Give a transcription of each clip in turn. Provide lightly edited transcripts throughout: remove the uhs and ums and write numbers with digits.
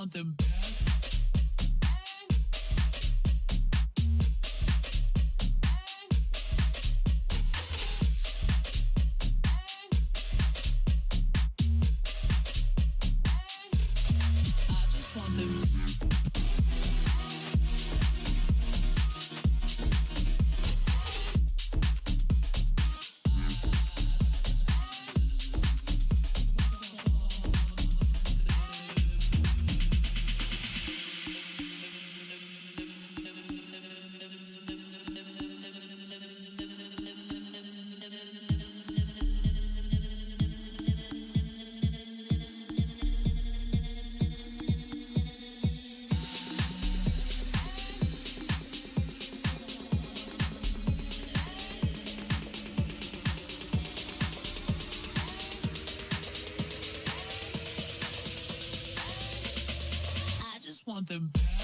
want them. Want them back.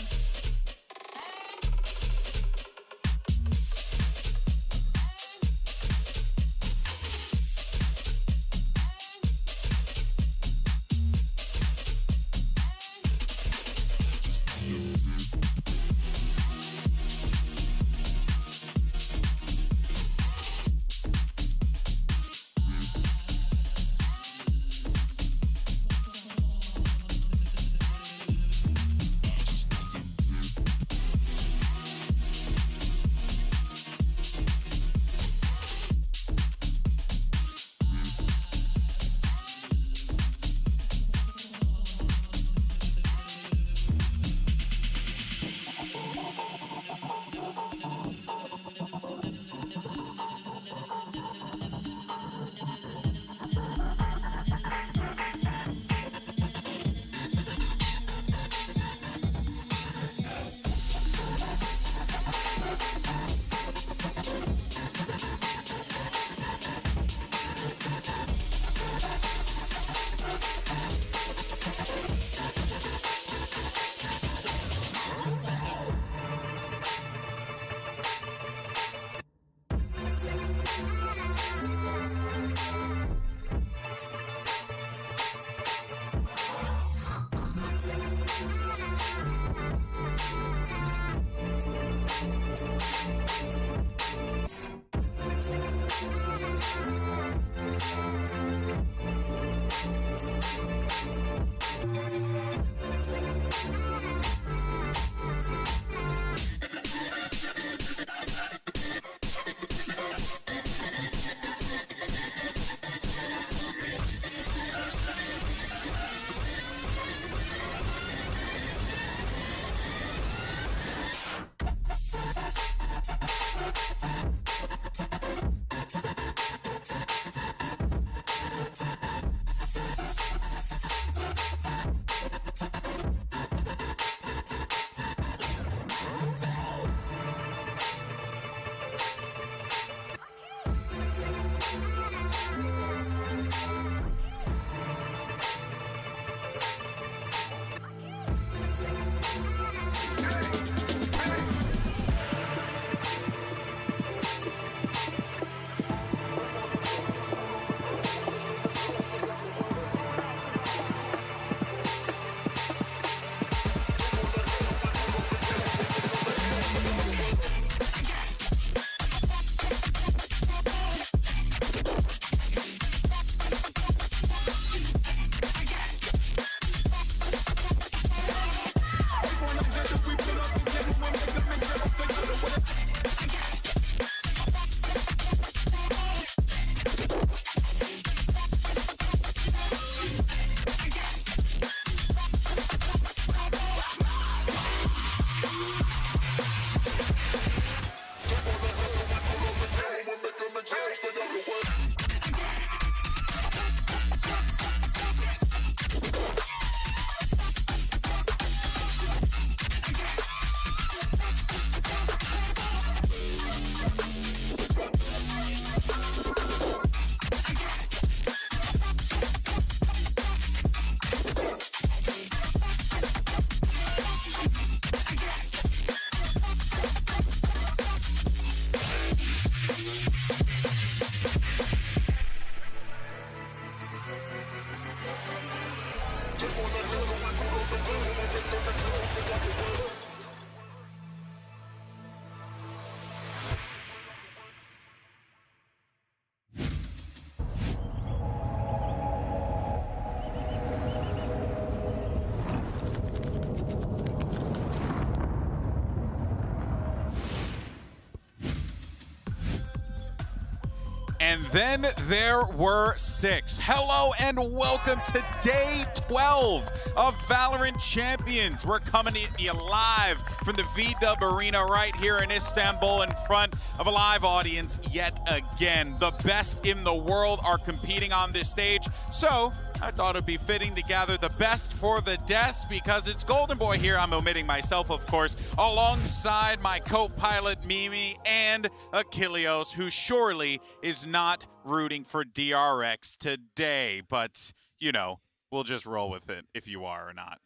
And then there were 6. Hello and welcome to day 12 of VALORANT Champions. We're coming at you live from the V-Dub Arena right here in Istanbul in front of a live audience yet again. The best in the world are competing on this stage, so I thought it'd be fitting to gather the best for the desk because it's Golden Boy here. I'm omitting myself, of course, alongside my co-pilot Mimi and Achilleos, who surely is not rooting for DRX today. But, you know, we'll just roll with it if you are or not.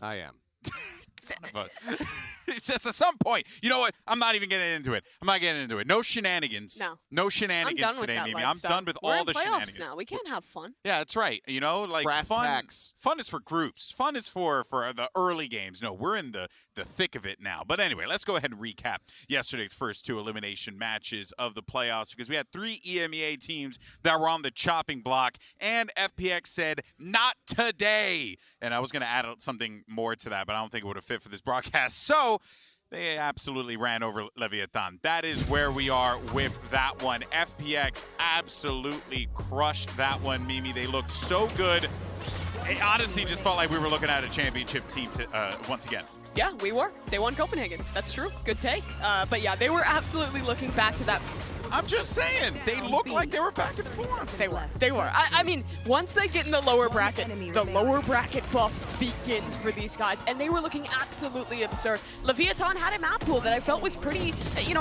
I am. It's just at some point. You know what? I'm not even getting into it. I'm not getting into it. No shenanigans. No shenanigans today, Mimi. I'm done with all the shenanigans. Now. We can't have fun. Yeah, that's right. You know, like Brass tacks. Fun is for groups. Fun is for the early games. No, we're in the thick of it now. But anyway, let's go ahead and recap yesterday's first 2 elimination matches of the playoffs because we had 3 EMEA teams that were on the chopping block, and FPX said, not today. And I was going to add something more to that, but I don't think it would have fit for this broadcast. So they absolutely ran over Leviathan. That is where we are with that one. FPX absolutely crushed that one, Mimi. They looked so good. It honestly just felt like we were looking at a championship team once again. Yeah, we were. They won Copenhagen. That's true. Good take. But yeah, they were absolutely looking back to that. I'm just saying, they looked like they were back and forth. They were. They were. I mean, once they get in the lower bracket buff begins for these guys, and they were looking absolutely absurd. Leviathan had a map pool that I felt was pretty,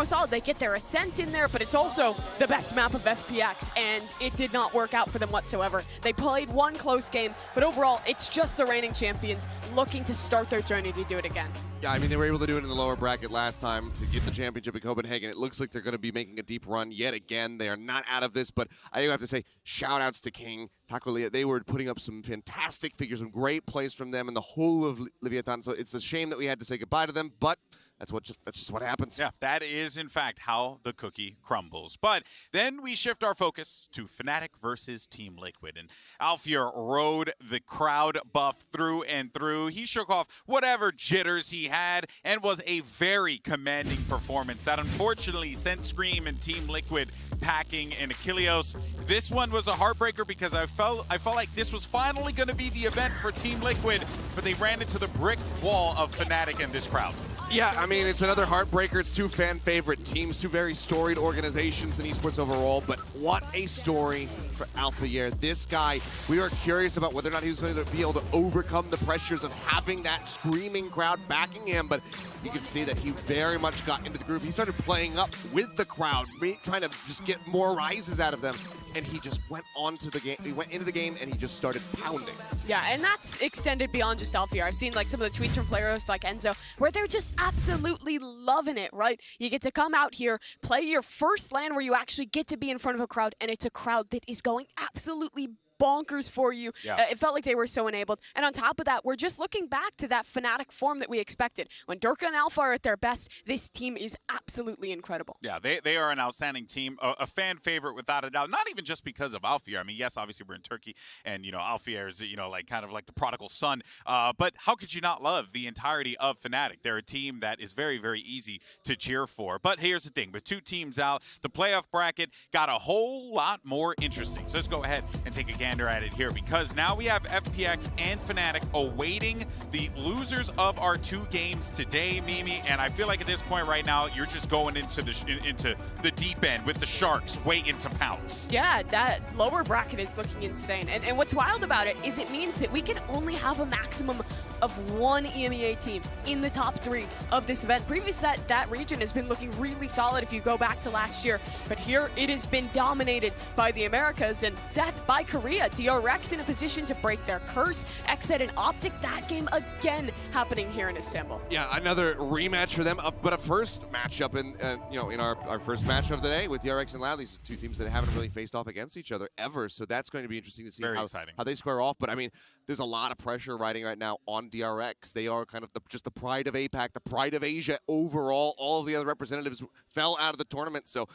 solid. They get their Ascent in there, but it's also the best map of FPX, and it did not work out for them whatsoever. They played one close game, but overall, it's just the reigning champions looking to start their journey to do it again. Yeah, I mean, they were able to do it in the lower bracket last time to get the championship in Copenhagen. It looks like they're going to be making a deep run yet again. They are not out of this, but I do have to say, shout-outs to King, Takolia. They were putting up some fantastic figures, some great plays from them and the whole of Leviathan. So it's a shame that we had to say goodbye to them, but that's just what happens. Yeah, that is, in fact, how the cookie crumbles. But then we shift our focus to Fnatic versus Team Liquid. And Alfier rode the crowd buff through and through. He shook off whatever jitters he had and was a very commanding performance that unfortunately sent Scream and Team Liquid packing. And Achilleos, this one was a heartbreaker because I felt like this was finally going to be the event for Team Liquid, but they ran into the brick wall of Fnatic and this crowd. Yeah, I mean, it's another heartbreaker. It's 2 fan-favorite teams, 2 very storied organizations in esports overall, but what a story for Alfier. This guy, we are curious about whether or not he was going to be able to overcome the pressures of having that screaming crowd backing him, but you can see that he very much got into the groove. He started playing up with the crowd, trying to just get more rises out of them, and he just went onto the game. He went into the game and he just started pounding. Yeah, and that's extended beyond just Alfier. I've seen like some of the tweets from players like Enzo where they're just absolutely loving it, right? You get to come out here, play your first LAN where you actually get to be in front of a crowd, and it's a crowd that is going absolutely bonkers for you. Yeah. It felt like they were so enabled. And on top of that, we're just looking back to that Fnatic form that we expected. When Durka and Alpha are at their best, this team is absolutely incredible. Yeah, they are an outstanding team, a fan favorite without a doubt. Not even just because of Alfier. I mean, yes, obviously we're in Turkey, and Alfier is like kind of like the prodigal son. But how could you not love the entirety of Fnatic? They're a team that is very, very easy to cheer for. But here's the thing: with 2 teams out, the playoff bracket got a whole lot more interesting. So let's go ahead and take a gander at it here, because now we have FPX and Fnatic awaiting the losers of our 2 games today, Mimi. And I feel like at this point right now, you're just going into the deep end with the sharks waiting to pounce. Yeah, that lower bracket is looking insane. And what's wild about it is it means that we can only have a maximum of 1 EMEA team in the top 3 of this event. Previous that region has been looking really solid if you go back to last year. But here it has been dominated by the Americas and Seth by Korea. DRX in a position to break their curse. XSET and OpTic, that game again happening here in Istanbul. Yeah, another rematch for them, but a first matchup in our first match of the day with DRX and Loud. These 2 teams that haven't really faced off against each other ever, so that's going to be interesting to see how they square off. But I mean, there's a lot of pressure riding right now on DRX. They are kind of just the pride of APAC, the pride of Asia overall. All of the other representatives fell out of the tournament, so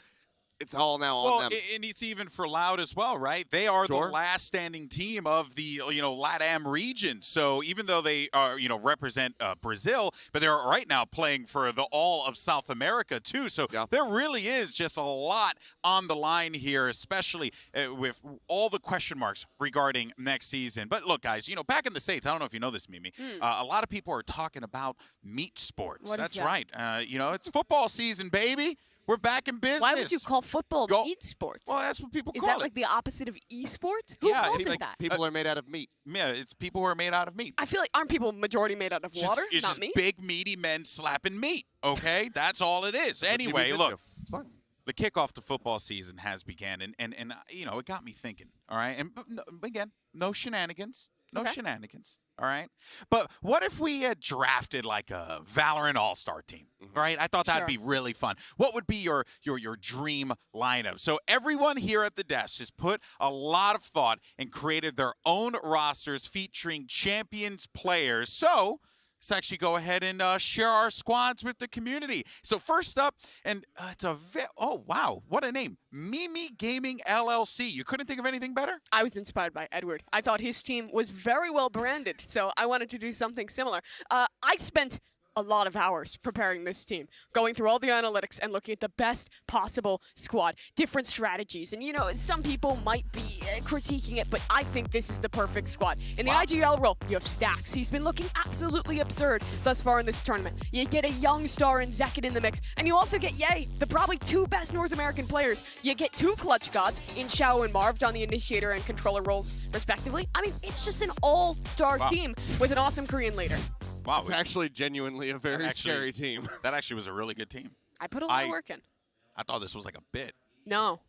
it's all now well, on them. And it's even for Loud as well, right? They are Sure. the last standing team of the LATAM region. So even though they are represent Brazil, but they're right now playing for the all of South America too. So there really is just a lot on the line here, especially with all the question marks regarding next season. But look, guys, back in the States, I don't know if you know this, Mimi, a lot of people are talking about meat sports. What is That's that? right. It's football season, baby. We're back in business. Why would you call football meat sports? Well, that's what people Is call that it. like the opposite of esports? Who calls it that? People are made out of meat. Yeah, it's people who are made out of meat. I feel like aren't people majority made out of water, It's not just meat? big, meaty men slapping meat, okay? That's all it is. Anyway, TV's look, into. It's fun. the kickoff to football season has begun, and it got me thinking, all right? And again, no shenanigans. No shenanigans, all right? But what if we had drafted like a Valorant All-Star team, right? I thought that'd be really fun. What would be your dream lineup? So everyone here at the desk just put a lot of thought and created their own rosters featuring champions players. So let's actually go ahead and share our squads with the community. So first up, and it's oh, wow, what a name. Mimi Gaming LLC. You couldn't think of anything better? I was inspired by Edward. I thought his team was very well branded, so I wanted to do something similar. I spent a lot of hours preparing this team, going through all the analytics and looking at the best possible squad, different strategies. And, some people might be critiquing it, but I think this is the perfect squad. In the IGL role, you have Stax. He's been looking absolutely absurd thus far in this tournament. You get a young star in Zekit in the mix, and you also get Ye, the probably two best North American players. You get two clutch gods in Xiao and Marv on the initiator and controller roles, respectively. I mean, it's just an all-star team with an awesome Korean leader. Wow, It's actually genuinely a very scary team. That actually was a really good team. I put a lot of work in. I thought this was like a bit. No.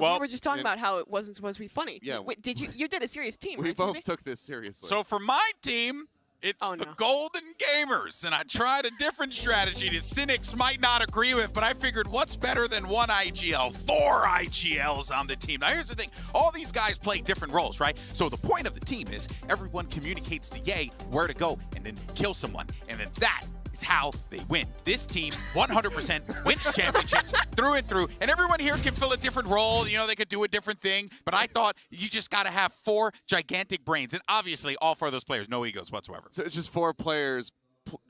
Well, we were just talking about how it wasn't supposed to be funny. Yeah. Wait, you did a serious team, We right, both Jimmy? took this seriously. So for my team, it's the Golden Gamers, and I tried a different strategy that cynics might not agree with, but I figured what's better than one IGL? 4 IGLs on the team. Now here's the thing, all these guys play different roles, right? So the point of the team is everyone communicates to Ye where to go and then kill someone, and then that is how they win. This team 100% wins championships through and through, and everyone here can fill a different role. They could do a different thing, but I thought you just got to have 4 gigantic brains, and obviously all 4 of those players, no egos whatsoever. So it's just 4 players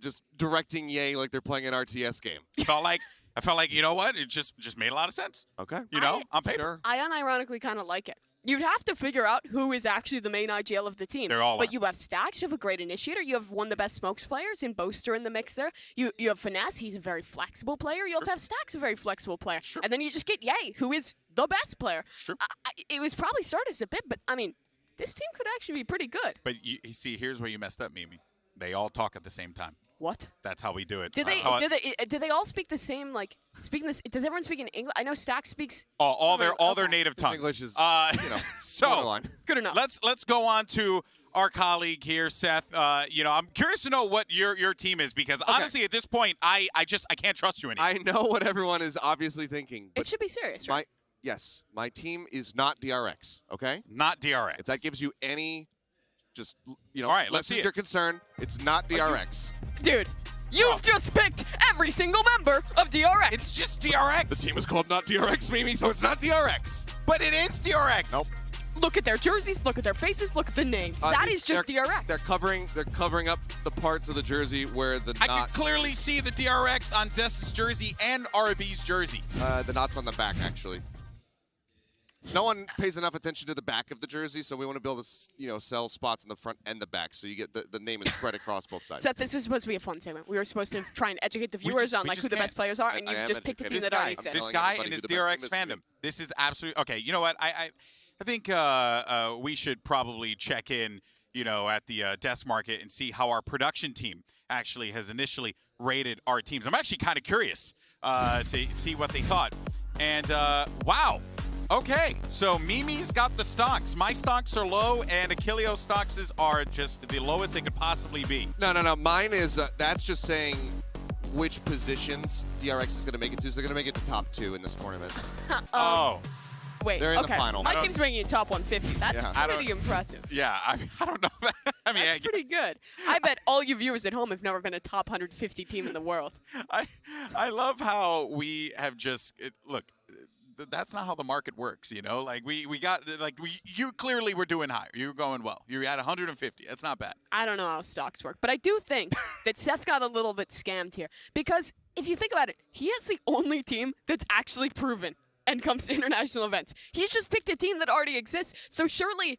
just directing Ye like they're playing an RTS game. I felt like, you know what? It just made a lot of sense. Okay. On paper. I unironically kind of like it. You'd have to figure out who is actually the main IGL of the team. They're all But you have Stax, you have a great initiator, you have one of the best smokes players in Boaster in the mix there. You have Finesse, he's a very flexible player. You also have Stax, a very flexible player. And then you just get Ye, who is the best player. It was probably started as a bit, but I mean, this team could actually be pretty good. But you see, here's where you messed up, Mimi. They all talk at the same time. What? That's how we do it. Do they all speak the same, like, speaking this? Does everyone speak in English? I know Stax speaks all their native tongues. English is, so borderline. Good enough. Let's go on to our colleague here, Seth. I'm curious to know what your team is, because honestly, at this point, I can't trust you anymore. I know what everyone is obviously thinking. It should be serious, right? Yes, my team is not DRX, okay? Not DRX. If that gives you any, all right, let's see your concern, it's not DRX. Dude, you've just picked every single member of DRX. It's just DRX. The team is called not DRX, Mimi, so it's not DRX. But it is DRX. Nope. Look at their jerseys, look at their faces, look at the names. That is just DRX. They're covering up the parts of the jersey where the knot. I can clearly see the DRX on Zest's jersey and RB's jersey. The knot's on the back, actually. No one pays enough attention to the back of the jersey, so we want to be able to, sell spots in the front and the back, so you get the name is spread across both sides. Seth, this was supposed to be a fun segment. We were supposed to try and educate the viewers on who the best players are, and you've just picked a team that already exists. This guy and his DRX fandom. This is absolutely okay. You know what? I think we should probably check in, at the desk market and see how our production team actually has initially rated our teams. I'm actually kind of curious to see what they thought. And wow. Okay, so Mimi's got the stocks. My stocks are low, and Achilleo's stocks are just the lowest they could possibly be. No. Mine is, that's just saying which positions DRX is going to make it to. So they're going to make it to top 2 in this tournament. Wait, they're in the final. My team's bringing you top 150. That's pretty impressive. Yeah, I don't know. That's pretty good. I bet all you viewers at home have never been a top 150 team in the world. I love how we have just look. that's not how the market works, you know? Like, you clearly were doing higher. You were going well. You're at 150. That's not bad. I don't know how stocks work, but I do think that Seth got a little bit scammed here. Because if you think about it, he is the only team that's actually proven and comes to international events. He's just picked a team that already exists, so surely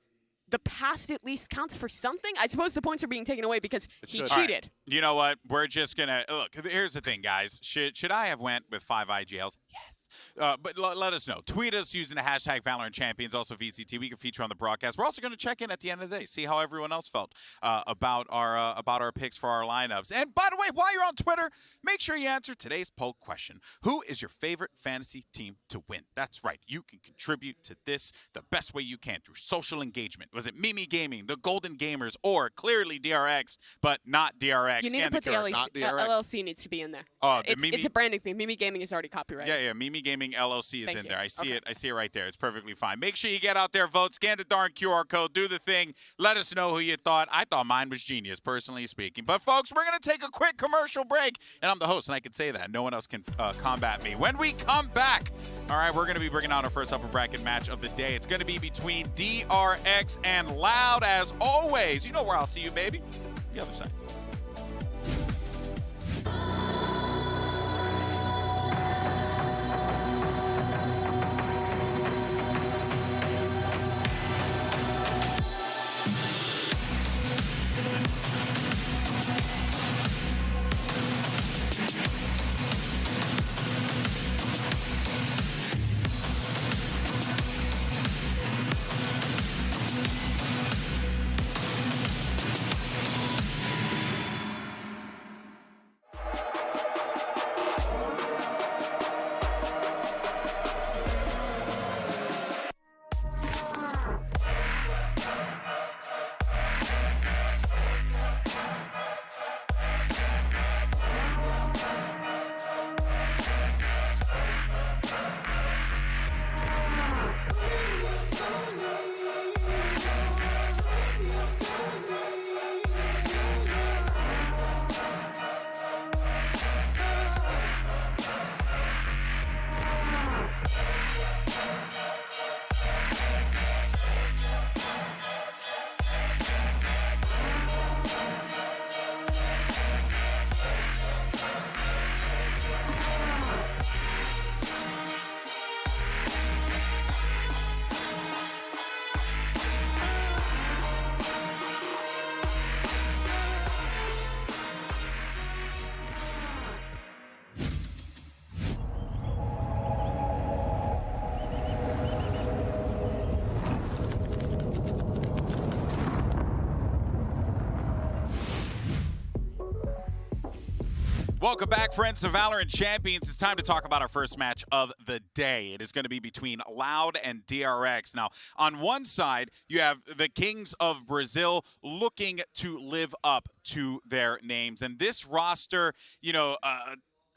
the past at least counts for something. I suppose the points are being taken away because he cheated. Right. You know what? We're just going to look. Here's the thing, guys. Should I have went with 5 IGLs? Yes. But let us know. Tweet us using the hashtag VALORANT Champions, also VCT. We can feature on the broadcast. We're also going to check in at the end of the day, see how everyone else felt about our picks for our lineups. And by the way, while you're on Twitter, make sure you answer today's poll question. Who is your favorite fantasy team to win? That's right. You can contribute to this the best way you can through social engagement. Was it Mimi Gaming, the Golden Gamers, or clearly DRX, but not DRX? You need to put the LLC needs to be in there. It's a branding thing. Mimi Gaming is already copyrighted. Yeah, Mimi Gaming LLC is in there. I see it. I see it right there. It's perfectly fine. Make sure you get out there, vote, scan the darn QR code, do the thing. Let us know who you thought. I thought mine was genius, personally speaking. But folks, we're gonna take a quick commercial break, and I'm the host, and I can say that. No one else can combat me. When we come back, all right, we're gonna be bringing out our first upper bracket match of the day. It's gonna be between DRX and Loud, as always. You know where I'll see you, baby. The other side. Welcome back, friends, to VALORANT Champions. It's time to talk about our first match of the day. It is going to be between Loud and DRX. Now, on one side, you have the Kings of Brazil looking to live up to their names. And this roster, you know,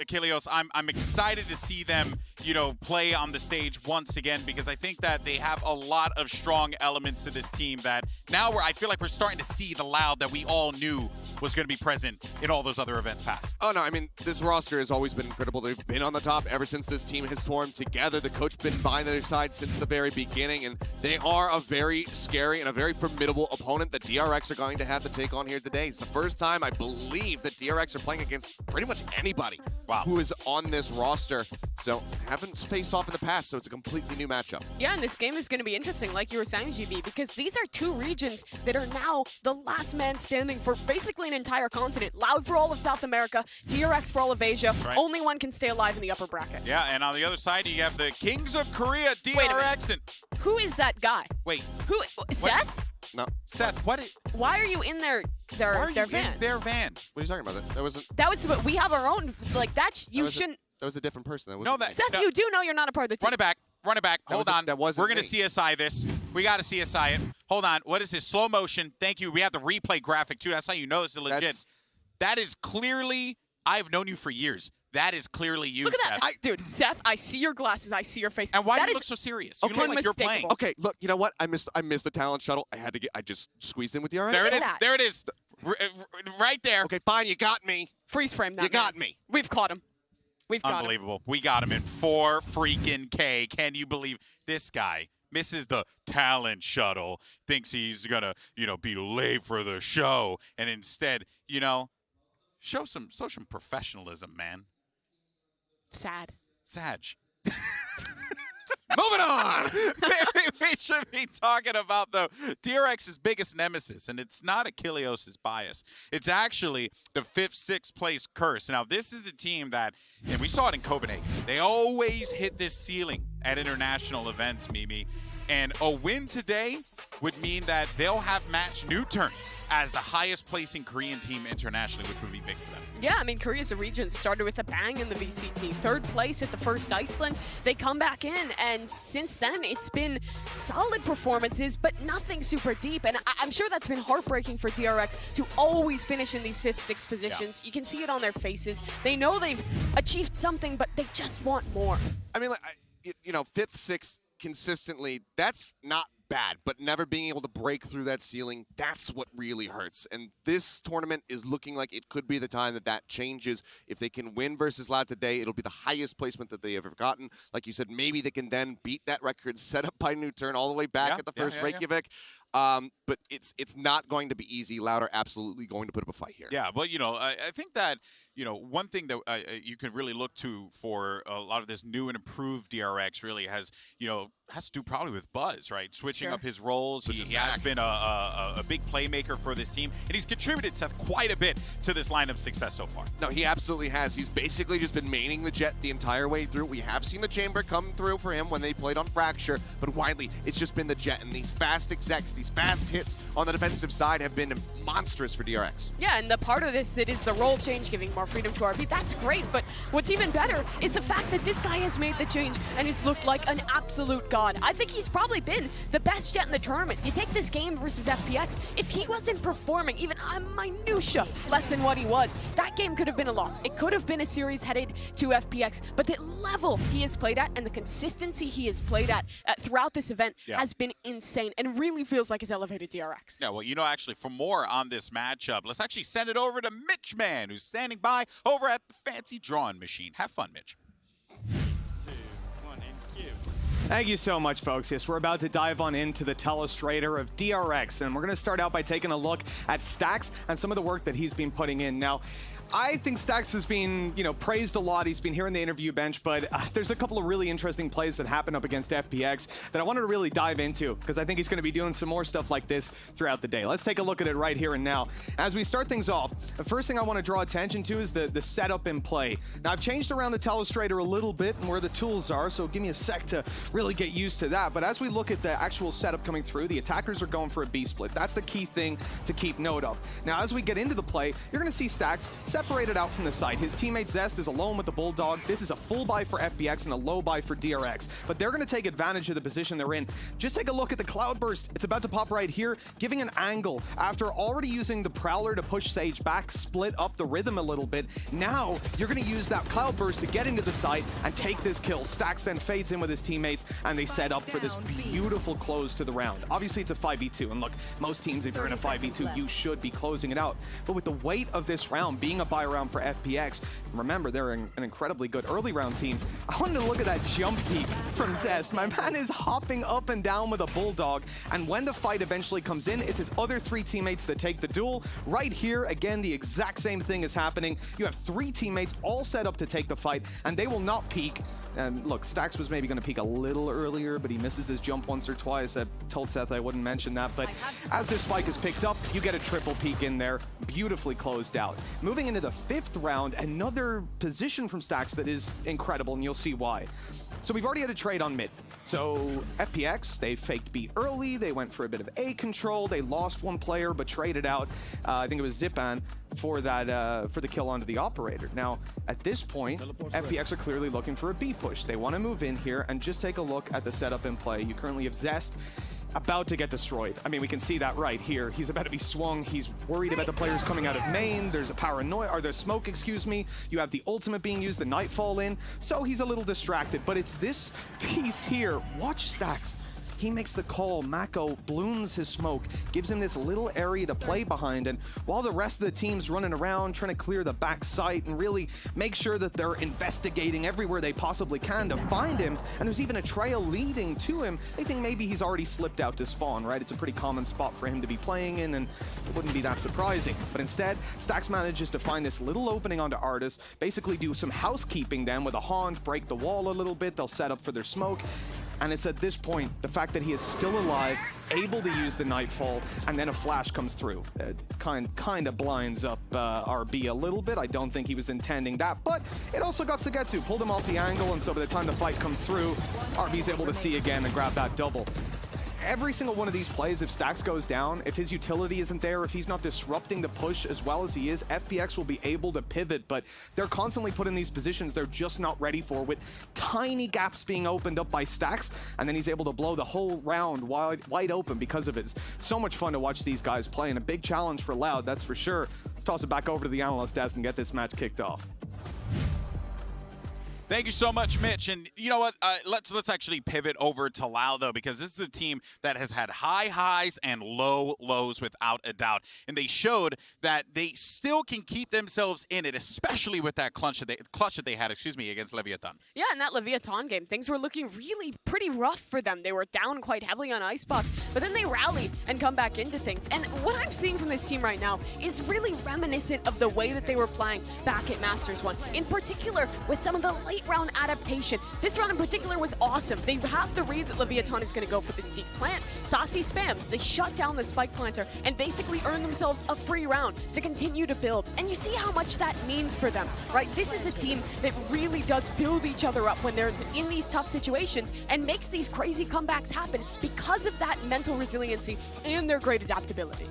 Achilleos, I'm excited to see them, you know, play on the stage once again, because I think that they have a lot of strong elements to this team that now I feel like we're starting to see the Loud that we all knew was going to be present in all those other events past. Oh, no, I mean, this roster has always been incredible. They've been on the top ever since this team has formed together. The coach been by their side since the very beginning, and they are a very scary and a very formidable opponent that DRX are going to have to take on here today. It's the first time, I believe, that DRX are playing against pretty much anybody who is on this roster. So, haven't faced off in the past, so it's a completely new matchup. Yeah, and this game is going to be interesting, like you were saying, GB, because these are two regions that are now the last man standing for basically an entire continent. Loud for all of South America, DRX for all of Asia. Right. Only one can stay alive in the upper bracket. Yeah, and on the other side, you have the Kings of Korea, DRX. And who is that guy? Wait. Who? Seth? No. Seth, why are you in their van? In their van? What are you talking about? That was what we have our own, like, shouldn't. That was a different person. Seth, you do know you're not a part of the team. Run it back. Hold on. That wasn't We're going to CSI this. We got to CSI it. Hold on. What is this? Slow motion. Thank you. We have the replay graphic, too. That's how you know it's legit. That is clearly, I've known you for years. That is clearly you, Look at Seth. that. Dude, Seth, I see your glasses. I see your face. And why do you look so serious? You look like you're playing. Okay, look, you know what? I missed the talent shuttle. I just squeezed in with the RX. There it is. There it is. Right there. Okay, fine. You got me. Freeze frame that. You got me. We've caught him. We've got him. Unbelievable. We got him in 4 freaking K. Can you believe this guy misses the talent shuttle, thinks he's gonna, be late for the show, and instead, show some professionalism, man. Sad. Sag. Moving on! Maybe we should be talking about, though, DRX's biggest nemesis, and it's not Achilleos' bias. It's actually the 5th, 6th place curse. Now, this is a team that, and we saw it in Copenhagen, they always hit this ceiling at international events, Mimi. And a win today would mean that they'll have match Newturn as the highest placing Korean team internationally, which would be big for them. Yeah, I mean, Korea's a region started with a bang in the VCT. 3rd place at the first Iceland. They come back in, and since then, it's been solid performances, but nothing super deep. And I'm sure that's been heartbreaking for DRX to always finish in these 5th, 6th positions. Yeah. You can see it on their faces. They know they've achieved something, but they just want more. I mean, 5th, 6th consistently, that's not bad, but never being able to break through that ceiling, that's what really hurts. And this tournament is looking like it could be the time that changes. If they can win versus Loud today, it'll be the highest placement that they have ever gotten. Like you said, maybe they can then beat that record set up by Newturn all the way back at the first Reykjavik. But it's not going to be easy. Loud are absolutely going to put up a fight here. Yeah, but, I think that, one thing that you can really look to for a lot of this new and improved DRX really has to do probably with Buzz, right? Switching up his roles. He has been a big playmaker for this team, and he's contributed, Seth, quite a bit to this lineup success so far. No, he absolutely has. He's basically just been maining the Jet the entire way through. We have seen the Chamber come through for him when they played on Fracture, but widely, it's just been the Jet, and these fast execs, these fast hits on the defensive side have been monstrous for DRX. Yeah, and the part of this that is the role change, giving more freedom to RP, that's great, but what's even better is the fact that this guy has made the change and he's looked like an absolute god. I think he's probably been the best Jet in the tournament. You take this game versus FPX, if he wasn't performing even a minutia less than what he was, that game could have been a loss. It could have been a series headed to FPX, but the level he has played at and the consistency he has played at throughout this event has been insane and really feels like it's elevated DRX. Yeah, well, actually, for more on this matchup, let's actually send it over to Mitch Man, who's standing by over at the fancy drawing machine. Have fun, Mitch. 2, 1, and cue. Thank you so much, folks. Yes, we're about to dive on into the telestrator of DRX, and we're going to start out by taking a look at Stax and some of the work that he's been putting in. Now, I think Stax has been, praised a lot. He's been here in the interview bench, but there's a couple of really interesting plays that happen up against FPX that I wanted to really dive into because I think he's going to be doing some more stuff like this throughout the day. Let's take a look at it right here and now. As we start things off, the first thing I want to draw attention to is the setup in play. Now, I've changed around the telestrator a little bit and where the tools are, so give me a sec to really get used to that. But as we look at the actual setup coming through, the attackers are going for a B split. That's the key thing to keep note of. Now, as we get into the play, you're going to see Stax separated out from the site. His teammate Zest is alone with the Bulldog. This is a full buy for FPX and a low buy for DRX, but they're going to take advantage of the position they're in. Just take a look at the Cloudburst. It's about to pop right here, giving an angle. After already using the Prowler to push Sage back, split up the rhythm a little bit, now you're going to use that Cloudburst to get into the site and take this kill. Stax then fades in with his teammates, and they set up for this beautiful close to the round. Obviously, it's a 5v2, and look, most teams, if you're in a 5v2, you should be closing it out. But with the weight of this round being a buy round for FPX, remember, they're an incredibly good early round team. I wanted to look at that jump peek from Zest. My man is hopping up and down with a Bulldog, and when the fight eventually comes in, it's his other 3 teammates that take the duel. Right here, again, the exact same thing is happening. You have 3 teammates all set up to take the fight, and they will not peek. And look, Stax was maybe going to peek a little earlier, but he misses his jump once or twice. I told Seth I wouldn't mention that, but as this spike is picked up, you get a triple peek in there, beautifully closed out. Moving into the 5th round, another position from Stax that is incredible, and you'll see why. So we've already had a trade on mid. So FPX, they faked B early, they went for a bit of A control, they lost 1 player, but traded out, I think it was Zipan, for that for the kill onto the operator. Now, at this point, FPX are clearly looking for a B push. They want to move in here, and just take a look at the setup in play. You currently have Zest about to get destroyed. I mean, we can see that right here. He's about to be swung. He's worried about the players coming out of main. There's a paranoia, or there's smoke, excuse me. You have the ultimate being used, the Nightfall in. So he's a little distracted, but it's this piece here. Watch Stax. he makes the call. Mako blooms his smoke, gives him this little area to play behind, and while the rest of the team's running around trying to clear the back site and really make sure that they're investigating everywhere they possibly can to find him, and there's even a trail leading to him, they think maybe he's already slipped out to spawn, right? It's a pretty common spot for him to be playing in, and it wouldn't be that surprising. But instead, Stax manages to find this little opening onto Artis, basically do some housekeeping then with a haunt, break the wall a little bit, they'll set up for their smoke. And it's at this point, the fact that he is still alive, able to use the Nightfall, and then a flash comes through. It kind of blinds up RB a little bit. I don't think he was intending that, but it also got Sugetsu, pulled him off the angle, and so by the time the fight comes through, RB's able to see again and grab that double. Every single one of these plays, if Stax goes down, if his utility isn't there, if he's not disrupting the push as well as he is, FPX will be able to pivot, but they're constantly put in these positions they're just not ready for, with tiny gaps being opened up by Stax, and then he's able to blow the whole round wide open because of it. It's so much fun to watch these guys play, and a big challenge for Loud, that's for sure. Let's toss it back over to the analyst desk and get this match kicked off. Thank you so much, Mitch. And you know what? Let's actually pivot over to Loud, though, because this is a team that has had high highs and low lows without a doubt. And they showed that they still can keep themselves in it, especially with that clutch that they had, against Leviathan. Yeah, in that Leviathan game, things were looking really pretty rough for them. They were down quite heavily on Icebox, but then they rallied and come back into things. And what I'm seeing from this team right now is really reminiscent of the way that they were playing back at Masters 1. In particular, with some of the late round adaptation. This round in particular was awesome. They have the read that Leviathan is going to go for the steep plant. Saucy spams. They shut down the spike planter and basically earn themselves a free round to continue to build. And you see how much that means for them, right? This is a team that really does build each other up when they're in these tough situations and makes these crazy comebacks happen because of that mental resiliency and their great adaptability.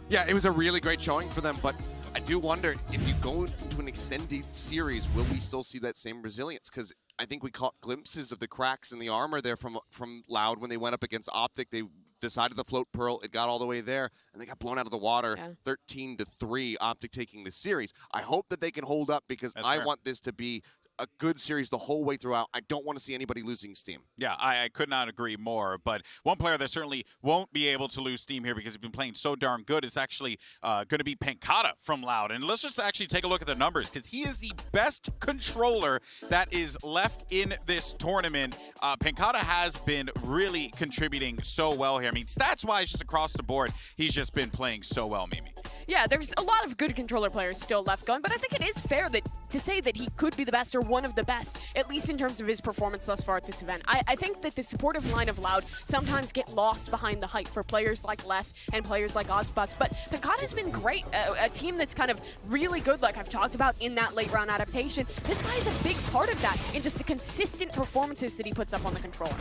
Yeah, it was a really great showing for them, but I do wonder if you go into an extended series, will we still see that same resilience? Because I think we caught glimpses of the cracks in the armor there from Loud when they went up against OpTic. They decided to float Pearl. It got all the way there, and they got blown out of the water, 13-3, OpTic taking the series. I hope that they can hold up because I want this to be a good series the whole way throughout. I don't want to see anybody losing steam. Yeah, I could not agree more. But one player that certainly won't be able to lose steam here because he's been playing so darn good is actually going to be Pankata from Loud. And let's just actually take a look at the numbers because he is the best controller that is left in this tournament. Pankata has been really contributing so well here. I mean, stats-wise, just across the board, he's just been playing so well, Mimi. Yeah, there's a lot of good controller players still left going, but I think it is fair to say that he could be the best or one of the best, at least in terms of his performance thus far at this event. I think that the supportive line of Loud sometimes get lost behind the hype for players like Les and players like Ozbus, but Pankata's been great. A team that's kind of really good, like I've talked about in that late round adaptation. This guy's a big part of that in just the consistent performances that he puts up on the controller.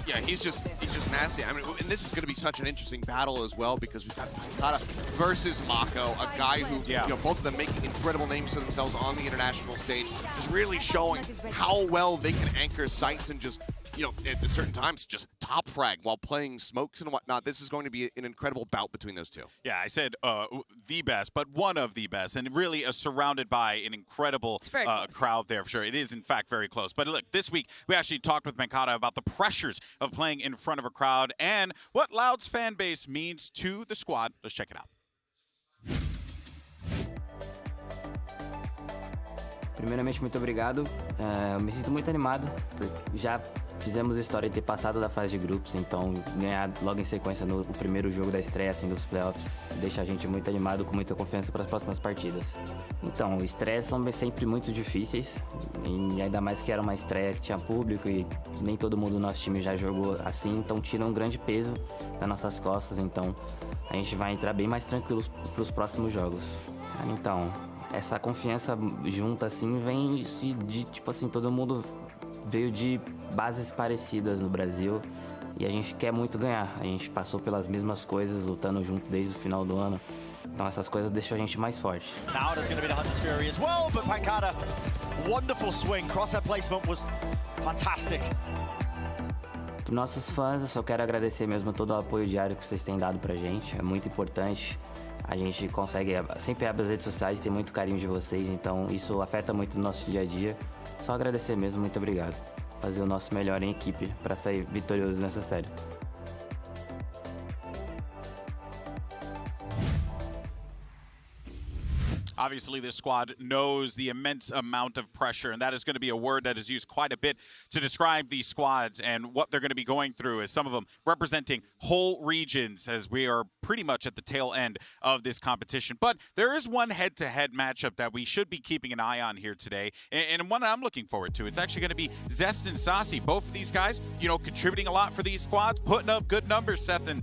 Yeah, he's just nasty. I mean, and this is going to be such an interesting battle as well because we've got Pankata versus Mako, a guy who, you know, both of them making incredible names for themselves on the international stage, just really showing how well they can anchor sites and just, you know, at certain times just top frag while playing smokes and whatnot. This is going to be an incredible bout between those two. Yeah, I said the best, but one of the best, and really surrounded by an incredible crowd there for sure. It is, in fact, very close. But look, this week we actually talked with Pankata about the pressures of playing in front of a crowd and what Loud's fan base means to the squad. Let's check it out. Primeiramente, muito obrigado. Me sinto muito animado, porque já fizemos história de ter passado da fase de grupos, então ganhar logo em sequência no primeiro jogo da estreia assim, dos playoffs deixa a gente muito animado, com muita confiança para as próximas partidas. Então, estreias são sempre muito difíceis, e ainda mais que era uma estreia que tinha público e nem todo mundo do nosso time já jogou assim, então tira um grande peso das nossas costas, então a gente vai entrar bem mais tranquilo para os próximos jogos. Então, essa confiança junta assim vem de tipo assim, todo mundo veio de bases parecidas no Brasil e a gente quer muito ganhar. A gente passou pelas mesmas coisas, lutando junto desde o final do ano. Então essas coisas deixam a gente mais forte. Now it's going to be the Hunter's Fury as well, but Pankata, wonderful swing. Crosshair placement was fantastic. Para nossos fãs, eu só quero agradecer mesmo todo o apoio diário que vocês têm dado pra gente. É muito importante. A gente consegue, sempre abre as redes sociais, tem muito carinho de vocês, então isso afeta muito o nosso dia a dia. Só agradecer mesmo, muito obrigado. Fazer o nosso melhor em equipe para sair vitorioso nessa série. Obviously, this squad knows the immense amount of pressure, and that is going to be a word that is used quite a bit to describe these squads and what they're going to be going through, as some of them representing whole regions, as we are pretty much at the tail end of this competition. But there is one head-to-head matchup that we should be keeping an eye on here today, and one I'm looking forward to. It's actually going to be Zest and Saucy. Both of these guys, contributing a lot for these squads, putting up good numbers, Seth, and,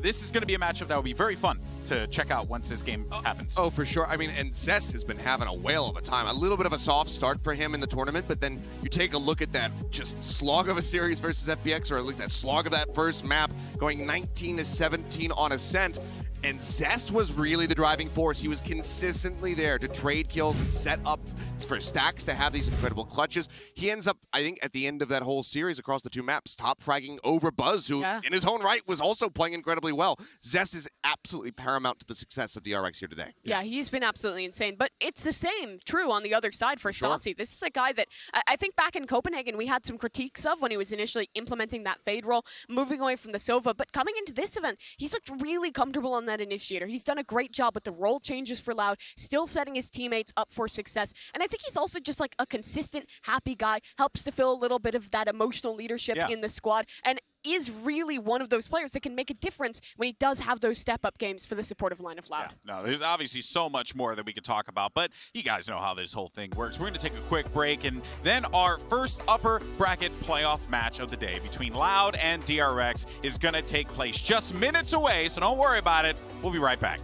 this is going to be a matchup that will be very fun to check out once this game happens. Oh, for sure. I mean, and Zest has been having a whale of a time. A little bit of a soft start for him in the tournament, but then you take a look at that just slog of a series versus FPX, or at least that slog of that first map, going 19-17 on Ascent. And Zest was really the driving force. He was consistently there to trade kills and set up for Stacks to have these incredible clutches. He ends up, I think, at the end of that whole series across the two maps, top fragging over Buzz, who in his own right was also playing incredibly well. Zest is absolutely paramount to the success of DRX here today. Yeah, he's been absolutely insane. But it's the same true on the other side for Saucy. This is a guy that I think back in Copenhagen we had some critiques of when he was initially implementing that fade role, moving away from the Sova. But coming into this event, he's looked really comfortable on that initiator. He's done a great job with the role changes for Loud, still setting his teammates up for success. And I think he's also just like a consistent, happy guy, helps to fill a little bit of that emotional leadership in the squad, and is really one of those players that can make a difference when he does have those step-up games for the supportive line of Loud. Yeah, no, there's obviously so much more that we could talk about, but you guys know how this whole thing works. We're going to take a quick break, and then our first upper bracket playoff match of the day between Loud and DRX is going to take place just minutes away, so don't worry about it. We'll be right back.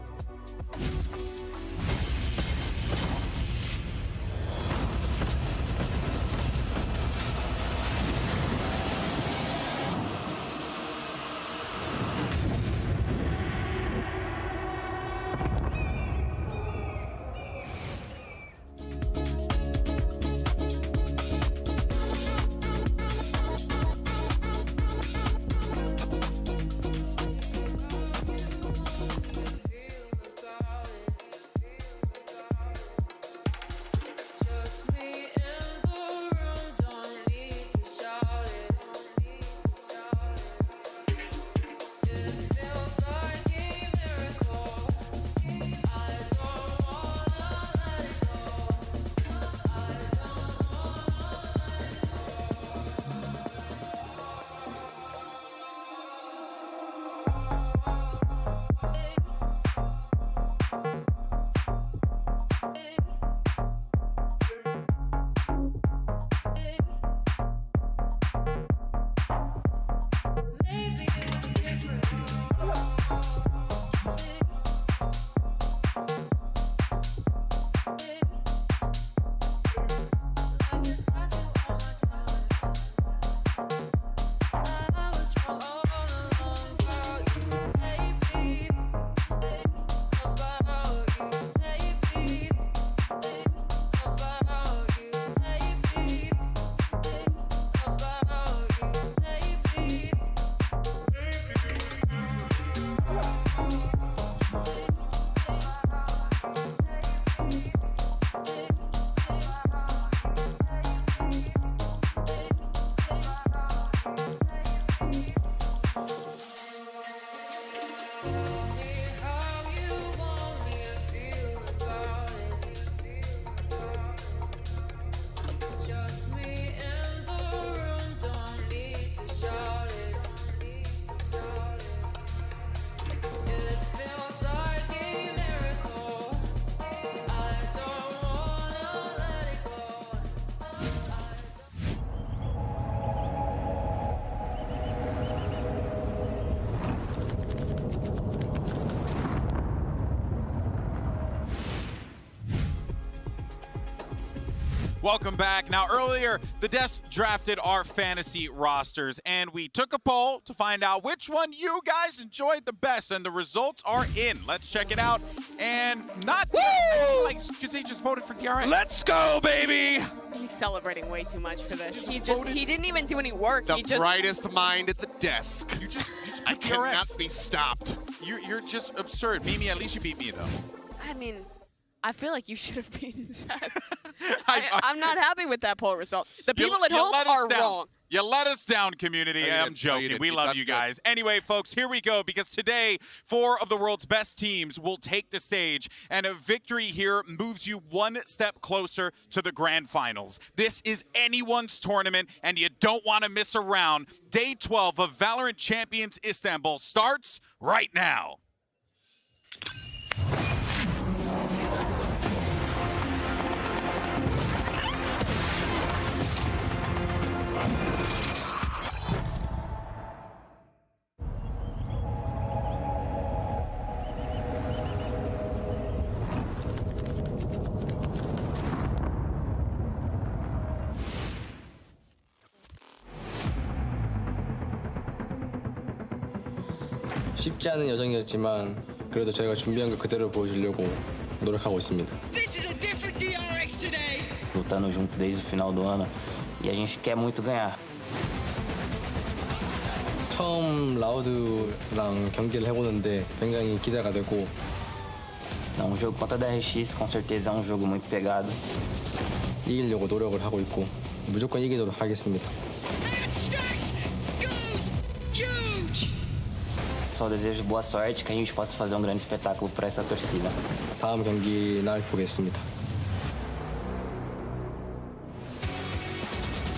Welcome back. Now, earlier, the Des drafted our fantasy rosters, and we took a poll to find out which one you guys enjoyed the best, and the results are in. Let's check it out. And not because they just voted for DRX. Let's go, baby! He's celebrating way too much for this. He didn't even do any work. The brightest mind at the desk. You just I cannot be stopped. You're just absurd. Mimi, at least you beat me, though. I mean, I feel like you should have beaten Seth. I'm not happy with that poll result. The people at home are wrong. You let us down, community. I'm joking. We love you guys. Anyway, folks, here we go, because today, 4 of the world's best teams will take the stage, and a victory here moves you one step closer to the grand finals. This is anyone's tournament, and you don't want to miss a round. Day 12 of VALORANT Champions Istanbul starts right now. 쉽지 않은 여정이었지만 그래도 저희가 준비한 걸 그대로 보여주려고 노력하고 있습니다. Lutando junto desde o final do ano e a gente quer muito ganhar. 처음 라우드랑 경기를 해보는데 굉장히 기대가 되고 Um jogo contra a DRX com certeza é um jogo muito pegado. 이기려고 노력을 하고 있고 무조건 이기도록 하겠습니다. Só desejo boa sorte, que a gente possa fazer um grande espetáculo para essa torcida. 다음 경기 날 보겠습니다.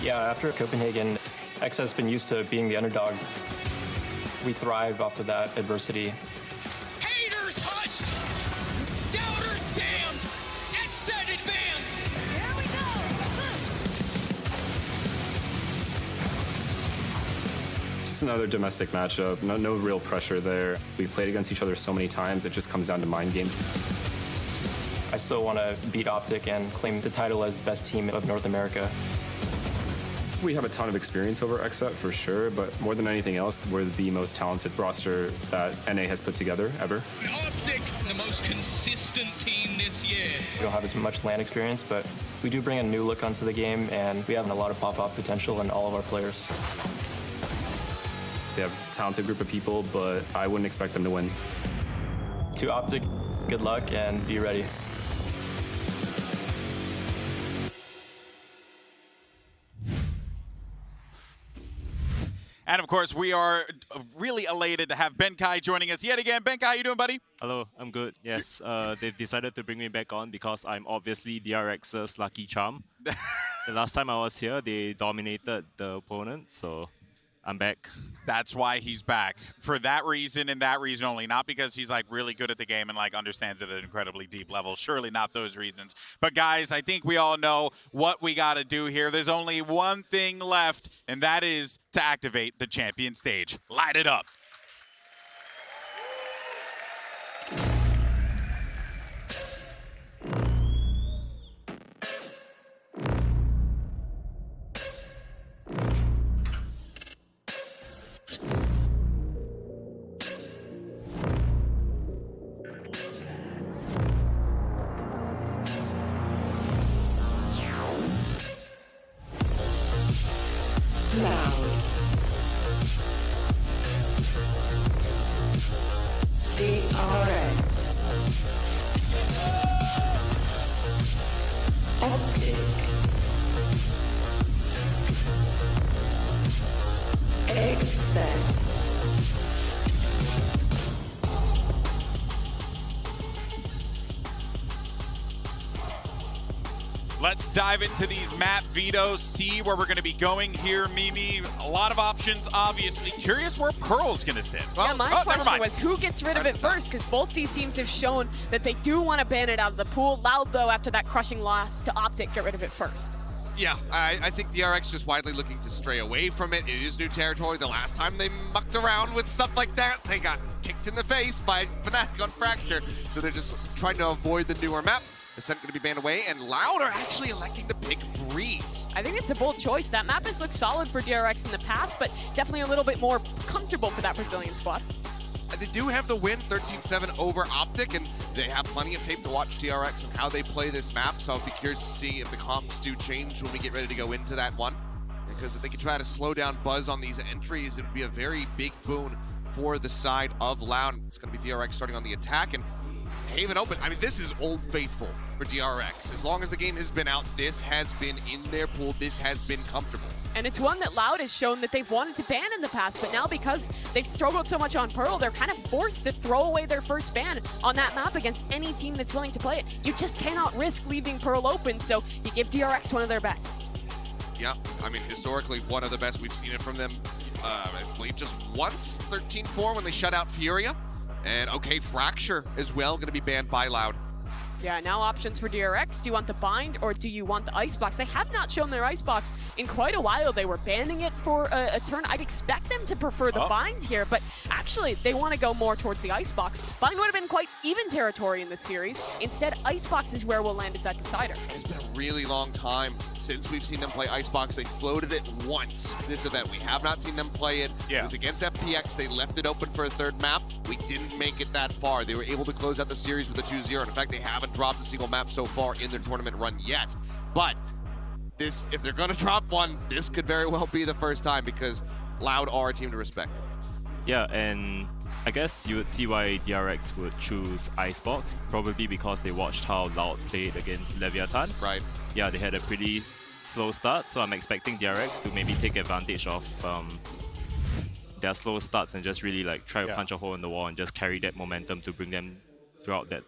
Yeah, after Copenhagen, XSET has been used to being the underdog. We thrive off of that adversity. Haters hushed! Doubters damned! XSET advance! Here we go! Just another domestic matchup, no real pressure there. We've played against each other so many times, it just comes down to mind games. I still want to beat OpTic and claim the title as best team of North America. We have a ton of experience over XSET for sure, but more than anything else, we're the most talented roster that NA has put together ever. OpTic, the most consistent team this year. We don't have as much LAN experience, but we do bring a new look onto the game, and we have a lot of pop-off potential in all of our players. They have a talented group of people, but I wouldn't expect them to win. To OpTic, good luck and be ready. And of course, we are really elated to have Benkai joining us yet again. Benkai, how you doing, buddy? Hello, I'm good. Yes, they've decided to bring me back on because I'm obviously DRX's lucky charm. The last time I was here, they dominated the opponent, so I'm back. That's why he's back. For that reason and that reason only. Not because he's like really good at the game and like understands it at an incredibly deep level. Surely not those reasons. But guys, I think we all know what we got to do here. There's only one thing left, and that is to activate the champion stage. Light it up. DRX, OpTic, XSET. Let's dive into these map vetoes, see where we're going to be going here, Mimi. A lot of options, obviously. Curious where Pearl's going to sit. Yeah, my question was who gets rid of it first, because both these teams have shown that they do want to ban it out of the pool. Loud, though, after that crushing loss to OpTic, get rid of it first. Yeah, I think DRX just widely looking to stray away from it. It is new territory. The last time they mucked around with stuff like that, they got kicked in the face by Fnatic on Fracture. So they're just trying to avoid the newer map. Ascent going to be banned away, and Loud are actually electing to pick Breeze. I think it's a bold choice. That map has looked solid for DRX in the past, but definitely a little bit more comfortable for that Brazilian squad. They do have the win 13-7 over OpTic, and they have plenty of tape to watch DRX and how they play this map, so I'll be curious to see if the comps do change when we get ready to go into that one. Because if they can try to slow down Buzz on these entries, it would be a very big boon for the side of Loud. It's going to be DRX starting on the attack, and Haven open. I mean, this is Old Faithful for DRX. As long as the game has been out, this has been in their pool. This has been comfortable. And it's one that Loud has shown that they've wanted to ban in the past, but now because they've struggled so much on Pearl, they're kind of forced to throw away their first ban on that map against any team that's willing to play it. You just cannot risk leaving Pearl open, so you give DRX one of their best. Yeah, I mean, historically, one of the best. We've seen it from them, I believe, just once, 13-4, when they shut out Furia. And, okay, Fracture as well, going to be banned by Loud. Yeah, now options for DRX. Do you want the bind or do you want the icebox? They have not shown their icebox in quite a while. They were banning it for a turn. I'd expect them to prefer the bind here, but actually they want to go more towards the icebox. Bind would have been quite even territory in this series. Instead, icebox is where we'll land as that decider. It's been a really long time since we've seen them play icebox. They floated it once this event. We have not seen them play it. Yeah. It was against FPX. They left it open for a third map. We didn't make it that far. They were able to close out the series with a 2-0. In fact, they haven't dropped a single map so far in their tournament run yet. But this, if they're going to drop one, this could very well be the first time, because Loud are a team to respect. Yeah, and I guess you would see why DRX would choose Icebox, probably because they watched how Loud played against Leviathan. Right. Yeah, they had a pretty slow start, so I'm expecting DRX to maybe take advantage of their slow starts and just really like try to punch a hole in the wall and just carry that momentum to bring them throughout that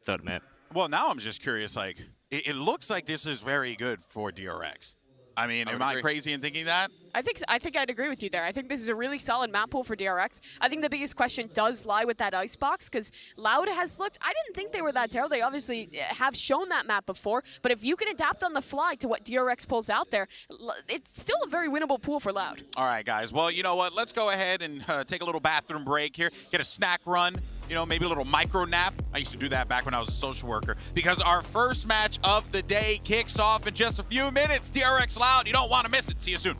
third map. Well, now I'm just curious, like, it looks like this is very good for DRX. I mean, am I crazy in thinking that? I think I'd agree with you there. I think this is a really solid map pool for DRX. I think the biggest question does lie with that icebox, because Loud has looked, I didn't think they were that terrible. They obviously have shown that map before, but if you can adapt on the fly to what DRX pulls out there, it's still a very winnable pool for Loud. All right, guys. Well, you know what? Let's go ahead and take a little bathroom break here, get a snack run, you know, maybe a little micro nap. I used to do that back when I was a social worker, because our first match of the day kicks off in just a few minutes. DRX Loud, you don't want to miss it. See you soon.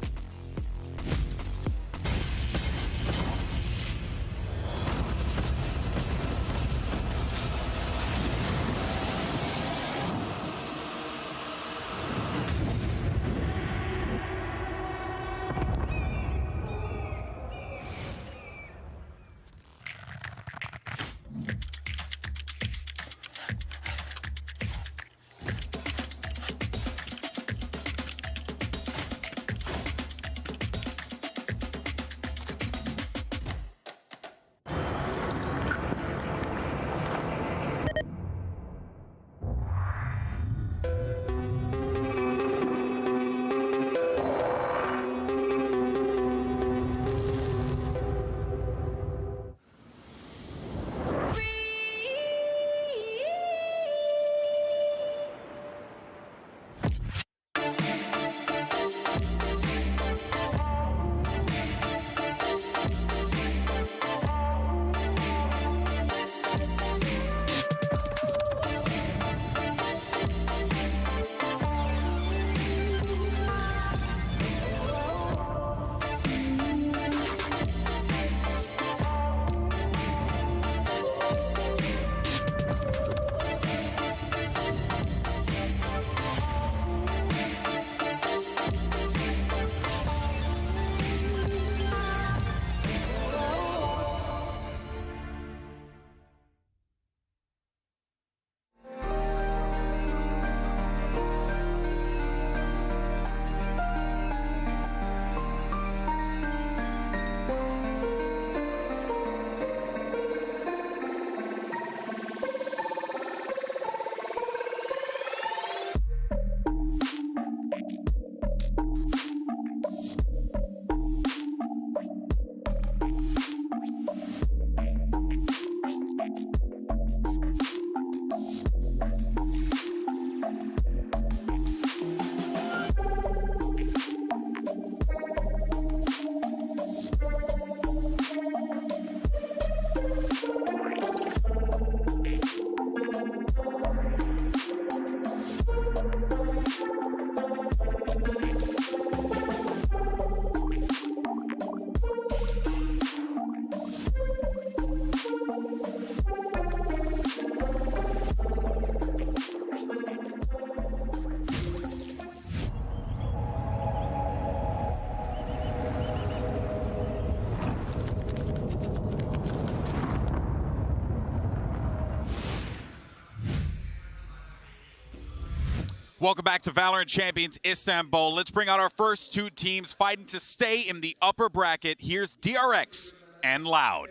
Welcome back to VALORANT Champions Istanbul. Let's bring out our first two teams fighting to stay in the upper bracket. Here's DRX and Loud.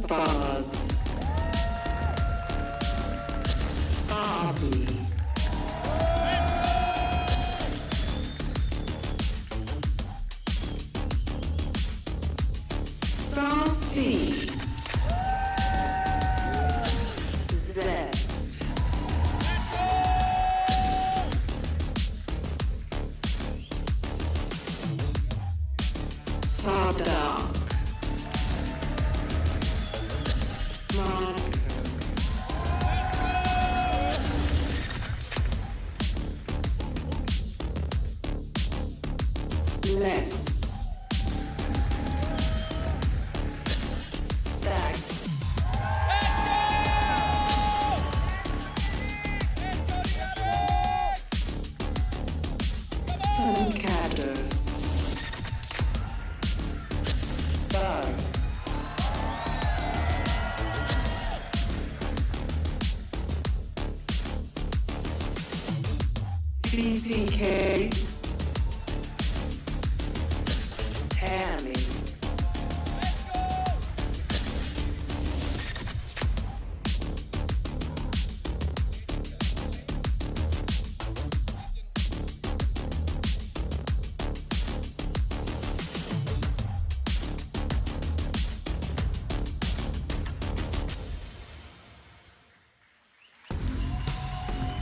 Buzz. Bobby. Saucy. Zest. Sawdog. Less. Stacks. Pancado. Buzz. VCT. Tammy.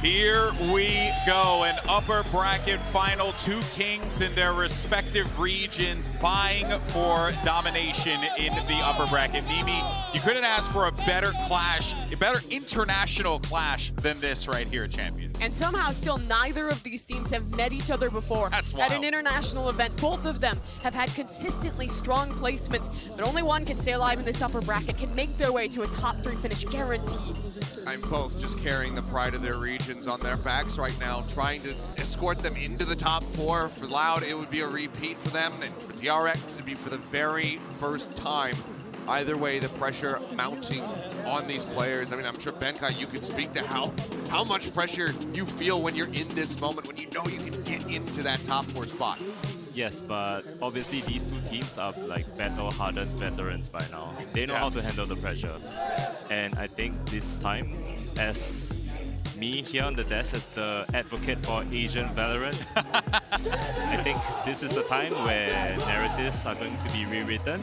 Here we go, an upper bracket final. Two kings in their respective regions vying for domination in the upper bracket. Mimi, you couldn't ask for a better clash, a better international clash than this right here, Champions. And somehow still neither of these teams have met each other before. That's wild. At an international event, both of them have had consistently strong placements, but only one can stay alive in this upper bracket, can make their way to a top 3 finish guaranteed. I'm both just carrying the pride of their regions on their backs right now, trying to escort them into the top 4. For Loud, it would be a repeat for them, and for DRX, it'd be for the very first time. Either way, the pressure mounting on these players. I mean, I'm sure, Benkai, you could speak to how much pressure you feel when you're in this moment, when you know you can get into that top 4 spot. Yes, but obviously these two teams are like battle-hardened veterans by now. They know how to handle the pressure. And I think this time, as me here on the desk as the advocate for Asian Valorant, I think this is the time where narratives are going to be rewritten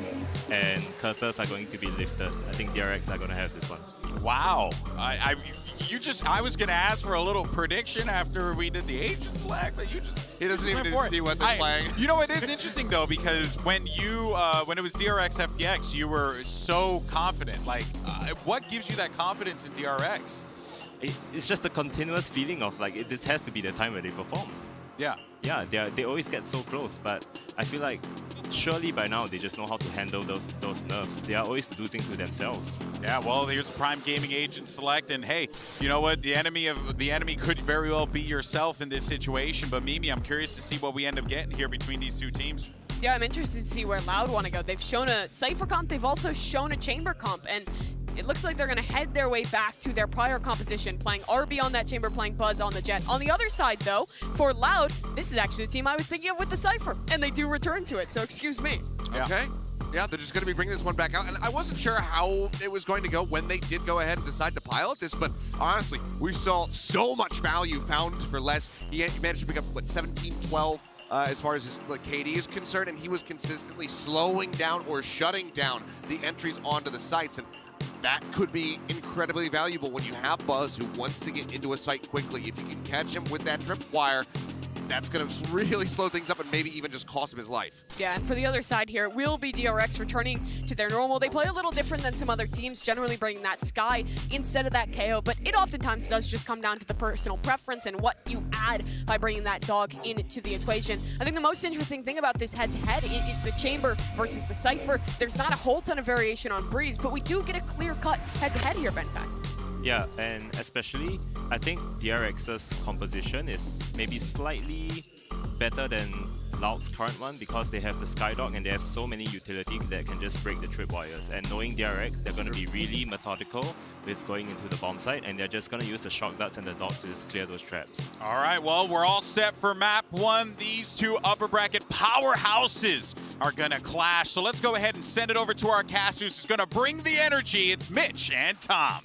and cursors are going to be lifted. I think DRX are going to have this one. Wow. I was going to ask for a little prediction after we did the Asian select, but he doesn't even see what they're playing. You know, it is interesting though, because when it was DRX FPX, you were so confident. Like, what gives you that confidence in DRX? It's just a continuous feeling of like, this has to be the time where they perform. Yeah. Yeah, they always get so close, but I feel like surely by now they just know how to handle those nerves. They are always losing to themselves. Yeah, well, here's a Prime Gaming Agent select, and hey, you know what? The enemy could very well be yourself in this situation. But Mimi, I'm curious to see what we end up getting here between these two teams. Yeah, I'm interested to see where Loud want to go. They've shown a Cypher comp, they've also shown a Chamber comp, and it looks like they're going to head their way back to their prior composition, playing RB on that Chamber, playing Buzz on the Jet. On the other side, though, for Loud, this is actually the team I was thinking of with the Cypher, and they do return to it, so excuse me. Okay. Yeah, they're just going to be bringing this one back out, and I wasn't sure how it was going to go when they did go ahead and decide to pilot this, but honestly, we saw so much value found for Les. He managed to pick up, what, 17, 12? As far as his KD is concerned, and he was consistently slowing down or shutting down the entries onto the sites, and that could be incredibly valuable when you have Buzz who wants to get into a site quickly. If you can catch him with that tripwire, that's going to really slow things up and maybe even just cost him his life. Yeah, and for the other side here, it will be DRX returning to their normal. They play a little different than some other teams, generally bringing that Sky instead of that KO, but it oftentimes does just come down to the personal preference and what you add by bringing that dog into the equation. I think the most interesting thing about this head-to-head is the Chamber versus the Cypher. There's not a whole ton of variation on Breeze, but we do get a clear-cut head-to-head here, Benkai. Yeah, and especially, I think DRX's composition is maybe slightly better than Loud's current one because they have the Skydog and they have so many utility that can just break the tripwires. And knowing DRX, they're going to be really methodical with going into the bomb site, and they're just going to use the shock darts and the dots to just clear those traps. All right, well, we're all set for map 1. These two upper bracket powerhouses are going to clash. So let's go ahead and send it over to our casters who's going to bring the energy. It's Mitch and Tom.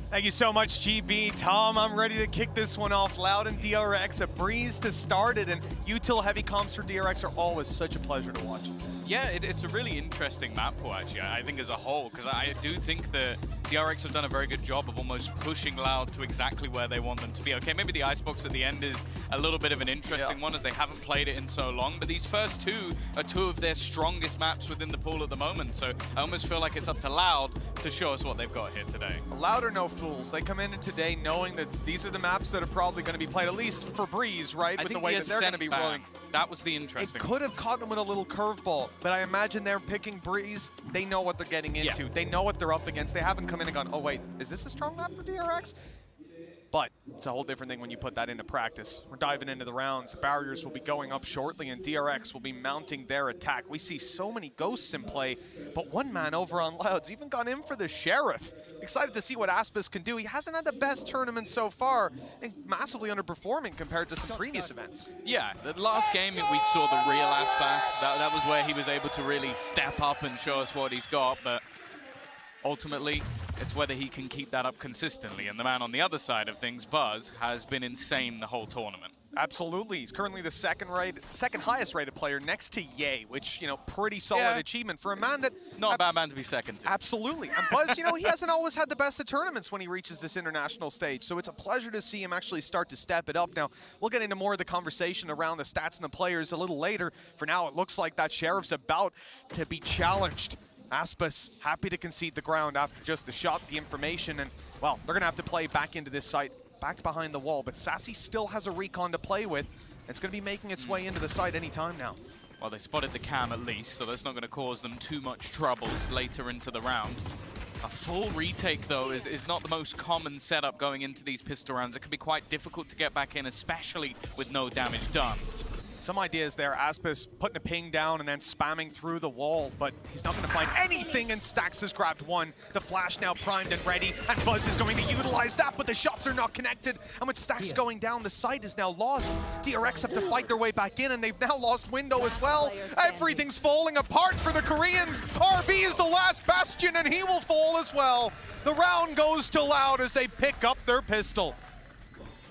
Thank you so much, GB. Tom, I'm ready to kick this one off. Loud and DRX, a breeze to start it, and util heavy comps for DRX are always such a pleasure to watch. Yeah, it's a really interesting map pool, actually, I think, as a whole, because I do think that DRX have done a very good job of almost pushing Loud to exactly where they want them to be. Okay, maybe the Icebox at the end is a little bit of an interesting one, as they haven't played it in so long, but these first two are two of their strongest maps within the pool at the moment, so I almost feel like it's up to Loud to show us what they've got here today. Loud are no fools. They come in today knowing that these are the maps that are probably going to be played, at least for Breeze, right? I With the think way that they're going to be rolling. That was the interesting It could have caught them with a little curveball, but I imagine they're picking Breeze. They know what they're getting into. They know what they're up against. They haven't come in and gone, oh wait, is this a strong map for DRX? But it's a whole different thing when you put that into practice. We're diving into the rounds. The barriers will be going up shortly, and DRX will be mounting their attack. We see so many ghosts in play, but one man over on Loud's even gone in for the Sheriff. Excited to see what Aspis can do. He hasn't had the best tournament so far, and massively underperforming compared to some previous events. Yeah, the last game we saw the real Aspas. That was where he was able to really step up and show us what he's got, but ultimately, it's whether he can keep that up consistently. And the man on the other side of things, Buzz, has been insane the whole tournament. Absolutely. He's currently the second highest rated player next to Ye, which, you know, pretty solid achievement for a man that... Not a bad man to be second to. Absolutely. And Buzz, you know, he hasn't always had the best of tournaments when he reaches this international stage, so it's a pleasure to see him actually start to step it up. Now, we'll get into more of the conversation around the stats and the players a little later. For now, it looks like that Sheriff's about to be challenged. Aspis happy to concede the ground after just the shot, the information, and, well, they're going to have to play back into this site, back behind the wall. But Sassy still has a recon to play with. It's going to be making its way into the site anytime now. Well, they spotted the cam at least, so that's not going to cause them too much troubles later into the round. A full retake, though, is not the most common setup going into these pistol rounds. It can be quite difficult to get back in, especially with no damage done. Some ideas there, Aspis putting a ping down and then spamming through the wall, but he's not going to find anything, and Stax has grabbed one. The flash now primed and ready, and Buzz is going to utilize that, but the shots are not connected. And with Stax going down, the site is now lost. DRX have to fight their way back in, and they've now lost window as well. Everything's falling apart for the Koreans. RB is the last bastion, and he will fall as well. The round goes to Loud as they pick up their pistol.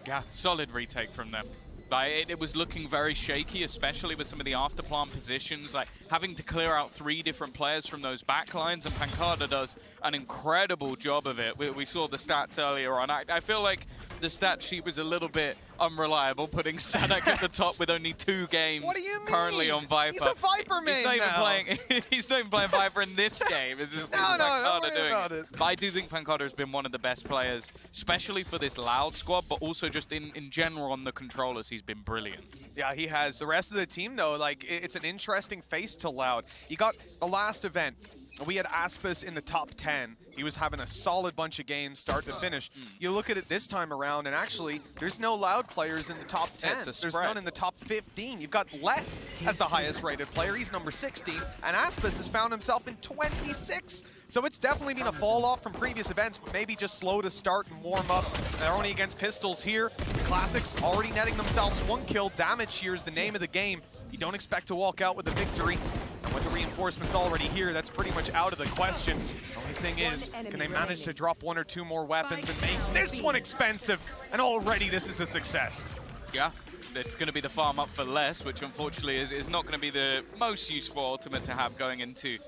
Yeah, solid retake from them. It was looking very shaky, especially with some of the afterplant positions, like having to clear out 3 different players from those backlines, and Pancada does an incredible job of it. We saw the stats earlier on. I feel like the stat sheet was a little bit unreliable, putting Sadak at the top with only 2 games currently on Viper. He's a Viper main He's not even playing Viper in this game. It's just Pancada doing it. But I do think Pancada has been one of the best players, especially for this Loud squad, but also just in general on the controllers. He's been brilliant. Yeah, he has. The rest of the team, though, like, it's an interesting face to Loud. You got the last event. We had Aspis in the top 10. He was having a solid bunch of games start to finish. You look at it this time around, and actually, there's no Loud players in the top 10. There's none in the top 15. You've got Les as the highest rated player. He's number 16, and Aspis has found himself in 26. So it's definitely been a fall off from previous events, but maybe just slow to start and warm up. They're only against pistols here. The Classics already netting themselves 1 kill. Damage here is the name of the game. You don't expect to walk out with a victory. And with the reinforcements already here, that's pretty much out of the question. The only thing is, can they manage to drop 1 or 2 more weapons and make this one expensive? And already this is a success. Yeah, it's going to be the farm up for Les, which unfortunately is not going to be the most useful ultimate to have going into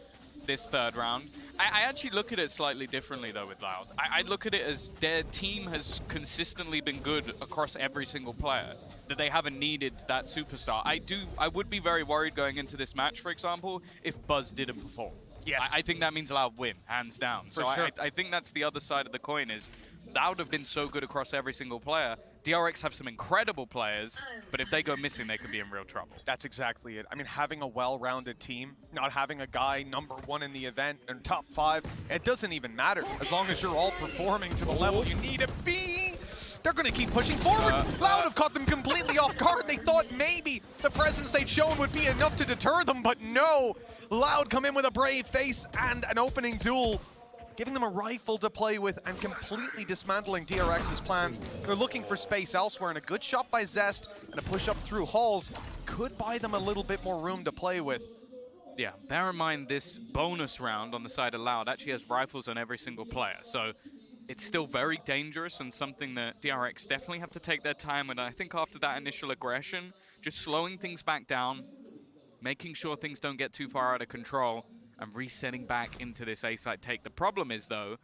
this 3rd round. I actually look at it slightly differently, though, with Loud. I look at it as their team has consistently been good across every single player, that they haven't needed that superstar. I would be very worried going into this match, for example, if Buzz didn't perform. Yes. I think that means Loud win, hands down. So sure. I think that's the other side of the coin is Loud have been so good across every single player, DRX have some incredible players, but if they go missing, they could be in real trouble. That's exactly it. I mean, having a well-rounded team, not having a guy #1 in the event and top 5, it doesn't even matter. As long as you're all performing to the level you need to be, they're going to keep pushing forward. Loud have caught them completely off guard. They thought maybe the presence they'd shown would be enough to deter them, but no. Loud come in with a brave face and an opening duel, giving them a rifle to play with and completely dismantling DRX's plans. They're looking for space elsewhere, and a good shot by Zest and a push up through halls could buy them a little bit more room to play with. Yeah, bear in mind this bonus round on the side of Loud actually has rifles on every single player, so it's still very dangerous and something that DRX definitely have to take their time with. I think after that initial aggression, just slowing things back down, making sure things don't get too far out of control, and resetting back into this A-site take. The problem is, though,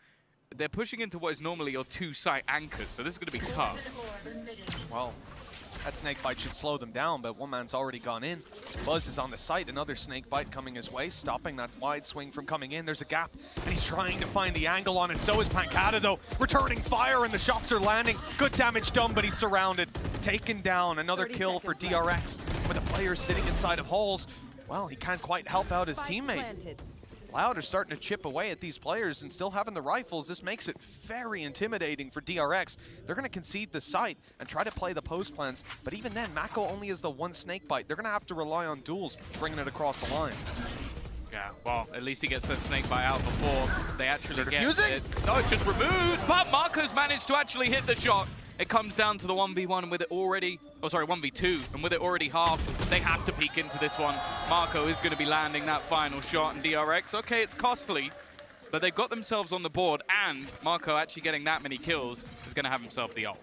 they're pushing into what is normally your 2-site anchors, so this is going to be tough. Well, that snake bite should slow them down, but one man's already gone in. Buzz is on the site, another snake bite coming his way, stopping that wide swing from coming in. There's a gap, and he's trying to find the angle on it. So is Pancata, though, returning fire, and the shots are landing. Good damage done, but he's surrounded. Taken down, another kill for DRX. With the player sitting inside of halls, well, he can't quite help out his teammate. Loud are starting to chip away at these players and still having the rifles. This makes it very intimidating for DRX. They're going to concede the site and try to play the post plans, but even then, Mako only has the one snake bite. They're going to have to rely on duels, bringing it across the line. Yeah, well, at least he gets the snake bite out before they actually get it. Defusing? No, it's just removed, but Marco's managed to actually hit the shot. It comes down to the 1v1 with it already, oh sorry, 1v2, and with it already halved, they have to peek into this one. Marco is going to be landing that final shot, and DRX, okay, it's costly, but they've got themselves on the board, and Marco actually getting that many kills is going to have himself the ult.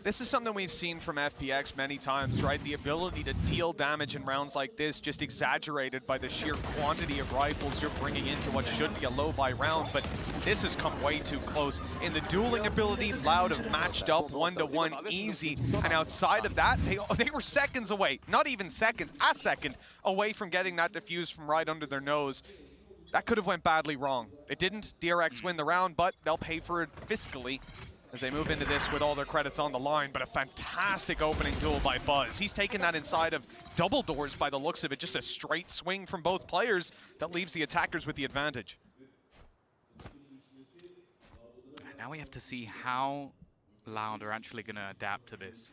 This is something we've seen from FPX many times, right? The ability to deal damage in rounds like this, just exaggerated by the sheer quantity of rifles you're bringing into what should be a low-buy round, but this has come way too close. In the dueling ability, Loud have matched up 1-to-1 easy, and outside of that, they were seconds away, not even seconds, a second away from getting that defused from right under their nose. That could have went badly wrong. It didn't. DRX win the round, but they'll pay for it fiscally as they move into this with all their credits on the line. But a fantastic opening duel by Buzz. He's taken that inside of double doors by the looks of it. Just a straight swing from both players that leaves the attackers with the advantage. And now we have to see how Loud are actually going to adapt to this.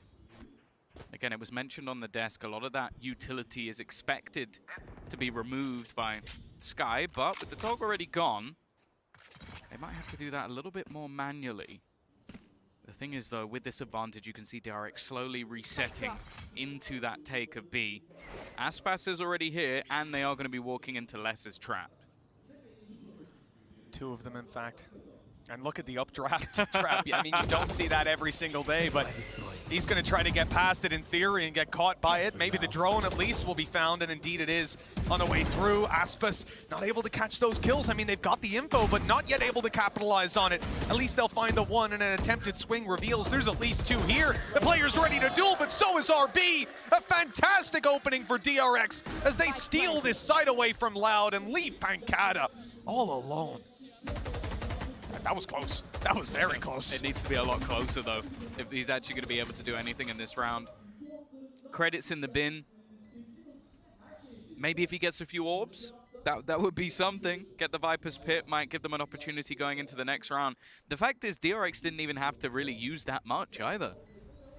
Again, it was mentioned on the desk, a lot of that utility is expected to be removed by Sky, but with the dog already gone, they might have to do that a little bit more manually. The thing is, though, with this advantage, you can see DRX slowly resetting into that take of B. Aspas is already here, and they are going to be walking into Les's trap. Two of them, in fact. And look at the updraft trap. I mean, you don't see that every single day, but he's going to try to get past it in theory and get caught by it. Maybe the drone at least will be found, and indeed it is on the way through. Aspas not able to catch those kills. I mean, they've got the info, but not yet able to capitalize on it. At least they'll find the one, and an attempted swing reveals there's at least two here. The player's ready to duel, but so is RB. A fantastic opening for DRX as they steal this site away from Loud and leave Pancata all alone. That was close. That was very close. It needs to be a lot closer, though, if he's actually going to be able to do anything in this round. Credits in the bin. Maybe if he gets a few orbs, that would be something. Get the Viper's Pit, might give them an opportunity going into the next round. The fact is, DRX didn't even have to really use that much either.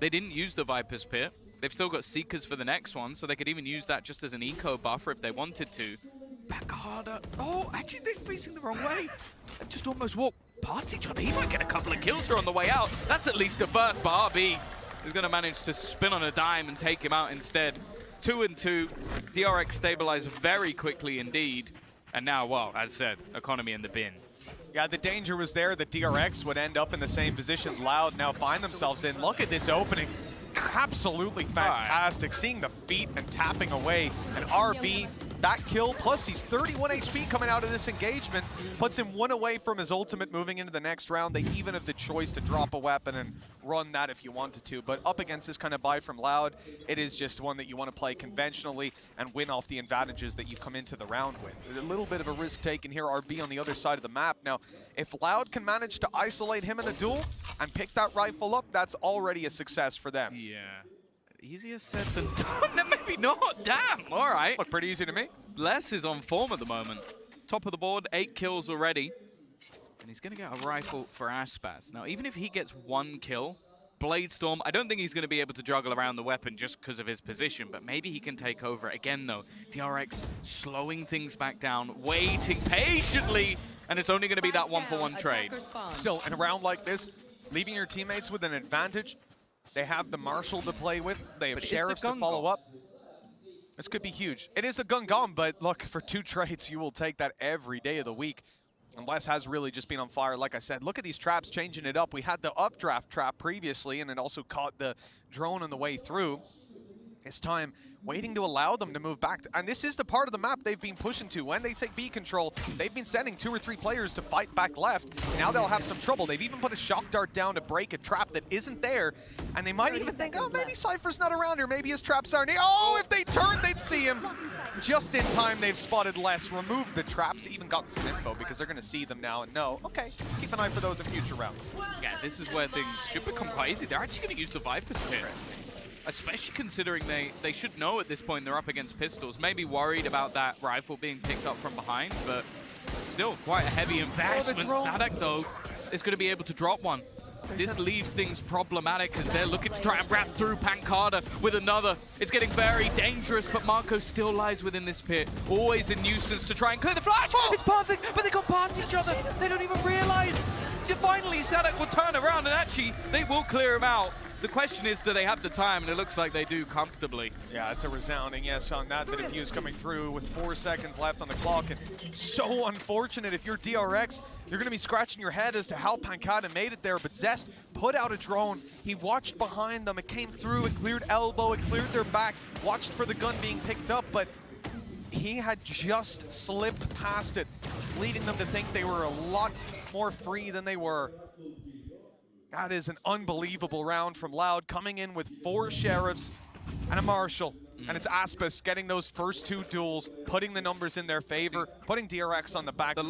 They didn't use the Viper's Pit. They've still got Seekers for the next one, so they could even use that just as an eco buffer if they wanted to. Back harder. Oh, actually, they're facing the wrong way. They just almost walked past each other. He might get a couple of kills here on the way out. That's at least a first, but RB is going to manage to spin on a dime and take him out instead. 2-2. DRX stabilized very quickly indeed. And now, well, as said, economy in the bin. Yeah, the danger was there that DRX would end up in the same position Loud now find themselves in. Look at this opening. Absolutely fantastic. Seeing the feet and tapping away. And RB that kill, plus he's 31 HP coming out of this engagement, puts him 1 away from his ultimate moving into the next round. They even have the choice to drop a weapon and run that if you wanted to, but up against this kind of buy from Loud, it is just one that you want to play conventionally and win off the advantages that you come into the round with. A little bit of a risk taken here, RB on the other side of the map. Now, if Loud can manage to isolate him in a duel and pick that rifle up, that's already a success for them. Yeah. Easier said than done. No, maybe not. Damn. All right. Look pretty easy to me. Les is on form at the moment. Top of the board, 8 kills already. And he's going to get a rifle for Aspas. Now, even if he gets 1 kill, Bladestorm, I don't think he's going to be able to juggle around the weapon just because of his position, but maybe he can take over. Again, though, DRX slowing things back down, waiting patiently, and it's only going to be that 1-for-1 trade. Still, in a round like this, leaving your teammates with an advantage, they have the Marshal to play with, they have Sheriffs to follow up. This could be huge. It is a Gungam, but look, for 2 trades, you will take that every day of the week. And Les has really just been on fire, like I said. Look at these traps changing it up. We had the updraft trap previously, and it also caught the drone on the way through. This time, waiting to allow them to move back. And this is the part of the map they've been pushing to. When they take B control, they've been sending 2 or 3 players to fight back left. Now they'll have some trouble. They've even put a shock dart down to break a trap that isn't there. And they might even think, oh, maybe Cypher's not around here. Maybe his traps aren't here. Oh, if they turned, they'd see him. Just in time, they've spotted Les, removed the traps, even got some info because they're going to see them now and know, okay, keep an eye for those in future rounds. Yeah, this is where things should become quite easy. They're actually going to use the Viper's pit. Especially considering they should know at this point they're up against pistols. Maybe worried about that rifle being picked up from behind, but still quite a heavy investment. Sadak, though, is going to be able to drop one. This leaves things problematic as they're looking to try and wrap through Pancada with another. It's getting very dangerous, but Marco still lies within this pit. Always a nuisance to try and clear the flash. It's perfect, but they got past each other. They don't even realize. Finally, Sadak will turn around and actually they will clear him out. The question is, do they have the time? And it looks like they do comfortably. Yeah, it's a resounding yes on that. The defuse coming through with 4 seconds left on the clock. And so unfortunate. If you're DRX, you're going to be scratching your head as to how Pancada made it there. But Zest put out a drone. He watched behind them. It came through. It cleared elbow. It cleared their back. Watched for the gun being picked up. But he had just slipped past it, leading them to think they were a lot more free than they were. That is an unbelievable round from Loud, coming in with 4 Sheriffs and a Marshal. And it's Aspas getting those first 2 duels, putting the numbers in their favor, putting DRX on the back foot.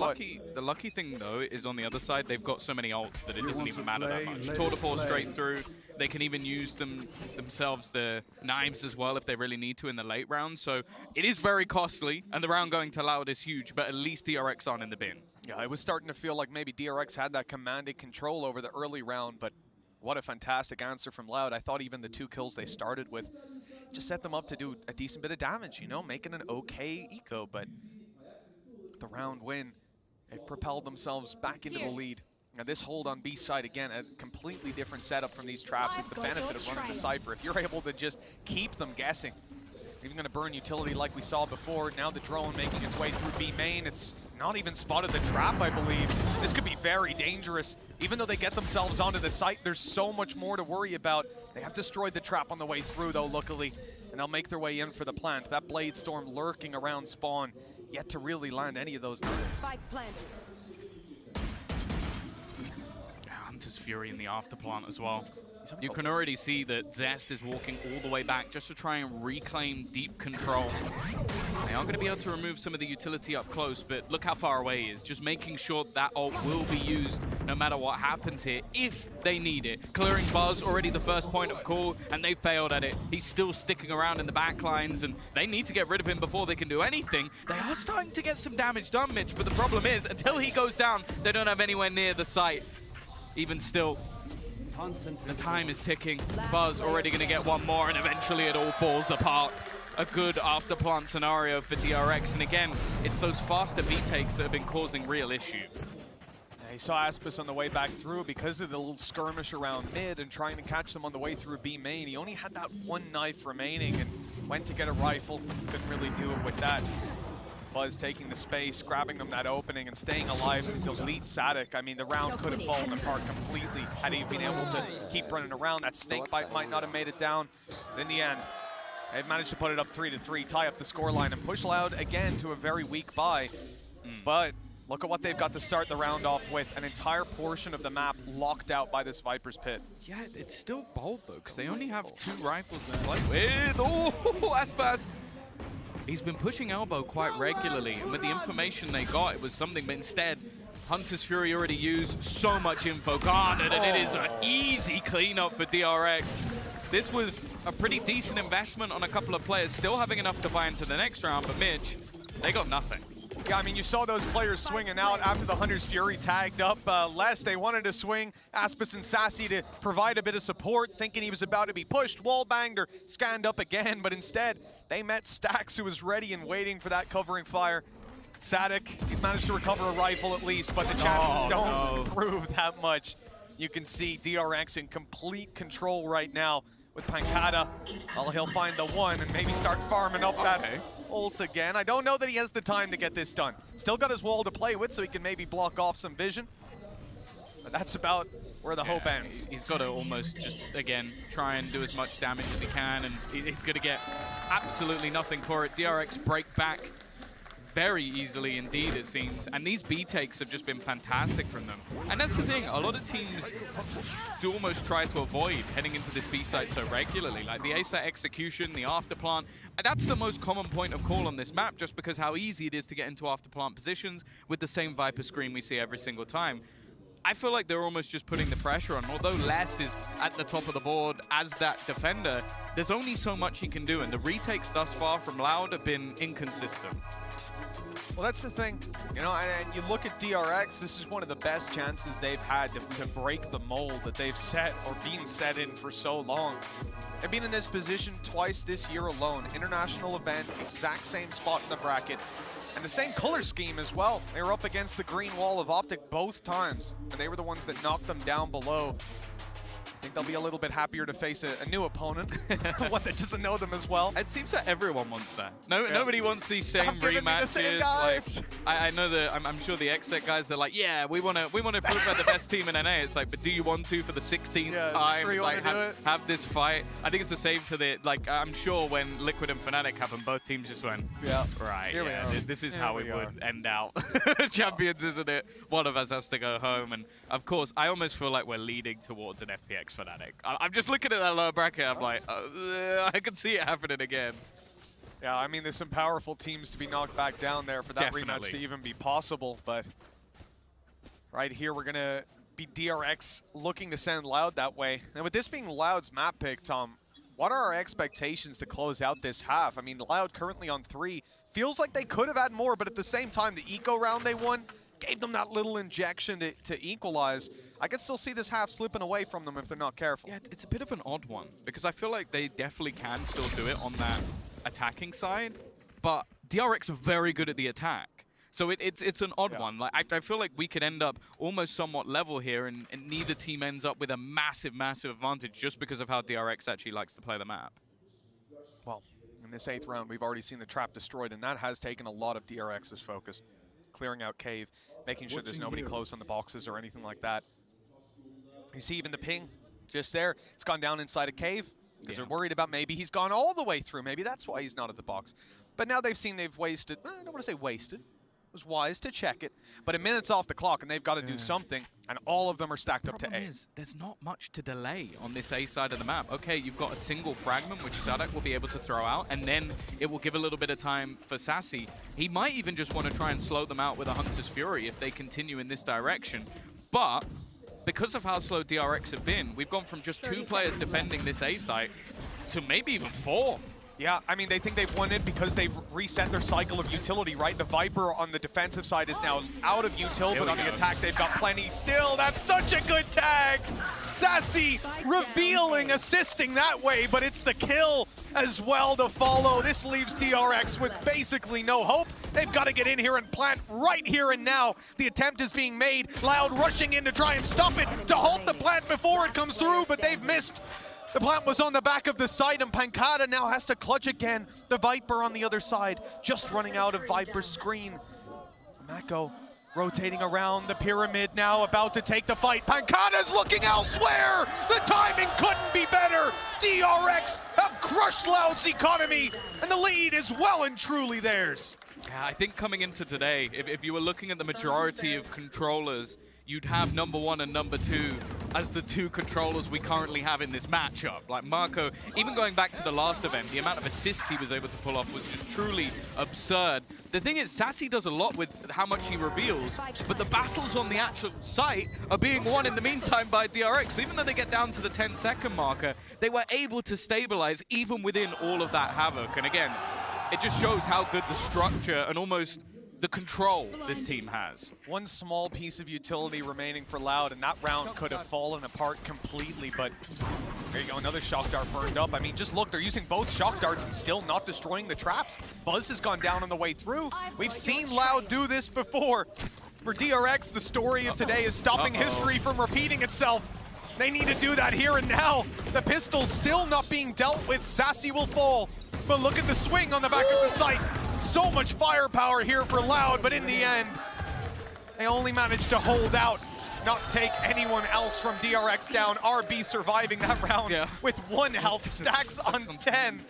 The lucky thing, though, is on the other side, they've got so many ults that it doesn't even matter that much. Tour de force straight through. They can even use themselves, the knives as well, if they really need to in the late round. So it is very costly, and the round going to Loud is huge, but at least DRX on in the bin. Yeah, it was starting to feel like maybe DRX had that commanded control over the early round, but what a fantastic answer from Loud. I thought even the 2 kills they started with just set them up to do a decent bit of damage, you know, making an okay eco, but the round win, they've propelled themselves back into the lead. Now this hold on B side, again, a completely different setup from these traps. It's the benefit of running the Cypher. If you're able to just keep them guessing, even going to burn utility like we saw before. Now the drone making its way through B main. It's not even spotted the trap, I believe. This could be very dangerous. Even though they get themselves onto the site, there's so much more to worry about. They have destroyed the trap on the way through, though, luckily. And they'll make their way in for the plant. That Bladestorm lurking around spawn, yet to really land any of those knives. Hunter's Fury in the after plant as well. You can already see that Zest is walking all the way back just to try and reclaim deep control. They are going to be able to remove some of the utility up close, but look how far away he is. Just making sure that ult will be used no matter what happens here, if they need it. Clearing Buzz, already the first point of call, and they failed at it. He's still sticking around in the back lines, and they need to get rid of him before they can do anything. They are starting to get some damage done, Mitch, but the problem is, until he goes down, they don't have anywhere near the site. Even still, the time is ticking. Buzz already going to get 1 more, and eventually it all falls apart. A good after-plant scenario for DRX, and again, it's those faster B takes that have been causing real issue. Yeah, he saw Aspas on the way back through because of the little skirmish around mid and trying to catch them on the way through B main. He only had that 1 knife remaining and went to get a rifle. Couldn't really do it with that. Buzz taking the space, grabbing them that opening and staying alive to delete Sadak. I mean, the round could have fallen apart completely had he been able to keep running around. That snake bite might not have made it down. In the end, They've managed to put it up 3-3, tie up the scoreline, and push Loud again to a very weak bye. But look at what they've got to start the round off with. An entire portion of the map locked out by this Viper's Pit. Yeah, it's still bold, though, because they only have 2 rifles to play with. Oh, Aspas! He's been pushing elbow quite regularly, and with the information they got, it was something, but instead, Hunter's Fury already used so much info guarded, and it is an easy cleanup for DRX. This was a pretty decent investment on a couple of players, still having enough to buy into the next round, but Mitch, they got nothing. Yeah, I mean, you saw those players swinging out after the Hunter's Fury tagged up less. They wanted to swing Aspas and Sassy to provide a bit of support, thinking he was about to be pushed, wall banged, or scanned up again, but instead, they met Stax, who was ready and waiting for that covering fire. Sadik, he's managed to recover a rifle at least, but the chances don't improve that much. You can see DRX in complete control right now with Pankata. Well, he'll find the one and maybe start farming up that ult again. I don't know that he has the time to get this done. Still got his wall to play with, so he can maybe block off some vision. But that's about where the hope ends. He's got to almost just, again, try and do as much damage as he can, and he's going to get absolutely nothing for it. DRX break back very easily indeed, it seems. And these B takes have just been fantastic from them. And that's the thing, a lot of teams do almost try to avoid heading into this B site so regularly. Like the A site execution, the afterplant. That's the most common point of call on this map, just because how easy it is to get into afterplant positions with the same Viper screen we see every single time. I feel like they're almost just putting the pressure on. Although Les is at the top of the board as that defender, there's only so much he can do, and the retakes thus far from Loud have been inconsistent. Well, that's the thing, you know, and you look at DRX, this is one of the best chances they've had to break the mold that they've set or been set in for so long. They've been in this position twice this year alone. International event, exact same spot in the bracket, and the same color scheme as well. They were up against the green wall of OpTic both times, and they were the ones that knocked them down below. I think they'll be a little bit happier to face a new opponent, one that doesn't know them as well. It seems that everyone wants that. Nobody wants these same rematches. The same guys. Like, I know that I'm sure the XSET guys, they're like, yeah, we want to prove we're the best team in NA. It's like, but do you want to for the 16th time? Like, have this fight? I think it's the same for the, like, I'm sure when Liquid and Fnatic happened, both teams just went, right, Here we are. This is how we would end out. Champions, isn't it? One of us has to go home. And of course, I almost feel like we're leading towards an FPX Fnatic. I'm just looking at that lower bracket, I'm like, I can see it happening again. Yeah, I mean, there's some powerful teams to be knocked back down there for that rematch to even be possible, but right here we're going to be DRX looking to send Loud that way. And with this being Loud's map pick, Tom, what are our expectations to close out this half? I mean, Loud currently on 3. Feels like they could have had more, but at the same time, the eco round they won gave them that little injection to equalize. I can still see this half slipping away from them if they're not careful. Yeah, it's a bit of an odd one, because I feel like they definitely can still do it on that attacking side, but DRX are very good at the attack. So it's an odd one. Like I feel like we could end up almost somewhat level here, and neither team ends up with a massive, massive advantage just because of how DRX actually likes to play the map. Well, in this 8th round, we've already seen the trap destroyed, and that has taken a lot of DRX's focus. Clearing out cave, making sure there's nobody close on the boxes or anything like that. You see even the ping just there. It's gone down inside a cave because they're worried about maybe he's gone all the way through. Maybe that's why he's not at the box. But now they've seen they've wasted, I don't want to say wasted. It was wise to check it. But a minute's off the clock and they've got to do something. And all of them are stacked up to A. There's not much to delay on this A side of the map. Okay, you've got a single fragment which Sadak will be able to throw out, and then it will give a little bit of time for Sassy. He might even just want to try and slow them out with a Hunter's Fury if they continue in this direction. But because of how slow DRX have been, we've gone from just 2 players defending this A site to maybe even 4. Yeah, I mean, they think they've won it because they've reset their cycle of utility, right? The Viper on the defensive side is now out of util, but on the attack, they've got plenty still. That's such a good tag! Sassy revealing, assisting that way, but it's the kill as well to follow. This leaves DRX with basically no hope. They've got to get in here and plant right here and now. The attempt is being made. Loud rushing in to try and stop it, to halt the plant before it comes through, but they've missed. The plant was on the back of the site, and Pankata now has to clutch again. The Viper on the other side, just running out of Viper's screen. Mako Rotating around the pyramid now, about to take the fight. Pancada's looking elsewhere! The timing couldn't be better! DRX have crushed Loud's economy, and the lead is well and truly theirs. Yeah, I think coming into today, if you were looking at the majority of controllers, you'd have number 1 and number 2 as the 2 controllers we currently have in this matchup. Like Marco, even going back to the last event, the amount of assists he was able to pull off was just truly absurd. The thing is, Sassy does a lot with how much he reveals, but the battles on the actual site are being won in the meantime by DRX. So even though they get down to the 10-second marker, they were able to stabilize even within all of that havoc. And again, it just shows how good the structure and almost the control this team has. One small piece of utility remaining for Loud, and that round could have fallen apart completely, but there you go, another shock dart burned up. I mean, just look, they're using both shock darts and still not destroying the traps. Buzz has gone down on the way through. We've seen Loud do this before. For DRX, the story of today is stopping history from repeating itself. They need to do that here and now. The pistol's still not being dealt with. Sassy will fall, but look at the swing on the back of the site. So much firepower here for Loud, but in the end, they only managed to hold out, not take anyone else from DRX down. RB surviving that round with 1 health, stacks on 10.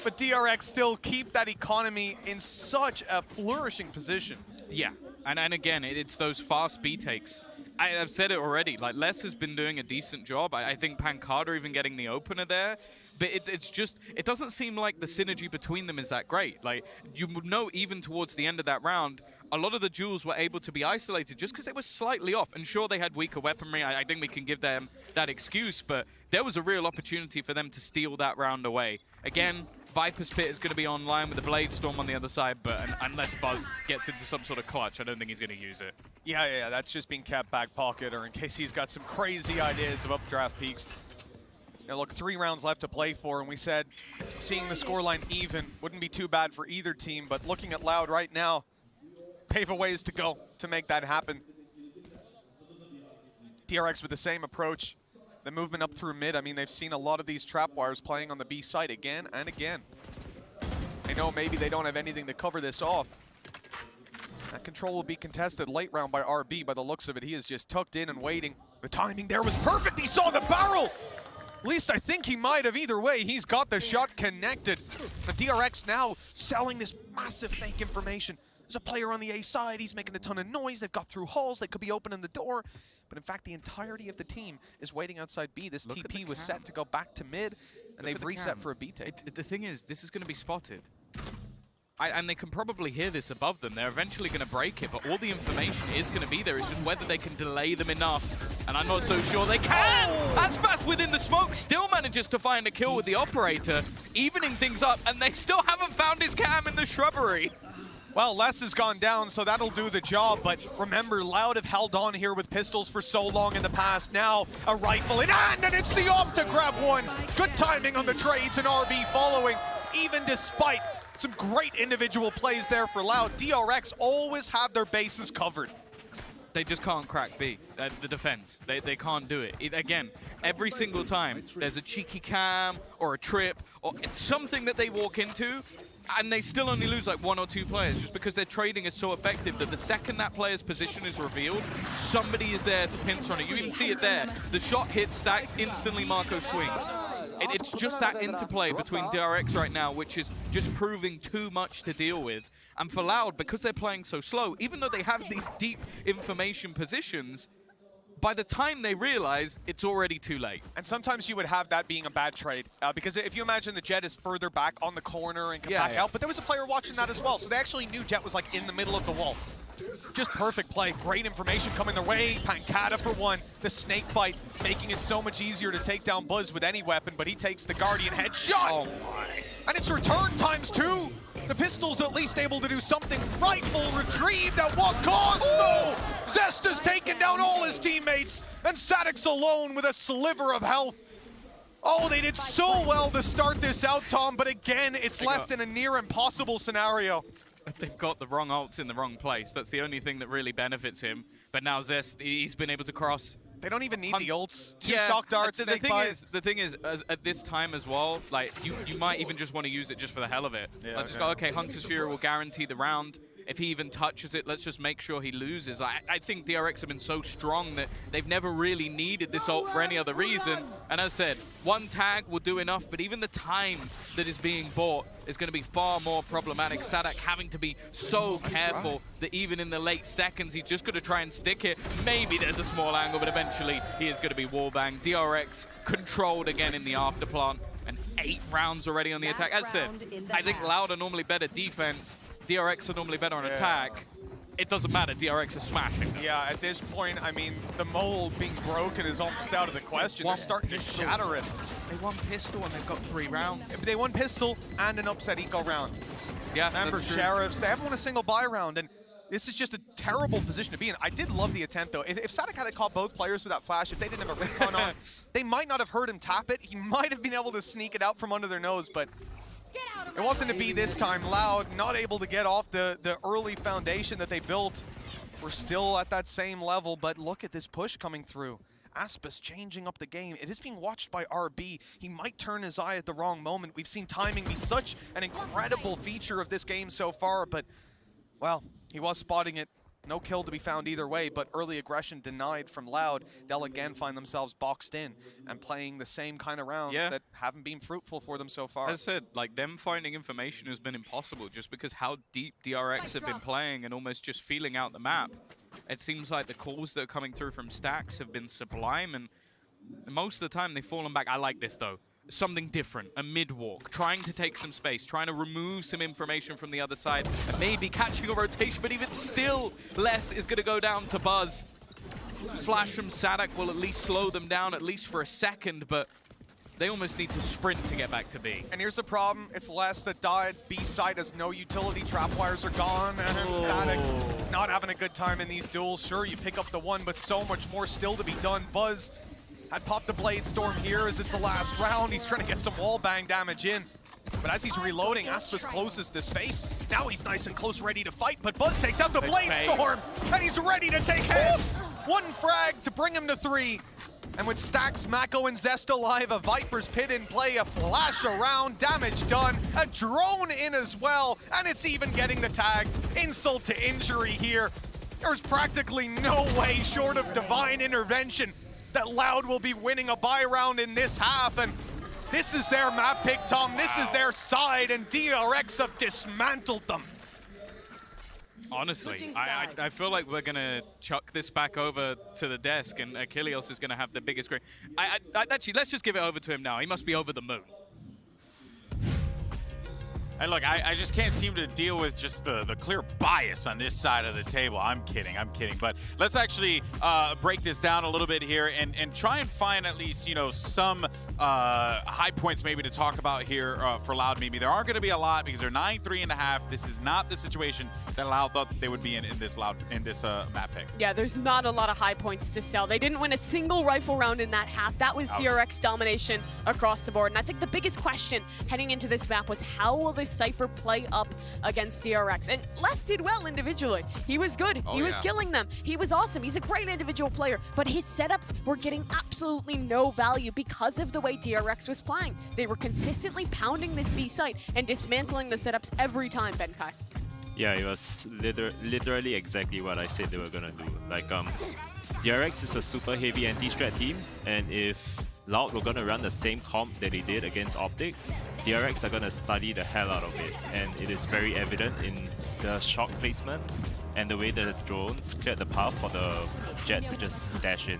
But DRX still keep that economy in such a flourishing position. Yeah, and again, it's those fast B takes. I've said it already, like Les has been doing a decent job. I think Pancada even getting the opener there. But it's just, it doesn't seem like the synergy between them is that great. Like, you would know even towards the end of that round, a lot of the duels were able to be isolated just because they were slightly off. And sure, they had weaker weaponry. I think we can give them that excuse, but there was a real opportunity for them to steal that round away. Again, Viper's Pit is going to be online with the Blade Storm on the other side, but unless Buzz gets into some sort of clutch, I don't think he's going to use it. Yeah, that's just being kept back pocket, or in case he's got some crazy ideas of updraft peaks. Now look, 3 rounds left to play for, and we said seeing the scoreline even wouldn't be too bad for either team, but looking at Loud right now, they have a ways to go to make that happen. DRX with the same approach, the movement up through mid. I mean, they've seen a lot of these trap wires playing on the B site again and again. They know maybe they don't have anything to cover this off. That control will be contested late round by RB. By the looks of it, he is just tucked in and waiting. The timing there was perfect. He saw the barrel. At least I think he might have. Either way, he's got the shot connected. The DRX now selling this massive fake information. There's a player on the A side. He's making a ton of noise. They've got through halls. They could be opening the door. But in fact, the entirety of the team is waiting outside B. This TP was set to go back to mid, and they've reset for a B take. The thing is, this is going to be spotted. And they can probably hear this above them. They're eventually going to break it, but all the information is going to be there. It's just whether they can delay them enough. And I'm not so sure they can. Aspas within the smoke still manages to find a kill with the operator, evening things up, and they still haven't found his cam in the shrubbery. Well, Les has gone down, so that'll do the job. But remember, Loud have held on here with pistols for so long in the past. Now a rifle in hand, and it's the Op to grab one. Good timing on the trades, and RB following, even despite some great individual plays there for Loud. DRX always have their bases covered. They just can't crack B, the defense. They can't do it. Again, every single time there's a cheeky cam or a trip or it's something that they walk into, and they still only lose like 1 or 2 players just because their trading is so effective that the second that player's position is revealed, somebody is there to pincer on it. You even see it there. The shot hits, stacks, instantly Marco swings. It's just that interplay between DRX right now, which is just proving too much to deal with. And for Loud, because they're playing so slow, even though they have these deep information positions, by the time they realize, it's already too late. And sometimes you would have that being a bad trade, because if you imagine the Jet is further back on the corner and can back out, but there was a player watching that as well, so they actually knew Jet was like in the middle of the wall. Just perfect play, great information coming their way. Pancada for one, the snake bite, making it so much easier to take down Buzz with any weapon, but he takes the Guardian headshot. Oh my. And it's return times 2. The pistol's at least able to do something. Rifle retrieved at what cost, though? Zest has taken down all his teammates, and Sadix alone with a sliver of health. Oh, they did so well to start this out, Tom, but again, it's left in a near impossible scenario. They've got the wrong ults in the wrong place. That's the only thing that really benefits him. But now Zest, he's been able to cross. They don't even need the ults. 2 shock darts, the thing is, at this time as well, like you might even just want to use it just for the hell of it. Like, just go, okay, Hunter's Fury will guarantee the round. If he even touches it, let's just make sure he loses. I think DRX have been so strong that they've never really needed this ult for any other reason. And as I said, one tag will do enough, but even the time that is being bought is going to be far more problematic. Sadak having to be so careful that even in the late seconds, he's just going to try and stick it. Maybe there's a small angle, but eventually he is going to be wallbanged. DRX controlled again in the afterplant, and 8 rounds already on the attack. As I said, I think Loud are normally better defense. DRX are normally better on attack. It doesn't matter, DRX are smashing them. Yeah, at this point, I mean, the mole being broken is almost out of the question. They're starting to shatter it. They won pistol and they've got 3 rounds. They won pistol and an upset eco round. Yeah, remember, Sheriffs, they haven't won a single buy round, and this is just a terrible position to be in. I did love the attempt, though. If Sadak had caught both players with that flash, if they didn't have a recon on, they might not have heard him tap it. He might have been able to sneak it out from under their nose, but it wasn't to be this time. Loud, not able to get off the early foundation that they built. We're still at that same level, but look at this push coming through. Aspis changing up the game. It is being watched by RB. He might turn his eye at the wrong moment. We've seen timing be such an incredible feature of this game so far, but, well, he was spotting it. No kill to be found either way, but early aggression denied from Loud. They'll again find themselves boxed in and playing the same kind of rounds that haven't been fruitful for them so far. As I said, like, them finding information has been impossible just because how deep DRX have been playing and almost just feeling out the map. It seems like the calls that are coming through from Stacks have been sublime, and most of the time they've fallen back. I like this, though. Something different, a mid-walk, trying to take some space, trying to remove some information from the other side, and maybe catching a rotation, but even still, Less is going to go down to Buzz. Flash from Sadak will at least slow them down, at least for a second, but they almost need to sprint to get back to B. And here's the problem, it's Less that died. B side has no utility, trap wires are gone, and Sadak not having a good time in these duels. Sure, you pick up the one, but so much more still to be done. Buzz had popped the Blade Storm here as it's the last round. He's trying to get some wall bang damage in. But as he's reloading, Aspis closes the space. Now he's nice and close, ready to fight, but Buzz takes out the Blade Storm, and he's ready to take hits. 1 frag to bring him to 3. And with Stacks, Mako, and Zest alive, a Viper's Pit in play, a flash around, damage done, a drone in as well, and it's even getting the tag. Insult to injury here. There's practically no way short of divine intervention that Loud will be winning a buy round in this half, and this is their map pick, Tom. This is their side, and DRX have dismantled them. Honestly, I feel like we're going to chuck this back over to the desk, and Achilles is going to have the biggest grade. Actually, let's just give it over to him now. He must be over the moon. And look, I just can't seem to deal with just the clear bias on this side of the table. I'm kidding. But let's actually break this down a little bit here and try and find at least, you know, some high points maybe to talk about here for Loud. Maybe there aren't going to be a lot because they're 9-3.5. This is not the situation that Loud thought they would be in this map pick. Yeah, there's not a lot of high points to sell. They didn't win a single rifle round in that half. That was DRX domination across the board. And I think the biggest question heading into this map was how will this Cypher play up against DRX? And Les did well individually. He was good. He was killing them. He was awesome. He's a great individual player, but his setups were getting absolutely no value because of the way DRX was playing. They were consistently pounding this B site and dismantling the setups every time, Benkai. Yeah, it was literally exactly what I said they were gonna do. Like, DRX is a super heavy anti-strat team, and if Loud were gonna run the same comp that they did against OpTic, DRX are gonna study the hell out of it, and it is very evident in the shot placement and the way that the drones cleared the path for the Jet to just dash in.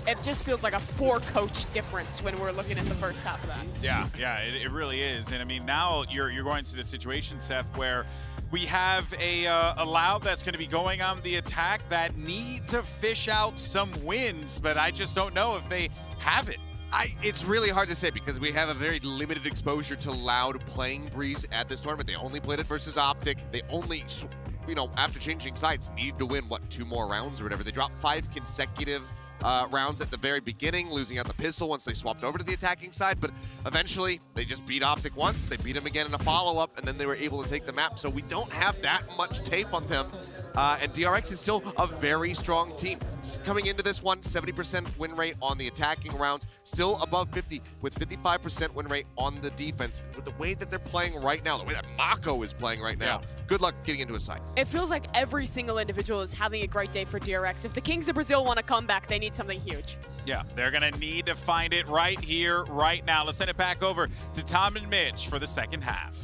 It just feels like a 4-coach difference when we're looking at the first half of that. Yeah, it really is. And I mean, now you're going to the situation, Seth, where we have a Loud that's going to be going on the attack that need to fish out some wins, but I just don't know if they have it. It's really hard to say because we have a very limited exposure to Loud playing Breeze at this tournament. They only played it versus OpTic. They only, you know, after changing sides, need to win, what, 2 more rounds or whatever. They dropped 5 consecutive rounds at the very beginning, losing out the pistol once they swapped over to the attacking side, but eventually they just beat OpTic once, they beat him again in a follow-up, and then they were able to take the map. So we don't have that much tape on them And DRX is still a very strong team. Coming into this one, 70% win rate on the attacking rounds, still above 50 with 55% win rate on the defense. With the way that they're playing right now, the way that Mako is playing right now, good luck getting into a side. It feels like every single individual is having a great day for DRX. If the Kings of Brazil want to come back, they need something huge. Yeah, they're going to need to find it right here, right now. Let's send it back over to Tom and Mitch for the second half.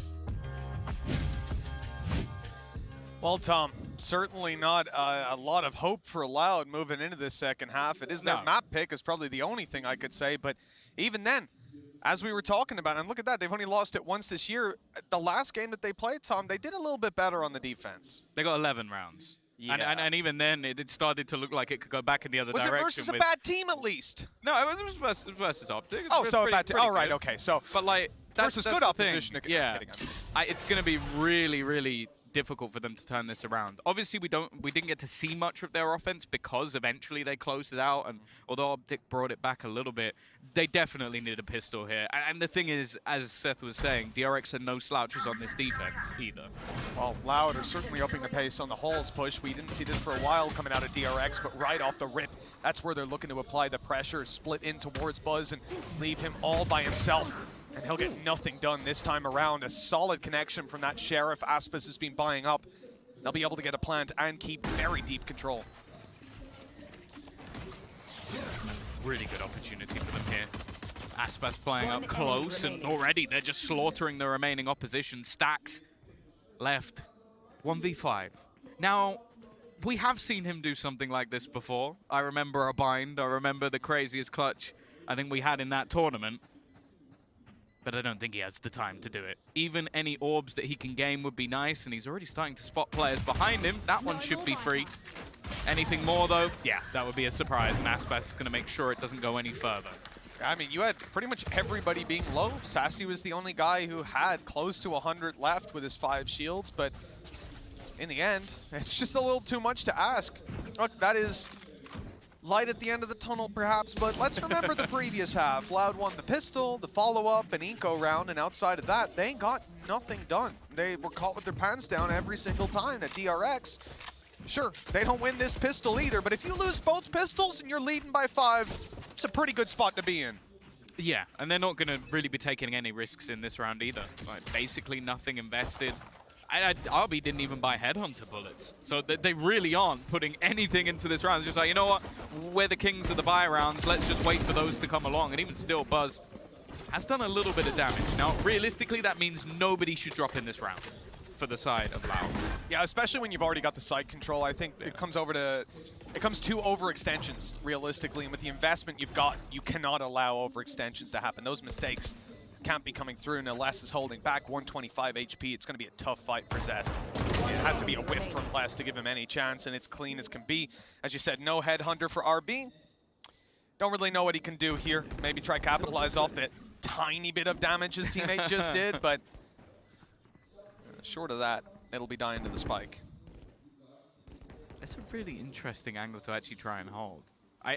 Well, Tom, certainly not a lot of hope for Loud moving into this second half. It is their map pick is probably the only thing I could say, but even then, as we were talking about, and look at that, they've only lost it once this year. The last game that they played, Tom, they did a little bit better on the defense. They got 11 rounds. Yeah. And even then, it started to look like it could go back in the other direction. Was it versus a bad team at least? No, it was versus OpTic. Oh, so a bad team. Oh, right, okay. So, but like, versus good opposition. Yeah, it's going to be really, really difficult for them to turn this around. Obviously, we didn't get to see much of their offense because eventually they closed it out, and although OpTic brought it back a little bit, they definitely need a pistol here. And the thing is, as Seth was saying, DRX are no slouches on this defense either. Well, Loud are certainly upping the pace on the Halls push. We didn't see this for a while coming out of DRX, but right off the rip, that's where they're looking to apply the pressure, split in towards Buzz and leave him all by himself. And he'll get nothing done this time around. A solid connection from that Sheriff Aspas has been buying up. They'll be able to get a plant and keep very deep control. Really good opportunity for them here. Aspas playing up close, and already they're just slaughtering the remaining opposition. Stacks left. 1v5. Now, we have seen him do something like this before. I remember a bind. I remember the craziest clutch I think we had in that tournament. But I don't think he has the time to do it. Even any orbs that he can gain would be nice, and he's already starting to spot players behind him. That one should be free. Anything more, though? Yeah, that would be a surprise, and Aspas is going to make sure it doesn't go any further. I mean, you had pretty much everybody being low. Sassy was the only guy who had close to 100 left with his 5 shields, but in the end, it's just a little too much to ask. Look, that is light at the end of the tunnel, perhaps, but let's remember the previous half. Loud won the pistol, the follow-up, and Inco round, and outside of that, they got nothing done. They were caught with their pants down every single time at DRX. Sure, they don't win this pistol either, but if you lose both pistols and you're leading by 5, it's a pretty good spot to be in. Yeah, and they're not going to really be taking any risks in this round either. Like, basically nothing invested. RB didn't even buy Headhunter bullets. So they really aren't putting anything into this round. It's just like, you know what? We're the kings of the buy rounds. Let's just wait for those to come along. And even still, Buzz has done a little bit of damage. Now, realistically, that means nobody should drop in this round for the side of Loud. Yeah, especially when you've already got the side control. I think it comes to overextensions, realistically. And with the investment you've got, you cannot allow overextensions to happen. Those mistakes can't be coming through. Now Les is holding back 125 HP. It's going to be a tough fight for Zest. It has to be a whiff from Les to give him any chance, and it's clean as can be. As you said, no Headhunter for RB. Don't really know what he can do here. Maybe try capitalize off that tiny bit of damage his teammate just did, but short of that, it'll be dying to the spike. It's a really interesting angle to actually try and hold.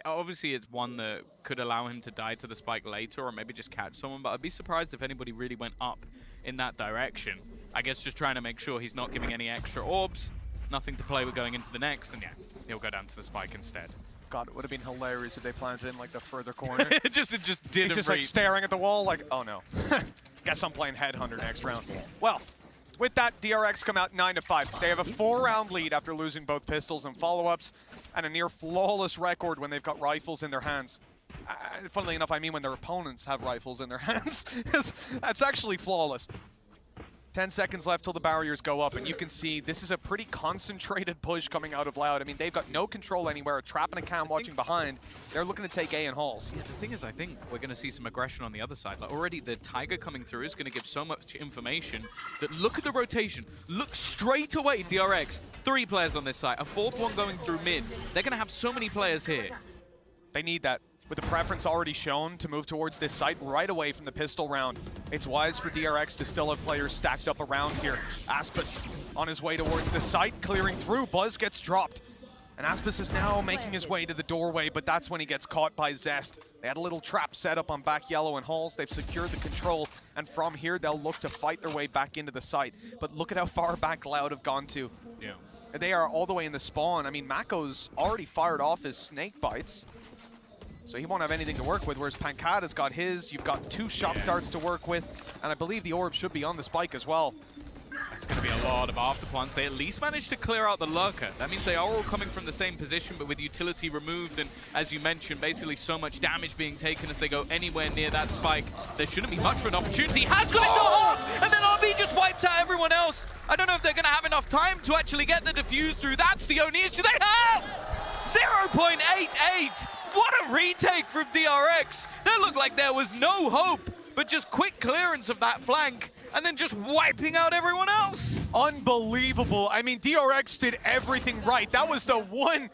Obviously, it's one that could allow him to die to the spike later or maybe just catch someone, but I'd be surprised if anybody really went up in that direction. I guess just trying to make sure he's not giving any extra orbs, nothing to play with going into the next, and yeah, he'll go down to the spike instead. God, it would have been hilarious if they planted in like the further corner. it just didn't. He's just like staring at the wall like, oh no. Guess I'm playing Headhunter next round. Well, with that, DRX come out 9-5. They have a 4-round lead after losing both pistols and follow-ups, and a near flawless record when they've got rifles in their hands. Funnily enough, I mean when their opponents have rifles in their hands. That's actually flawless. 10 seconds left till the barriers go up, and you can see this is a pretty concentrated push coming out of Loud. I mean, they've got no control anywhere. A trap and a cam watching behind. They're looking to take A in halls. Yeah, the thing is, I think we're going to see some aggression on the other side. Like, already the Tiger coming through is going to give so much information that look at the rotation. Look straight away, DRX. 3 players on this side. A 4th one going through mid. They're going to have so many players here. They need that. With the preference already shown to move towards this site right away from the pistol round. It's wise for DRX to still have players stacked up around here. Aspas on his way towards the site, clearing through. Buzz gets dropped. And Aspas is now making his way to the doorway, but that's when he gets caught by Zest. They had a little trap set up on back yellow and halls. They've secured the control, and from here they'll look to fight their way back into the site. But look at how far back Loud have gone to. Yeah. They are all the way in the spawn. I mean, Mako's already fired off his snake bites, so he won't have anything to work with, whereas Pancada's got his. You've got 2 shock darts to work with, and I believe the orb should be on the spike as well. That's going to be a lot of afterplants. They at least managed to clear out the lurker. That means they are all coming from the same position, but with utility removed, and as you mentioned, basically so much damage being taken as they go anywhere near that spike. There shouldn't be much of an opportunity. Has got it to hold, and then RB just wipes out everyone else. I don't know if they're going to have enough time to actually get the defuse through. That's the only issue they have. 0.88. What a retake from DRX. That looked like there was no hope, but just quick clearance of that flank, and then just wiping out everyone else. Unbelievable. I mean, DRX did everything right. That was the one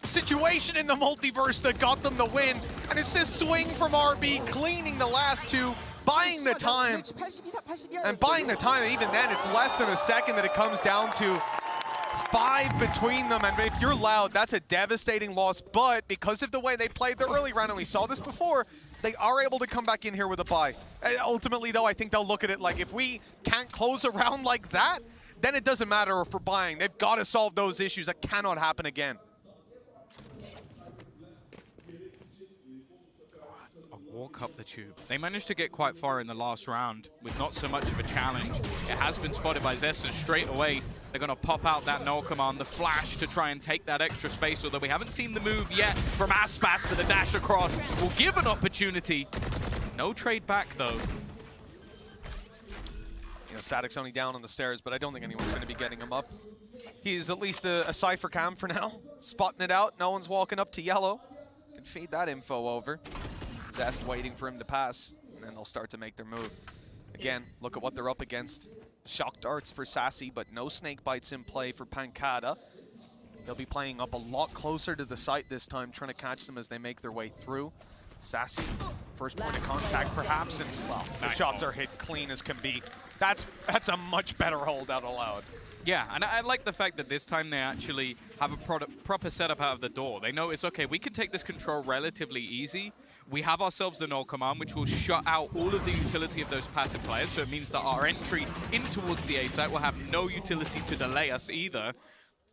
situation in the multiverse that got them the win. And it's this swing from RB, cleaning the last 2, buying the time. And buying the time, and even then, it's less than a second that it comes down to 5 between them. And if you're Loud, that's a devastating loss. But because of the way they played the early round, and we saw this before, they are able to come back in here with a bye. Ultimately, though, I think they'll look at it like, if we can't close a round like that, then it doesn't matter if we're buying. They've got to solve those issues. That cannot happen again. Walk up the tube. They managed to get quite far in the last round with not so much of a challenge. It has been spotted by Zesta straight away. They're going to pop out that null command, the flash to try and take that extra space, although we haven't seen the move yet from Aspas, but the dash across will give an opportunity. No trade back, though. You know, Static's only down on the stairs, but I don't think anyone's going to be getting him up. He's at least a Cypher cam for now. Spotting it out. No one's walking up to yellow. Can feed that info over. Zest waiting for him to pass, and then they'll start to make their move. Again, look at what they're up against. Shock darts for Sassy, but no snake bites in play for Pancada. They'll be playing up a lot closer to the site this time, trying to catch them as they make their way through. Sassy, first point of contact perhaps, and well, the shots are hit clean as can be. That's a much better holdout allowed. Yeah, and I like the fact that this time they actually have a proper setup out of the door. They know it's okay, we can take this control relatively easy. We have ourselves the null command, which will shut out all of the utility of those passive players, so it means that our entry in towards the A site will have no utility to delay us either.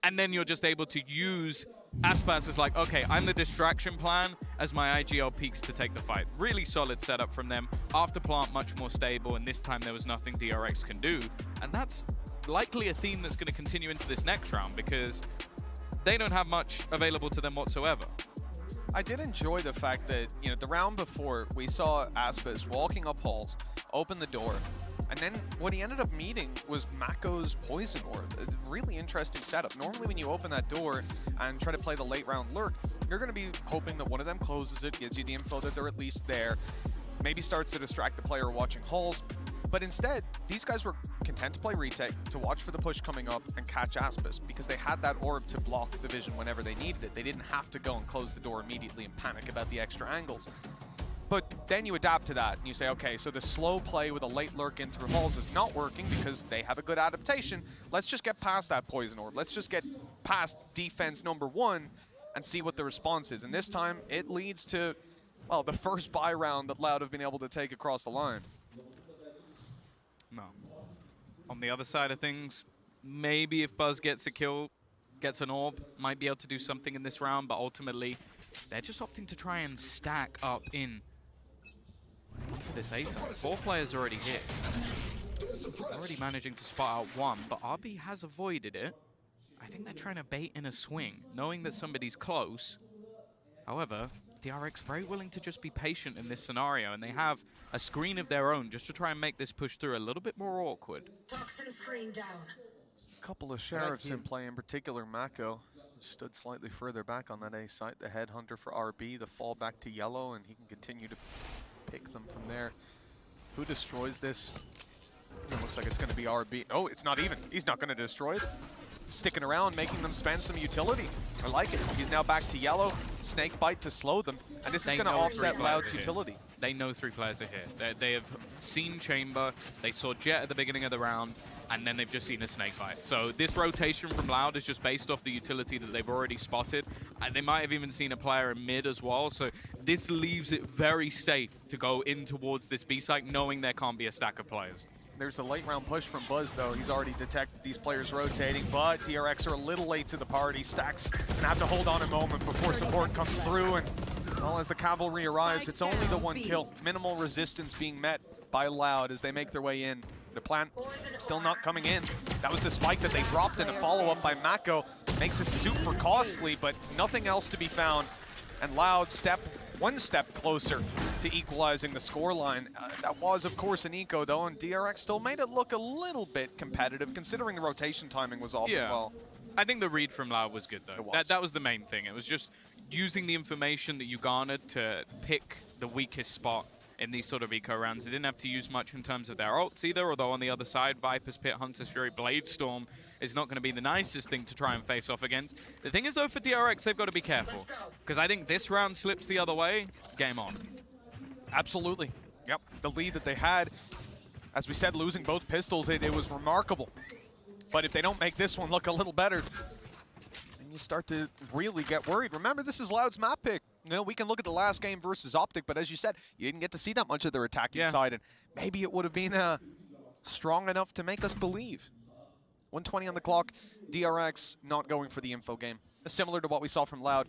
And then you're just able to use Aspas as like, okay, I'm the distraction plan as my IGL peaks to take the fight. Really solid setup from them. After plant, much more stable, and this time there was nothing DRX can do. And that's likely a theme that's going to continue into this next round, because they don't have much available to them whatsoever. I did enjoy the fact that, you know, the round before, we saw Aspas walking up halls, open the door, and then what he ended up meeting was Mako's Poison Orb. A really interesting setup. Normally when you open that door and try to play the late round lurk, you're going to be hoping that one of them closes it, gives you the info that they're at least there, maybe starts to distract the player watching halls. But instead, these guys were content to play retake, to watch for the push coming up and catch Aspas, because they had that orb to block the vision whenever they needed it. They didn't have to go and close the door immediately and panic about the extra angles. But then you adapt to that and you say, okay, so the slow play with a late lurk in through halls is not working because they have a good adaptation. Let's just get past that poison orb. Let's just get past defense number 1 and see what the response is. And this time it leads to, well, the first buy round that Loud have been able to take across the line. No. On the other side of things, maybe if Buzz gets a kill, gets an orb, might be able to do something in this round, but ultimately they're just opting to try and stack up in onto this A side. 4 players already hit. Already managing to spot out 1, but RB has avoided it. I think they're trying to bait in a swing, knowing that somebody's close. However, DRX very willing to just be patient in this scenario, and they have a screen of their own just to try and make this push through a little bit more awkward. Toxin screen down. A couple of sheriffs in play, in particular Mako stood slightly further back on that A site. The headhunter for RB, the fall back to yellow, and he can continue to pick them from there. Who destroys this? It looks like it's going to be RB. Oh, it's not even. He's not going to destroy it. Sticking around, making them spend some utility. I like it. He's now back to yellow. Snake bite to slow them. And this is going to offset Loud's utility. They know 3 players are here. They have seen Chamber. They saw Jet at the beginning of the round. And then they've just seen a snake bite. So this rotation from Loud is just based off the utility that they've already spotted. And they might have even seen a player in mid as well. So this leaves it very safe to go in towards this B site, knowing there can't be a stack of players. There's a late round push from Buzz, though. He's already detected these players rotating, but DRX are a little late to the party. Stax gonna have to hold on a moment before support comes through, and well, as the cavalry arrives, it's only the one kill. Minimal resistance being met by Loud as they make their way in. The plant still not coming in. That was the spike that they dropped, and a follow-up by Mako makes it super costly, but nothing else to be found. And Loud one step closer to equalizing the scoreline. That was, of course, an eco, though, and DRX still made it look a little bit competitive, considering the rotation timing was off as well. I think the read from Loud was good, though. That was the main thing. It was just using the information that you garnered to pick the weakest spot in these sort of eco rounds. They didn't have to use much in terms of their ults either, although on the other side, Viper's Pit, Hunter's Fury, Bladestorm is not going to be the nicest thing to try and face off against. The thing is, though, for DRX, they've got to be careful, because I think this round slips the other way, game on. Absolutely. Yep, the lead that they had, as we said, losing both pistols, it was remarkable. But if they don't make this one look a little better, then you start to really get worried. Remember, this is Loud's map pick. You know, we can look at the last game versus OpTic, but as you said, you didn't get to see that much of their attacking side, and maybe it would have been strong enough to make us believe. 1:20 on the clock, DRX not going for the info game. Similar to what we saw from Loud.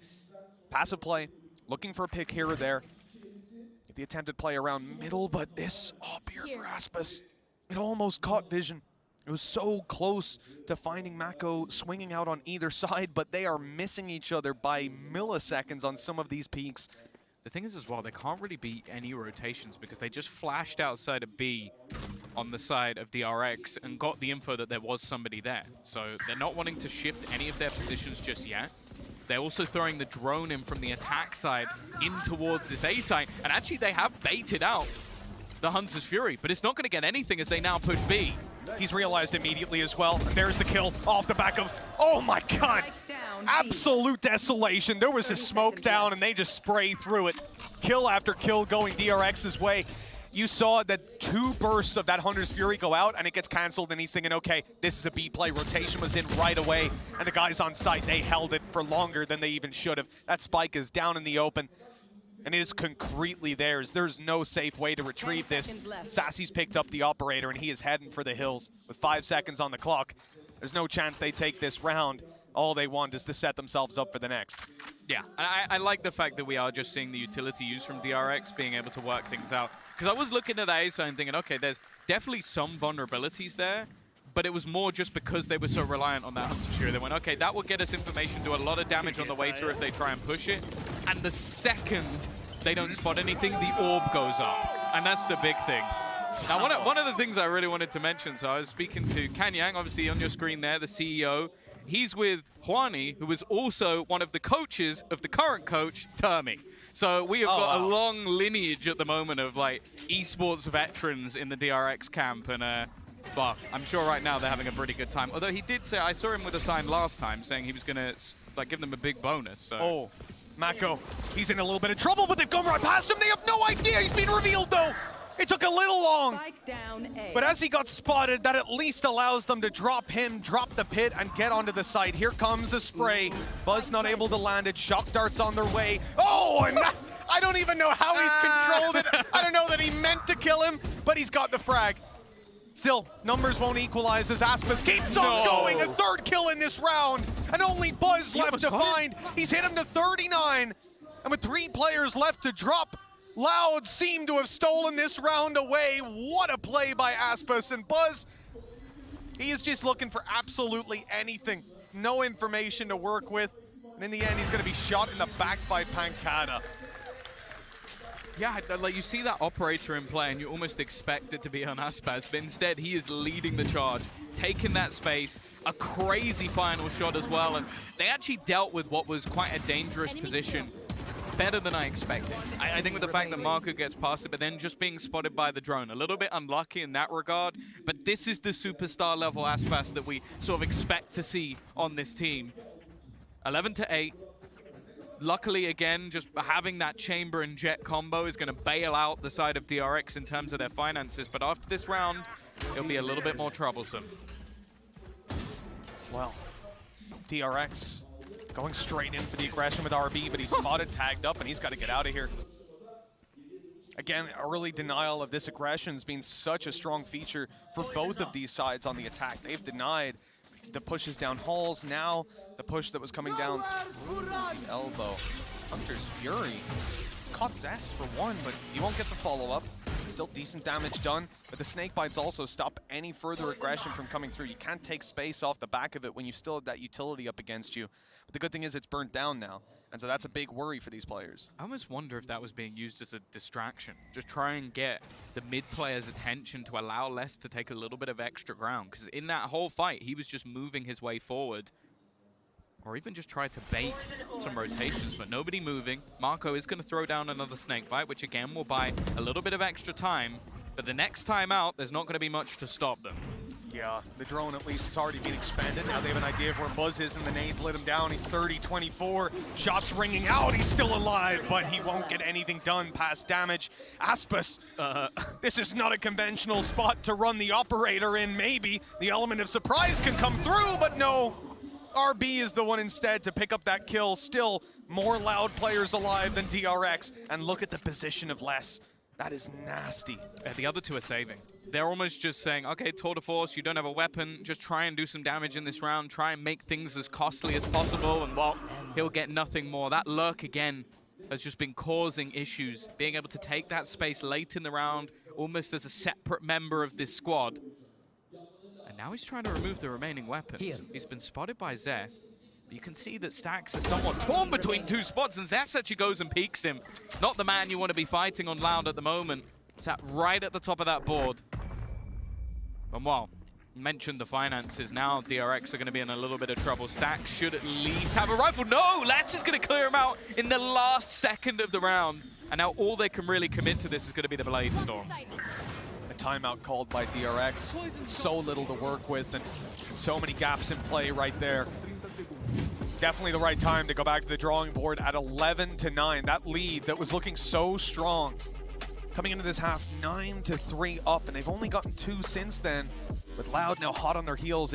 Passive play, looking for a pick here or there. The attempted play around middle, but this up here for Aspas, it almost caught vision. It was so close to finding Mako swinging out on either side, but they are missing each other by milliseconds on some of these peaks. The thing is as well, they can't really beat any rotations because they just flashed outside of B on the side of DRX and got the info that there was somebody there. So they're not wanting to shift any of their positions just yet. They're also throwing the drone in from the attack side in towards this A site, and actually they have baited out the Hunter's Fury, but it's not going to get anything as they now push B. He's realized immediately as well, and there's the kill off the back of, oh my god, absolute desolation. There was a smoke down, and they just spray through it. Kill after kill going DRX's way. You saw that 2 bursts of that Hunter's Fury go out, and it gets canceled, and he's thinking, okay, this is a B play. Rotation was in right away, and the guys on site, they held it for longer than they even should have. That spike is down in the open, and it is concretely theirs. There's no safe way to retrieve this. Sassy's picked up the operator, and he is heading for the hills with 5 seconds on the clock. There's no chance they take this round. All they want is to set themselves up for the next. Yeah, and I like the fact that we are just seeing the utility used from DRX being able to work things out. Because I was looking at the A side and thinking, okay, there's definitely some vulnerabilities there, but it was more just because they were so reliant on that Hunter's Fury. They went, okay, that will get us information, do a lot of damage on the way through if they try and push it. And the second they don't spot anything, the orb goes up. And that's the big thing. Now, one of the things I really wanted to mention, so I was speaking to Kanyang, obviously on your screen there, the CEO. He's with Juani, who is also one of the coaches of the current coach, Termi. So we have got a long lineage at the moment of like esports veterans in the DRX camp, and well, I'm sure right now they're having a pretty good time. Although he did say, I saw him with a sign last time saying he was going to like give them a big bonus. So. Oh, Mako, he's in a little bit of trouble, but they've gone right past him. They have no idea he's been revealed, though. It took a little long, but as he got spotted, that at least allows them to drop him, drop the pit, and get onto the site. Here comes a spray. Buzz not able to land it. Shock darts on their way. Oh, and I don't even know how he's controlled it. I don't know that he meant to kill him, but he's got the frag. Still, numbers won't equalize as Aspas keeps on going. A 3rd kill in this round, and only Buzz left to find. He's hit him to 39, and with 3 players left to drop, Loud seemed to have stolen this round away. What a play by Aspas, and Buzz, he is just looking for absolutely anything. No information to work with, and in the end, he's going to be shot in the back by Pankata. Yeah, like you see that operator in play and you almost expect it to be on Aspas, but instead he is leading the charge, taking that space, a crazy final shot as well, and they actually dealt with what was quite a dangerous position better than I expected. I think with the fact that Marco gets past it, but then just being spotted by the drone, a little bit unlucky in that regard, but this is the superstar level Aspas that we sort of expect to see on this team. 11-8. Luckily, again, just having that Chamber and Jet combo is going to bail out the side of DRX in terms of their finances, but after this round, it'll be a little bit more troublesome. Well, DRX going straight in for the aggression with RB, but he's spotted, tagged up, and he's got to get out of here. Again, early denial of this aggression has been such a strong feature for both of these sides on the attack. They've denied the pushes down halls. Now the push that was coming down through the elbow. Hunter's Fury. It's caught Zest for one, but he won't get the follow-up. Still decent damage done, but the snake bites also stop any further aggression from coming through. You can't take space off the back of it when you still have that utility up against you. But the good thing is it's burnt down now, and so that's a big worry for these players. I almost wonder if that was being used as a distraction. Just try and get the mid player's attention to allow Les to take a little bit of extra ground, because in that whole fight, he was just moving his way forward. Or even just try to bait some rotations, but nobody moving. Marco is going to throw down another snake bite, which again will buy a little bit of extra time. But the next time out, there's not going to be much to stop them. Yeah, the drone at least has already been expanded. Now they have an idea of where Buzz is, and the nades let him down. He's 30-24. Shots ringing out. He's still alive, but he won't get anything done past damage. Aspas, this is not a conventional spot to run the operator in. Maybe the element of surprise can come through, but no. RB is the one instead to pick up that kill. Still more Loud players alive than DRX. And look at the position of Les. That is nasty. The other two are saving. They're almost just saying, okay, tour de force, you don't have a weapon. Just try and do some damage in this round. Try and make things as costly as possible. And, well, he'll get nothing more. That lurk, again, has just been causing issues. Being able to take that space late in the round, almost as a separate member of this squad. And now he's trying to remove the remaining weapons. He's been spotted by Zest. You can see that Stax is somewhat torn between two spots, and Zest actually goes and peeks him. Not the man you want to be fighting on Loud at the moment. Sat right at the top of that board. And while mentioned the finances, now DRX are going to be in a little bit of trouble. Stax should at least have a rifle. No! Let's is going to clear him out in the last second of the round. And now all they can really commit to this is going to be the Blade Storm. Timeout called by DRX. So little to work with and so many gaps in play right there. Definitely the right time to go back to the drawing board at 11-9. That lead that was looking so strong. Coming into this half, 9-3 up, and they've only gotten 2 since then. With Loud now hot on their heels,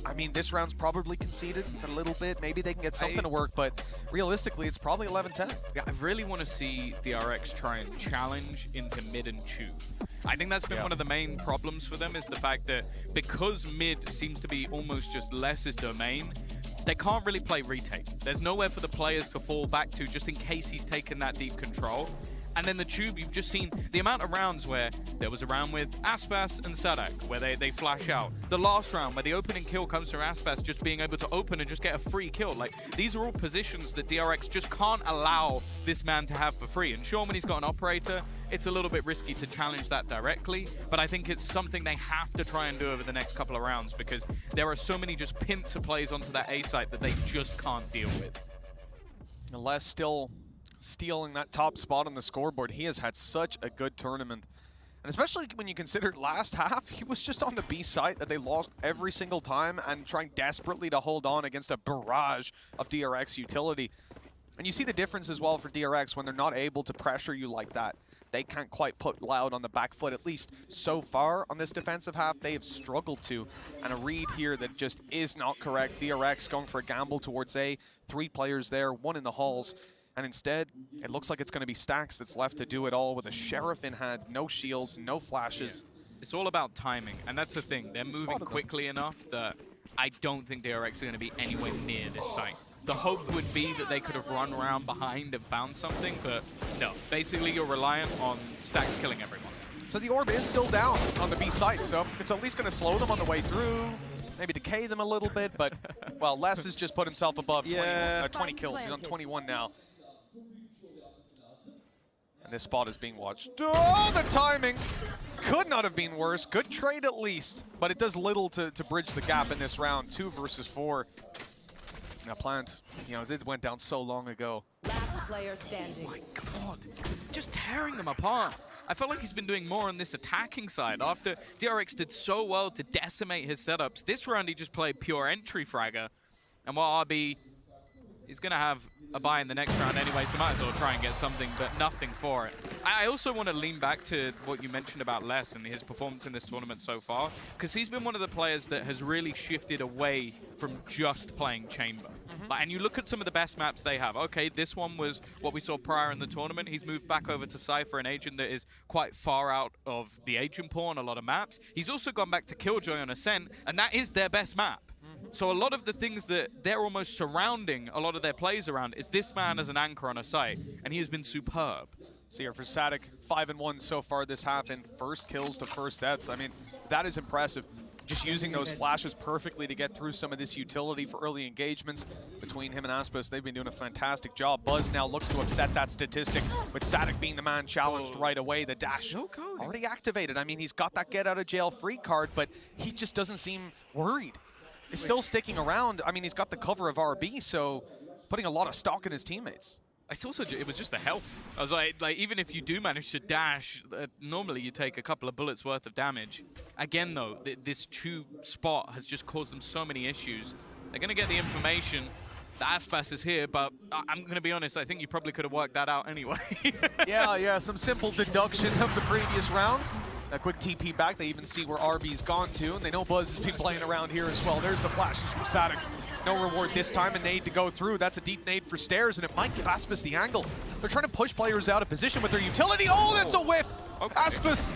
I mean, this round's probably conceded a little bit. Maybe they can get something to work, but realistically, it's probably 11-10. Yeah, I really want to see DRX try and challenge into mid and tube. I think that's been one of the main problems for them, is the fact that because mid seems to be almost just Les's domain, they can't really play retake. There's nowhere for the players to fall back to just in case he's taken that deep control. And then the tube, you've just seen the amount of rounds where there was a round with Aspas and Sadak, where they flash out. The last round, where the opening kill comes from Aspas just being able to open and just get a free kill. Like, these are all positions that DRX just can't allow this man to have for free. And sure, when he's got an operator, it's a little bit risky to challenge that directly, but I think it's something they have to try and do over the next couple of rounds, because there are so many just pincer plays onto that A site that they just can't deal with. Les still stealing that top spot on the scoreboard. He has had such a good tournament. And especially when you consider last half, he was just on the B site that they lost every single time and trying desperately to hold on against a barrage of DRX utility. And you see the difference as well for DRX when they're not able to pressure you like that. They can't quite put Loud on the back foot, at least so far on this defensive half. They have struggled to. And a read here that just is not correct. DRX going for a gamble towards A. 3 players there, 1 in the halls. And instead, it looks like it's going to be Stax that's left to do it all with a Sheriff in hand, no shields, no flashes. Yeah. It's all about timing, and that's the thing. They're moving quickly enough that I don't think DRX are going to be anywhere near this site. The hope would be that they could have run around behind and found something, but no. Basically, you're reliant on Stax killing everyone. So the orb is still down on the B site, so it's at least going to slow them on the way through. Maybe decay them a little bit, but, well, Les has just put himself above 20 kills. He's on 21 now. And this spot is being watched. Oh, the timing could not have been worse. Good trade at least, but it does little to bridge the gap in this round. 2 versus 4. Now Plant, you know, it went down so long ago. Last player standing. Oh my God, just tearing them apart. I felt like he's been doing more on this attacking side. After DRX did so well to decimate his setups, this round he just played pure entry fragger. And while RB, he's going to have a buy in the next round anyway, so might as well try and get something, but nothing for it. I also want to lean back to what you mentioned about Les and his performance in this tournament so far, because he's been one of the players that has really shifted away from just playing chamber. And you look at some of the best maps they have. Okay, this one was what we saw prior in the tournament. He's moved back over to Cypher, an agent that is quite far out of the agent pool on a lot of maps. He's also gone back to Killjoy on Ascent, and that is their best map. So a lot of the things that they're almost surrounding a lot of their plays around is this man as an anchor on a site, and he has been superb. So here for Static, 5-1 so far this half in first kills to first deaths. I mean, that is impressive. Just using those flashes perfectly to get through some of this utility for early engagements between him and Aspis. They've been doing a fantastic job. Buzz now looks to upset that statistic, with Static being the man challenged right away. The dash already activated. I mean, he's got that get out of jail free card, but he just doesn't seem worried. He's still sticking around. I mean, he's got the cover of RB, so putting a lot of stock in his teammates. It's also, it was just the health. I was like even if you do manage to dash, normally you take a couple of bullets worth of damage. Again, though, this tube spot has just caused them so many issues. They're going to get the information. The Aspas is here, but I'm going to be honest, I think you probably could have worked that out anyway. Yeah, some simple deduction of the previous rounds. A quick TP back, they even see where RB's gone to, and they know Buzz has been playing around here as well. There's the flashes from Static. No reward this time, a nade to go through. That's a deep nade for Stairs, and it might give Aspis the angle. They're trying to push players out of position with their utility. Oh, that's a whiff! Okay. Aspis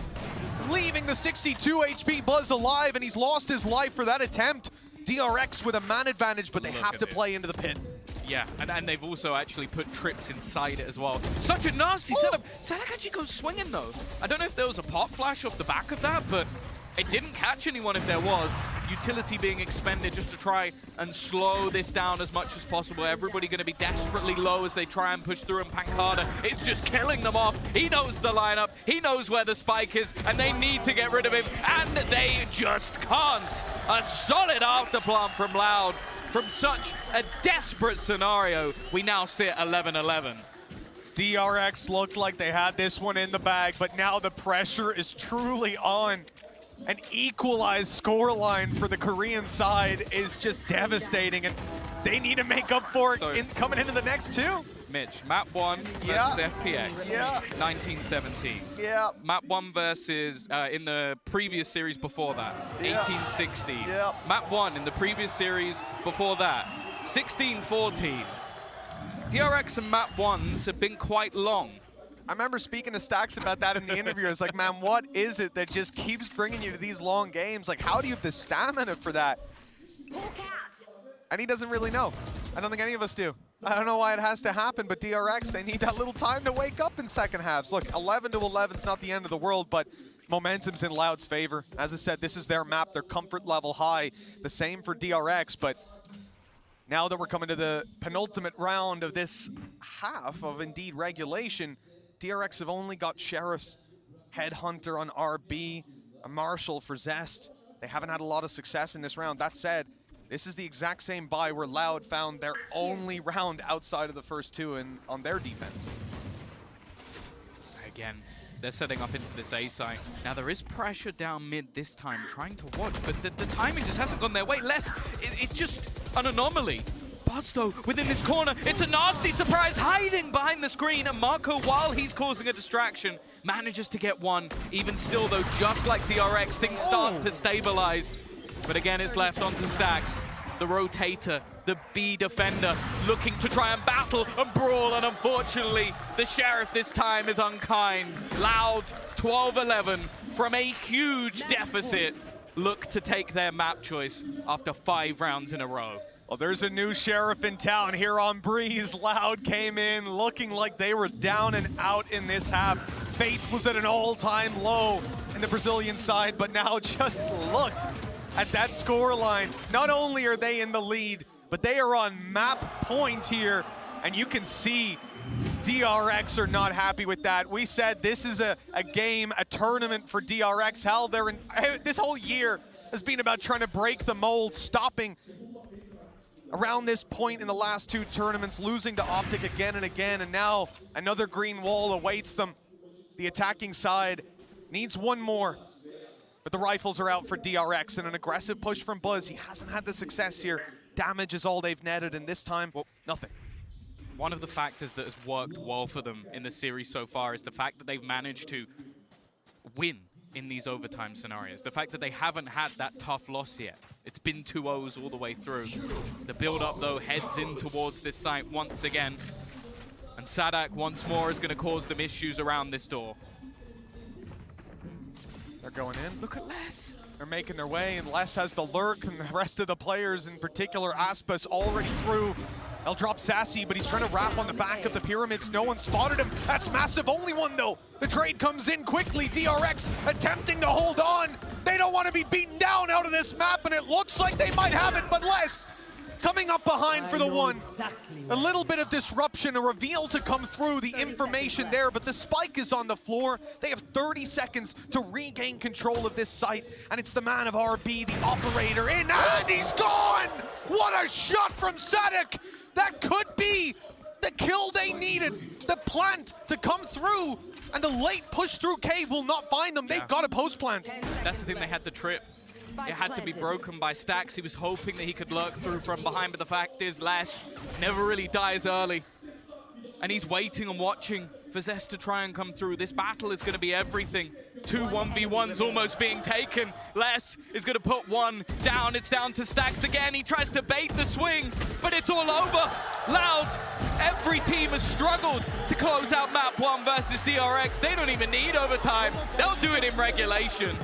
leaving the 62 HP Buzz alive, and he's lost his life for that attempt. DRX with a man advantage, but they have to play into the pit. Yeah, and they've also actually put trips inside it as well. Such a nasty setup. Static actually goes swinging, though. I don't know if there was a pop flash off the back of that, but it didn't catch anyone if there was. Utility being expended just to try and slow this down as much as possible. Everybody going to be desperately low as they try and push through, and Pancada is just killing them off. He knows the lineup, he knows where the spike is, and they need to get rid of him, and they just can't. A solid afterplant from Loud. From such a desperate scenario, we now sit 11-11. DRX looked like they had this one in the bag, but now the pressure is truly on. An equalized scoreline for the Korean side is just devastating, and they need to make up for it coming into the next two. Mitch, map 1 versus FPX, 1917. Yeah. Map 1 versus, in the previous series before that, 1860. Yeah. Map 1 in the previous series before that, 1614. DRX and map 1s have been quite long. I remember speaking to Stacks about that in the interview. I was like, man, what is it that just keeps bringing you to these long games? Like, how do you have the stamina for that? And he doesn't really know. I don't think any of us do. I don't know why it has to happen, but DRX, they need that little time to wake up in second halves. Look, 11-11 is not the end of the world, but momentum's in Loud's favor. As I said, this is their map, their comfort level high. The same for DRX, but now that we're coming to the penultimate round of this half of Indeed regulation, DRX have only got Sheriff's, Headhunter on RB, a Marshall for Zest. They haven't had a lot of success in this round. That said, this is the exact same buy where Loud found their only round outside of the first two on their defense. Again, they're setting up into this A site. Now there is pressure down mid this time, trying to watch, but the timing just hasn't gone their way. It's just an anomaly. Buzz, though, within this corner, it's a nasty surprise, hiding behind the screen, and Marco, while he's causing a distraction, manages to get one. Even still, though, just like DRX, things start to stabilize. But again, it's left onto Stacks, the rotator, the B defender, looking to try and battle and brawl, and unfortunately, the Sheriff this time is unkind. Loud, 12-11, from a huge deficit, look to take their map choice after 5 rounds in a row. Well, there's a new Sheriff in town here on Breeze. Loud came in looking like they were down and out in this half. Faith was at an all-time low in the Brazilian side, but now just look at that scoreline. Not only are they in the lead, but they are on map point here, and you can see DRX are not happy with that. We said this is a game, a tournament for DRX. Hell, this whole year has been about trying to break the mold, stopping around this point in the last 2 tournaments, losing to OpTic again and again, and now another green wall awaits them. The attacking side needs one more, but the rifles are out for DRX, and an aggressive push from Buzz. He hasn't had the success here. Damage is all they've netted, and this time, nothing. One of the factors that has worked well for them in the series so far is the fact that they've managed to win in these overtime scenarios. The fact that they haven't had that tough loss yet. It's been 2-0s all the way through. The build-up, though, heads in towards this site once again. And Sadak, once more, is going to cause them issues around this door. They're going in. Look at Les. They're making their way, and Les has the lurk, and the rest of the players, in particular Aspas, already through. They'll drop Sassy, but he's trying to wrap on the back of the pyramids. No one spotted him. That's massive. Only one, though. The trade comes in quickly. DRX attempting to hold on. They don't want to be beaten down out of this map, and it looks like they might have it, but Les coming up behind for the one. A little bit of disruption, a reveal to come through, the information there, but the spike is on the floor. They have 30 seconds to regain control of this site, and it's the man of RB, the operator, in, and he's gone! What a shot from Sadak! That could be the kill they needed, the plant to come through, and the late push through cave will not find them. They've got a post plant. That's the thing, they had the trip. It had to be broken by Stax. He was hoping that he could lurk through from behind, but the fact is, Les never really dies early. And he's waiting and watching for Zest to try and come through. This battle is going to be everything. 2 1v1s almost being taken. Les is going to put one down. It's down to Stax again. He tries to bait the swing, but it's all over. Loud. Every team has struggled to close out map 1 versus DRX. They don't even need overtime. They'll do it in regulation.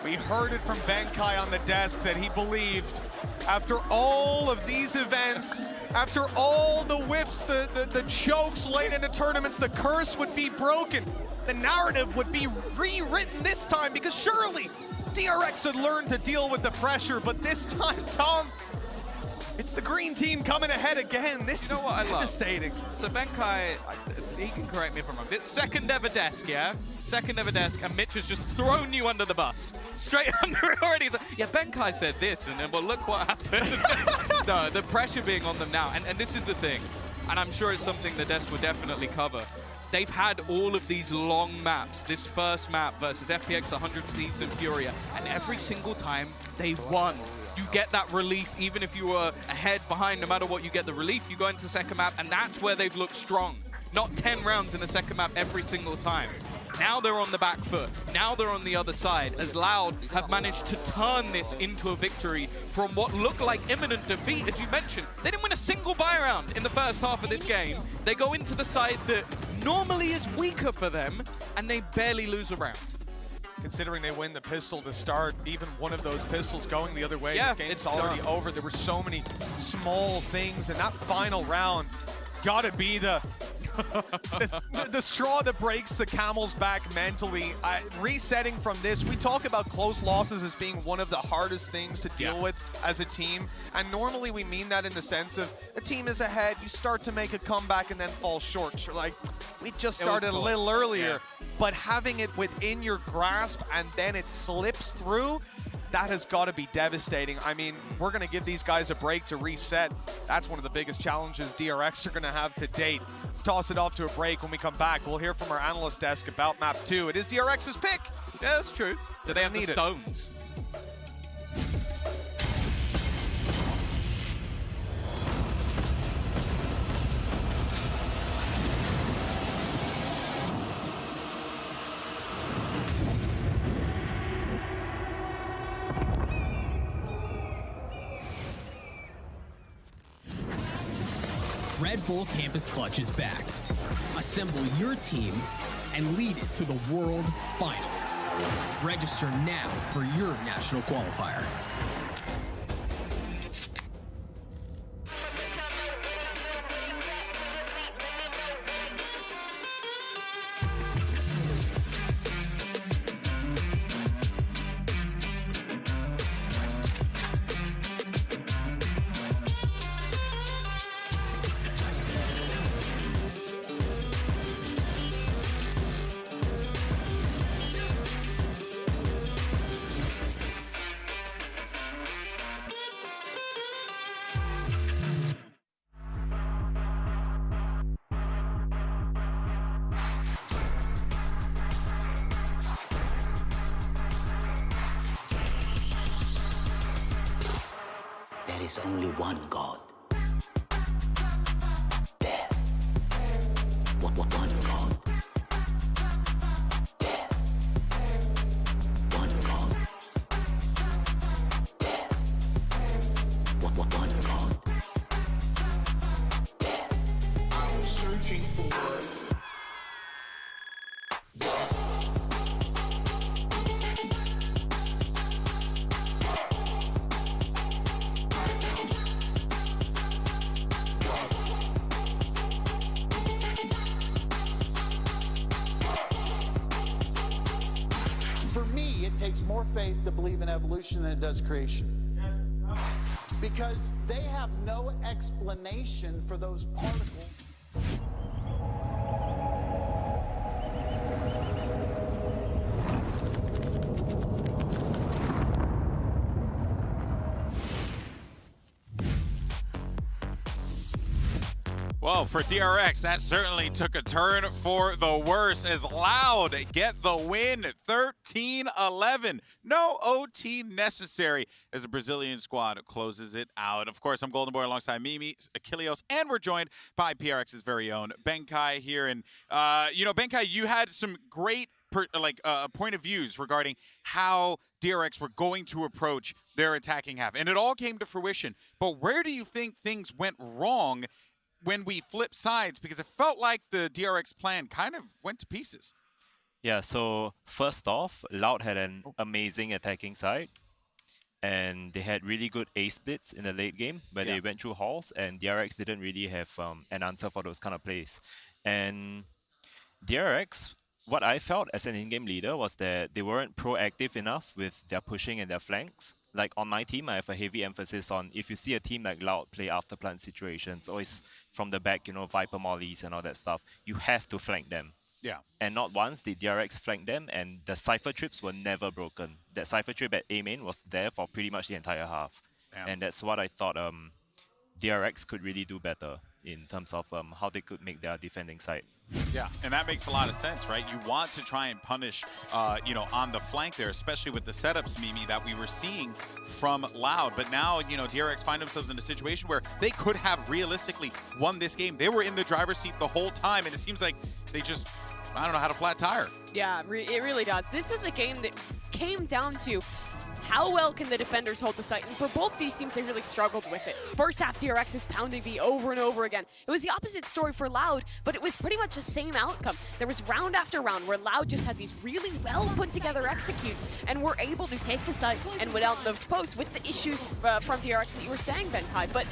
We heard it from Benkai on the desk that he believed after all of these events, after all the whiffs, the chokes late into tournaments, the curse would be broken. The narrative would be rewritten this time, because surely DRX had learned to deal with the pressure, but this time, Tom, it's the green team coming ahead again. This is devastating. So Benkai, he can correct me if I'm wrong. It's second ever desk, yeah? Second ever desk, and Mitch has just thrown you under the bus. Straight under it already. He's like, yeah, Benkai said this, and then, well, look what happened. No, the pressure being on them now, and this is the thing, and I'm sure it's something the desk will definitely cover. They've had all of these long maps, this first map versus FPX, 100 Thieves and Furia, and every single time they won. You get that relief, even if you were ahead, behind, no matter what, you get the relief. You go into the second map, and that's where they've looked strong. Not 10 rounds in the second map every single time. Now they're on the back foot. Now they're on the other side, as Loud have managed to turn this into a victory from what looked like imminent defeat, as you mentioned. They didn't win a single buy round in the first half of this game. They go into the side that normally is weaker for them, and they barely lose a round. Considering they win the pistol to start, even one of those pistols going the other way, yeah, this game's already over. There were so many small things, and that final round gotta be the straw that breaks the camel's back mentally. Resetting from this, we talk about close losses as being one of the hardest things to deal with as a team, and normally we mean that in the sense of a team is ahead, you start to make a comeback and then fall short. You're like, we just started a little earlier, but having it within your grasp and then it slips through, that has got to be devastating. I mean, we're going to give these guys a break to reset. That's one of the biggest challenges DRX are going to have to date. Let's toss it off to a break. When we come back, we'll hear from our analyst desk about map 2. It is DRX's pick. Yeah, that's true. Do they have the stones? Red Bull Campus Clutch is back. Assemble your team and lead it to the World Final. Register now for your national qualifier. There is only one God. There. One God. There. more faith to believe in evolution than it does creation. Because they have no explanation for those particles. Well, for DRX, that certainly took a turn for the worse as Loud get the win, 13-11. No OT necessary as the Brazilian squad closes it out. Of course, I'm Golden Boy alongside Mimi, Achilleos, and we're joined by PRX's very own Benkai here. And, Benkai, you had some great point of views regarding how DRX were going to approach their attacking half. And it all came to fruition. But where do you think things went wrong when we flip sides? Because it felt like the DRX plan kind of went to pieces. Yeah, so first off, Loud had an amazing attacking side. And they had really good A splits in the late game where they went through halls, and DRX didn't really have an answer for those kind of plays. And DRX, what I felt as an in-game leader was that they weren't proactive enough with their pushing and their flanks. Like on my team, I have a heavy emphasis on if you see a team like Loud play after plant situations, always from the back, Viper mollies and all that stuff, you have to flank them. Yeah. And not once did DRX flank them, and the Cypher trips were never broken. That Cypher trip at A main was there for pretty much the entire half. Damn. And that's what I thought DRX could really do better in terms of how they could make their defending side. Yeah, and that makes a lot of sense, right? You want to try and punish, on the flank there, especially with the setups, Mimi, that we were seeing from Loud. But now, DRX find themselves in a situation where they could have realistically won this game. They were in the driver's seat the whole time, and it seems like they just, I don't know, had a flat tire. Yeah, it really does. This was a game that came down to how well can the defenders hold the site? And for both these teams, they really struggled with it. First half, DRX is pounding B over and over again. It was the opposite story for Loud, but it was pretty much the same outcome. There was round after round where Loud just had these really well put together executes and were able to take the site and win out those posts with the issues from DRX that you were saying, Benkai. But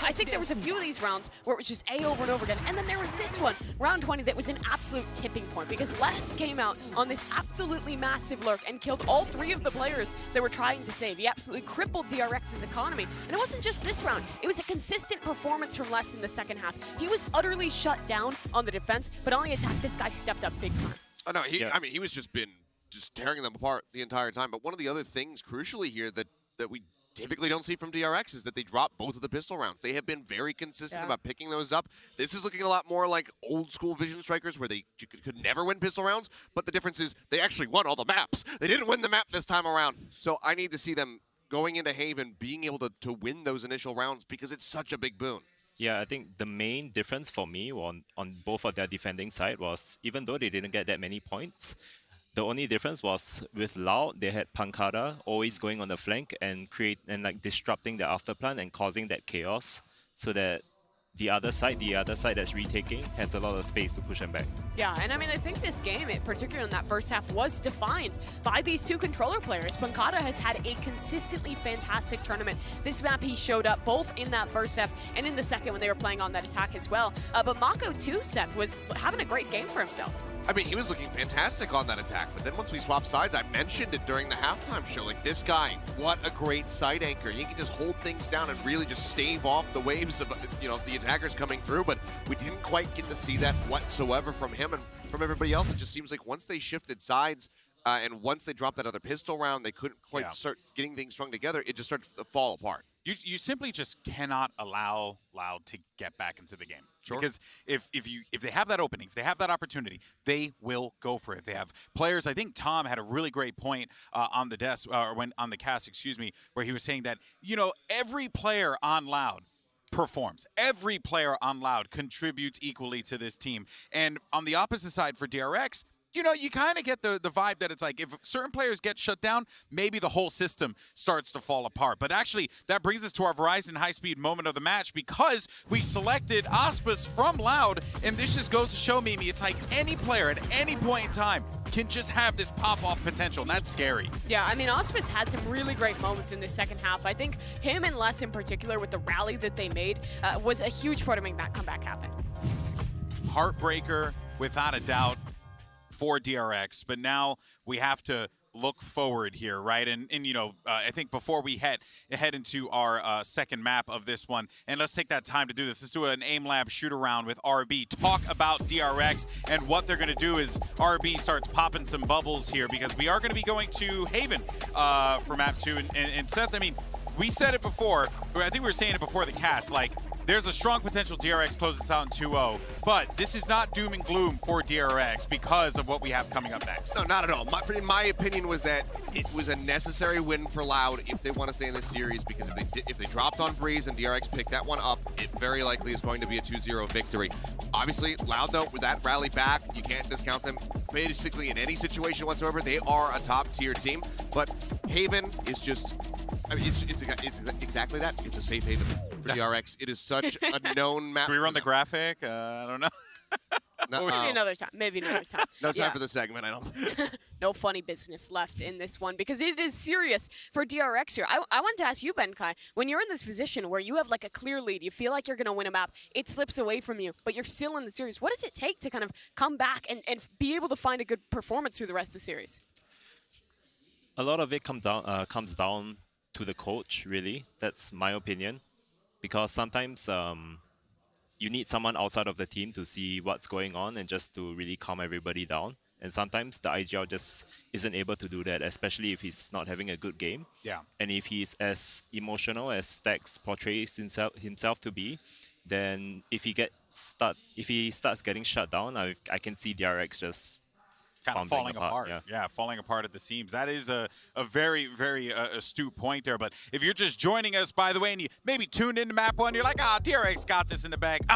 I think there was a few of these rounds where it was just A over and over again. And then there was this one, round 20, that was an absolute tipping point because Les came out on this absolutely massive lurk and killed all three of the players that were trying to save. He absolutely crippled DRX's economy. And it wasn't just this round. It was a consistent performance from Les in the second half. He was utterly shut down on the defense, but on the attack, this guy stepped up big time. Oh, no, he was just tearing them apart the entire time. But one of the other things, crucially here, that we typically don't see from DRX is that they drop both of the pistol rounds. They have been very consistent about picking those up. This is looking a lot more like old school Vision Strikers where they could never win pistol rounds, but the difference is they actually won all the maps. They didn't win the map this time around. So I need to see them going into Haven, being able to win those initial rounds because it's such a big boon. Yeah, I think the main difference for me on both of their defending side was even though they didn't get that many points, the only difference was with Loud, they had Pankada always going on the flank and disrupting the afterplan and causing that chaos so that the other side that's retaking has a lot of space to push them back. Yeah, and I mean, I think this game, particularly in that first half, was defined by these two controller players. Pankada has had a consistently fantastic tournament. This map, he showed up both in that first half and in the second when they were playing on that attack as well. But Mako too, Seth, was having a great game for himself. I mean, he was looking fantastic on that attack, but then once we swapped sides, I mentioned it during the halftime show, like this guy, what a great side anchor. He can just hold things down and really just stave off the waves of, the attackers coming through, but we didn't quite get to see that whatsoever from him and from everybody else. It just seems like once they shifted sides and once they dropped that other pistol round, they couldn't quite start getting things strung together. It just started to fall apart. You simply just cannot allow Loud to get back into the game. Sure. Because if they have that opening, if they have that opportunity, they will go for it. They have players. I think Tom had a really great point on the desk, or on the cast, excuse me, where he was saying that every player on Loud performs. Every player on Loud contributes equally to this team. And on the opposite side for DRX, you kind of get the vibe that it's like if certain players get shut down, maybe the whole system starts to fall apart. But actually, that brings us to our Verizon high-speed moment of the match because we selected Auspis from Loud, and this just goes to show me it's like any player at any point in time can just have this pop-off potential, and that's scary. Yeah, I mean, Auspis had some really great moments in the second half. I think him and Les in particular with the rally that they made was a huge part of making that comeback happen. Heartbreaker, without a doubt, for DRX, but now we have to look forward here, right? And you know, I think before we head into our second map of this one, and let's take that time to do this. Let's do an aim lab shoot around with RB. Talk about DRX and what they're going to do is RB starts popping some bubbles here, because we are going to be going to Haven for map 2. And Seth, I mean, we said it before. I think we were saying it before the cast. Like, there's a strong potential DRX closes this out in 2-0, but this is not doom and gloom for DRX because of what we have coming up next. No, not at all. My opinion was that it was a necessary win for Loud if they want to stay in this series, because if they dropped on Breeze and DRX picked that one up, it very likely is going to be a 2-0 victory. Obviously, Loud, though, with that rally back, you can't discount them basically in any situation whatsoever. They are a top-tier team, but Haven is just... I mean, it's exactly that. It's a safe haven for DRX. It is such a known map. Can we run the graphic? I don't know. No, maybe another time. Maybe another time. No time for the segment, I don't think. No funny business left in this one, because it is serious for DRX here. I wanted to ask you, Benkai, when you're in this position where you have like a clear lead, you feel like you're going to win a map, it slips away from you, but you're still in the series. What does it take to kind of come back and be able to find a good performance through the rest of the series? A lot of it comes down to the coach, really. That's my opinion, because sometimes you need someone outside of the team to see what's going on and just to really calm everybody down. And sometimes the IGL just isn't able to do that, especially if he's not having a good game. Yeah. And if he's as emotional as Stax portrays himself to be, then if he starts getting shut down, I can see DRX just kind of falling apart. Yeah, falling apart at the seams. That is a very, very astute point there. But if you're just joining us, by the way, and you maybe tuned into map 1, you're like, DRX got this in the bag.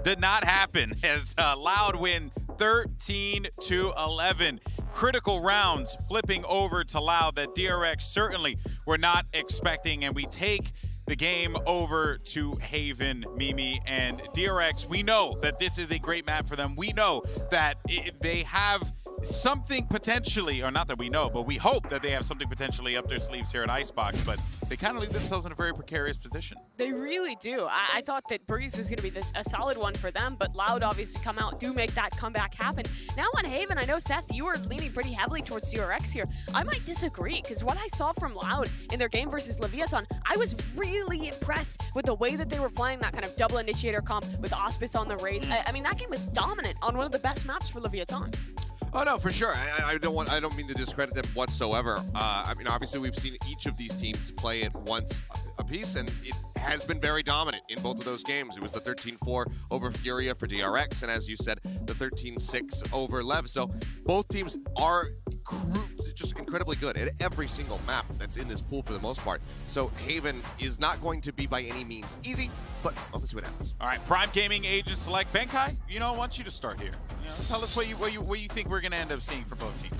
Did not happen, as Loud win 13-11. Critical rounds flipping over to Loud that DRX certainly were not expecting, and we take the game over to Haven, Mimi, and DRX. We know that this is a great map for them. We know that they have something potentially, or not that we know, but we hope that they have something potentially up their sleeves here at Icebox, but they kind of leave themselves in a very precarious position. They really do. I thought that Breeze was going to be a solid one for them, but Loud obviously come out, do make that comeback happen. Now on Haven, I know, Seth, you were leaning pretty heavily towards DRX here. I might disagree, because what I saw from Loud in their game versus Leviathan, I was really impressed with the way that they were playing that kind of double initiator comp with Auspice on the race. I mean, that game was dominant on one of the best maps for Leviathan. Oh no, for sure. I don't mean to discredit them whatsoever. I mean, obviously we've seen each of these teams play it once apiece, and it has been very dominant in both of those games. It was the 13-4 over Furia for DRX, and as you said, the 13-6 over Lev. So both teams are just incredibly good at every single map that's in this pool for the most part. So Haven is not going to be by any means easy, but let's see what happens. All right, Prime Gaming Agent Select. Benkai, I want you to start here. Tell us what you think we're going to end up seeing for both teams.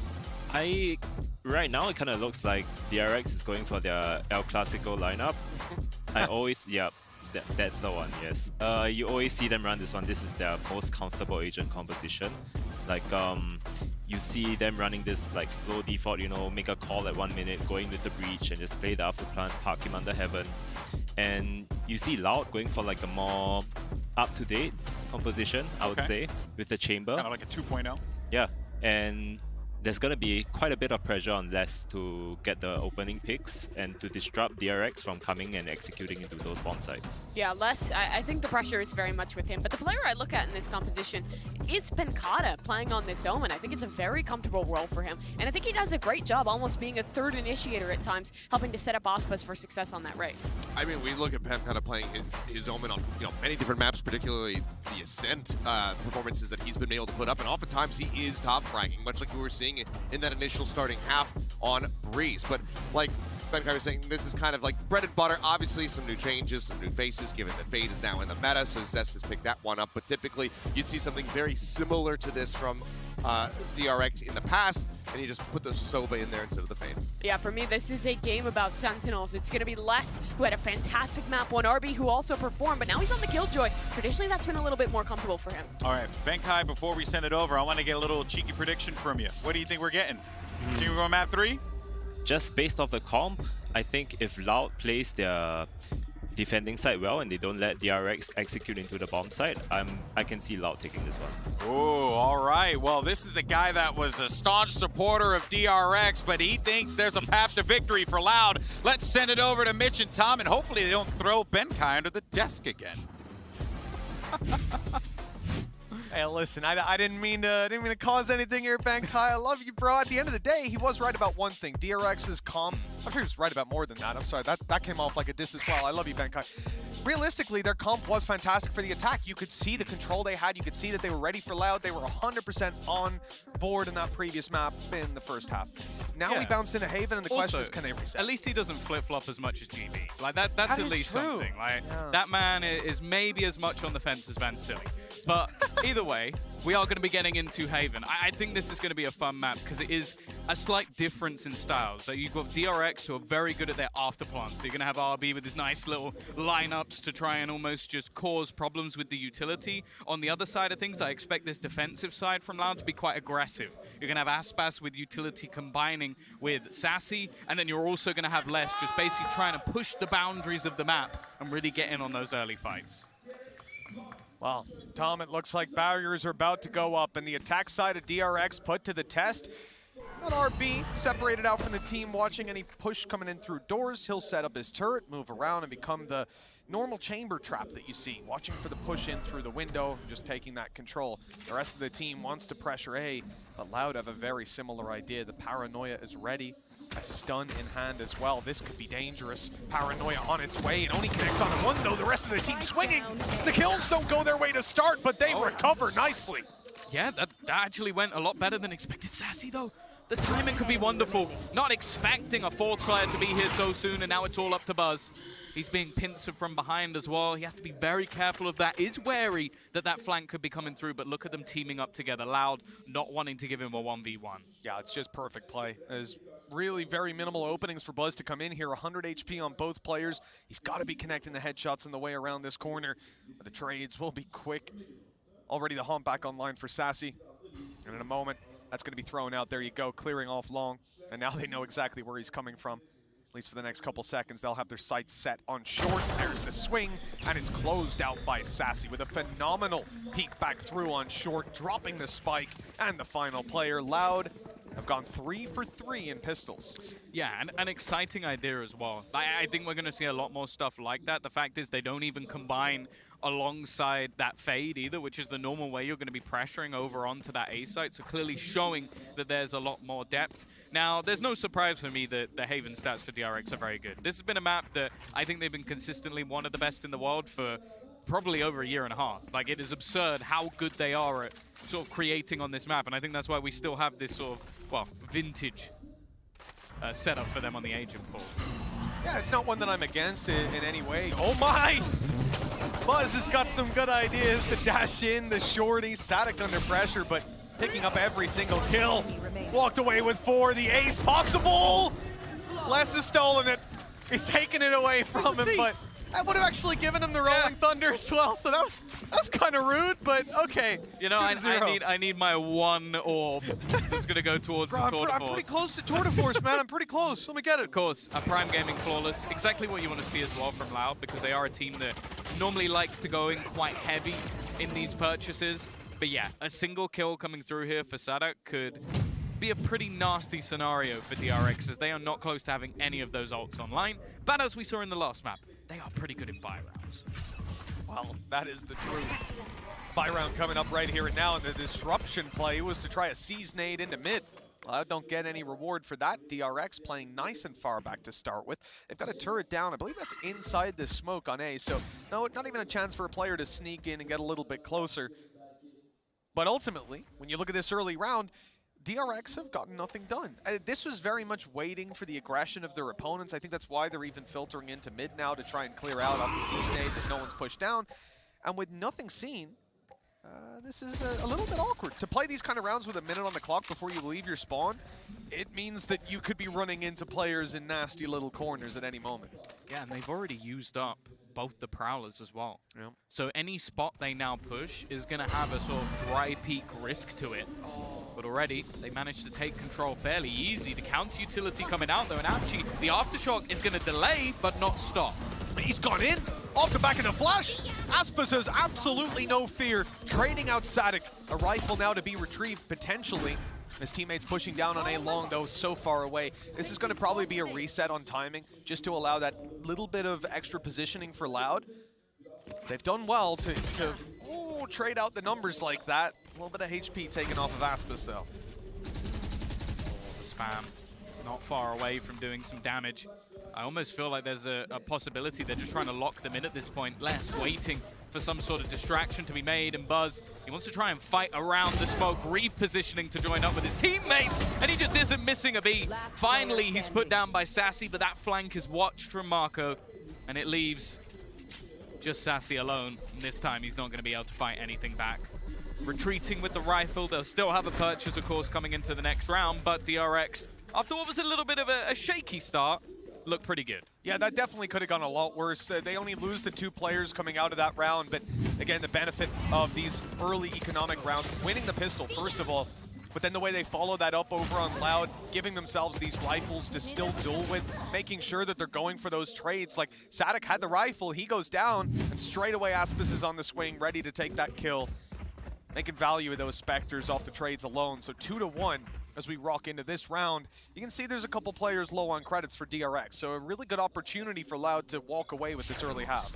Right now, it kind of looks like DRX is going for their El Clasico lineup. That's the one, yes. You always see them run this one. This is their most comfortable agent composition. Like, you see them running this like slow default, make a call at 1 minute, going with the breach and just play the alpha plant, park him under heaven. And you see Loud going for like a more up-to-date composition, I would say, with the chamber. Kind of like a 2.0. Yeah, and there's going to be quite a bit of pressure on Les to get the opening picks and to disrupt DRX from coming and executing into those bomb sites. Yeah, Les, I think the pressure is very much with him. But the player I look at in this composition is Pencada playing on this Omen. I think it's a very comfortable role for him. And I think he does a great job almost being a third initiator at times, helping to set up Auspice for success on that race. I mean, we look at Pencada playing his Omen on many different maps, particularly the Ascent performances that he's been able to put up. And oftentimes he is top ranking, much like we were seeing in that initial starting half on Breeze. But like Benkai was saying, this is kind of like bread and butter. Obviously some new changes, some new faces, given that Fade is now in the meta, so Zest has picked that one up. But typically you'd see something very similar to this from DRX in the past, and you just put the Soba in there instead of the Fade. Yeah, for me, this is a game about Sentinels. It's going to be Les, who had a fantastic map 1, RB, who also performed, but now he's on the Killjoy. Traditionally, that's been a little bit more comfortable for him. All right, Benkai, before we send it over, I want to get a little cheeky prediction from you. What do you think we're getting? Do you go map 3? Just based off the comp, I think if Loud plays their defending side well and they don't let DRX execute into the bomb side, I can see Loud taking this one. Ooh, all right. Well, this is a guy that was a staunch supporter of DRX, but he thinks there's a path to victory for Loud. Let's send it over to Mitch and Tom, and hopefully they don't throw Benkai under the desk again. Hey, listen, I didn't mean to cause anything here, Benkai. I love you, bro. At the end of the day, he was right about one thing. DRX's comp. I'm sure he was right about more than that. I'm sorry, that came off like a diss as well. I love you, Benkai. Realistically, their comp was fantastic for the attack. You could see the control they had. You could see that they were ready for Loud. They were 100% on board in that previous map in the first half. Now we bounce into Haven, and the question is, can they reset? At least he doesn't flip-flop as much as GB. Like that's at least something. Like that man is maybe as much on the fence as Van Silly. But either way, we are going to be getting into Haven. I think this is going to be a fun map because it is a slight difference in styles. So you've got DRX who are very good at their afterplant. So you're going to have RB with his nice little lineups to try and almost just cause problems with the utility. On the other side of things, I expect this defensive side from Loud to be quite aggressive. You're going to have Aspas with utility combining with Sassy, and then you're also going to have Les just basically trying to push the boundaries of the map and really get in on those early fights. Well, Tom, it looks like barriers are about to go up, and the attack side of DRX put to the test. Got RB separated out from the team, watching any push coming in through doors. He'll set up his turret, move around, and become the normal chamber trap that you see, watching for the push in through the window, just taking that control. The rest of the team wants to pressure A, but Loud have a very similar idea. The Paranoia is ready. A stun in hand as well. This could be dangerous. Paranoia on its way. It only connects on one, though. The rest of the team swinging. The kills don't go their way to start, but they recover nicely. Yeah, that actually went a lot better than expected. Sassy, though, the timing could be wonderful. Not expecting a fourth player to be here so soon, and now it's all up to Buzz. He's being pincered from behind as well. He has to be very careful of that. Is wary that that flank could be coming through, but look at them teaming up together. Loud not wanting to give him a 1v1. Yeah, it's just perfect play. There's really very minimal openings for Buzz to come in here. 100 HP on both players. He's got to be connecting the headshots on the way around this corner. The trades will be quick. Already the hump back online for Sassy. And in a moment, that's going to be thrown out. There you go, clearing off long. And now they know exactly where he's coming from. At least for the next couple seconds, they'll have their sights set on short. There's the swing, and it's closed out by Sassy with a phenomenal peek back through on short, dropping the spike, and the final player, Loud, have gone 3 for 3 in pistols. Yeah, and an exciting idea as well. I think we're going to see a lot more stuff like that. The fact is they don't even combine alongside that fade either, which is the normal way you're going to be pressuring over onto that A site, so clearly showing that there's a lot more depth. Now, there's no surprise for me that the Haven stats for DRX are very good. This has been a map that I think they've been consistently one of the best in the world for probably over a year and a half. Like, it is absurd how good they are at sort of creating on this map, and I think that's why we still have this sort of, well, vintage setup for them on the agent pool. Yeah, it's not one that I'm against in any way. Oh my! Buzz has got some good ideas. The dash in, the shorty, Sadik under pressure, but picking up every single kill. Walked away with 4, the ace possible! Les has stolen it. He's taking it away from him, but that would have actually given him the Rolling Thunder as well, so that's kind of rude, but okay. You know, I need my one orb that's going to go towards the Tour de Force. I'm pretty close to Tour de Force, man. I'm pretty close. Let me get it. Of course, a Prime Gaming Flawless. Exactly what you want to see as well from Loud, because they are a team that normally likes to go in quite heavy in these purchases. But yeah, a single kill coming through here for Sadak could be a pretty nasty scenario for DRX, as they are not close to having any of those ults online. But as we saw in the last map, they are pretty good in buy rounds. Well, that is the truth. Buy round coming up right here and now, and the disruption play was to try a seize nade into mid. Loud don't get any reward for that. DRX playing nice and far back to start with. They've got a turret down. I believe that's inside the smoke on A, so no, not even a chance for a player to sneak in and get a little bit closer. But ultimately, when you look at this early round, DRX have gotten nothing done. This was very much waiting for the aggression of their opponents. I think that's why they're even filtering into mid now to try and clear out off the C-Snade that no one's pushed down. And with nothing seen, this is a little bit awkward. To play these kind of rounds with a minute on the clock before you leave your spawn, it means that you could be running into players in nasty little corners at any moment. Yeah, and they've already used up both the Prowlers as well. Yep. So any spot they now push is going to have a sort of dry peak risk to it. But already, they managed to take control fairly easy. The counter utility coming out though, and actually the Aftershock is going to delay, but not stop. He's gone in, off the back of the flash. Aspas has absolutely no fear, trading out Sadik. A rifle now to be retrieved, potentially. His teammates pushing down on A long, though, so far away. This is going to probably be a reset on timing, just to allow that little bit of extra positioning for Loud. They've done well to trade out the numbers like that. A little bit of HP taken off of Aspas, though. The spam not far away from doing some damage. I almost feel like there's a possibility they're just trying to lock them in at this point. Les waiting for some sort of distraction to be made, and Buzz, he wants to try and fight around the smoke, repositioning to join up with his teammates, and he just isn't missing a beat. Finally, he's put down by Sassy, but that flank is watched from Marco, and it leaves just Sassy alone. And this time, he's not going to be able to fight anything back. Retreating with the rifle, they'll still have a purchase, of course, coming into the next round, but DRX, after what was a little bit of a shaky start, look pretty good. Yeah, that definitely could have gone a lot worse. They only lose the 2 players coming out of that round, but again, the benefit of these early economic rounds, winning the pistol, first of all, but then the way they follow that up over on Loud, giving themselves these rifles to still duel with, making sure that they're going for those trades. Like, Sadik had the rifle, he goes down, and straight away Aspas is on the swing, ready to take that kill. Making value of those Spectres off the trades alone, so 2-1. As we rock into this round, you can see there's a couple players low on credits for DRX, so a really good opportunity for Loud to walk away with this early half.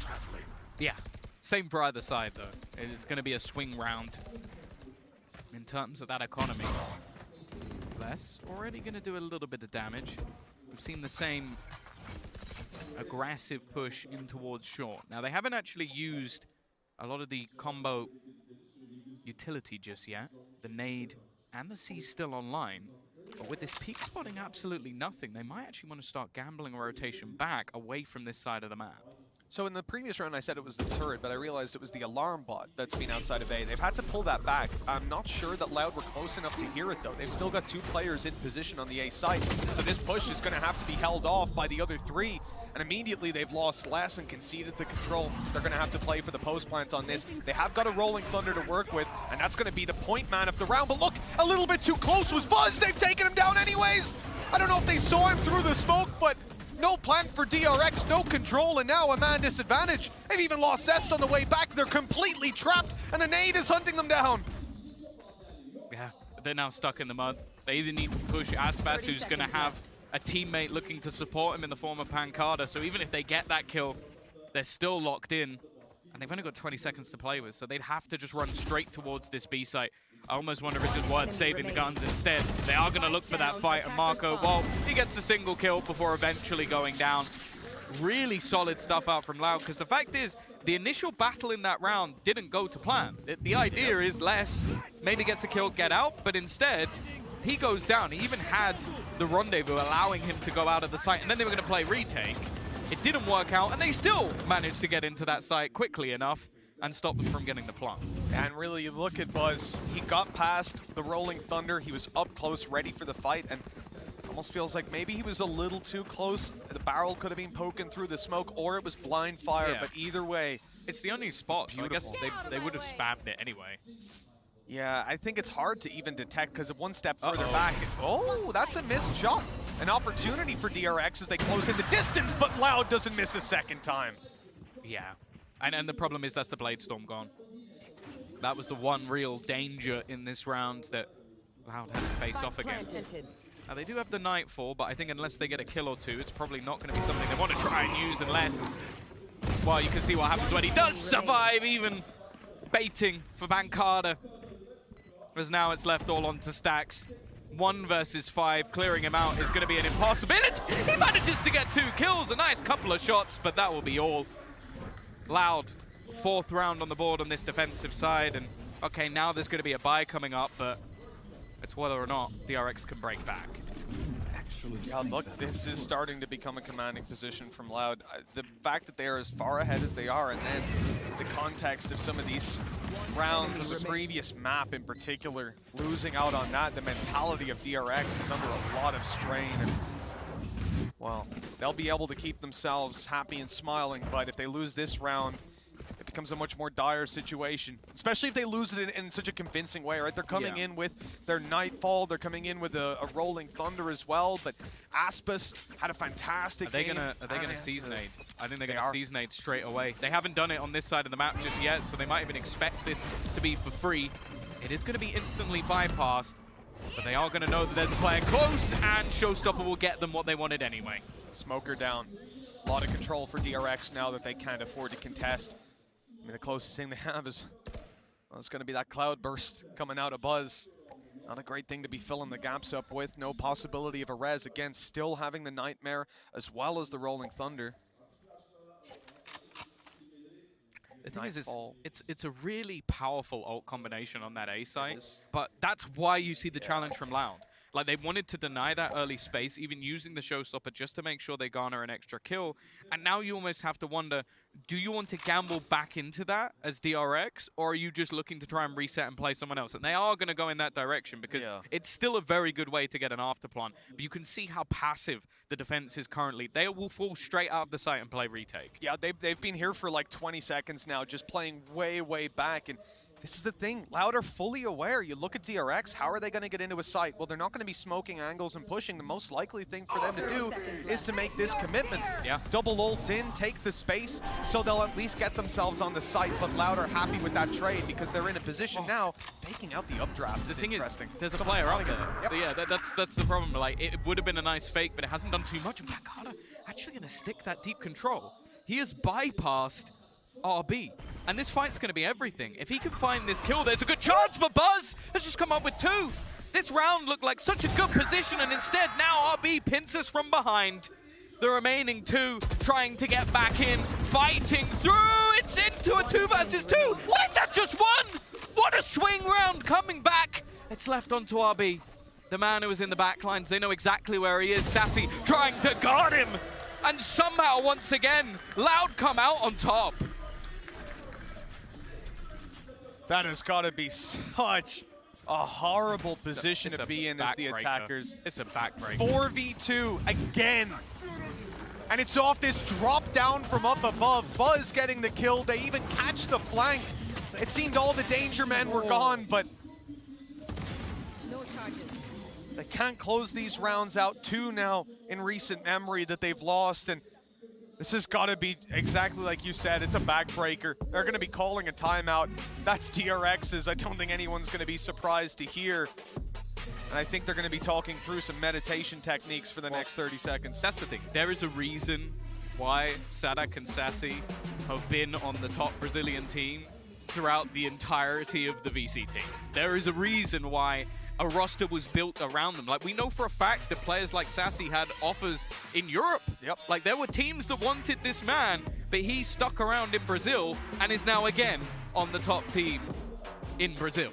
Yeah, same for either side though. It's going to be a swing round in terms of that economy. Les already going to do a little bit of damage. We've seen the same aggressive push in towards short. Now they haven't actually used a lot of the combo utility just yet. The nade and the C's still online, but with this peak spotting absolutely nothing, they might actually want to start gambling a rotation back away from this side of the map. So in the previous round I said it was the turret, but I realized it was the alarm bot that's been outside of A. They've had to pull that back. I'm not sure that Loud were close enough to hear it though. They've still got 2 players in position on the A site, so this push is going to have to be held off by the other 3. And immediately they've lost less and conceded the control. They're going to have to play for the post plant on this. They have got a Rolling Thunder to work with, and that's going to be the point man of the round. But look, a little bit too close was Buzz. They've taken him down anyways. I don't know if they saw him through the smoke, but no plan for DRX, no control, and now a man disadvantage. They've even lost Zest on the way back. They're completely trapped, and the nade is hunting them down. Yeah, they're now stuck in the mud. They either need to push Aspas, who's going to have a teammate looking to support him in the form of Pancada, so even if they get that kill, they're still locked in, and they've only got 20 seconds to play with, so they'd have to just run straight towards this B site. I almost wonder if it's just worth saving the guns instead. They are going to look for that fight, and Marco, well, he gets a single kill before eventually going down. Really solid stuff out from Loud, because the fact is, the initial battle in that round didn't go to plan. The idea is Les maybe gets a kill, get out, but instead, he goes down. He even had the rendezvous allowing him to go out of the site, and then they were going to play retake. It didn't work out, and they still managed to get into that site quickly enough and stop them from getting the plant. And really, you look at Buzz. He got past the Rolling Thunder. He was up close, ready for the fight, and almost feels like maybe he was a little too close. The barrel could have been poking through the smoke, or it was blind fire, but either way, it's the only spot, so I guess they would have spammed it anyway. Yeah, I think it's hard to even detect because one step further back. Oh, that's a missed shot. An opportunity for DRX as they close in the distance, but Loud doesn't miss a second time. Yeah, and the problem is that's the Blade Storm gone. That was the one real danger in this round that Loud had to face off against. Now, they do have the Nightfall, but I think unless they get a kill or 2, it's probably not going to be something they want to try and use unless, well, you can see what happens when he does survive, even baiting for Pancada. As now it's left all onto Stacks. 1 versus 5, clearing him out is going to be an impossibility. He manages to get 2 kills, a nice couple of shots, but that will be all. Loud, 4th round on the board on this defensive side, and okay, now there's going to be a buy coming up, but it's whether or not DRX can break back. Yeah, look, this is starting to become a commanding position from Loud. The fact that they are as far ahead as they are, and then the context of some of these rounds of the previous map in particular, losing out on that, the mentality of DRX is under a lot of strain. And, well, they'll be able to keep themselves happy and smiling, but if they lose this round, it becomes a much more dire situation, especially if they lose it in such a convincing way, right? They're coming in with their Nightfall, they're coming in with a Rolling Thunder as well, but Aspis had a fantastic game. Are they gonna seasonate? I think they're gonna seasonate straight away. They haven't done it on this side of the map just yet, so they might even expect this to be for free. It is gonna be instantly bypassed, but they are gonna know that there's a player close, and Showstopper will get them what they wanted anyway. Smoker down. A lot of control for DRX now that they can't afford to contest. I mean, the closest thing they have is, well, it's going to be that cloud burst coming out of Buzz. Not a great thing to be filling the gaps up with. No possibility of a res. Again, still having the Nightmare as well as the Rolling Thunder. The thing is, it's a really powerful ult combination on that A site, but that's why you see the challenge from Loud. Like, they wanted to deny that early space, even using the Showstopper just to make sure they garner an extra kill. And now you almost have to wonder, do you want to gamble back into that as DRX, or are you just looking to try and reset and play someone else? And they are going to go in that direction, because it's still a very good way to get an afterplan. But you can see how passive the defense is currently. They will fall straight out of the site and play retake. Yeah, they've been here for like 20 seconds now, just playing way, way back. And this is the thing, Loud are fully aware. You look at DRX, how are they going to get into a site? Well, they're not going to be smoking angles and pushing. The most likely thing for them to do is to make this commitment. Double ult in, take the space, so they'll at least get themselves on the site. But Loud are happy with that trade because they're in a position now, faking out the updraft. The thing is, there's a Someone's player up running there. it. Yeah, that's the problem. Like, it would have been a nice fake, but it hasn't done too much. And Pancada actually going to stick that deep control. He has bypassed RB. And this fight's going to be everything. If he can find this kill, there's a good chance, but Buzz has just come up with 2. This round looked like such a good position, and instead now RB pins us from behind. The remaining 2 trying to get back in, fighting through. It's into a 2 versus 2. Wait, that's just 1. What a swing round coming back. It's left onto RB. The man who was in the back lines, they know exactly where he is. Sassy trying to guard him. And somehow, once again, Loud come out on top. That has got to be such a horrible position to be in as the attackers. It's a backbreaker. 4v2 again. And it's off this drop down from up above. Buzz getting the kill. They even catch the flank. It seemed all the danger men were gone, but they can't close these rounds out. 2 now in recent memory that they've lost. And this has got to be exactly like you said. It's a backbreaker. They're going to be calling a timeout. That's DRX's. I don't think anyone's going to be surprised to hear. And I think they're going to be talking through some meditation techniques for the next 30 seconds. That's the thing. There is a reason why Sadak and Sassy have been on the top Brazilian team throughout the entirety of the VCT. There is a reason why a roster was built around them. Like, we know for a fact that players like Sassy had offers in Europe. Like, there were teams that wanted this man, but he stuck around in Brazil and is now again on the top team in Brazil.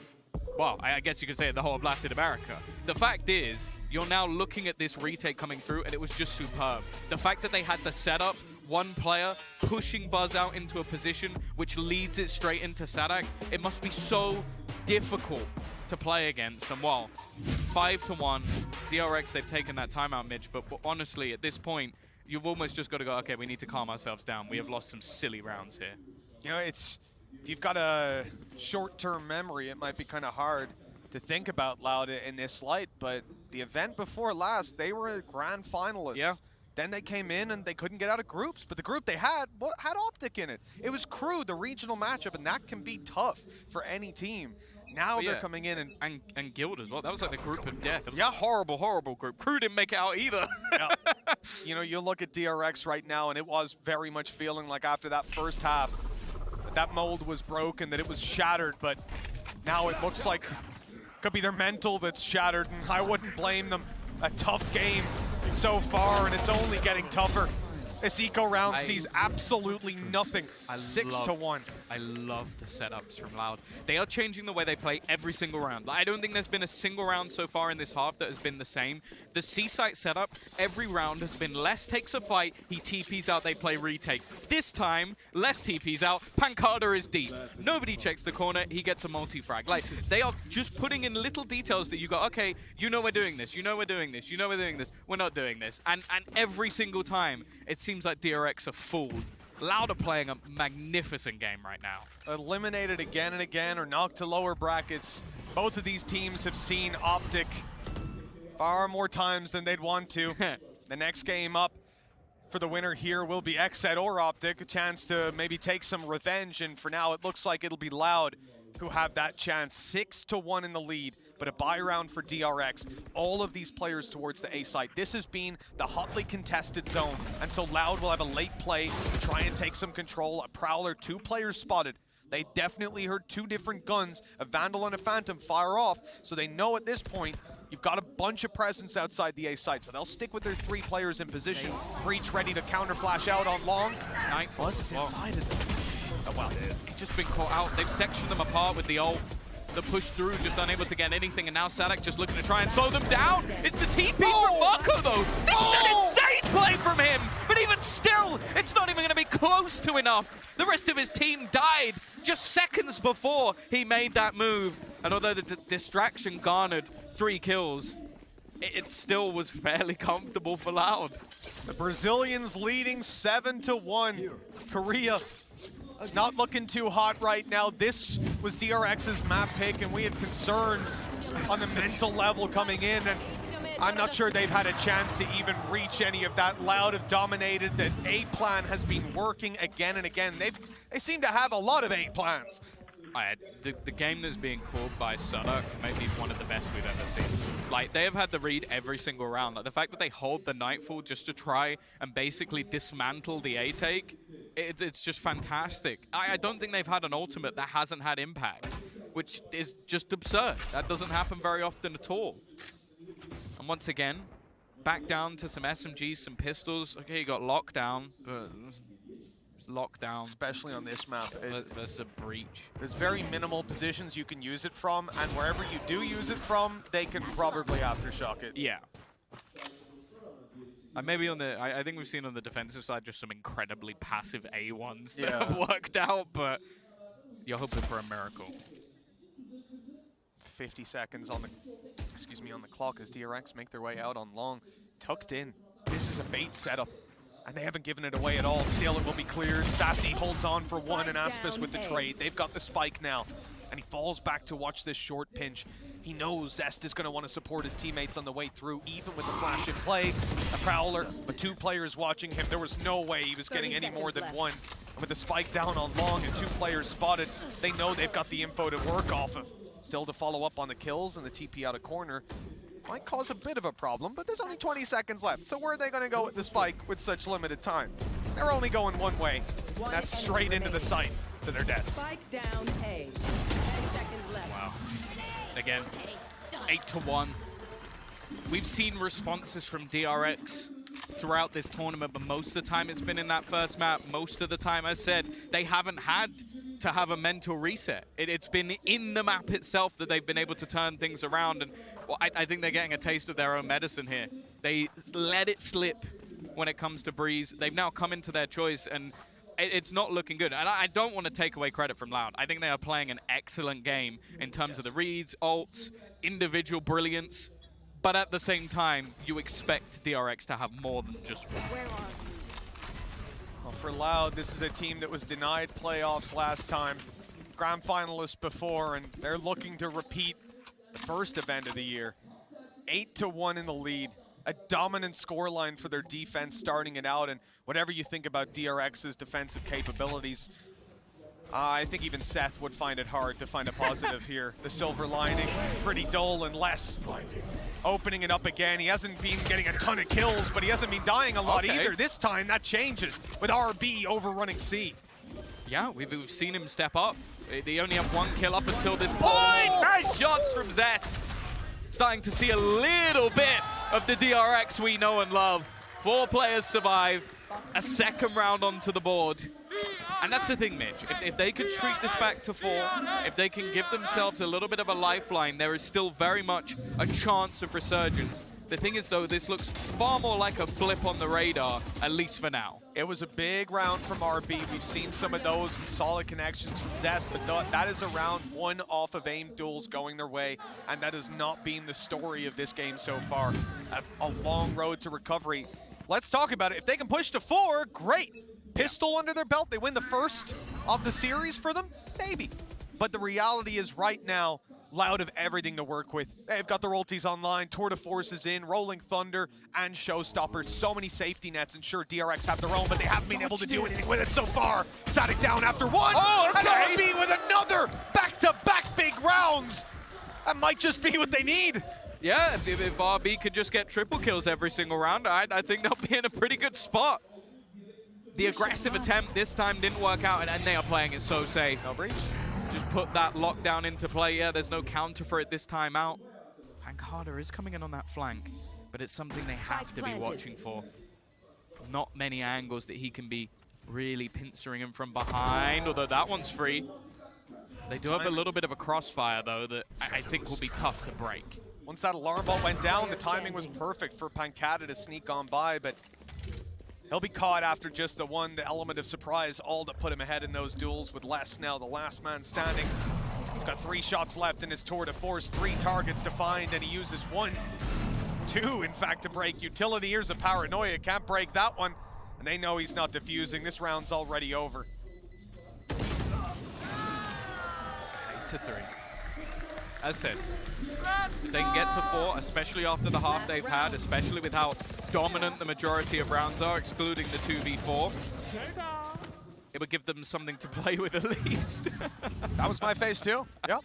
Well, I guess you could say the whole of Latin America. The fact is, you're now looking at this retake coming through, and it was just superb. The fact that they had the setup, one player pushing Buzz out into a position which leads it straight into Sadak, it must be so difficult to play against. And well, 5-1, DRX, they've taken that timeout, Mitch, but honestly, at this point, you've almost just got to go, okay, we need to calm ourselves down. We have lost some silly rounds here. You know, if you've got a short-term memory, it might be kind of hard to think about Loud in this light, but the event before last, they were grand finalists. Then they came in and they couldn't get out of groups, but the group they had OpTic in it. It was Crew, the regional matchup, and that can be tough for any team. Now they're coming in and Guild as well. That was like the group of death. It was a horrible, horrible group. Crew didn't make it out either. You know, you look at DRX right now, and it was very much feeling like after that first half, that mold was broken, that it was shattered, but now it looks like it could be their mental that's shattered, and I wouldn't blame them. A tough game so far, and it's only getting tougher. This eco round sees absolutely nothing. 6-1. I love the setups from Loud. They are changing the way they play every single round. I don't think there's been a single round so far in this half that has been the same. The C-site setup, every round has been Les takes a fight, he TPs out, they play retake. This time, Les TPs out, Pancada is deep. Nobody checks the corner, he gets a multi-frag. Like, they are just putting in little details that you go, okay, you know we're doing this, you know we're doing this, you know we're doing this, we're not doing this. And every single time, it seems like DRX are fooled Loud are playing a magnificent game right now. Eliminated again and again or knocked to lower brackets. Both of these teams have seen OpTic far more times than they'd want to. The next game up for the winner here will be XSET or OpTic, a chance to maybe take some revenge, and for now it looks like it'll be Loud who have that chance. 6-1 in the lead, but a bye round for DRX. All of these players towards the A side. This has been the hotly contested zone, and so Loud will have a late play to try and take some control. A Prowler, 2 players spotted. They definitely heard 2 different guns, a Vandal and a Phantom, fire off, so they know at this point you've got a bunch of presence outside the A side, so they'll stick with their 3 players in position. Breach ready to counter flash out on long. Nightfall is inside of them. Oh, well, he's just been caught out. They've sectioned them apart with the ult. The push through, just unable to get anything, and now Sadak just looking to try and slow them down. It's the TP from Marco, though. This is an insane play from him, but even still, it's not even going to be close to enough. The rest of his team died just seconds before he made that move, and although the distraction garnered 3 kills, it still was fairly comfortable for Loud. The Brazilians leading 7-1. Korea not looking too hot right now. This was DRX's map pick, and we had concerns on the mental level coming in, and I'm not sure they've had a chance to even reach any of that. Loud have dominated. The A plan has been working again and again. They seem to have a lot of A plans. The game that's being called by Sadak may be one of the best we've ever seen. Like, they have had the read every single round. Like, the fact that they hold the Nightfall just to try and basically dismantle the A take, it's just fantastic. I don't think they've had an ultimate that hasn't had impact, which is just absurd. That doesn't happen very often at all. And once again, back down to some SMGs, some pistols. Okay, you got lockdown. Lockdown, especially on this map. There's a breach. There's very minimal positions you can use it from, and wherever you do use it from, they can probably aftershock it. Yeah. Maybe on the, I think we've seen on the defensive side just some incredibly passive A1s that have worked out, but you're hoping for a miracle. 50 seconds on the, on the clock as DRX make their way out on long. Tucked in. This is a bait setup, and they haven't given it away at all. Still, it will be cleared. Sassy holds on for 1, and Aspis with the trade. They've got the spike now, and he falls back to watch this short pinch. He knows Zest is going to want to support his teammates on the way through, even with the flash in play. A Prowler, but 2 players watching him. There was no way he was getting any more than 1. And with the spike down on long and 2 players spotted, they know they've got the info to work off of. Still to follow up on the kills, and the TP out of corner might cause a bit of a problem, but there's only 20 seconds left. So where are they going to go with the spike with such limited time? They're only going one way, and that's straight into the site to their deaths. Spike down A. 10 seconds left. Wow. Again, 8-1. We've seen responses from DRX throughout this tournament, but most of the time it's been in that first map. Most of the time, as said, they haven't had to have a mental reset. It's been in the map itself that they've been able to turn things around, and well, I think they're getting a taste of their own medicine here. They let it slip when it comes to Breeze. They've now come into their choice, and it's not looking good. And I don't want to take away credit from Loud. I think they are playing an excellent game in terms of the reads, ults, individual brilliance, but at the same time, you expect DRX to have more than just one. Well, for Loud, this is a team that was denied playoffs last time, grand finalists before, and they're looking to repeat the first event of the year. 8-1 in the lead. A dominant scoreline for their defense starting it out, and whatever you think about DRX's defensive capabilities, I think even Seth would find it hard to find a positive here. The silver lining, pretty dull and less. Opening it up again. He hasn't been getting a ton of kills, but he hasn't been dying a lot either. This time, that changes with RB overrunning C. Yeah, we've seen him step up. They only have 1 kill up until this point. Nice shots from Zest. Starting to see a little bit of the DRX we know and love. 4 players survive, a second round onto the board. And that's the thing, Mitch. If they could streak this back to 4, if they can give themselves a little bit of a lifeline, there is still very much a chance of resurgence. The thing is, though, this looks far more like a blip on the radar, at least for now. It was a big round from RB. We've seen some of those solid connections from Zest, but that is a round 1 off of aim duels going their way, and that has not been the story of this game so far. A long road to recovery. Let's talk about it. If they can push to 4, great. pistol under their belt, they win the first of the series for them, maybe. But the reality is right now, Loud have everything to work with. They've got their ultis online, Tour de Force is in, Rolling Thunder, and Showstopper. So many safety nets, and sure, DRX have their own, but they haven't been able to do anything with it so far. Static down after one, and RB with another back-to-back big rounds. That might just be what they need. Yeah, if RB could just get triple kills every single round, I think they'll be in a pretty good spot. The aggressive attempt this time didn't work out, and they are playing it so safe. No breach. Just put that lockdown into play. Yeah, there's no counter for it this time out. Pancada is coming in on that flank, but it's something they have to be watching for. Not many angles that he can be really pincering him from behind, although that one's free. They do have a little bit of a crossfire, though, that I think will be tough to break. Once that alarm ball went down, the timing was perfect for Pancada to sneak on by, but he'll be caught after just the element of surprise, all that put him ahead in those duels with Les now, the last man standing. He's got 3 shots left in his Tour de Force, 3 targets to find, and he uses 2, in fact, to break. Utility, here's a Paranoia, can't break that one, and they know he's not defusing. This round's already over. 8-3. As said, if they can get to 4, especially after the half they've had, especially with how dominant the majority of rounds are, excluding the 2v4, it would give them something to play with at least. That was my face too. Yep.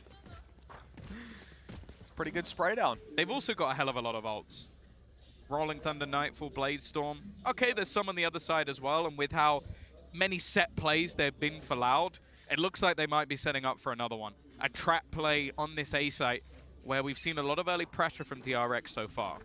Pretty good spray down. They've also got a hell of a lot of ults. Rolling Thunder, Nightfall, Blade Storm. Okay, there's some on the other side as well, and with how many set plays there have been for Loud, it looks like they might be setting up for another one. A trap play on this A site where we've seen a lot of early pressure from DRX so far.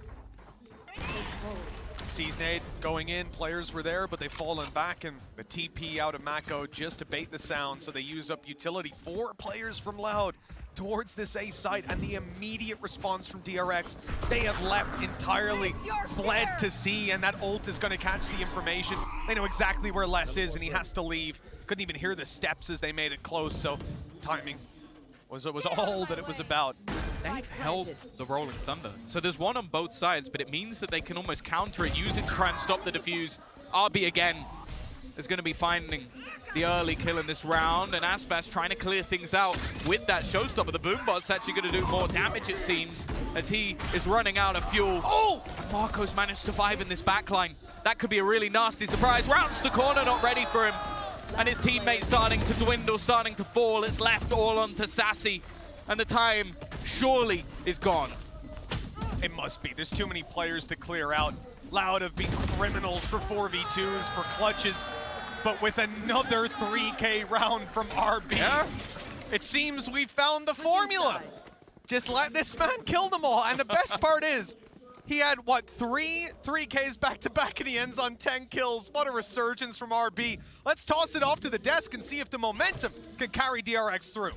Seize nade going in, players were there, but they've fallen back, and the TP out of Mako just to bait the sound, so they use up utility. 4 players from Loud towards this A site, and the immediate response from DRX, they have left entirely, fled to C, and that ult is going to catch the information. They know exactly where Les is, and he has to leave. Couldn't even hear the steps as they made it close, so timing was all that it was about. They've held the Rolling Thunder. So there's one on both sides, but it means that they can almost counter it, use it to try and stop the defuse. RB again is going to be finding the early kill in this round, and Aspas trying to clear things out with that showstopper. The Boombot's actually going to do more damage, it seems, as he is running out of fuel. Oh! Marco's managed to survive in this backline. That could be a really nasty surprise. Rounds the corner, not ready for him. And his teammates starting to dwindle, starting to fall. It's left all onto Sassy, and the time surely is gone. It must be. There's too many players to clear out. Loud have been criminals for 4v2s, for clutches, but with another 3K round from RB, it seems we found the formula. Just let this man kill them all. And the best part is, he had, what, 3Ks back-to-back, and he ends on 10 kills. What a resurgence from RB. Let's toss it off to the desk and see if the momentum can carry DRX through.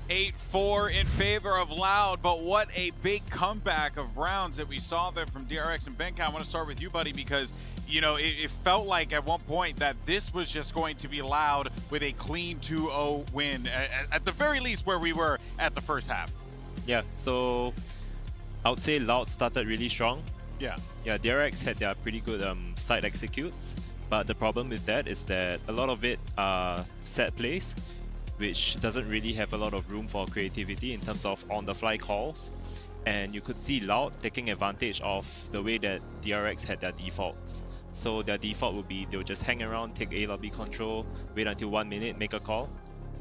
8-4 in favor of Loud, but what a big comeback of rounds that we saw there from DRX and Benka. I want to start with you, buddy, because, you know, it felt like at one point that this was just going to be Loud with a clean 2-0 win, at the very least where we were at the first half. Yeah, so I would say Loud started really strong. Yeah, DRX had their pretty good side executes, but the problem with that is that a lot of it are set plays, which doesn't really have a lot of room for creativity in terms of on-the-fly calls. And you could see Loud taking advantage of the way that DRX had their defaults. So their default would be they'll just hang around, take A lobby control, wait until 1 minute, make a call.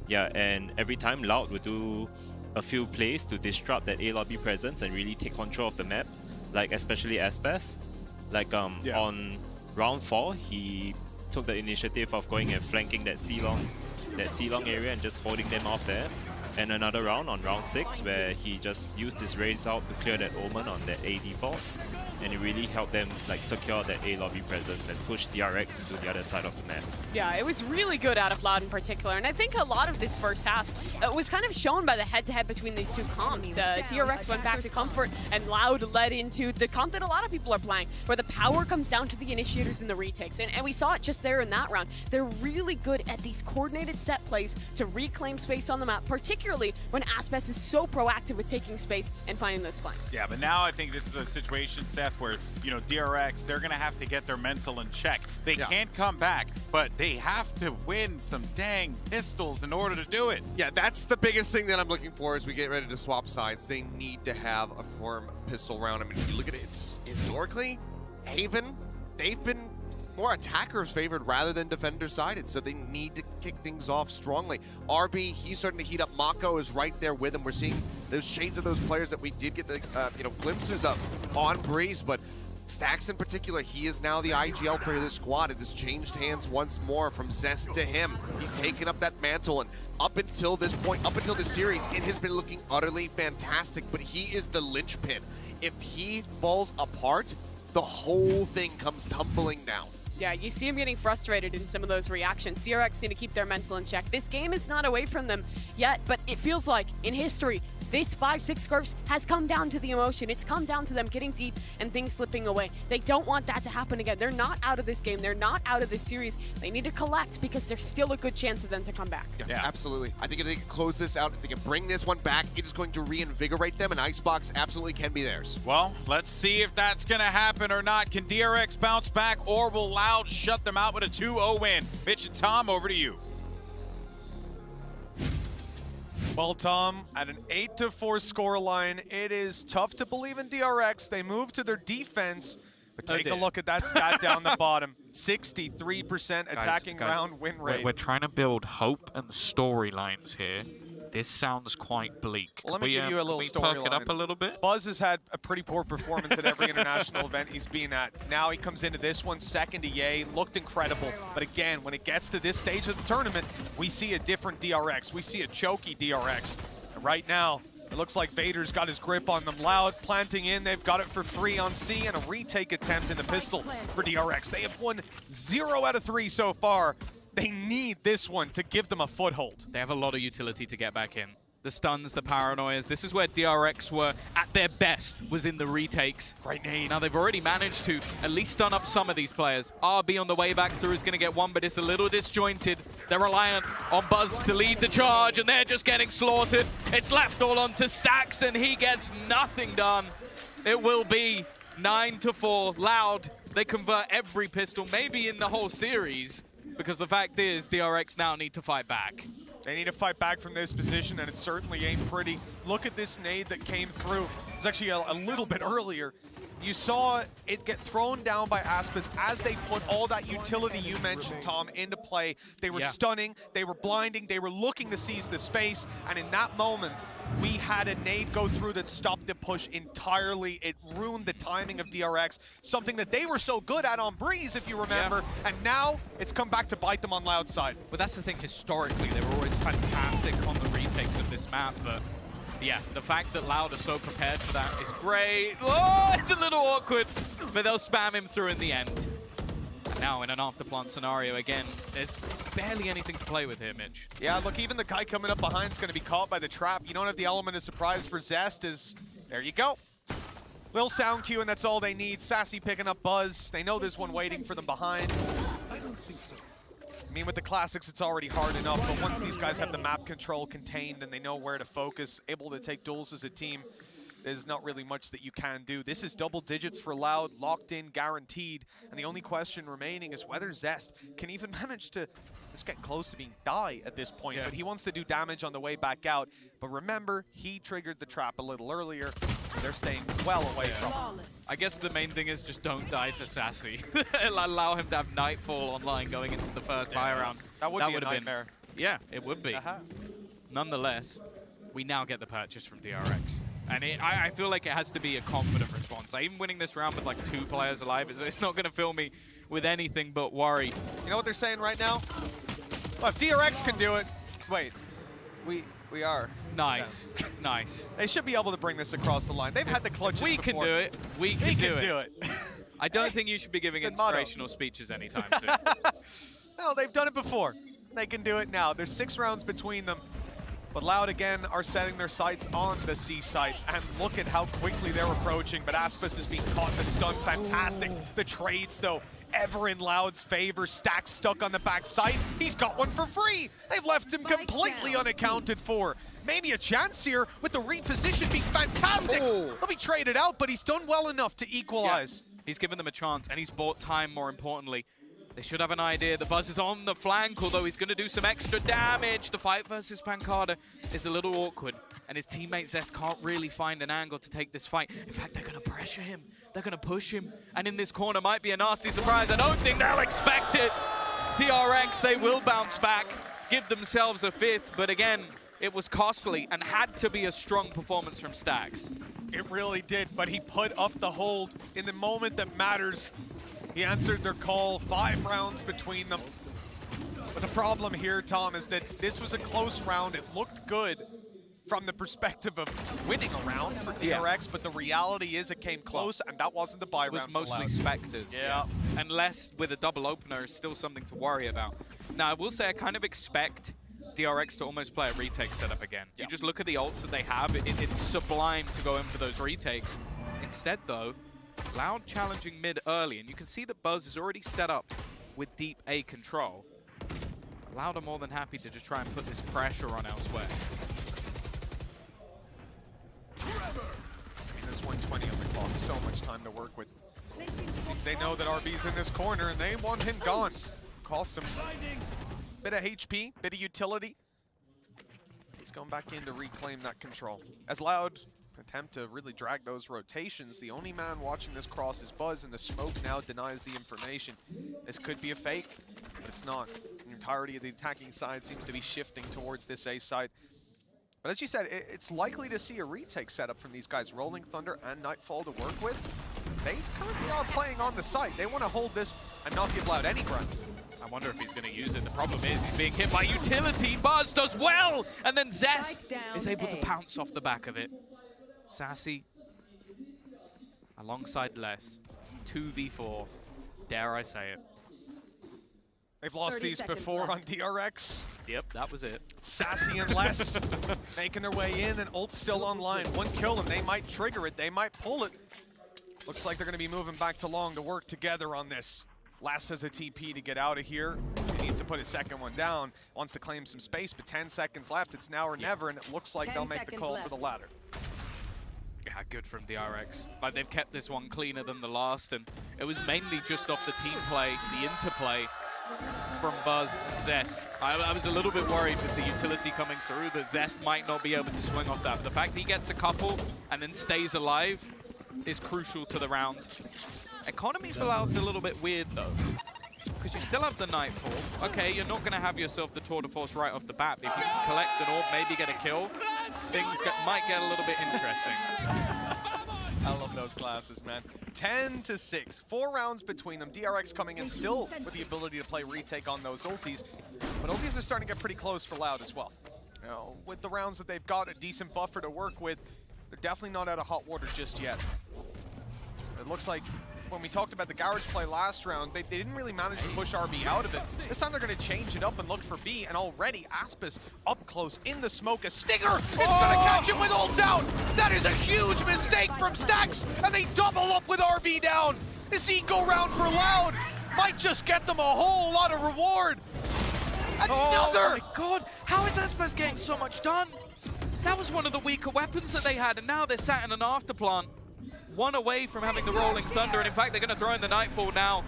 Yeah, and every time Loud would do a few plays to disrupt that A lobby presence and really take control of the map, like especially Aspas. Like on round 4, he took the initiative of going and flanking that C-long area and just holding them off there. And another round on round 6 where he just used his raise out to clear that Omen on that A default, and it really helped them like secure that A lobby presence and push DRX into the other side of the map. Yeah, it was really good out of Loud in particular, and I think a lot of this first half was kind of shown by the head-to-head between these two comps. DRX went back to Comfort, and Loud led into the comp that a lot of people are playing, where the power comes down to the initiators and the retakes, and we saw it just there in that round. They're really good at these coordinated set plays to reclaim space on the map, particularly when Aspas is so proactive with taking space and finding those flanks. Yeah, but now I think this is a situation, Seth, step where, you know, DRX, they're going to have to get their mental in check. They can't come back, but they have to win some dang pistols in order to do it. Yeah, that's the biggest thing that I'm looking for as we get ready to swap sides. They need to have a firm pistol round. I mean, if you look at it historically, Haven, they've been more attackers favored rather than defenders sided, so they need to kick things off strongly. RB, he's starting to heat up. Mako is right there with him. We're seeing those shades of those players that we did get the glimpses of on Breeze, but Stax in particular, he is now the IGL player of this squad. It has changed hands once more from Zest to him. He's taken up that mantle, and up until this point, up until this series, it has been looking utterly fantastic, but he is the linchpin. If he falls apart, the whole thing comes tumbling down. Yeah, you see him getting frustrated in some of those reactions. CRX need to keep their mental in check. This game is not away from them yet, but it feels like in history, this 5-6 curves has come down to the emotion. It's come down to them getting deep and things slipping away. They don't want that to happen again. They're not out of this game. They're not out of this series. They need to collect because there's still a good chance of them to come back. Yeah, absolutely. I think if they can close this out, if they can bring this one back, it is going to reinvigorate them, and Icebox absolutely can be theirs. Well, let's see if that's going to happen or not. Can DRX bounce back, or will Loud shut them out with a 2-0 win? Mitch and Tom, over to you. Well, Tom, at an 8-4 scoreline, it is tough to believe in DRX. They move to their defense, but take a look at that stat down the bottom. 63% attacking round win rate. We're trying to build hope and storylines here. This sounds quite bleak. Well, let me give you a little storyline. Perk it up a little bit? Buzz has had a pretty poor performance at every international event he's been at. Now he comes into this one, second to Ye, looked incredible. But again, when it gets to this stage of the tournament, we see a different DRX. We see a choky DRX. And right now, it looks like Vader's got his grip on them. Loud planting in, they've got it for free on C, and a retake attempt in the pistol for DRX. They have won 0 out of 3 so far. They need this one to give them a foothold. They have a lot of utility to get back in. The stuns, the paranoias. This is where DRX were at their best, was in the retakes. Great nade. Now they've already managed to at least stun up some of these players. RB on the way back through is going to get one, but it's a little disjointed. They're reliant on Buzz to lead the charge, and they're just getting slaughtered. It's left all onto Stax, and he gets nothing done. It will be 9-4. Loud, they convert every pistol, maybe in the whole series. Because the fact is, DRX now need to fight back. They need to fight back from this position, and it certainly ain't pretty. Look at this nade that came through. It was actually a little bit earlier. You saw it get thrown down by Aspas as they put all that utility you mentioned, Tom, into play. They were stunning, they were blinding, they were looking to seize the space, and in that moment, we had a nade go through that stopped the push entirely. It ruined the timing of DRX, something that they were so good at on Breeze, if you remember, and now it's come back to bite them on Loud side. But that's the thing, historically, they were always fantastic on the retakes of this map, but yeah, the fact that Loud are so prepared for that is great. Oh, it's a little awkward, but they'll spam him through in the end. And now in an afterplant scenario, again, there's barely anything to play with here, Mitch. Yeah, look, even the guy coming up behind is going to be caught by the trap. You don't have the element of surprise for Zest. There you go. Little sound cue, and that's all they need. Sassy picking up Buzz. They know there's one waiting for them behind. I don't think so. I mean, with the classics, it's already hard enough, but once these guys have the map control contained and they know where to focus, able to take duels as a team, there's not really much that you can do. This is double digits for Loud, locked in, guaranteed, and the only question remaining is whether Zest can even manage to just get close to being die at this point, but he wants to do damage on the way back out. But remember, he triggered the trap a little earlier, so they're staying well away from him. I guess the main thing is just don't die to Sassy. Allow him to have Nightfall online going into the first buy round. That would be a nightmare. Yeah, it would be. Nonetheless, we now get the purchase from DRX. And I feel like it has to be a confident response. Even winning this round with like 2 players alive, it's not going to fill me with anything but worry. You know what they're saying right now? Well, if DRX can do it, wait, we are. Nice, nice. They should be able to bring this across the line. They've had the clutches We before. can do it. We can do it. I don't think you should be giving inspirational speeches anytime soon. No, they've done it before. They can do it now. There's 6 rounds between them. But Loud, again, are setting their sights on the C site. And look at how quickly they're approaching. But Aspas is being caught in the stun. Fantastic. The trades, though, ever in Loud's favor. Stax stuck on the backside. He's got one for free. They've left him completely unaccounted for. Maybe a chance here with the reposition being fantastic. He'll be traded out, but he's done well enough to equalize. Yeah. He's given them a chance, and he's bought time, more importantly. They should have an idea. The Buzz is on the flank, although he's going to do some extra damage. The fight versus Pancada is a little awkward, and his teammate Zest can't really find an angle to take this fight. In fact, they're going to pressure him. They're going to push him, and in this corner might be a nasty surprise. I don't think they'll expect it. DRX, they will bounce back, give themselves a fifth, but again, it was costly and had to be a strong performance from Stax. It really did, but he put up the hold in the moment that matters. He answered their call, 5 rounds between them. But the problem here, Tom, is that this was a close round. It looked good from the perspective of winning a round for DRX, but the reality is it came close, and that wasn't the buy round. It was mostly Spectres. Yeah. Unless with a double opener is still something to worry about. Now, I will say I kind of expect DRX to almost play a retake setup again. You just look at the ults that they have, it's sublime to go in for those retakes. Instead, though, Loud challenging mid early, and you can see that Buzz is already set up with deep A control. Loud are more than happy to just try and put this pressure on elsewhere. I mean, there's 120 on the clock, so much time to work with. Seems they know that RB's in this corner, and they want him gone. Cost him a bit of HP, bit of utility. He's going back in to reclaim that control. As Loud attempt to really drag those rotations, the only man watching this cross is Buzz, and the smoke now denies the information. This could be a fake, but it's not. The entirety of the attacking side seems to be shifting towards this A side. But as you said, it's likely to see a retake setup from these guys. Rolling Thunder and Nightfall to work with. They currently are playing on the site. They want to hold this and not give Loud any ground. I wonder if he's going to use it. The problem is he's being hit by utility. Buzz does well, and then Zest is able to pounce off the back of it. Sassy alongside Les. 2v4, dare I say it. They've lost these before on DRX. Yep, that was it. Sassy and Les making their way in, and ult's still online. 1 kill, and they might trigger it. They might pull it. Looks like they're going to be moving back to long to work together on this. Last has a TP to get out of here. He needs to put his second one down. Wants to claim some space, but 10 seconds left. It's now or never, and it looks like they'll make the call for the ladder. Yeah, good from DRX. Like, they've kept this one cleaner than the last, and it was mainly just off the team play, the interplay from Buzz and Zest. I was a little bit worried with the utility coming through that Zest might not be able to swing off that. But the fact he gets a couple and then stays alive is crucial to the round. Economy for Loud's a little bit weird, though, because you still have the Nightfall. Okay, you're not going to have yourself the tour de force right off the bat, but if you can collect an orb, maybe get a kill, things might get a little bit interesting. I love those classes, man. 10-6, 4 rounds between them. DRX coming in still with the ability to play retake on those ultis, but ultis are starting to get pretty close for Loud as well. You know, with the rounds that they've got, a decent buffer to work with, they're definitely not out of hot water just yet. It looks like when we talked about the garage play last round, they didn't really manage to push RB out of it. This time they're going to change it up and look for B, and already Aspis up close in the smoke. A Stinger is going to catch him with ult out. That is a huge mistake from Stax, and they double up with RB down. This eco round for Loud might just get them a whole lot of reward. Another! Oh my god, how is Aspis getting so much done? That was one of the weaker weapons that they had, and now they're sat in an afterplant. 1 away from having the Rolling Thunder, and in fact they're going to throw in the Nightfall now.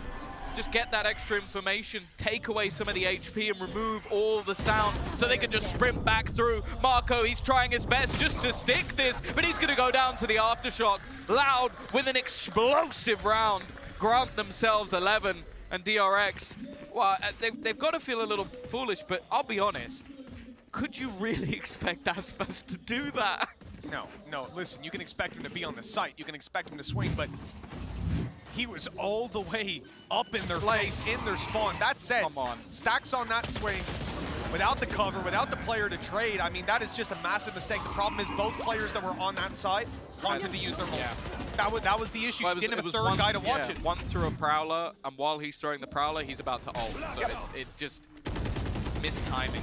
Just get that extra information, take away some of the HP and remove all the sound so they can just sprint back through. Marco, he's trying his best just to stick this, but he's going to go down to the Aftershock. Loud with an explosive round, grant themselves 11, and DRX, well, they've got to feel a little foolish, but I'll be honest, could you really expect Aspis to do that? No, listen, you can expect him to be on the site, you can expect him to swing, but he was all the way up in their face, in their spawn. That said, Stacks on that swing, without the cover, without the player to trade, I mean, that is just a massive mistake. The problem is both players that were on that side wanted to use their ult. Yeah. That was the issue. You didn't have a third guy to watch it. One through a Prowler, and while he's throwing the Prowler, he's about to ult. So it just missed timing.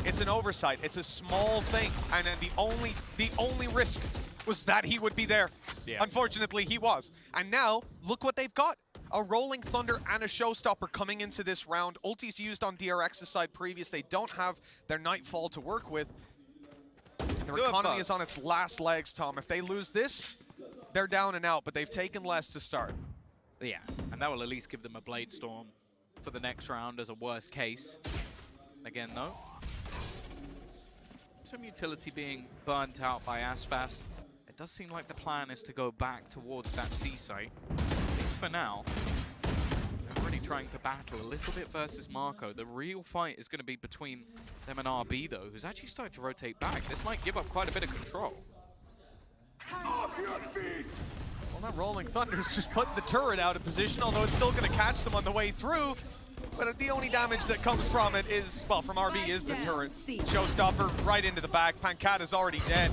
It's an oversight. It's a small thing, and then the only risk was that he would be there. Yeah. Unfortunately, he was. And now, look what they've got. A Rolling Thunder and a Showstopper coming into this round. Ulti's used on DRX's side previous. They don't have their Nightfall to work with. And their economy is on its last legs, Tom. If they lose this, they're down and out, but they've taken less to start. Yeah, and that will at least give them a Blade Storm for the next round as a worst case. Again, though, some utility being burnt out by Aspas. It does seem like the plan is to go back towards that C site, at least for now. They're really trying to battle a little bit versus Marco. The real fight is going to be between them and RB, though, who's actually starting to rotate back. This might give up quite a bit of control. Well, that Rolling Thunder's just putting the turret out of position, although it's still going to catch them on the way through. But the only damage that comes from it is, well, from RB is the turret. Showstopper right into the back. Pancata's already dead.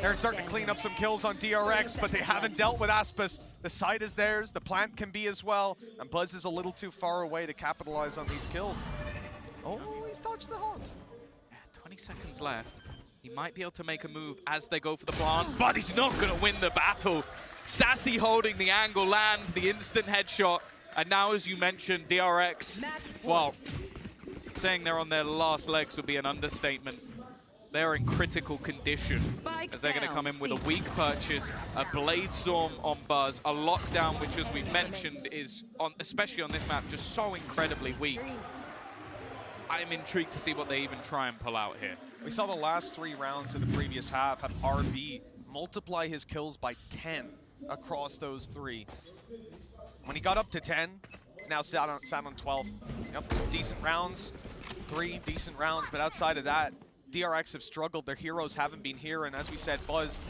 They're starting to clean up some kills on DRX, but they haven't dealt with Aspas. The site is theirs, the plant can be as well, and Buzz is a little too far away to capitalize on these kills. Oh, he's dodged the hunt. Yeah, 20 seconds left. He might be able to make a move as they go for the plant, but he's not going to win the battle. Sassy holding the angle, lands the instant headshot. And now, as you mentioned, DRX, well, saying they're on their last legs would be an understatement. They're in critical condition as they're going to come in with a weak purchase, a Blade Storm on Buzz, a lockdown, which, as we mentioned, is, especially on this map, just so incredibly weak. I'm intrigued to see what they even try and pull out here. We saw the last 3 rounds of the previous half have RB multiply his kills by 10 across those 3. When he got up to 10, he's now sat on 12. Yep, some decent rounds, 3 decent rounds, but outside of that, DRX have struggled. Their heroes haven't been here, and as we said, Buzz,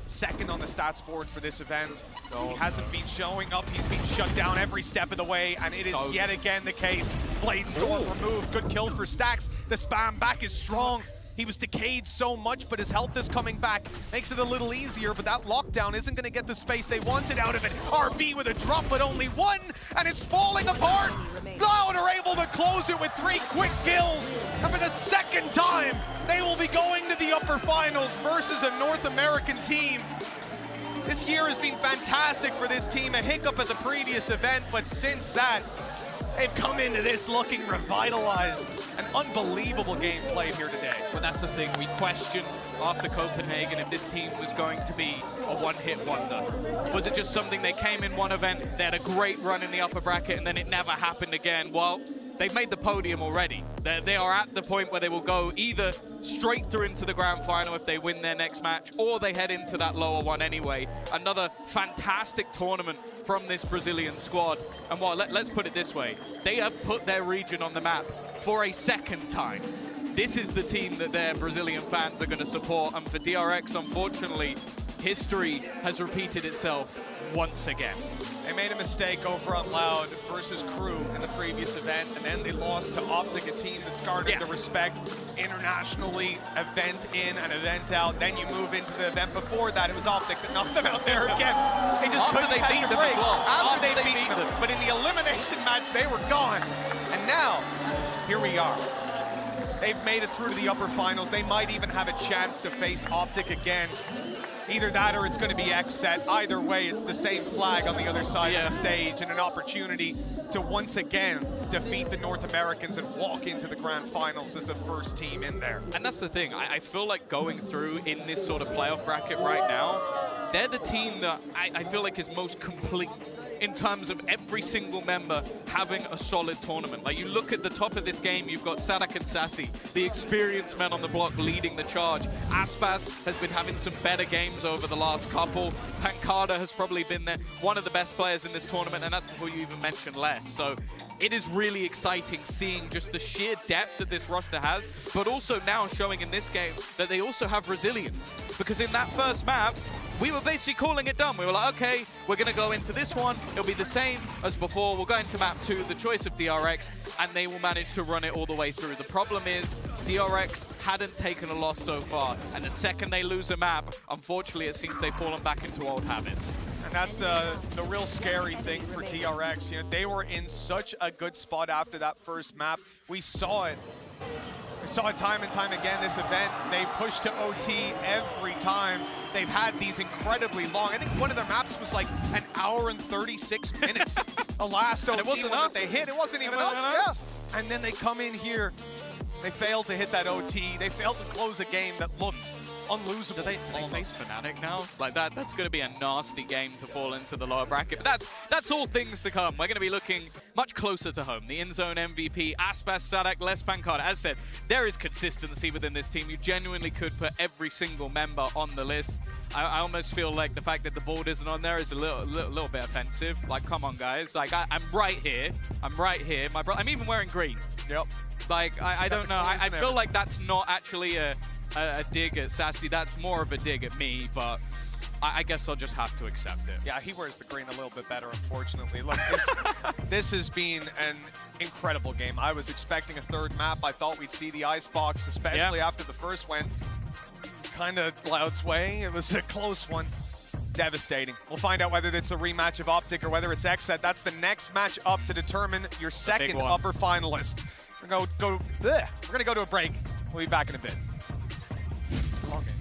second on the stats board for this event. He hasn't been showing up. He's been shut down every step of the way, and it is yet again the case. Blade Storm removed. Good kill for Stax. The spam back is strong. He was decayed so much, but his health is coming back. Makes it a little easier, but that lockdown isn't going to get the space they wanted out of it. RB with a drop, but only 1, and it's falling apart. Cloud are able to close it with 3 quick kills, and for the second time, they will be going to the upper finals versus a North American team. This year has been fantastic for this team. A hiccup at the previous event, but since that, they've come into this looking revitalized. An unbelievable game played here today. But that's the thing, we questioned after Copenhagen if this team was going to be a one-hit wonder. Was it just something they came in one event, they had a great run in the upper bracket, and then it never happened again? Well, they've made the podium already. They are at the point where they will go either straight through into the grand final if they win their next match, or they head into that lower one anyway. Another fantastic tournament from this Brazilian squad. And well, let's put it this way. They have put their region on the map for a second time. This is the team that their Brazilian fans are going to support. And for DRX, unfortunately, history has repeated itself once again. They made a mistake over on Loud versus Crew in the previous event, and then they lost to OpTic, a team that's garnered the respect internationally, event in and event out. Then you move into the event before that, it was OpTic that knocked them out there again. They just couldn't catch a break. After they beat them. But in the elimination match, they were gone. And now, here we are. They've made it through to the upper finals. They might even have a chance to face OpTic again. Either that or it's going to be XSET. Either way, it's the same flag on the other side of the stage, and an opportunity to once again defeat the North Americans and walk into the grand finals as the first team in there. And that's the thing. I feel like going through in this sort of playoff bracket right now, they're the team that I feel like is most complete in terms of every single member having a solid tournament. Like, you look at the top of this game, you've got Sadak and Sassy, the experienced men on the block leading the charge. Aspas has been having some better games over the last couple. Pancata has probably been one of the best players in this tournament, and that's before you even mention Les. So it is really exciting seeing just the sheer depth that this roster has, but also now showing in this game that they also have resilience. Because in that first map, we were basically calling it done. We were like, okay, we're going to go into this one. It'll be the same as before. We'll go into map 2, the choice of DRX, and they will manage to run it all the way through. The problem is DRX hadn't taken a loss so far, and the second they lose a map, unfortunately, it seems they've fallen back into old habits. And that's the real scary thing for DRX. You know, they were in such a good spot after that first map. We saw it. saw it time and time again this event. They push to OT every time. They've had these incredibly long. I think one of their maps was like an hour and 36 minutes. The last OT one that they hit, it wasn't even us. Yeah. And then they come in here. They failed to hit that OT. They failed to close a game that looked unlosable. Do they face Fnatic now? Like that's going to be a nasty game to fall into the lower bracket. But that's all things to come. We're going to be looking much closer to home. The in-zone MVP, Aspas, Sadak, Les Pancada. As said, there is consistency within this team. You genuinely could put every single member on the list. I almost feel like the fact that the board isn't on there is a little bit offensive. Like, come on, guys. Like, I'm right here. I'm right here. I'm even wearing green. Yep. Like, I don't know. I feel like that's not actually a dig at Sassy. That's more of a dig at me, but I guess I'll just have to accept it. Yeah, he wears the green a little bit better, unfortunately. Look, this has been an incredible game. I was expecting a third map. I thought we'd see the Icebox, especially after the first went kind of Loud's way. It was a close one. Devastating. We'll find out whether it's a rematch of OpTic or whether it's XSET. That's the next match up to determine your second upper finalist. We're gonna go to a break. We'll be back in a bit. Long game.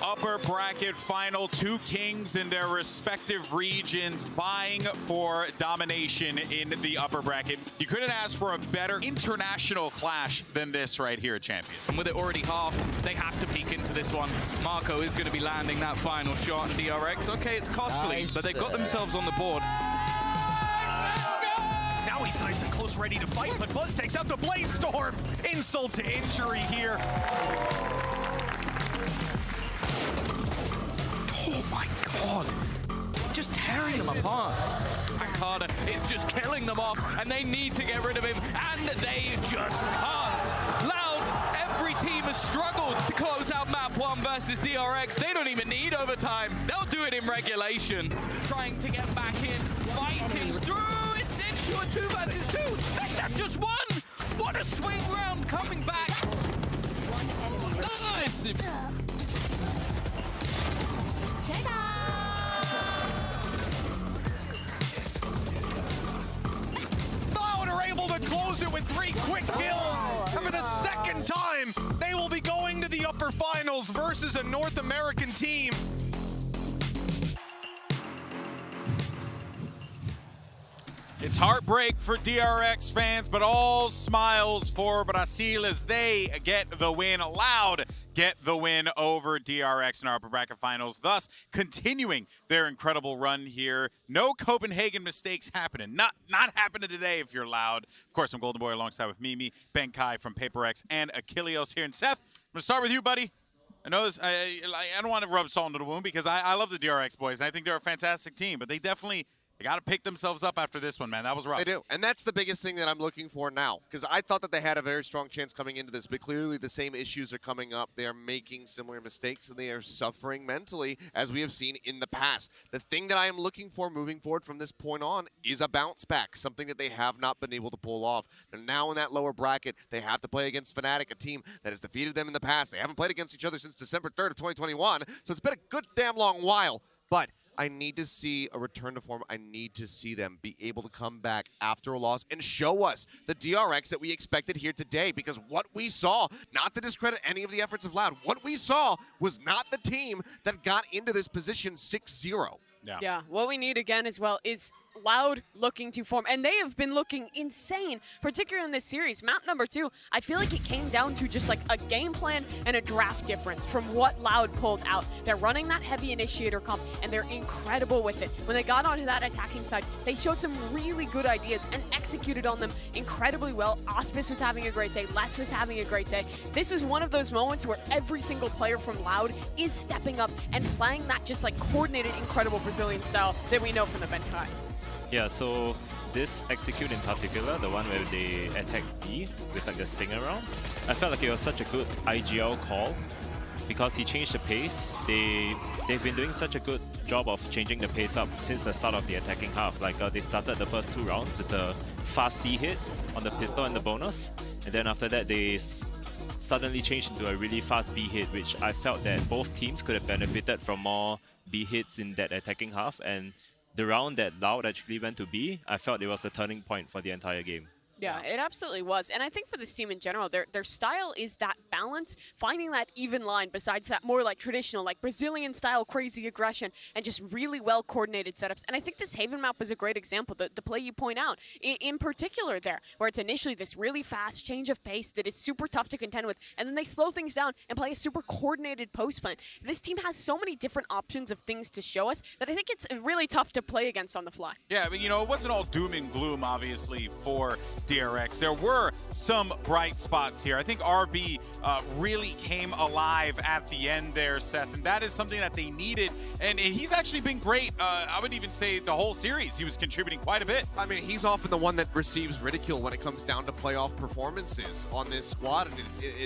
Upper bracket final, two kings in their respective regions vying for domination in the upper bracket. You couldn't ask for a better international clash than this right here at Champions. And with it already halved, they have to peek into this one. Marco is going to be landing that final shot on DRX. Okay, it's costly, Nice. but they've got themselves on the board. Now he's nice and close, ready to fight, but Buzz takes out the Blade Storm. Insult to injury here. Oh my god. Just tearing them apart. Pancada is just killing them off, and they need to get rid of him, and they just can't. Loud, every team has struggled to close out map 1 versus DRX. They don't even need overtime. They'll do it in regulation. Trying to get back in, fighting through. It's into a 2 versus 2. That's just one. What a swing round coming back. Nice. Loud are able to close it with 3 quick kills. And for the second time, they will be going to the upper finals versus a North American team. It's heartbreak for DRX fans, but all smiles for Brazil as they get the win. Loud get the win over DRX in our upper bracket finals, thus continuing their incredible run here. No Copenhagen mistakes happening. Not happening today if you're Loud. Of course, I'm Golden Boy alongside with Mimi, Ben Kai from PaperX, and Achilleos here. And Seth, I'm going to start with you, buddy. I know this, I don't want to rub salt into the wound because I love the DRX boys, and I think they're a fantastic team, but they definitely... They got to pick themselves up after this one, man. That was rough. They do, and that's the biggest thing that I'm looking for now, because I thought that they had a very strong chance coming into this, but clearly the same issues are coming up. They are making similar mistakes, and they are suffering mentally, as we have seen in the past. The thing that I am looking for moving forward from this point on is a bounce back, something that they have not been able to pull off. They're now in that lower bracket. They have to play against Fnatic, a team that has defeated them in the past. They haven't played against each other since December 3rd of 2021, so it's been a good damn long while, but I need to see a return to form. I need to see them be able to come back after a loss and show us the DRX that we expected here today, because what we saw, not to discredit any of the efforts of Loud, what we saw was not the team that got into this position 6-0. Yeah, what we need again as well is Loud looking to form, and they have been looking insane, particularly in this series. Map number 2, I feel like it came down to just like a game plan and a draft difference from what Loud pulled out. They're running that heavy initiator comp, and they're incredible with it. When they got onto that attacking side, they showed some really good ideas and executed on them incredibly well. Auspice was having a great day. Les was having a great day. This was one of those moments where every single player from Loud is stepping up and playing that just like coordinated, incredible Brazilian style that we know from the Benkai. Yeah, so this execute in particular, the one where they attack B with like the stinger round, I felt like it was such a good IGL call because he changed the pace. They've been doing such a good job of changing the pace up since the start of the attacking half. Like they started the first 2 rounds with a fast C hit on the pistol and the bonus, and then after that they suddenly changed into a really fast B hit, which I felt that both teams could have benefited from more B hits in that attacking half, and the round that Loud actually went to B, I felt it was the turning point for the entire game. Yeah, it absolutely was. And I think for this team in general, their style is that balance, finding that even line besides that more like traditional, like Brazilian style crazy aggression and just really well coordinated setups. And I think this Haven map was a great example, the play you point out in particular there, where it's initially this really fast change of pace that is super tough to contend with, and then they slow things down and play a super coordinated post plan. This team has so many different options of things to show us that I think it's really tough to play against on the fly. Yeah, but you know, it wasn't all doom and gloom, obviously, for DRX. There were some bright spots here. I think RB really came alive at the end there, Seth, and that is something that they needed. And he's actually been great. I would even say the whole series, he was contributing quite a bit. I mean, he's often the one that receives ridicule when it comes down to playoff performances on this squad, and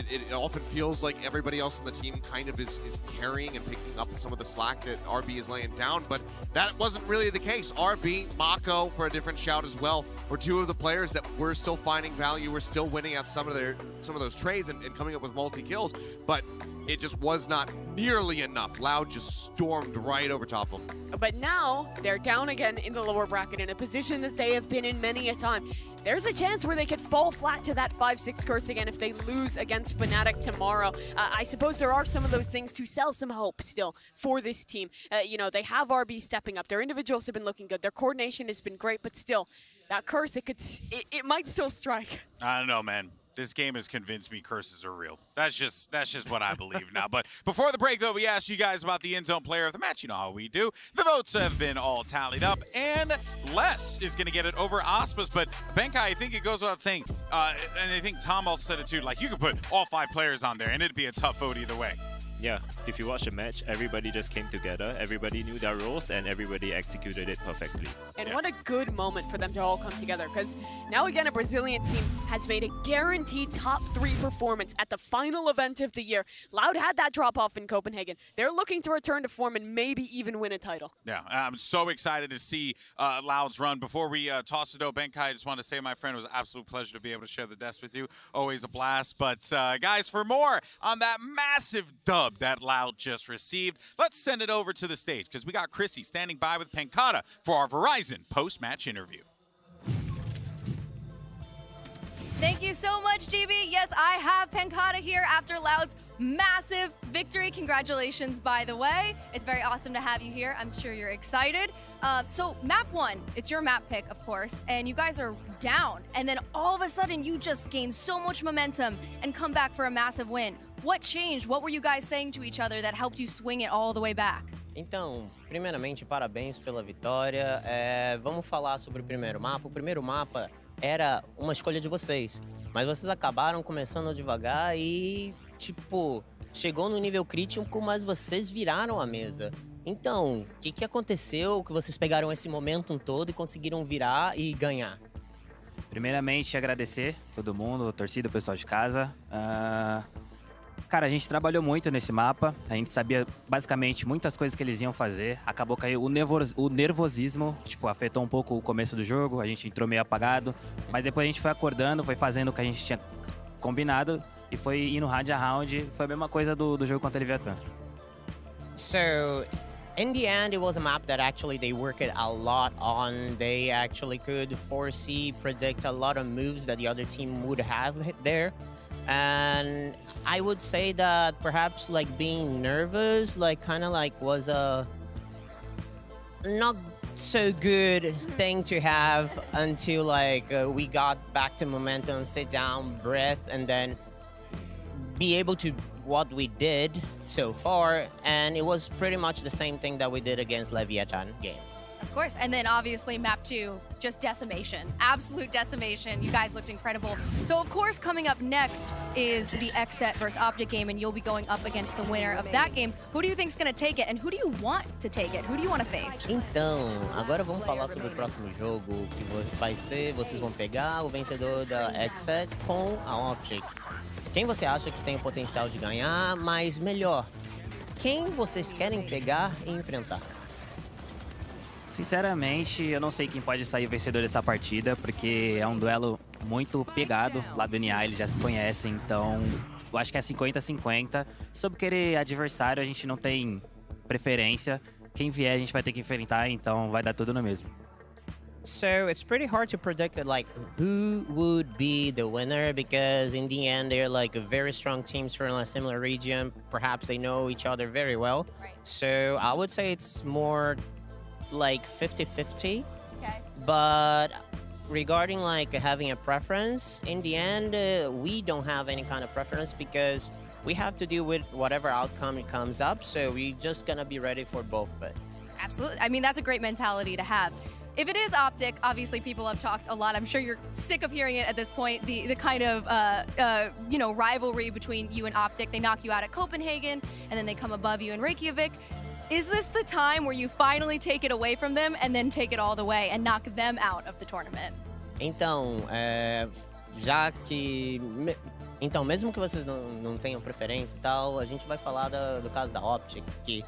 it often feels like everybody else on the team kind of is carrying and picking up some of the slack that RB is laying down, but that wasn't really the case. RB, Mako, for a different shout as well, were two of the players that were still finding value, were still winning at some of those trades and coming up with multi-kills, but it just was not nearly enough. Loud just stormed right over top of them. But now they're down again in the lower bracket in a position that they have been in many a time. There's a chance where they could fall flat to that 5-6 curse again if they lose against Fnatic tomorrow. I suppose there are some of those things to sell some hope still for this team. You know, they have RB stepping up. Their individuals have been looking good. Their coordination has been great, but still, that curse, it might still strike. I don't know, man. This game has convinced me curses are real. That's just what I believe now. But before the break, though, we asked you guys about the in-zone player of the match. You know how we do. The votes have been all tallied up, and Les is going to get it over Aspas. But Benkai, I think it goes without saying, and I think Tom also said it too, like you could put all 5 players on there, and it'd be a tough vote either way. Yeah, if you watch the match, everybody just came together, everybody knew their roles, and everybody executed it perfectly. And what a good moment for them to all come together, because now again a Brazilian team has made a guaranteed top 3 performance at the final event of the year. Loud had that drop off in Copenhagen. They're looking to return to form and maybe even win a title. Yeah, I'm so excited to see Loud's run. Before we toss it out, Benkai, I just want to say, my friend, it was an absolute pleasure to be able to share the desk with you. Always a blast. But guys, for more on that massive dub that Loud just received, let's send it over to the stage because we got Chrissy standing by with Pankata for our Verizon post-match interview. Thank you so much, GB. Yes, I have Pankata here after Loud's massive victory. Congratulations, by the way. It's very awesome to have you here. I'm sure you're excited. So map 1, it's your map pick, of course, and you guys are down. And then all of a sudden, you just gain so much momentum and come back for a massive win. What changed? What were you guys saying to each other that helped you swing it all the way back? Então, primeiramente, parabéns pela vitória. Vamos falar sobre o primeiro mapa. O primeiro mapa era uma escolha de vocês, mas vocês acabaram começando devagar e, tipo, chegou no nível crítico, mas vocês viraram a mesa. Então, o que aconteceu que vocês pegaram esse momentum todo e conseguiram virar e ganhar? Primeiramente, agradecer todo mundo, a torcida, o pessoal de casa. Cara, a gente trabalhou muito nesse mapa, a gente sabia basicamente muitas coisas que eles iam fazer. Acabou caindo o nervosismo, tipo, afetou um pouco o começo do jogo, a gente entrou meio apagado, mas depois a gente foi acordando, foi fazendo o que a gente tinha combinado e foi indo round a round, foi a mesma coisa do jogo contra a Leviathan. So, in the end, it was a map that actually they worked a lot on. They actually could foresee, predict a lot of moves that the other team would have there. And I would say that perhaps like being nervous, like kind of like was a not so good thing to have until like we got back to momentum, sit down, breath, and then be able to what we did so far. And it was pretty much the same thing that we did against Leviathan game. Of course, and then obviously map 2, just decimation, absolute decimation. You guys looked incredible. So of course, coming up next is the XSET versus OpTic game, and you'll be going up against the winner of that game. Who do you think is going to take it, and who do you want to take it? Who do you want to face? Então, agora vamos falar sobre o próximo jogo, que vai ser, vocês vão pegar o vencedor da XSET com a OpTic. Quem você acha que tem o potencial de ganhar, mas melhor, quem vocês querem pegar e enfrentar? Sinceramente, eu não sei quem pode sair vencedor dessa partida, porque é um duelo muito pegado. Lá do NA eles já se conhecem, então eu acho que é 50-50. Sobre querer adversário, a gente não tem preferência. Quem vier, a gente vai ter que enfrentar, então vai dar tudo no mesmo. So it's pretty hard to predict like who would be the winner, because in the end they're like very strong teams from a similar region. Perhaps they know each other very well. Right. So I would say it's more like 50-50. Okay. But regarding like having a preference, in the end, we don't have any kind of preference because we have to deal with whatever outcome it comes up. So we're just gonna be ready for both of it. Absolutely. I mean, that's a great mentality to have. if it is OpTic, obviously people have talked a lot. I'm sure you're sick of hearing it at this point. The kind of rivalry between you and OpTic. They knock you out at Copenhagen, and then they come above you in Reykjavik. Is this the time where you finally take it away from them and then take it all the way and knock them out of the tournament? Então, Então, mesmo que vocês não tenham preferência e tal, a gente vai falar do caso da OpTic, que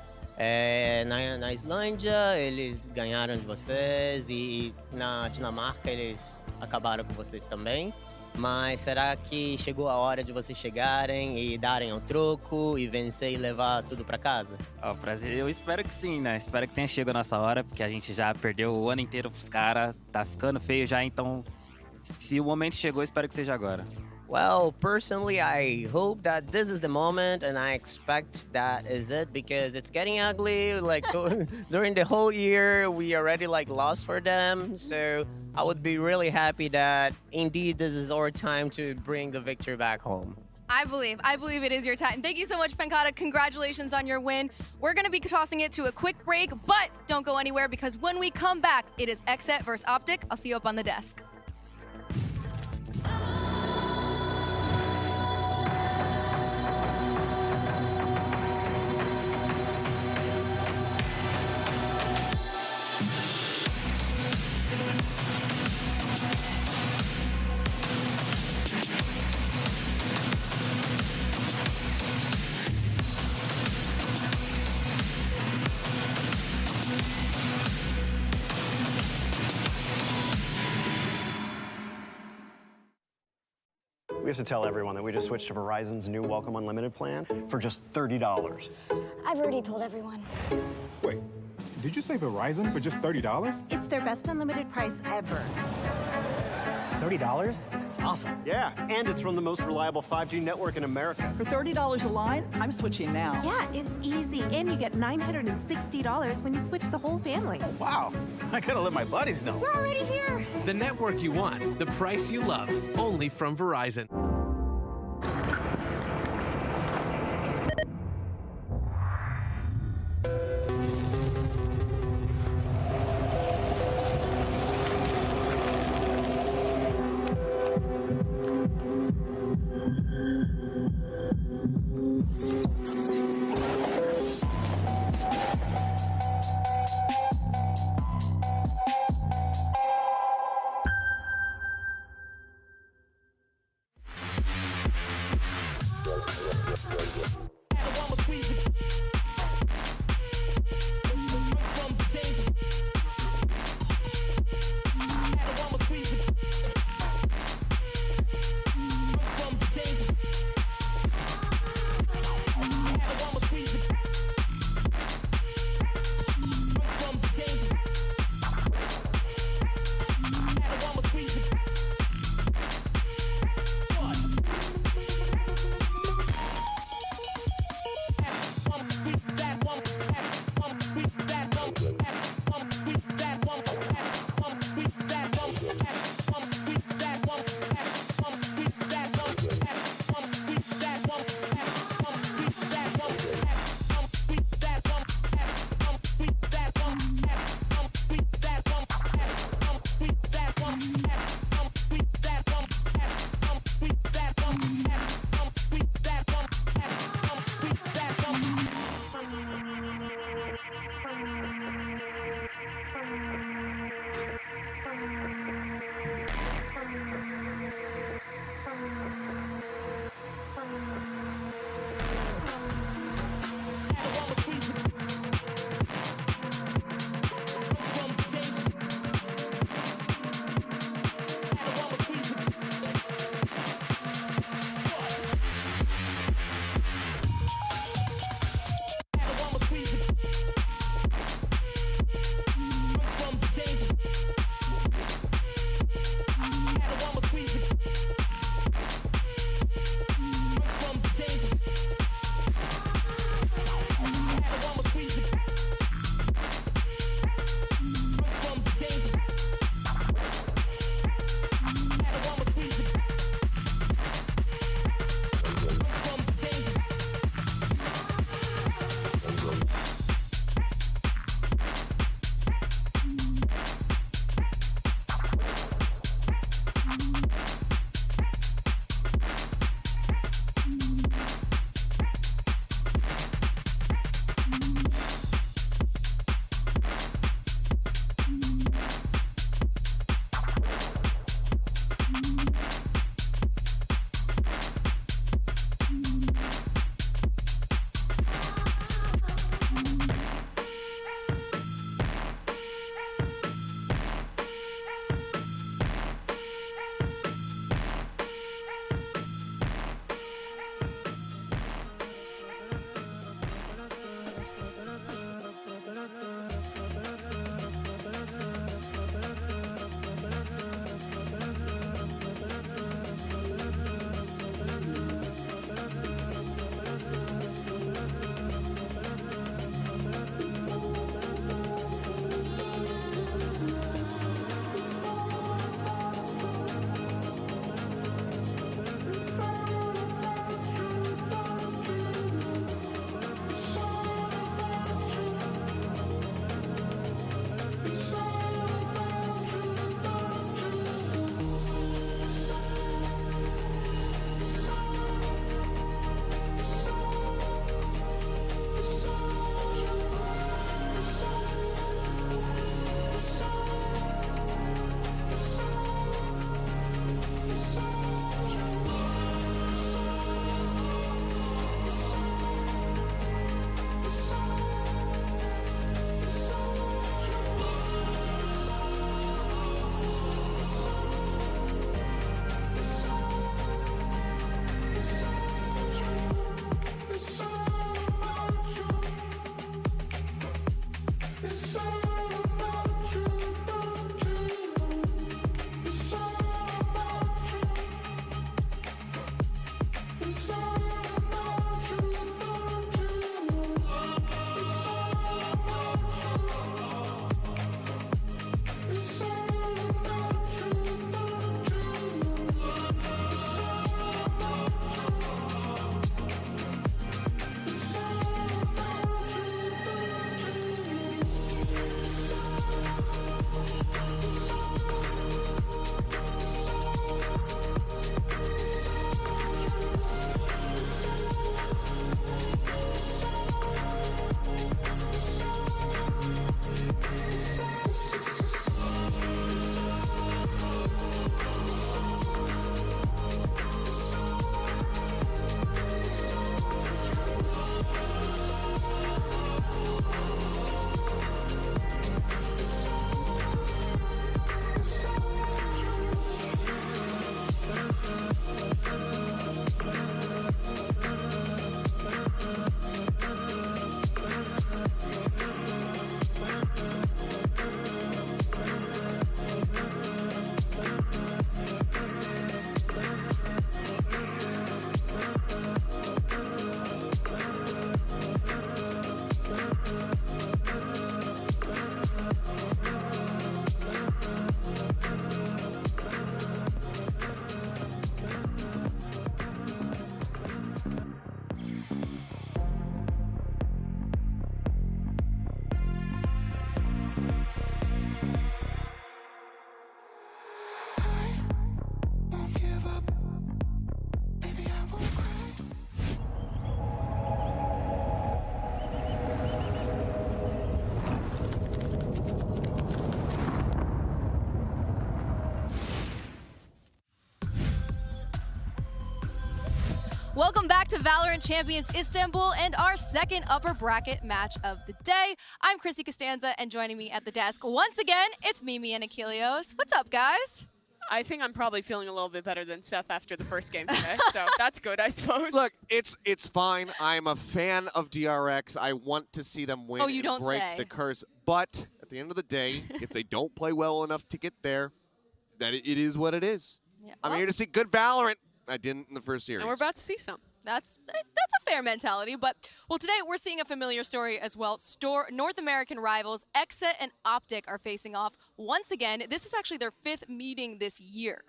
na Islândia eles ganharam de vocês e na Dinamarca eles acabaram com vocês também. Mas será que chegou a hora de vocês chegarem e darem o troco e vencer e levar tudo pra casa? Prazer, eu espero que sim, né? Espero que tenha chegado a nossa hora, porque a gente já perdeu o ano inteiro pros caras, tá ficando feio já, então se o momento chegou, espero que seja agora. Well, personally, I hope that this is the moment, and I expect that is it, because it's getting ugly. Like during the whole year, we already lost for them. So I would be really happy that indeed this is our time to bring the victory back home. I believe it is your time. Thank you so much, Pankata. Congratulations on your win. We're going to be tossing it to a quick break, but don't go anywhere, because when we come back, it is XSET versus OpTic. I'll see you up on the desk. We have to tell everyone that we just switched to Verizon's new Welcome Unlimited plan for just $30. I've already told everyone. Wait, did you say Verizon for just $30? It's their best unlimited price ever. $30? That's awesome. Yeah, and it's from the most reliable 5G network in America. For $30 a line, I'm switching now. Yeah, it's easy. And you get $960 when you switch the whole family. Oh, wow. I gotta let my buddies know. We're already here. The network you want, the price you love, only from Verizon. Welcome back to VALORANT Champions Istanbul and our second upper bracket match of the day. I'm Chrissy Costanza, and joining me at the desk once again, it's Mimi and Achilleos. What's up, guys? I think I'm probably feeling a little bit better than Seth after the first game today, so that's good, I suppose. Look, it's fine. I'm a fan of DRX. I want to see them win and break the curse. But at the end of the day, if they don't play well enough to get there, that it is what it is. Yeah. I'm here to see good VALORANT. I didn't in the first series. And we're about to see some. That's a fair mentality, but well, today we're seeing a familiar story as well. North American rivals XSET and OpTic are facing off once again. This is actually their 5th meeting this year.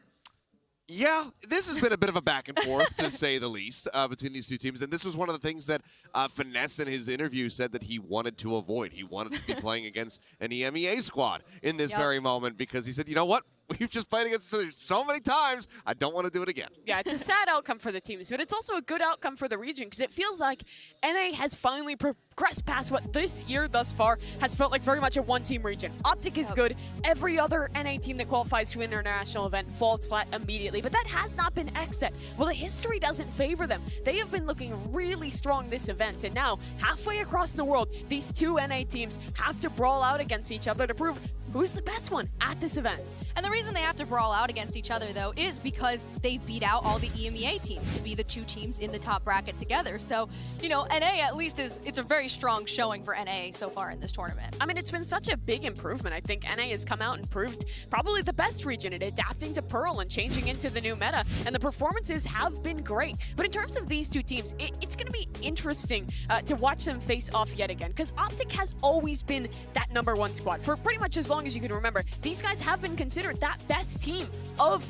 Yeah, this has been a bit of a back and forth, to say the least, between these two teams. And this was one of the things that Finesse in his interview said that he wanted to avoid. He wanted to be playing against an EMEA squad in this very moment because he said, you know what? We've just played against each other so many times, I don't want to do it again. Yeah, it's a sad outcome for the teams, but it's also a good outcome for the region because it feels like NA has finally progressed past what this year thus far has felt like very much a one-team region. OpTic is good. Every other NA team that qualifies to an international event falls flat immediately, but that has not been XSET. Well, the history doesn't favor them. They have been looking really strong this event, and now, halfway across the world, these two NA teams have to brawl out against each other to prove who's the best one at this event. And the reason they have to brawl out against each other, though, is because they beat out all the EMEA teams to be the two teams in the top bracket together. So, you know, NA at least it's a very strong showing for NA so far in this tournament. I mean, it's been such a big improvement. I think NA has come out and proved probably the best region at adapting to Pearl and changing into the new meta, and the performances have been great. But in terms of these two teams, it's going to be interesting to watch them face off yet again, because OpTic has always been that #1 squad for pretty much as long as you can remember. These guys have been considered that best team of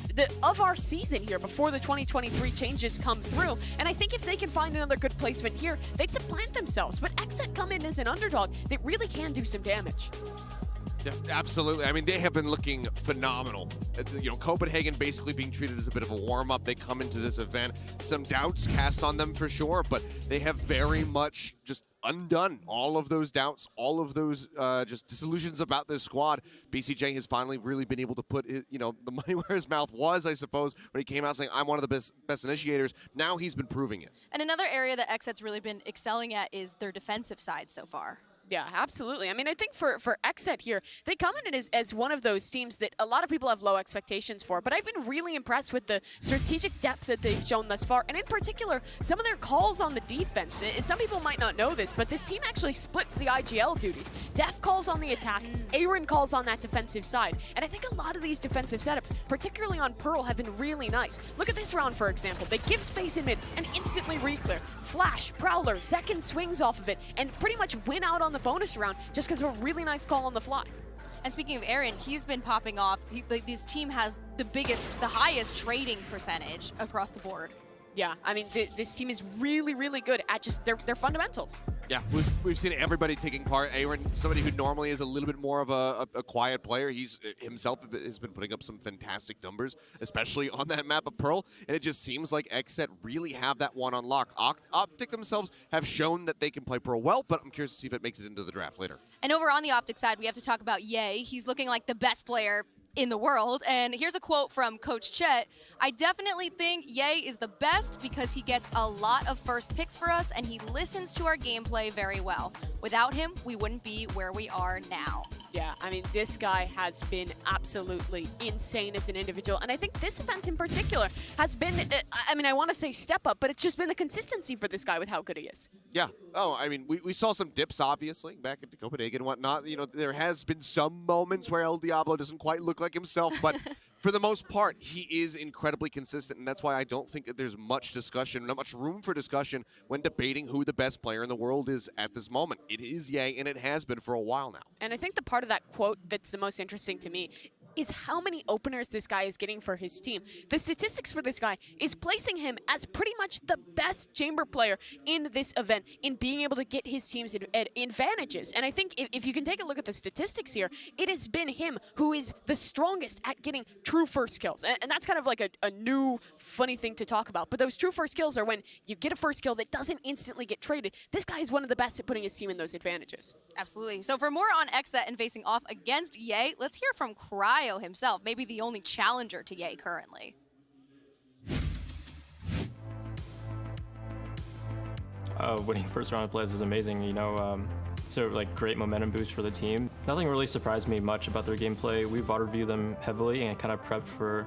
our season here before the 2023 changes come through. And I think if they can find another good placement here, they'd supplant themselves. But XSET come in as an underdog that really can do some damage. Yeah, absolutely. I mean, they have been looking phenomenal. You know, Copenhagen basically being treated as a bit of a warm-up. They come into this event. Some doubts cast on them for sure, but they have very much just undone all of those doubts, all of those just disillusions about this squad. BCJ has finally really been able to put the money where his mouth was, I suppose, when he came out saying, I'm one of the best initiators. Now he's been proving it. And another area that XSET's really been excelling at is their defensive side so far. Yeah, absolutely. I mean, I think for XSET here, they come in as one of those teams that a lot of people have low expectations for, but I've been really impressed with the strategic depth that they've shown thus far, and in particular, some of their calls on the defense. Some people might not know this, but this team actually splits the IGL duties. Def calls on the attack, Aaron calls on that defensive side, and I think a lot of these defensive setups, particularly on Pearl, have been really nice. Look at this round, for example. They give space in mid and instantly reclear. Flash, Prowler, second swings off of it, and pretty much win out on the bonus round just because of a really nice call on the fly. And speaking of Aaron, he's been popping off. This team has the highest trading percentage across the board. Yeah, I mean, this team is really, really good at just their fundamentals. Yeah, we've seen everybody taking part. Aaron, somebody who normally is a little bit more of a quiet player, he's himself has been putting up some fantastic numbers, especially on that map of Pearl. And it just seems like XSET really have that one on lock. OpTic themselves have shown that they can play Pearl well, but I'm curious to see if it makes it into the draft later. And over on the OpTic side, we have to talk about Ye. He's looking like the best player in the world. And here's a quote from Coach Chet. I definitely think Ye is the best because he gets a lot of first picks for us and he listens to our gameplay very well. Without him, we wouldn't be where we are now. Yeah, I mean, this guy has been absolutely insane as an individual. And I think this event in particular has been, I mean, I want to say step up, but it's just been the consistency for this guy with how good he is. Yeah. Oh, I mean, we saw some dips, obviously, back into Copenhagen and whatnot. You know, there has been some moments where El Diablo doesn't quite look like himself, but for the most part, he is incredibly consistent, and that's why I don't think that there's much discussion, not much room for discussion when debating who the best player in the world is at this moment. It is Ye, and it has been for a while now. And I think the part of that quote that's the most interesting to me is how many openers this guy is getting for his team. The statistics for this guy is placing him as pretty much the best chamber player in this event in being able to get his teams advantages. And I think if you can take a look at the statistics here, it has been him who is the strongest at getting true first kills. And that's kind of like a new funny thing to talk about. But those true first kills are when you get a first kill that doesn't instantly get traded. This guy is one of the best at putting his team in those advantages. Absolutely. So for more on XSET and facing off against Ye, let's hear from Cryo himself, maybe the only challenger to Ye currently. Winning first round of playoffs is amazing, you know. So like great momentum boost for the team. Nothing really surprised me much about their gameplay. We VOD reviewed them heavily and kind of prepped for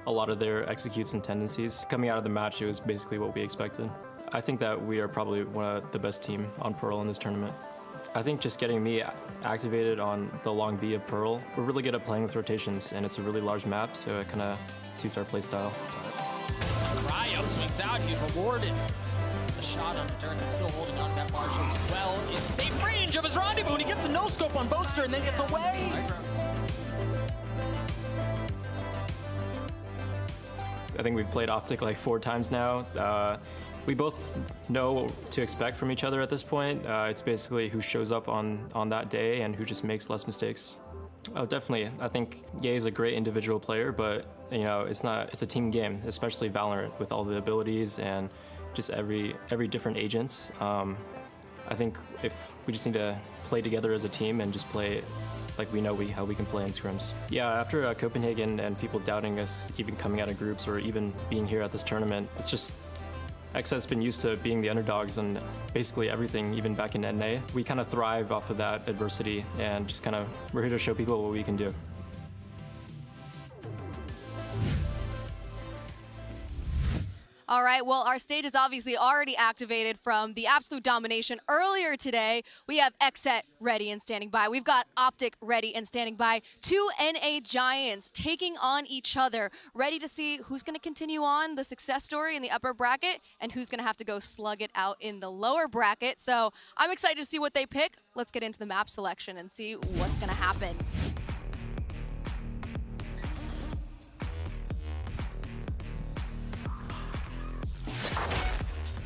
a lot of their executes and tendencies. Coming out of the match, it was basically what we expected. I think that we are probably one of the best team on Pearl in this tournament. I think just getting me activated on the long B of Pearl, we're really good at playing with rotations, and it's a really large map, so it kind of suits our playstyle. Cryo swings out, he's rewarded. The shot on the turn, he's still holding on to that Marshall as well. In safe range of his rendezvous, and he gets a no-scope on Boaster and then gets away. I think we've played OpTic like 4 times now. We both know what to expect from each other at this point. It's basically who shows up on that day and who just makes less mistakes. Oh, definitely. I think Ye is a great individual player, but you know, it's a team game, especially Valorant with all the abilities and just every different agents. I think if we just need to play together as a team and just play like we know how we can play in scrims. Yeah, after Copenhagen and people doubting us even coming out of groups or even being here at this tournament, it's just XSET's been used to being the underdogs and basically everything, even back in NA. We kind of thrive off of that adversity and just kind of, we're here to show people what we can do. All right, well, our stage is obviously already activated from the absolute domination earlier today. We have XSET ready and standing by. We've got OpTic ready and standing by. 2 NA giants taking on each other, ready to see who's going to continue on the success story in the upper bracket and who's going to have to go slug it out in the lower bracket. So I'm excited to see what they pick. Let's get into the map selection and see what's going to happen.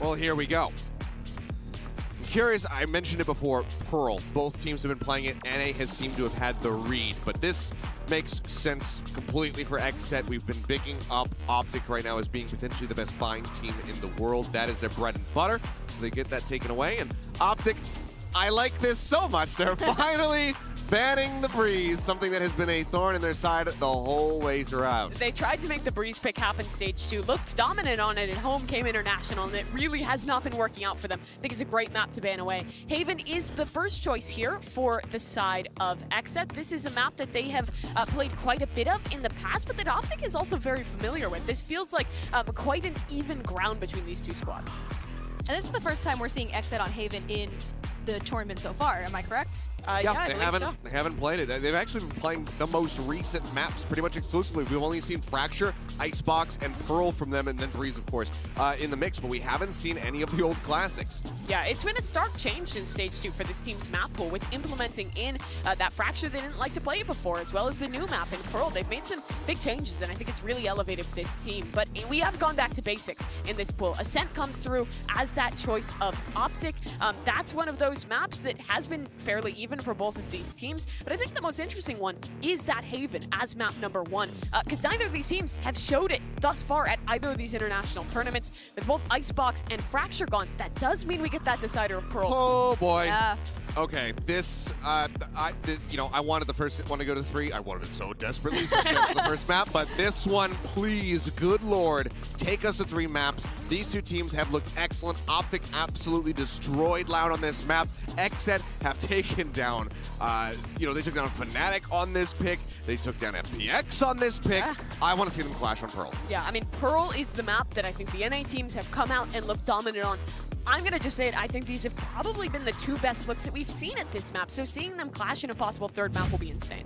Well, here we go. I'm curious, I mentioned it before, Pearl. Both teams have been playing it. NA has seemed to have had the read, but this makes sense completely for XSET. We've been picking up OpTic right now as being potentially the best buying team in the world. That is their bread and butter, so they get that taken away. And OpTic, I like this so much. They're finally banning the Breeze, something that has been a thorn in their side the whole way throughout. They tried to make the Breeze pick happen stage 2, looked dominant on it at home, came international, and it really has not been working out for them. I think it's a great map to ban away. Haven is the first choice here for the side of XSET. This is a map that they have played quite a bit of in the past, but that OpTic is also very familiar with. This feels like quite an even ground between these two squads. And this is the first time we're seeing XSET on Haven in the tournament so far, am I correct? Yeah, they haven't played it. They've actually been playing the most recent maps pretty much exclusively. We've only seen Fracture, Icebox, and Pearl from them, and then Breeze, of course, in the mix, but we haven't seen any of the old classics. Yeah, it's been a stark change in Stage 2 for this team's map pool with implementing in that Fracture they didn't like to play before, as well as the new map in Pearl. They've made some big changes, and I think it's really elevated this team. But we have gone back to basics in this pool. Ascent comes through as that choice of OpTic. That's one of those maps that has been fairly even for both of these teams, but I think the most interesting one is that Haven as map number 1, because neither of these teams have showed it thus far at either of these international tournaments. With both Icebox and Fracture gone, that does mean we get that decider of Pearl. Oh boy. Yeah. Okay, this, I wanted the first one to go to the 3. I wanted it so desperately to go to the first map, but this one, please, good lord, take us to 3 maps. These two teams have looked excellent. OpTic absolutely destroyed Loud on this map. XSET have taken down, they took down Fnatic on this pick. They took down FPX on this pick. Yeah. I want to see them clash on Pearl. Yeah, I mean, Pearl is the map that I think the NA teams have come out and looked dominant on. I'm going to just say it, I think these have probably been the 2 best looks that we've seen at this map, so seeing them clash in a possible 3rd map will be insane.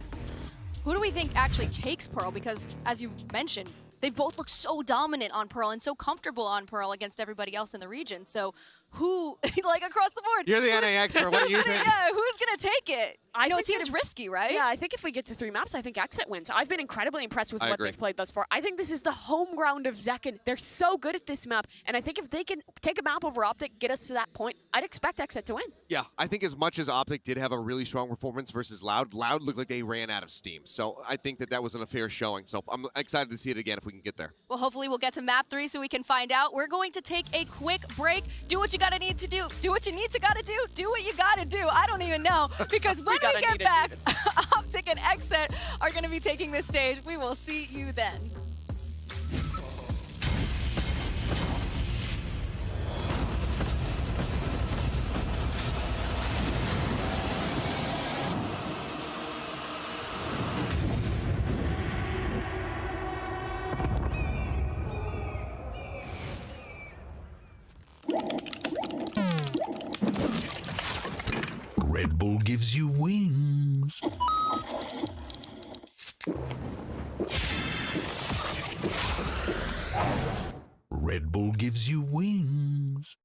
Who do we think actually takes Pearl? Because, as you mentioned, they both look so dominant on Pearl and so comfortable on Pearl against everybody else in the region. So who, like across the board? You're the NA expert. What do you think? Yeah, who's going to take it? I know it seems risky, right? Yeah, I think if we get to 3 maps, I think XSET wins. I've been incredibly impressed with what they've played thus far. I think this is the home ground of Zekken. They're so good at this map, and I think if they can take a map over OpTic, get us to that point, I'd expect XSET to win. Yeah, I think as much as OpTic did have a really strong performance versus Loud looked like they ran out of steam. So I think that wasn't a fair showing. So I'm excited to see it again if we can get there. Well, hopefully we'll get to map 3 so we can find out. We're going to take a quick break. Do what you gotta need to do. Do what you need to gotta do. Do what you gotta do. I don't even know. Because when we get back, OpTic and XSET are going to be taking this stage. We will see you then. gives you wings. Red Bull gives you wings.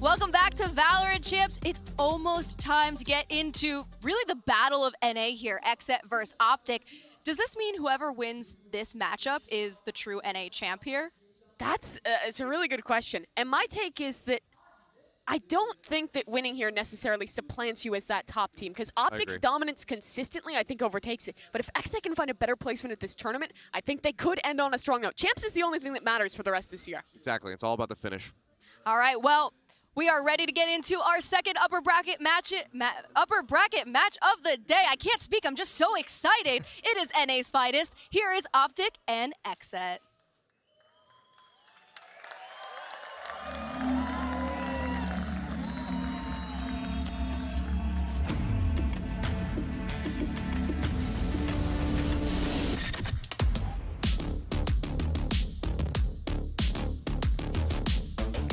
Welcome back to VALORANT Champs. It's almost time to get into really the battle of NA here, XSET versus OpTic. Does this mean whoever wins this matchup is the true NA champ here? That's it's a really good question. And my take is that I don't think that winning here necessarily supplants you as that top team, because OpTic's dominance consistently, I think, overtakes it. But if XSET can find a better placement at this tournament, I think they could end on a strong note. Champs is the only thing that matters for the rest of this year. Exactly. It's all about the finish. All right, well, we are ready to get into our second upper bracket match of the day. I can't speak. I'm just so excited. It is NA's finest. Here is OpTic and XSET.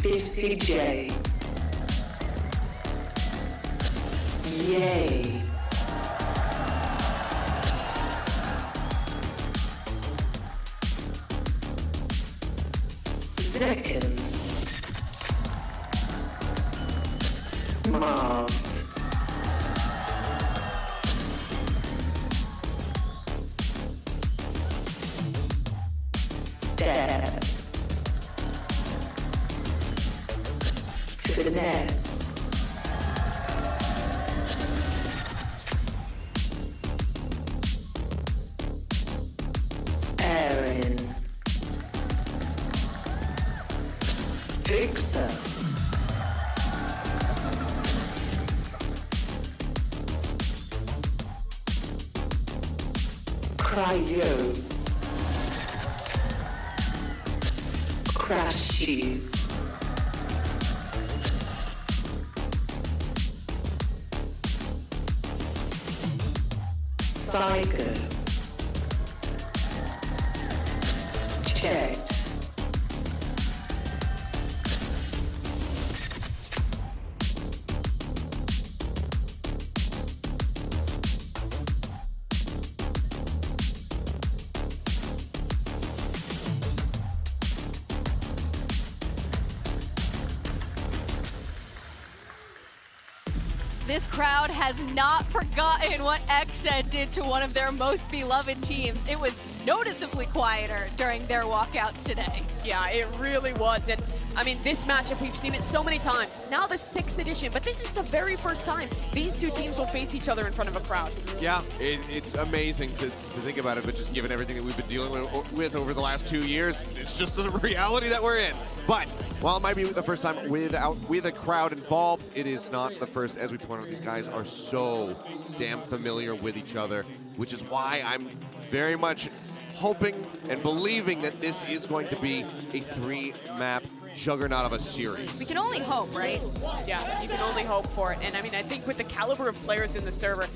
VCT. Yay. Second. Marked. Dab. Finesse. Aaron. Victor. Cryo. Crashes. Psycho. Checked. This crowd has not forgotten what XSET did to one of their most beloved teams. It was noticeably quieter during their walkouts today. Yeah, it really was. And I mean, this matchup, we've seen it so many times. Now the 6th edition, but this is the very first time these two teams will face each other in front of a crowd. Yeah, it's amazing to think about it, but just given everything that we've been dealing with over the last 2 years, it's just the reality that we're in. But while it might be the first time with a crowd involved, it is not the first. As we point out, these guys are so damn familiar with each other, which is why I'm very much hoping and believing that this is going to be a 3-map juggernaut of a series. We can only hope, right? Yeah, you can only hope for it. And I mean, I think with the caliber of players in the server,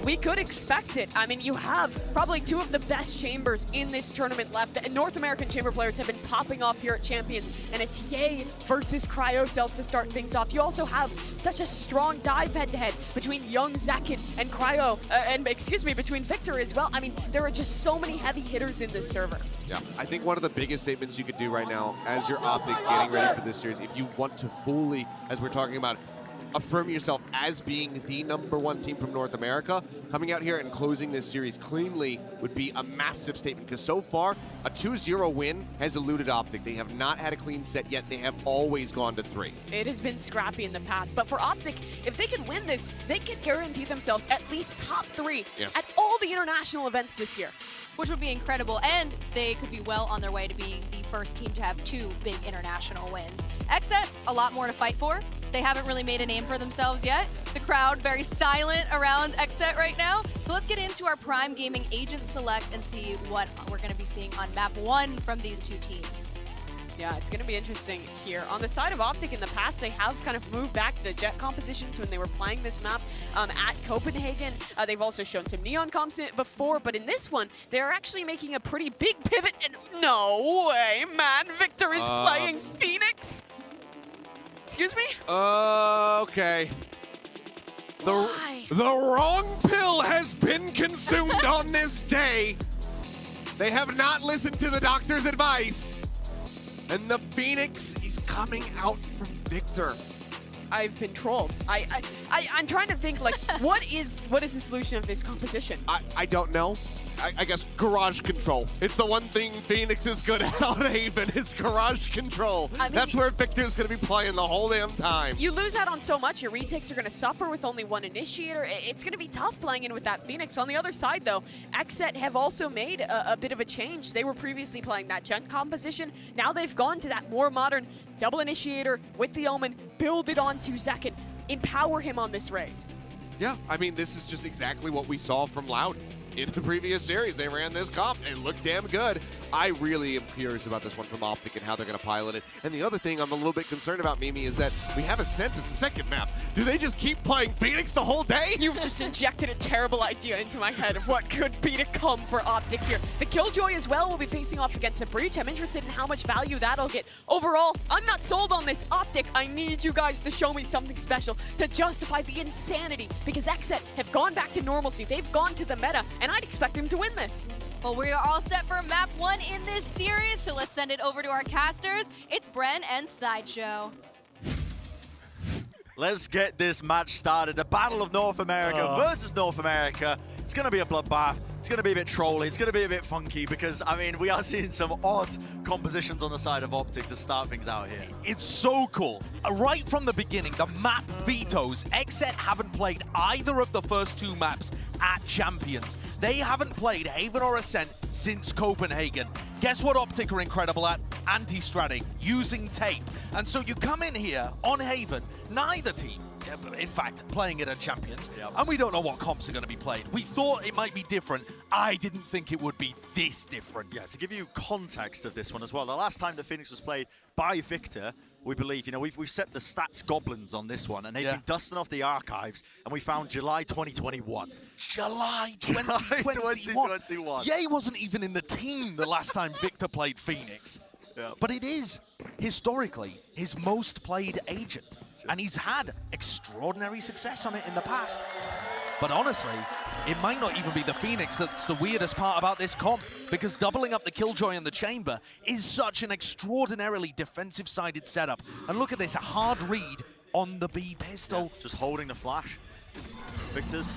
we could expect it. I mean, you have probably two of the best chambers in this tournament left. And North American chamber players have been popping off here at Champions, and it's Ye versus Cryocells to start things off. You also have such a strong dive head-to-head between Young Zakin and between Victor as well. I mean, there are just so many heavy hitters in this server. Yeah, I think one of the biggest statements you could do right now as your OpTic getting ready for this series, if you want to fully, as we're talking about, affirm yourself as being the #1 team from North America, coming out here and closing this series cleanly would be a massive statement, because so far, a 2-0 win has eluded OpTic. They have not had a clean set yet. They have always gone to 3. It has been scrappy in the past, but for OpTic, if they can win this, they can guarantee themselves at least top 3 at all the international events this year. Which would be incredible, and they could be well on their way to being the first team to have 2 big international wins. XSET, a lot more to fight for. They haven't really made a name for themselves yet. The crowd very silent around XSET right now. So let's get into our Prime Gaming Agent Select and see what we're going to be seeing on map 1 from these 2 teams. Yeah, it's going to be interesting here. On the side of OpTic in the past, they have kind of moved back the jet compositions when they were playing this map at Copenhagen. They've also shown some neon comps before, but in this one, they're actually making a pretty big pivot. And no way, man, Victor is playing Phoenix. Excuse me? Okay. The wrong pill has been consumed on this day. They have not listened to the doctor's advice. And the Phoenix is coming out from Victor. I've been trolled. I'm trying to think, like, what is the solution of this composition? I don't know. I guess garage control. It's the one thing Phoenix is good at on Haven, is garage control. I mean, that's where Victor's going to be playing the whole damn time. You lose out on so much. Your retakes are going to suffer with only 1 initiator. It's going to be tough playing in with that Phoenix. On the other side, though, XSET have also made a bit of a change. They were previously playing that Gent composition. Now they've gone to that more modern double initiator with the Omen, build it onto Zakin, empower him on this race. Yeah, I mean, this is just exactly what we saw from Loud. In the previous series, they ran this comp and it looked damn good. I really am curious about this one from OpTic and how they're going to pilot it. And the other thing I'm a little bit concerned about, Mimi, is that we have a sense it's the second map. Do they just keep playing Phoenix the whole day? You've just injected a terrible idea into my head of what could be to come for OpTic here. The Killjoy as well will be facing off against a Breach. I'm interested in how much value that'll get. Overall, I'm not sold on this. OpTic, I need you guys to show me something special to justify the insanity, because XSET have gone back to normalcy. They've gone to the meta, and I'd expect them to win this. Well, we are all set for map 1 in this series, so let's send it over to our casters. It's Bren and Sideshow. Let's get this match started. The Battle of North America versus North America. It's going to be a bloodbath. It's going to be a bit trolly. It's going to be a bit funky because, I mean, we are seeing some odd compositions on the side of OpTic to start things out here. It's so cool. Right from the beginning, the map vetoes. XSET haven't played either of the first 2 maps at Champions. They haven't played Haven or Ascent since Copenhagen. Guess what OpTic are incredible at? Anti-stratting, using tape. And so you come in here on Haven, neither team, in fact, playing it at Champions, and we don't know what comps are going to be played. We thought it might be different. I didn't think it would be this different. Yeah, to give you context of this one as well, the last time the Phoenix was played by Victor, we believe, you know, we've set the stats goblins on this one, and they've been dusting off the archives, and we found July 2021. July 2021. Ye wasn't even in the team the last time Victor played Phoenix. But it is, historically, his most played agent. And he's had extraordinary success on it in the past. But honestly, it might not even be the Phoenix that's the weirdest part about this comp, because doubling up the Killjoy in the chamber is such an extraordinarily defensive-sided setup. And look at this, a hard read on the B pistol. Just holding the flash. Victor's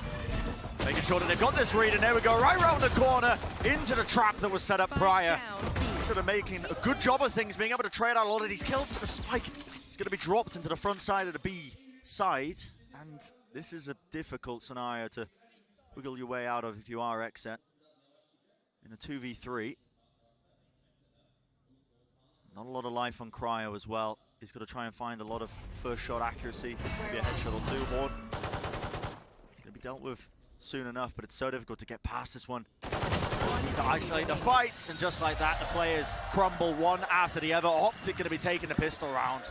making sure that they've got this read, and there we go, right around the corner, into the trap that was set up prior. Sort of making a good job of things, being able to trade out a lot of these kills, but the spike is going to be dropped into the front side of the B side, and this is a difficult scenario to wiggle your way out of if you are XSET in a 2v3. Not a lot of life on Cryo as well. He's got to try and find a lot of first shot accuracy. Maybe a headshot or 2. Horde. It's going to be dealt with soon enough, but it's so difficult to get past this one. to isolate the fights, and just like that, the players crumble one after the other. OpTic going to be taking the pistol round.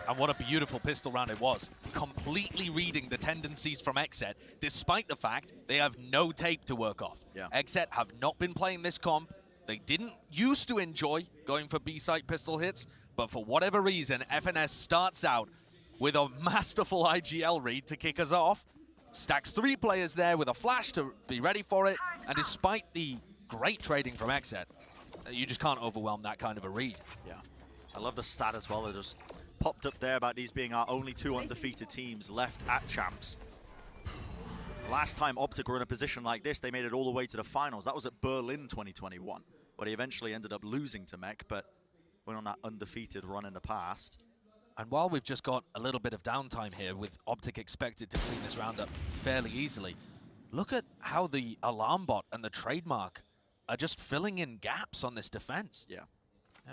And what a beautiful pistol round it was. Completely reading the tendencies from XSET, despite the fact they have no tape to work off. Yeah. XSET have not been playing this comp. They didn't used to enjoy going for B-site pistol hits, but for whatever reason, FNS starts out with a masterful IGL read to kick us off. Stacks 3 players there with a flash to be ready for it, and despite the great trading from XSET, you just can't overwhelm that kind of a read. Yeah, I love the stat as well. They just popped up there about these being our only 2 undefeated teams left at Champs. Last time OpTic were in a position like this, they made it all the way to the finals. That was at Berlin 2021, where they eventually ended up losing to Mech, but went on that undefeated run in the past. And while we've just got a little bit of downtime here, with OpTic expected to clean this round up fairly easily, look at how the alarm bot and the trademark are just filling in gaps on this defense. Yeah.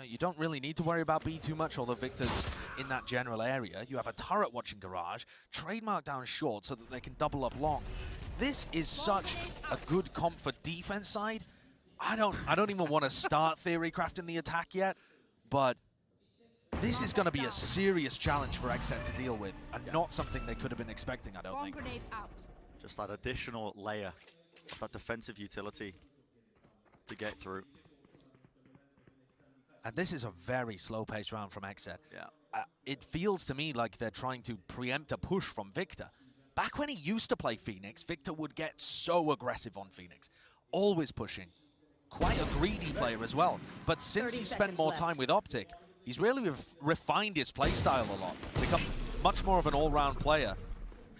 You don't really need to worry about B too much, although Victor's in that general area. You have a turret watching Garage, trademark down short so that they can double up long. This is such a good comp for defense side. I don't even want to start theory crafting the attack yet, but this is going to be a serious challenge for XSET to deal with, and not something they could have been expecting, I don't think. Just that additional layer of that defensive utility to get through. And this is a very slow-paced round from XSET. Yeah. It feels to me like they're trying to preempt a push from Victor. Back when he used to play Phoenix, Victor would get so aggressive on Phoenix, always pushing. Quite a greedy player as well. But since he spent more time with OpTic, he's really refined his playstyle a lot, become much more of an all-round player,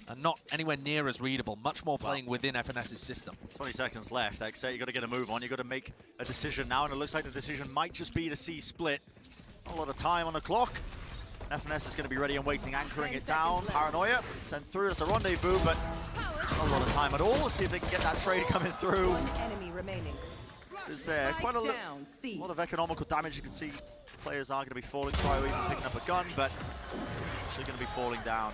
and not anywhere near as readable, much more playing within FNS's system. 20 seconds left, XSET, you got to get a move on, you got to make a decision now, and it looks like the decision might just be the C split. Not a lot of time on the clock. FNS is going to be ready and waiting, anchoring it down. Paranoia sent through as a rendezvous, but not a lot of time at all. Let's see if they can get that trade coming through. Enemy remaining. Is there quite a lot of economical damage? You can see players are going to be falling. Cryo even picking up a gun, but actually going to be falling down.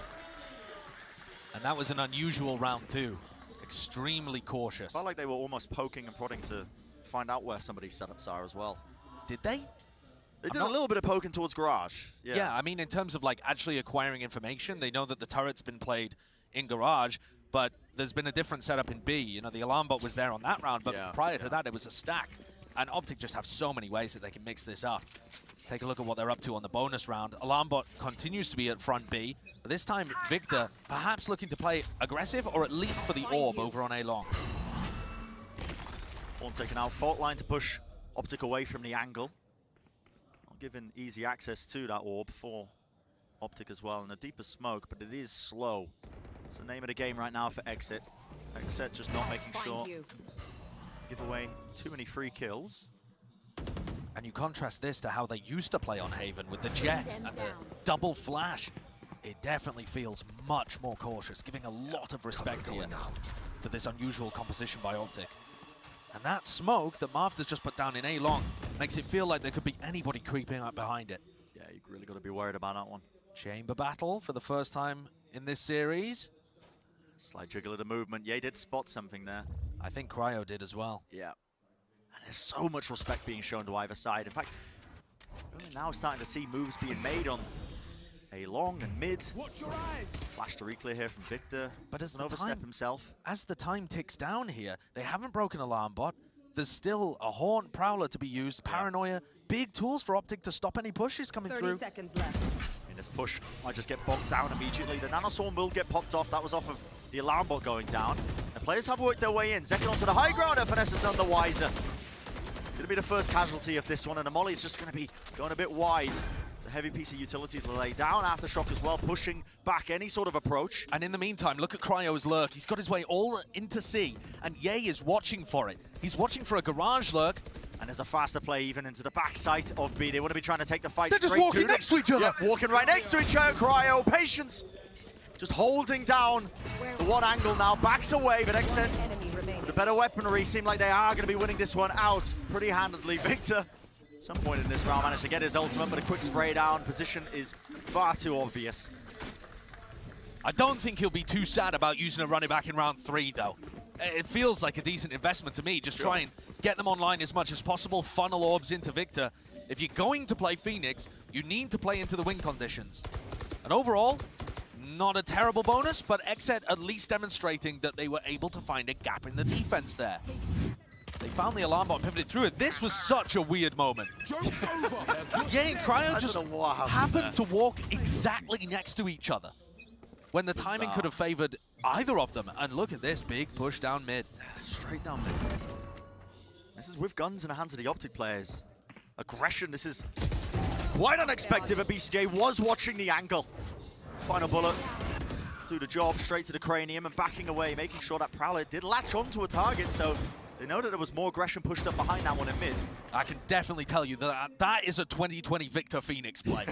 And that was an unusual round too. Extremely cautious. Felt like they were almost poking and prodding to find out where somebody's setups are as well. Did they? They did a little bit of poking towards Garage. Yeah, I mean, in terms of like actually acquiring information, they know that the turret's been played in Garage, but there's been a different setup in B. You know, the alarm bot was there on that round, but prior to that, it was a stack. And OpTic just have so many ways that they can mix this up. Take a look at what they're up to on the bonus round. Alarmbot continues to be at front B, but this time Victor perhaps looking to play aggressive, or at least for the orb over on A long. One taken out, fault line to push OpTic away from the angle. Not giving easy access to that orb for OpTic as well, and a deeper smoke, but it is slow. It's the name of the game right now for XSET. XSET just not making sure give away too many free kills. And you contrast this to how they used to play on Haven with the Jet and the double flash. It definitely feels much more cautious, giving a lot of respect here to this unusual composition by OpTic. And that smoke that Martha's just put down in A long makes it feel like there could be anybody creeping up behind it. Yeah, you've really got to be worried about that one. Chamber battle for the first time in this series. Slight jiggle of the movement. Yeah, he did spot something there. I think Cryo did as well. Yeah. And there's so much respect being shown to either side. In fact, we're now starting to see moves being made on A long and mid. Flash to reclear here from Victor. But as doesn't overstep himself. As the time ticks down here, they haven't broken alarm bot. There's still a Haunt Prowler to be used. Paranoia, big tools for OpTic to stop any pushes coming 30 through. seconds left. And this push might just get bogged down immediately. The Nanoswarm will get popped off. That was off of the alarm bot going down. The players have worked their way in. Zekin onto the high ground. FNS is none the wiser. It's going to be the first casualty of this one, and the Molly's just going to be going a bit wide. It's a heavy piece of utility to lay down. Aftershock as well, pushing back any sort of approach. And in the meantime, look at Cryo's lurk. He's got his way all into C, and Ye is watching for it. He's watching for a Garage lurk. And there's a faster play even into the backside of B. They want to be trying to take the fight They're straight just walking to next to each other. Yeah, walking right next to each other. Cryo, patience. Just holding down the one angle now. Backs away, but XSET with a better weaponry. Seem like they are going to be winning this one out pretty handedly. Victor, at some point in this round, managed to get his ultimate, but a quick spray down. Position is far too obvious. I don't think he'll be too sad about using a running back in round 3, though. It feels like a decent investment to me. Just try and get them online as much as possible, funnel orbs into Victor. If you're going to play Phoenix, you need to play into the win conditions. And overall, not a terrible bonus, but XSET at least demonstrating that they were able to find a gap in the defense there. They found the alarm bot, pivoted through it. This was such a weird moment. Yeah, Cryo just happened to walk exactly next to each other when the timing could have favored either of them. And look at this big push down mid. Straight down mid. This is with guns in the hands of the OpTic players. Aggression, this is quite unexpected, but BCJ was watching the angle. Final bullet, do the job, straight to the cranium and backing away, making sure that Prowler did latch onto a target, so they know that there was more aggression pushed up behind that one in mid. I can definitely tell you that that is a 2020 Victor Phoenix play.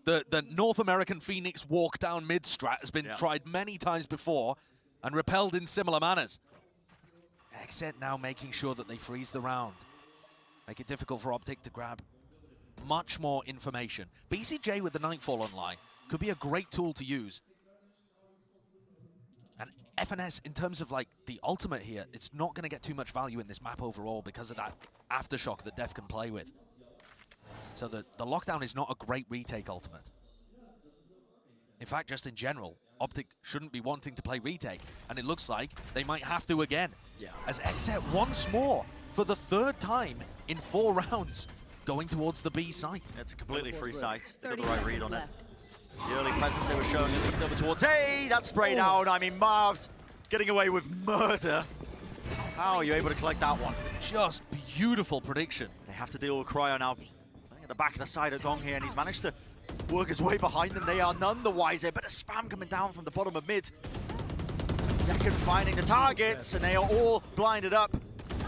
The North American Phoenix walk down mid strat has been tried many times before and repelled in similar manners. XSET now making sure that they freeze the round. Make it difficult for OpTic to grab much more information. BCJ with the Nightfall online could be a great tool to use. And FNS, in terms of like the ultimate here, it's not going to get too much value in this map overall because of that aftershock that Def can play with. So the lockdown is not a great retake ultimate. In fact, just in general, OpTic shouldn't be wanting to play retake, and it looks like they might have to again. As XSET once more, for the third time in 4 rounds, going towards the B site. It's a completely free site. They got the right read on it. The early presence they were showing at least over towards, hey, that spray down. I mean, Marv's getting away with murder. How are you able to collect that one? Just beautiful prediction. They have to deal with Cryo now. At the back of the side of Dong here, and he's managed to work his way behind them. They are none the wiser, but a spam coming down from the bottom of mid. Decken finding the targets, and they are all blinded up.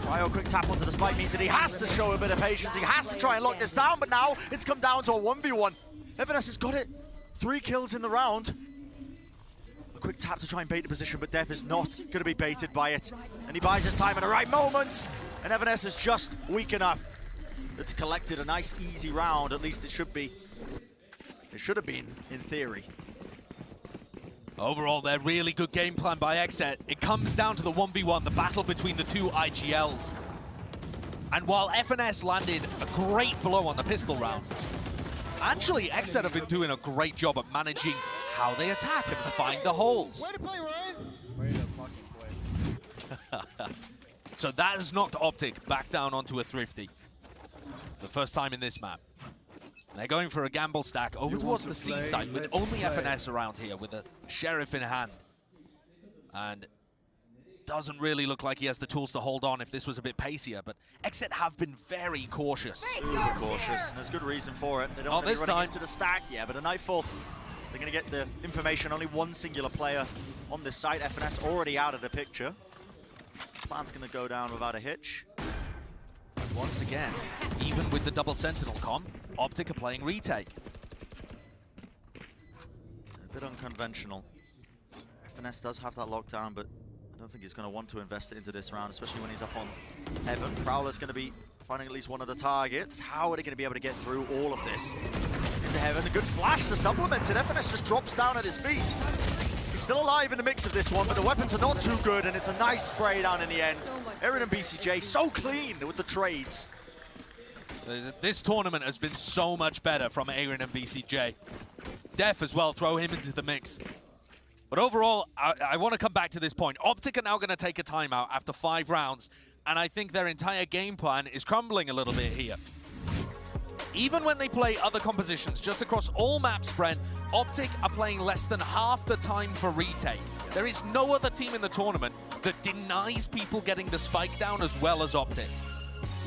Cryo quick tap onto the spike means that he has to show a bit of patience. He has to try and lock this down, but now it's come down to a 1v1. FNS has got it. 3 kills in the round. A quick tap to try and bait the position, but Def is not going to be baited by it. And he buys his time at the right moment, and FNS is just weak enough. It's collected a nice, easy round. At least it should be. It should have been, in theory. Overall, they're really good game plan by XSET. It comes down to the 1v1, the battle between the 2 IGLs. And while FNS landed a great blow on the pistol round, actually, XSET have been doing a great job at managing how they attack and find the holes. Way to play, Ryan! Way to fucking play. So that has knocked OpTic back down onto a Thrifty. The first time in this map. They're going for a gamble stack over towards the C side with only FNS around here with a Sheriff in hand. And doesn't really look like he has the tools to hold on if this was a bit pacier, but XSET have been very cautious. Super cautious, and there's good reason for it. They don't want to be running into the stack, but a Nightfall, they're going to get the information. Only one singular player on this site. FNS already out of the picture. Plan's going to go down without a hitch. Once again, even with the double Sentinel comp, OpTic are playing retake. A bit unconventional. FNS does have that lockdown, but I don't think he's going to want to invest it into this round, especially when he's up on Heaven. Prowler's going to be finding at least one of the targets. How are they going to be able to get through all of this? Into Heaven, a good flash to supplement it. FNS just drops down at his feet. He's still alive in the mix of this one, but the weapons are not too good, and it's a nice spray down in the end. Aaron and BCJ so clean with the trades. This tournament has been so much better from Aaron and BCJ. Def as well, throw him into the mix. But overall, I want to come back to this point. OpTic are now going to take a timeout after 5 rounds, and I think their entire game plan is crumbling a little bit here. Even when they play other compositions, just across all maps, Brent, OpTic are playing less than half the time for retake. There is no other team in the tournament that denies people getting the spike down as well as OpTic.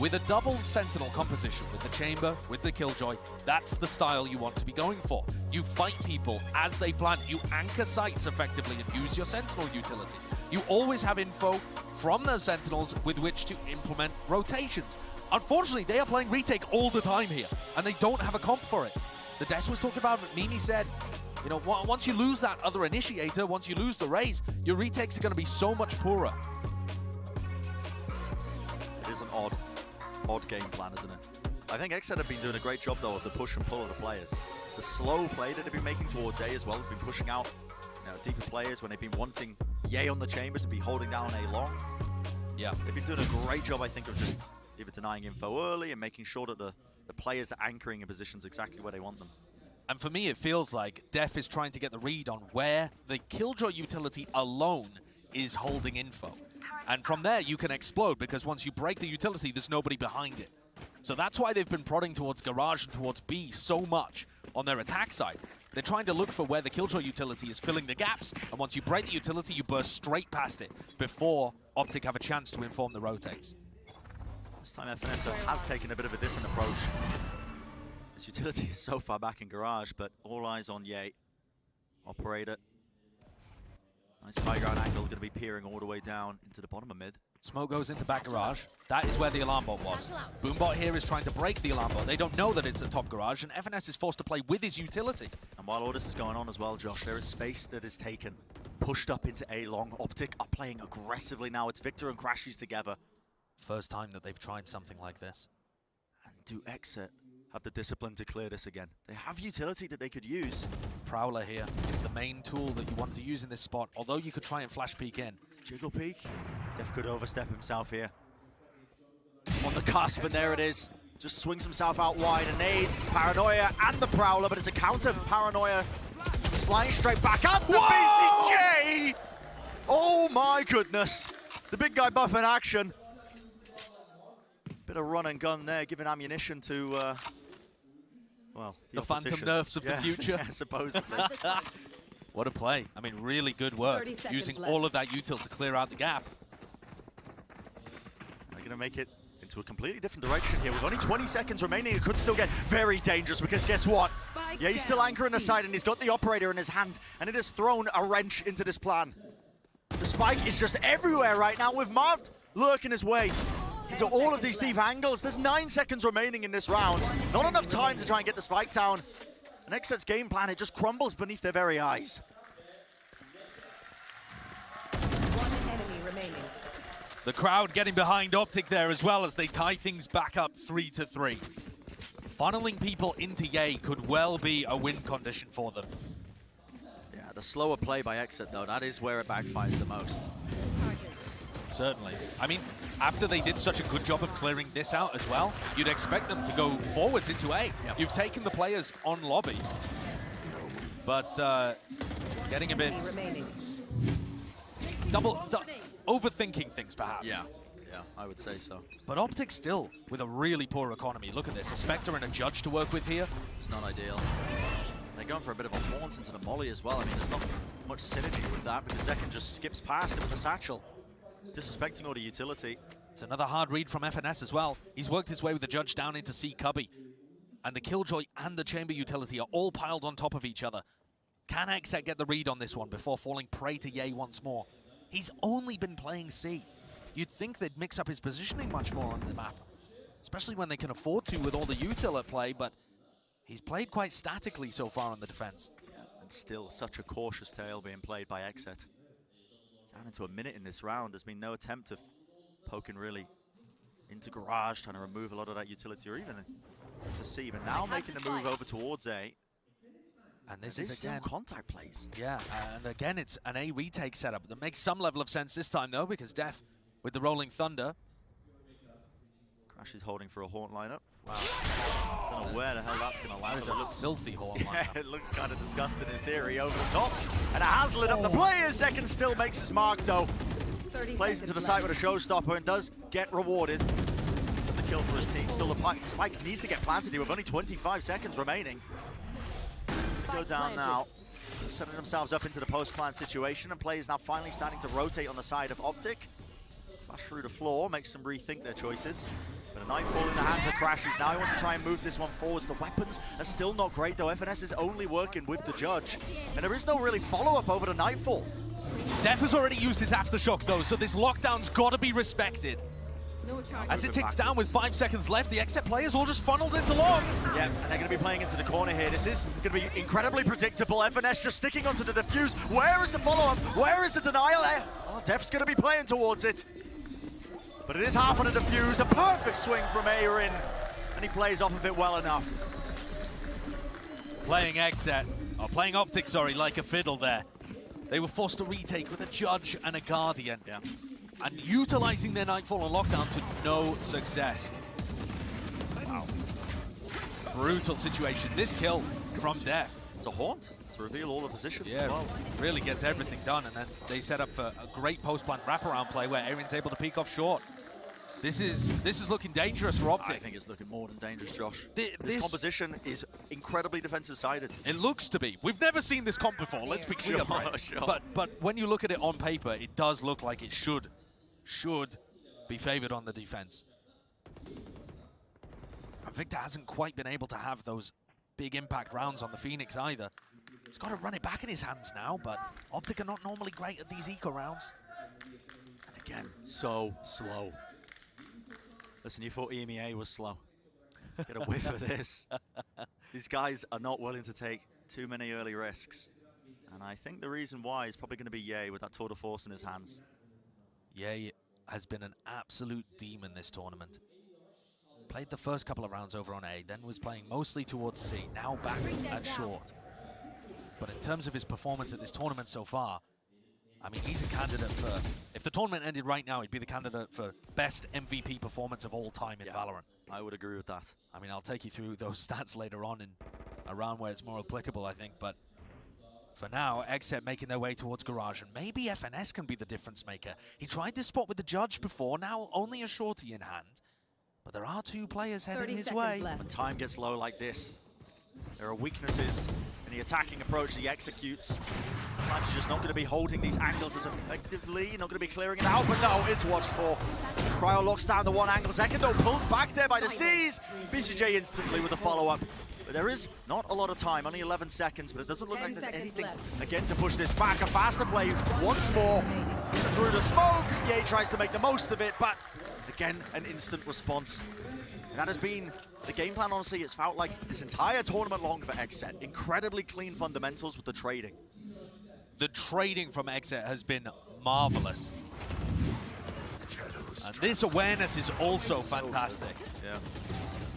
With a double Sentinel composition, with the Chamber, with the Killjoy, that's the style you want to be going for. You fight people as they plant, you anchor sites effectively and use your Sentinel utility. You always have info from those Sentinels with which to implement rotations. Unfortunately, they are playing retake all the time here, and they don't have a comp for it. The Des was talking about it, Mimi said, you know, once you lose that other initiator, once you lose the raise, your retakes are going to be so much poorer. It is an odd game plan, isn't it? I think XSET have been doing a great job, though, of the push and pull of the players. The slow play that they've been making towards A as well has been pushing out deeper players when they've been wanting Ye on the Chambers to be holding down A long. Yeah. They've been doing a great job, I think, of just either denying info early and making sure that the players are anchoring in positions exactly where they want them. And for me, it feels like Def is trying to get the read on where the Killjoy utility alone is holding info. And from there, you can explode, because once you break the utility, there's nobody behind it. So that's why they've been prodding towards Garage and towards B so much on their attack side. They're trying to look for where the Killjoy utility is filling the gaps, and once you break the utility, you burst straight past it before OpTic have a chance to inform the rotates. This time FNS has taken a bit of a different approach. His utility is so far back in Garage, but all eyes on Ye. Operator. Nice high ground angle, going to be peering all the way down into the bottom of mid. Smoke goes into back Garage. That is where the alarm bot was. Boombot here is trying to break the alarm bot. They don't know that it's at top Garage, and FNS is forced to play with his utility. And while all this is going on as well, Josh, there is space that is taken. Pushed up into A long. OpTic are playing aggressively now. It's Victor and Crashies together. First time that they've tried something like this. And do XSET have the discipline to clear this again? They have utility that they could use. Prowler here is the main tool that you want to use in this spot, although you could try and flash peek in. Jiggle peek. Def could overstep himself here. On the cusp, and there it is. Just swings himself out wide. A nade, Paranoia, and the Prowler, but it's a counter. Paranoia is flying straight back at the BCJ! Oh my goodness. The big guy buff in action. Bit of run and gun there, giving ammunition to, well, the phantom nerfs of the future. Yeah, supposedly. What a play. I mean, really good work, using all of that util to clear out the gap. They're going to make it into a completely different direction here. With only 20 seconds remaining, it could still get very dangerous, because guess what? Yeah, he's still anchoring the side, and he's got the operator in his hand, and it has thrown a wrench into this plan. The spike is just everywhere right now, with Marv lurking his way into all of these deep angles. There's 9 seconds remaining in this round. Not enough time to try and get the spike down. And XSET's game plan, it just crumbles beneath their very eyes. One enemy remaining. The crowd getting behind OpTic there as well as they tie things back up 3-3. Funneling people into Ye could well be a win condition for them. Yeah, the slower play by XSET though, that is where it backfires the most. Certainly. I mean, after they did such a good job of clearing this out as well, you'd expect them to go forwards into A. Yep. You've taken the players on lobby, but getting a bit overthinking things perhaps. Yeah, I would say so. But OpTic still with a really poor economy. Look at this, a Spectre and a Judge to work with here. It's not ideal. They're going for a bit of a haunt into the molly as well. I mean, there's not much synergy with that, because Zekken just skips past it with the satchel. Disrespecting all the utility. It's another hard read from FNS as well. He's worked his way with the Judge down into C Cubby. And the Killjoy and the Chamber utility are all piled on top of each other. Can XSET get the read on this one before falling prey to Ye once more? He's only been playing C. You'd think they'd mix up his positioning much more on the map, especially when they can afford to with all the util at play, but he's played quite statically so far on the defense. Yeah, and still such a cautious tale being played by XSET. Down into a minute in this round, there's been no attempt of poking really into Garage, trying to remove a lot of that utility, or even to C, but now making the move over towards A. And this is is still again contact plays. Yeah, and again it's an A retake setup that makes some level of sense this time though, because Def with the Rolling Thunder. Crash is holding for a haunt lineup. Wow. Don't know where the hell that's going to land. That is a filthy haunt Yeah, lineup. it looks kind of disgusting in theory over the top. And it has lit up the player. Zekken still makes his mark though. Plays into the side with a showstopper and does get rewarded. It's the kill for his team. Still the spike needs to get planted here with only 25 seconds remaining. Go down now, setting themselves up into the post-plant situation, and players now finally starting to rotate on the side of OpTic. Flash through the floor, makes them rethink their choices. But a nightfall in the hands of Crashies. Now he wants to try and move this one forwards. The weapons are still not great though. FNS is only working with the Judge, and there is no really follow-up over the nightfall. Def has already used his Aftershock though, so this lockdown's got to be respected. As it ticks down with 5 seconds left, the XSET players all just funneled into long. Yeah, and they're going to be playing into the corner here. This is going to be incredibly predictable. FNS just sticking onto the defuse. Where is the follow-up? Where is the denial? Oh, Def's going to be playing towards it. But it is half on a defuse. A perfect swing from Arin, and he plays off of it well enough. Playing XSET, or playing OpTic, sorry, like a fiddle there. They were forced to retake with a Judge and a Guardian. Yeah. and utilizing their Nightfall and Lockdown to no success. Wow. Brutal situation. This kill from Def. It's a haunt to reveal all the positions Yeah, as well. really gets everything done, and then they set up for a great post-plant wraparound play where Aaron's able to peek off short. This is looking dangerous for OpTic. I think it's looking more than dangerous, Josh. This composition is incredibly defensive-sided. It looks to be. We've never seen this comp before, let's be clear. Sure. But when you look at it on paper, it does look like it should be favored on the defense. And Victor hasn't quite been able to have those big impact rounds on the Phoenix either. He's got to run it back in his hands now, but OpTic are not normally great at these eco rounds. And again, so slow. Listen, you thought EMEA was slow. Get a whiff of this. These guys are not willing to take too many early risks. And I think the reason why is probably going to be Ye with that tour de force in his hands. Ye has been an absolute demon this tournament. Played the first couple of rounds over on A, then was playing mostly towards C, now back at short. But in terms of his performance at this tournament so far, I mean, he's a candidate for, if the tournament ended right now, he'd be the candidate for best MVP performance of all time in Valorant. I would agree with that. I mean, I'll take you through those stats later on in a round where it's more applicable, I think, but for now, XSET making their way towards Garage, and maybe FNS can be the difference maker. He tried this spot with the Judge before, now only a shorty in hand. But there are two players heading his way. When time gets low like this, there are weaknesses in the attacking approach that he executes. Sometimes you're just not going to be holding these angles as effectively. You're not going to be clearing it out, but no, it's watched for. Cryo locks down the one angle. Second, though, pulled back there by the C's. BCJ instantly with a follow-up. But there is not a lot of time, only 11 seconds, but it doesn't look like there's anything, again, to push this back. A faster play once more. Through the smoke. Ye tries to make the most of it, but again, an instant response. And that has been the game plan, honestly. It's felt like this entire tournament long for XSET. Incredibly clean fundamentals with the trading. The trading from XSET has been marvelous. And this awareness is also fantastic. Yeah.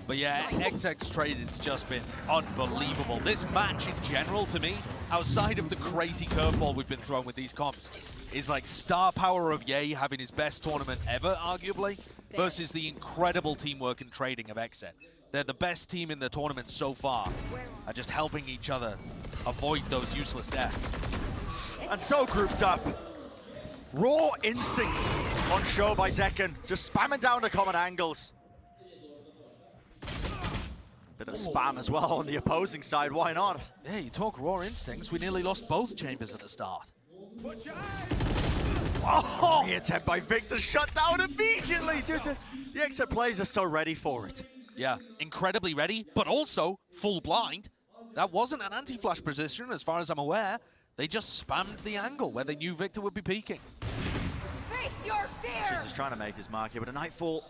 But yeah, XSET's trading's just been unbelievable. This match in general, to me, outside of the crazy curveball we've been throwing with these comps, is like star power of Ye having his best tournament ever, arguably, versus the incredible teamwork and trading of XSET. They're the best team in the tournament so far, are just helping each other avoid those useless deaths. And so grouped up. Raw instinct on show by Zekken, just spamming down the common angles. Bit of spam as well on the opposing side, why not? Yeah, you talk raw instincts, we nearly lost both chambers at the start. Oh, the attempt by Victor shut down immediately. Dude, the XSET players are so ready for it. Yeah, incredibly ready, but also full blind. That wasn't an anti-flash position as far as I'm aware. They just spammed the angle where they knew Victor would be peeking. Face your fear! She's just trying to make his mark here, but a Nightfall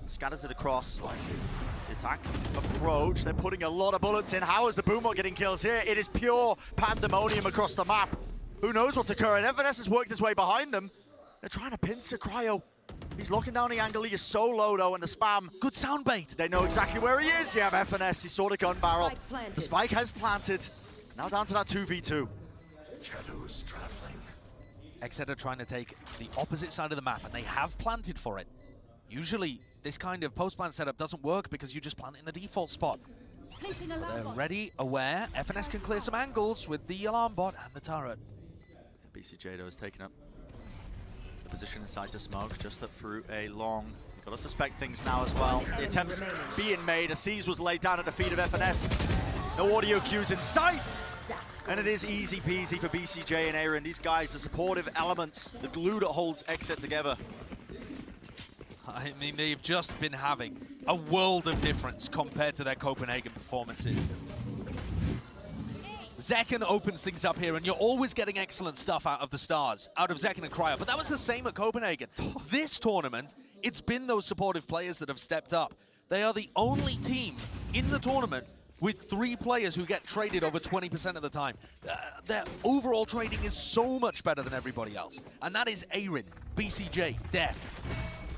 scatters it across. The attack approach, they're putting a lot of bullets in. How is the Boomot getting kills here? It is pure pandemonium across the map. Who knows what's occurring? FNS has worked his way behind them. They're trying to pincer Cryo. He's locking down the angle. He is so low, though, and the spam. Good sound bait. They know exactly where he is. Yeah, FNS, he saw the gun barrel. The spike has planted. Now down to that 2v2. Shadows traveling. XSET are trying to take the opposite side of the map, and they have planted for it. Usually, this kind of post-plant setup doesn't work because you just plant in the default spot. But they're ready, aware. FNS can clear some angles with the alarm bot and the turret. BCJ, though, is taking up the position inside the smoke, just up through a long. You've got to suspect things now as well. The attempts being made. A seize was laid down at the feet of FNS. No audio cues in sight. And it is easy peasy for BCJ and Aaron. These guys, the supportive elements, the glue that holds XSET together. I mean, they've just been having a world of difference compared to their Copenhagen performances. Zekken opens things up here, and you're always getting excellent stuff out of the stars, out of Zekken and Cryo, but that was the same at Copenhagen. This tournament, it's been those supportive players that have stepped up. They are the only team in the tournament with 3 players who get traded over 20% of the time. Their overall trading is so much better than everybody else. And that is Aaron, BCJ, Def.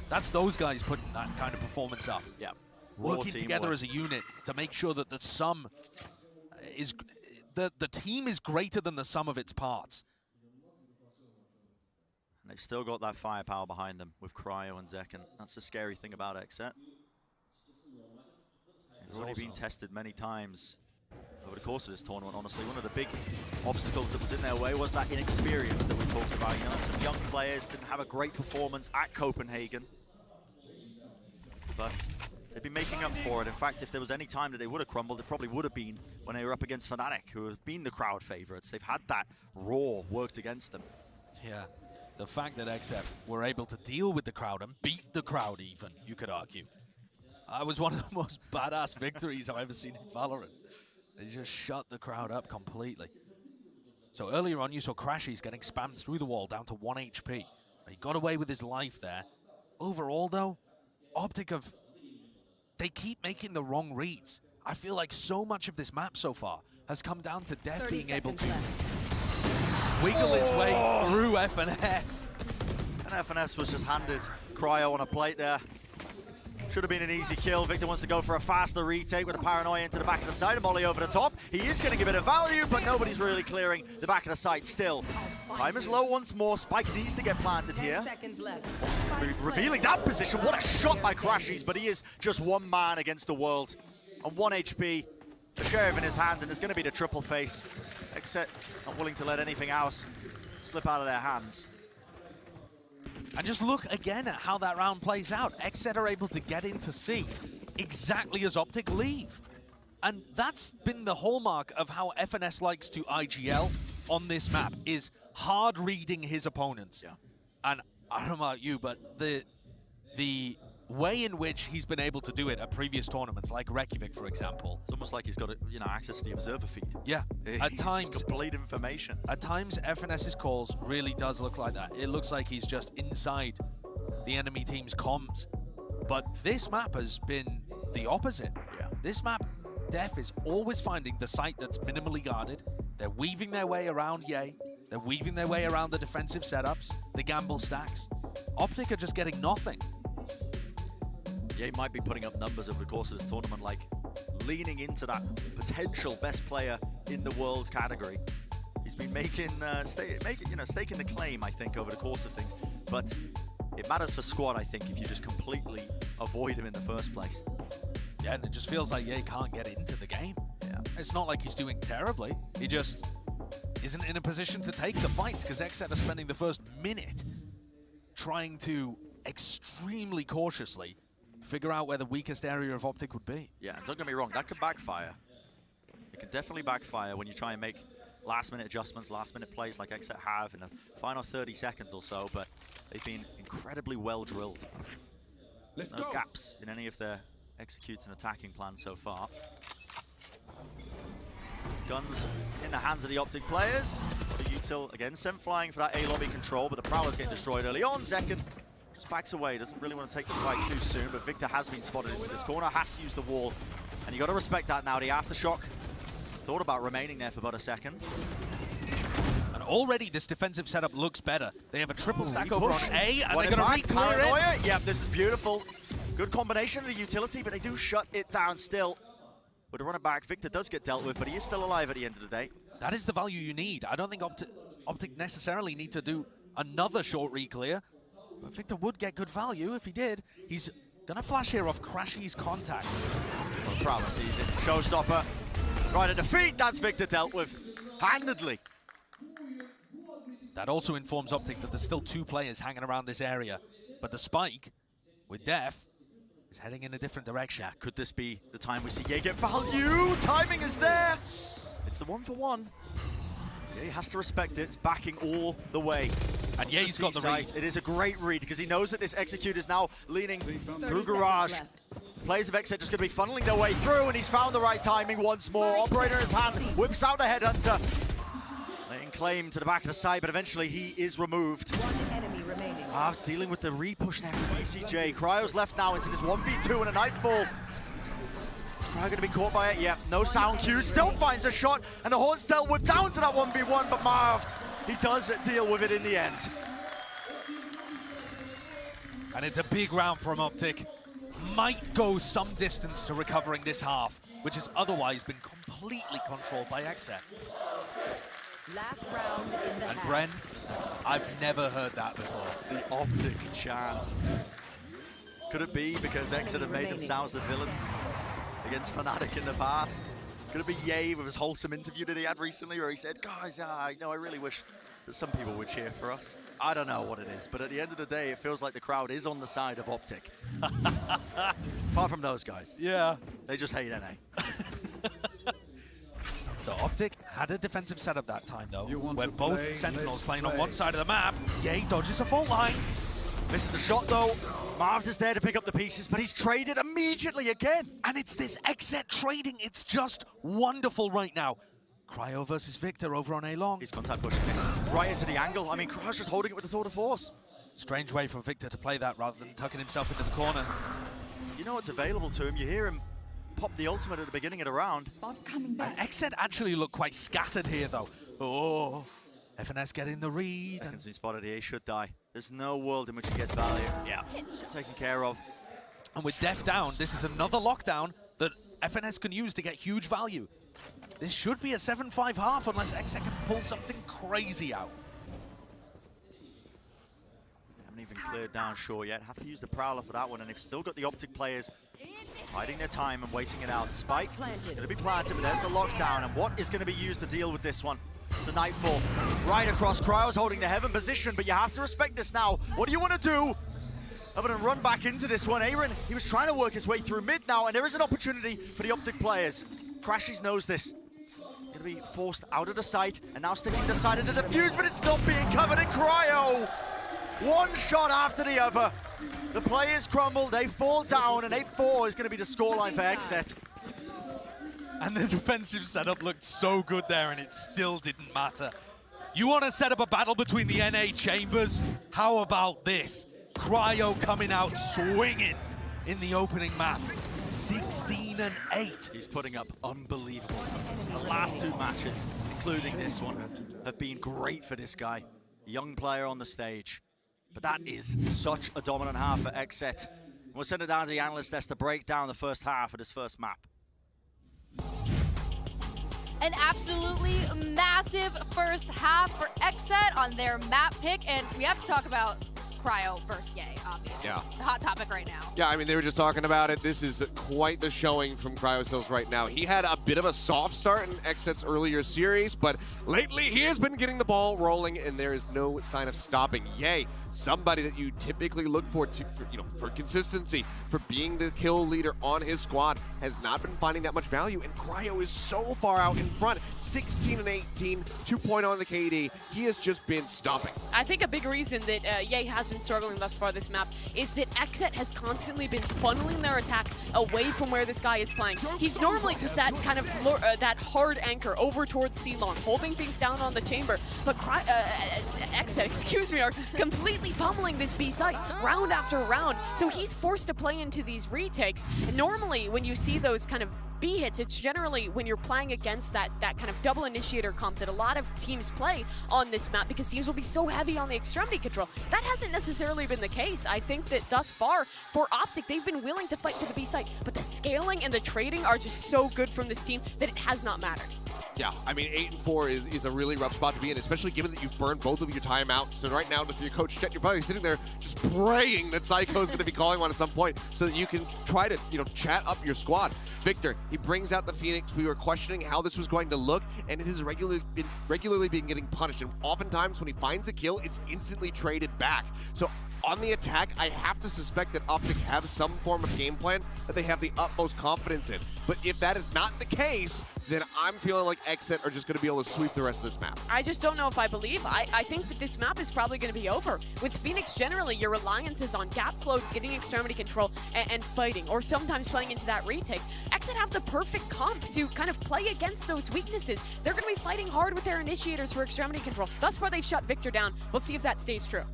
That's those guys putting that kind of performance up. Yeah. Working together as a unit to make sure that the sum is... The team is greater than the sum of its parts. And they've still got that firepower behind them with Cryo and Zekken. That's the scary thing about XSET. It's already been tested many times over the course of this tournament, honestly. One of the big obstacles that was in their way was that inexperience that we talked about. You know, some young players didn't have a great performance at Copenhagen. But they've been making up for it. In fact, if there was any time that they would have crumbled, it probably would have been when they were up against Fnatic, who have been the crowd favorites. They've had that raw worked against them. Yeah, the fact that XSET were able to deal with the crowd and beat the crowd even, you could argue. That was one of the most badass victories I've ever seen in Valorant. They just shut the crowd up completely. So earlier on, you saw Crashies getting spammed through the wall down to 1 HP. He got away with his life there. Overall, though, OpTic they keep making the wrong reads. I feel like so much of this map so far has come down to Def being able to wiggle its way through FNS. And FNS was just handed Cryo on a plate there. Should have been an easy kill. Victor wants to go for a faster retake with a Paranoia into the back of the site. A molly over the top. He is getting a bit of value, but nobody's really clearing the back of the site still. Time is low once more. Spike needs to get planted here. Revealing that position. What a shot by Crashies, but he is just one man against the world. On 1 HP, the sheriff in his hand, and there's going to be the triple face. XSET not willing to let anything else slip out of their hands. And just look again at how that round plays out. XSET are able to get into C exactly as OpTic leave. And that's been the hallmark of how FNS likes to IGL on this map, is hard reading his opponents. Yeah. And I don't know about you, but the way in which he's been able to do it at previous tournaments, like Reykjavik, for example. It's almost like he's got access to the observer feed. Yeah, at times complete information. At times, FNS's calls really does look like that. It looks like he's just inside the enemy team's comms. But this map has been the opposite. Yeah. This map, Def is always finding the site that's minimally guarded. They're weaving their way around Ye. They're weaving their way around the defensive setups, the gamble stacks. OpTic are just getting nothing. Yeah, he might be putting up numbers over the course of this tournament, like leaning into that potential best player in the world category. He's been making, staking the claim, I think, over the course of things. But it matters for squad, I think, if you just completely avoid him in the first place. Yeah, and it just feels like Ye can't get into the game. Yeah. It's not like he's doing terribly. He just isn't in a position to take the fights, because XSET are spending the first minute trying to extremely cautiously figure out where the weakest area of OpTic would be. Yeah, don't get me wrong, that could backfire. It can definitely backfire when you try and make last-minute adjustments, last-minute plays like XSET have in the final 30 seconds or so, but they've been incredibly well-drilled. There's no gaps in any of their executes and attacking plans so far. Guns in the hands of the OpTic players. The util again sent flying for that A-lobby control, but the Prowler's getting destroyed early on. Zekken just backs away, doesn't really want to take the fight too soon, but Victor has been spotted into this corner, has to use the wall, and you got to respect that now. The aftershock thought about remaining there for about a second. And already this defensive setup looks better. They have a triple stack over on A, and One they're going to re-clear it. Yep, this is beautiful. Good combination of the utility, but they do shut it down still. With a run it back, Victor does get dealt with, but he is still alive at the end of the day. That is the value you need. I don't think OpTic necessarily need to do another short re-clear, but Victor would get good value if he did. He's going to flash here off Crashy's contact. Well, Prowler sees it. Showstopper. Right at the feet. That's Victor dealt with handedly. That also informs OpTic that there's still 2 players hanging around this area. But the spike with Def is heading in a different direction. Yeah, could this be the time we see Ye get value? Timing is there. It's the 1-for-1. Ye has to respect it. It's backing all the way. And Ye's got the read. It is a great read because he knows that this execute is now leaning through Garage. Players of XSET just going to be funneling their way through, and he's found the right timing once more. Operator in his hand, whips out the headhunter. Laying claim to the back of the side, but eventually he is removed. One enemy remaining. It's dealing with the re-push there from BCJ. Cryo's left now into this 1v2 and a Nightfall. Is Cryo going to be caught by it? Yeah, no sound cues. Still finds a shot, and the Horn's dealt with down to that 1v1, but Marved, he does deal with it in the end. And it's a big round from OpTic. Might go some distance to recovering this half, which has otherwise been completely controlled by XSET. Last round in the And half. Bren, I've never heard that before. The OpTic chant. Could it be because XSET have made themselves the villains against Fnatic in the past? Could it be Ye with his wholesome interview that he had recently where he said, guys, I really wish that some people would cheer for us? I don't know what it is, but at the end of the day, it feels like the crowd is on the side of OpTic. Apart from those guys. Yeah. They just hate NA. So OpTic had a defensive setup that time, though, where to both play? Sentinels Let's playing on play. one side of the map. Ye dodges a fault line. Misses the shot, though. Marv is there to pick up the pieces, but he's traded immediately again. And it's this XSET trading. It's just wonderful right now. Cryo versus Victor over on A-Long. He's contact pushing this right into the angle. I mean, Cryo's just holding it with the tour de force. Strange way for Victor to play that rather than tucking himself into the corner. You know what's available to him. You hear him pop the ultimate at the beginning of the round. And XSET actually look quite scattered here, though. Oh, FNS getting the read. Seconds to be spotted here, he should die. There's no world in which he gets value. Yeah. Taken care of. And with Def down, this is another lockdown that FNS can use to get huge value. This should be a 7-5 half unless XSET can pull something crazy out. Haven't even cleared down shore yet. Have to use the Prowler for that one, and they've still got the OpTic players biding their time and waiting it out. Spike going to be planted, but there's the lockdown, and what is going to be used to deal with this one? It's a Nightfall right across. Cryo's holding the heaven position, but you have to respect this now. What do you want to do? Other than run back into this one. Aaron, he was trying to work his way through mid now, and there is an opportunity for the OpTic players. Crashies knows this. Going to be forced out of the sight, and now sticking the side of the defuse, but it's not being covered in Cryo. One shot after the other. The players crumble, they fall down, and 8-4 is going to be the scoreline for XSET. And the defensive setup looked so good there, and it still didn't matter. You want to set up a battle between the NA chambers? How about this? Cryo coming out swinging in the opening map. 16-8. He's putting up unbelievable numbers. The last two matches, including this one, have been great for this guy. Young player on the stage. But that is such a dominant half for XSET. We'll send it down to the analyst desk to break down the first half of this first map. An absolutely massive first half for XSET on their map pick, and we have to talk about Cryo versus Ye, obviously. Yeah. The hot topic right now. Yeah, I mean, they were just talking about it. This is quite the showing from Cryosills right now. He had a bit of a soft start in XSET's earlier series, but lately he has been getting the ball rolling, and there is no sign of stopping. Ye, somebody that you typically look for for consistency, for being the kill leader on his squad, has not been finding that much value, and Cryo is so far out in front. 16-18, 2-point on the KD. He has just been stopping. I think a big reason that Ye has been struggling thus far this map is that XSET has constantly been funneling their attack away from where this guy is playing. He's normally just that kind of that hard anchor over towards C-Long, holding things down on the chamber, but XSET, excuse me, are completely pummeling this B site round after round, so he's forced to play into these retakes. And normally when you see those kind of B hits, it's generally when you're playing against that kind of double initiator comp that a lot of teams play on this map because teams will be so heavy on the extremity control. That hasn't necessarily been the case. I think that thus far for OpTic, they've been willing to fight to the B site, but the scaling and the trading are just so good from this team that it has not mattered. Yeah, I mean, 8-4 is a really rough spot to be in, especially given that you've burned both of your timeouts. So right now, with your coach Chet, you're probably sitting there just praying that Psycho's going to be calling one at some point so that you can try to, chat up your squad. Victor, he brings out the Phoenix. We were questioning how this was going to look, and it has regularly been getting punished. And oftentimes, when he finds a kill, it's instantly traded back. So on the attack, I have to suspect that OpTic have some form of game plan that they have the utmost confidence in. But if that is not the case, then I'm feeling like XSET are just going to be able to sweep the rest of this map. I just don't know if I believe. I think that this map is probably going to be over. With Phoenix, generally, your reliance is on gap floats, getting extremity control, and fighting, or sometimes playing into that retake. XSET have the perfect comp to kind of play against those weaknesses. They're going to be fighting hard with their initiators for extremity control. Thus far, they've shut Victor down. We'll see if that stays true.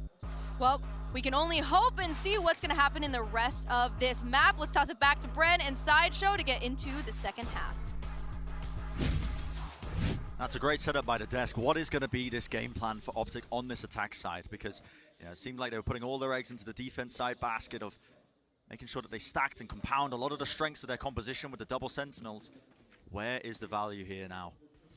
Well, we can only hope and see what's going to happen in the rest of this map. Let's toss it back to Bren and Sideshow to get into the second half. That's a great setup by the desk. What is going to be this game plan for OpTic on this attack side? Because it seemed like they were putting all their eggs into the defense side basket of making sure that they stacked and compound a lot of the strengths of their composition with the double sentinels. Where is the value here now?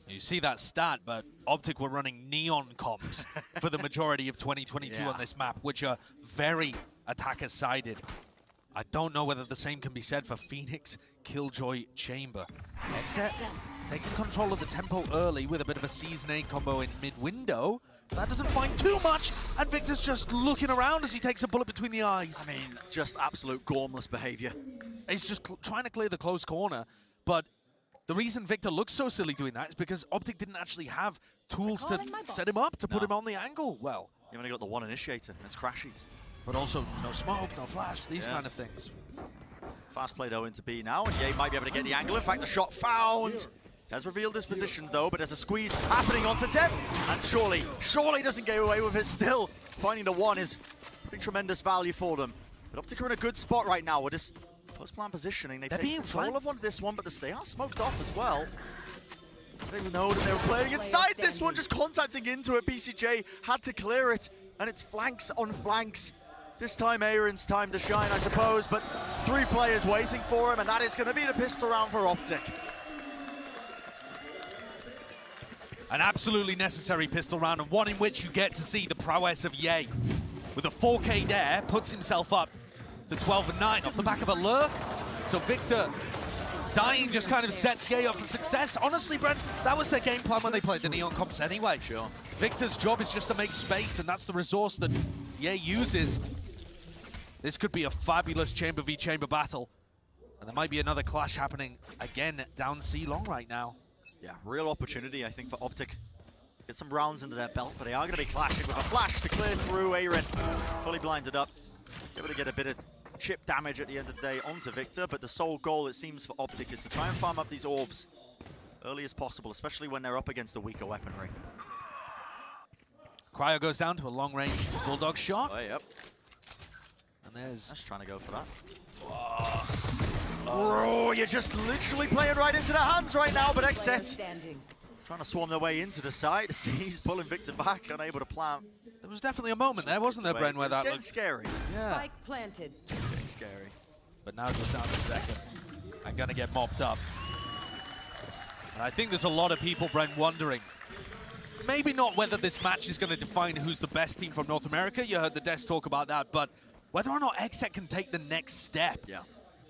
You see that stat, but OpTic were running neon comps for the majority of 2022 on this map, which are very attacker-sided. I don't know whether the same can be said for Phoenix, Killjoy, Chamber. XSET taking control of the tempo early with a bit of a Season 8 combo in mid-window. That doesn't find too much, and Victor's just looking around as he takes a bullet between the eyes. I mean, just absolute gormless behavior. He's just trying to clear the close corner, but the reason Victor looks so silly doing that is because OpTic didn't actually have tools to set him up, to put him on the angle well. You've only got the one initiator, and it's Crashies. But also, no smoke, no flash, these kind of things. Fast play, though, into B now, and Ye might be able to get the angle. In fact, the shot found. Has revealed his position, though, but there's a squeeze happening onto Def, and surely doesn't get away with it still. Finding the one is pretty tremendous value for them. But OpTic are in a good spot right now with this post-plan positioning. They've taken control of this one, but they are smoked off as well. They know that they were playing inside this one, just contacting into it. BCJ had to clear it, and it's flanks on flanks. This time Aaron's time to shine, I suppose, but 3 players waiting for him, and that is going to be the pistol round for OpTic. An absolutely necessary pistol round, and one in which you get to see the prowess of Ye. With a 4K there, puts himself up to 12 and 9 off the back of a lurk. So Victor dying just kind of sets Ye up for success. Honestly, Brent, that was their game plan when they played the Neon comps anyway. Sure. Victor's job is just to make space, and that's the resource that Ye uses. This could be a fabulous Chamber v Chamber battle. And there might be another clash happening again down C long right now. Yeah, real opportunity, I think, for OpTic. Get some rounds into their belt, but they are going to be clashing with a flash to clear through. Aaron fully blinded up. Able to get a bit of chip damage at the end of the day onto Victor, but the sole goal, it seems, for OpTic is to try and farm up these orbs early as possible, especially when they're up against the weaker weaponry. Cryo goes down to a long-range Bulldog shot. Oh, yep. And there's... That's trying to go for that. Oh, you're just literally playing right into their hands right now, but XSET trying to swarm their way into the side. He's pulling Victor back, unable to plant. There was definitely a moment there, wasn't there, Bren, where that looked scary. Yeah. Spike planted. It's getting scary. But now just down to second. I'm going to get mopped up. And I think there's a lot of people, Brent, wondering, maybe not whether this match is going to define who's the best team from North America. You heard the desk talk about that, but whether or not XSET can take the next step. Yeah.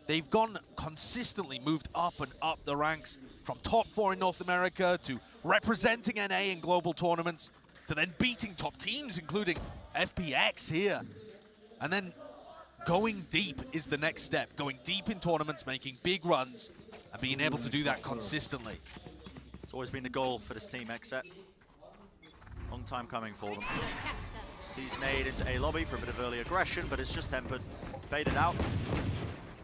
They've gone consistently, moved up and up the ranks from top 4 in North America to representing NA in global tournaments to then beating top teams, including FPX here. And then going deep is the next step. Going deep in tournaments, making big runs, and being able to do that consistently. It's always been the goal for this team, XSET. Long time coming for them. Sees nade into A lobby for a bit of early aggression, but it's just tempered. Baited out.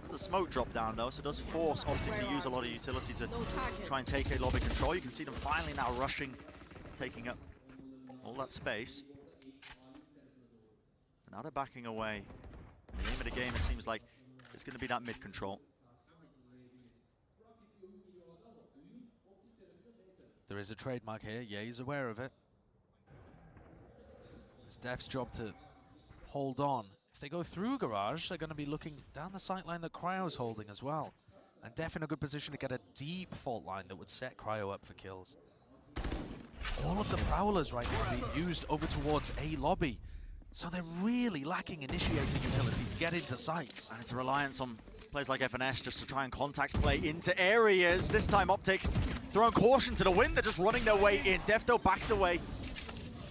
There's a smoke drop down though, so it does force OpTic to use a lot of utility to try and take A lobby control. You can see them finally now rushing, taking up all that space. And now they're backing away. In the aim of the game, it seems like it's going to be that mid control. There is a trademark here. Yeah, he's aware of it. It's Def's job to hold on. If they go through Garage, they're going to be looking down the sight line that Cryo's holding as well. And Def in a good position to get a deep fault line that would set Cryo up for kills. All of the Prowlers right now being used over towards A lobby. So they're really lacking initiator utility to get into sites. And it's a reliance on players like FNS just to try and contact play into areas. This time OpTic throwing caution to the wind. They're just running their way in. Defto backs away.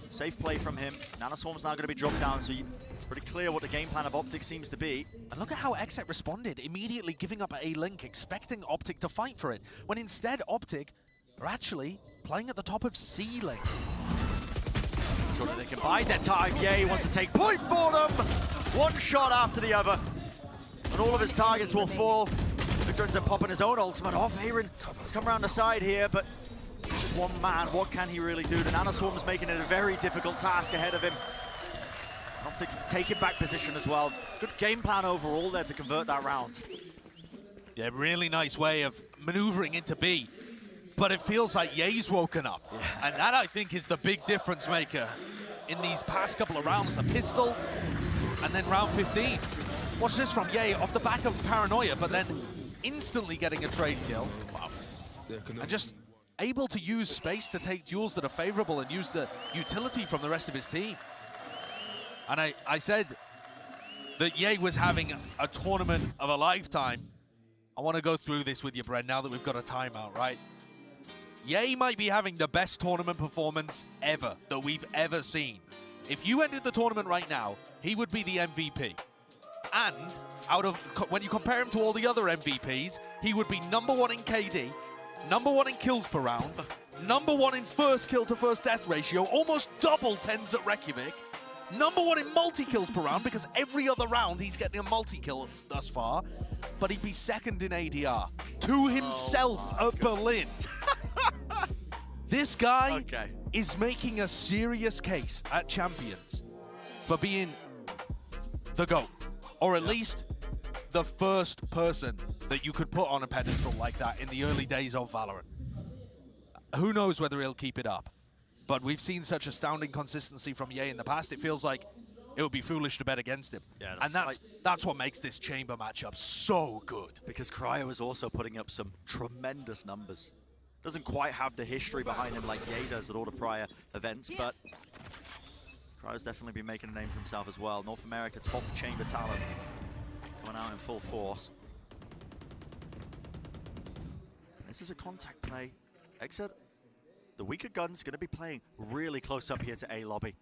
Safe play from him. Nanoswarm's now going to be dropped down, so it's pretty clear what the game plan of OpTic seems to be. And look at how XSET responded, immediately giving up A link, expecting OpTic to fight for it, when instead OpTic are actually playing at the top of C link. Sure that they can bide their time. Ye wants to take point for them. One shot after the other, and all of his targets will fall. Victor ends up popping his own ultimate off. Aaron has come around the side here, but it's just one man. What can he really do? The Nanoswarm's making it a very difficult task ahead of him. OpTic taking back position as well. Good game plan overall there to convert that round. Yeah, really nice way of maneuvering into B. But it feels like Ye's woken up. Yeah. And that, I think, is the big difference maker in these past couple of rounds. The pistol, and then round 15. Watch this from Ye off the back of paranoia, but then instantly getting a trade kill. Wow. And just able to use space to take duels that are favorable and use the utility from the rest of his team. And I said that Ye was having a tournament of a lifetime. I want to go through this with you, Bren, now that we've got a timeout, right? Ye might be having the best tournament performance ever that we've ever seen. If you ended the tournament right now, he would be the MVP. And when you compare him to all the other MVPs, he would be #1 in KD, #1 in kills per round, #1 in first kill to first death ratio, almost double 10s at Reykjavik, #1 in multi-kills per round, because every other round he's getting a multi-kill thus far, but he'd be second in ADR to himself at Berlin. This guy is making a serious case at Champions for being the GOAT, or at least the first person that you could put on a pedestal like that in the early days of Valorant. Who knows whether he'll keep it up? But we've seen such astounding consistency from Ye in the past, it feels like it would be foolish to bet against him. Yeah, and that's what makes this Chamber matchup so good. Because Cryo is also putting up some tremendous numbers. Doesn't quite have the history behind him like Ye does at all the prior events, but Cryo's definitely been making a name for himself as well. North America top Chamber talent coming out in full force. This is a contact play. XSET, the weaker gun's going to be playing really close up here to A lobby.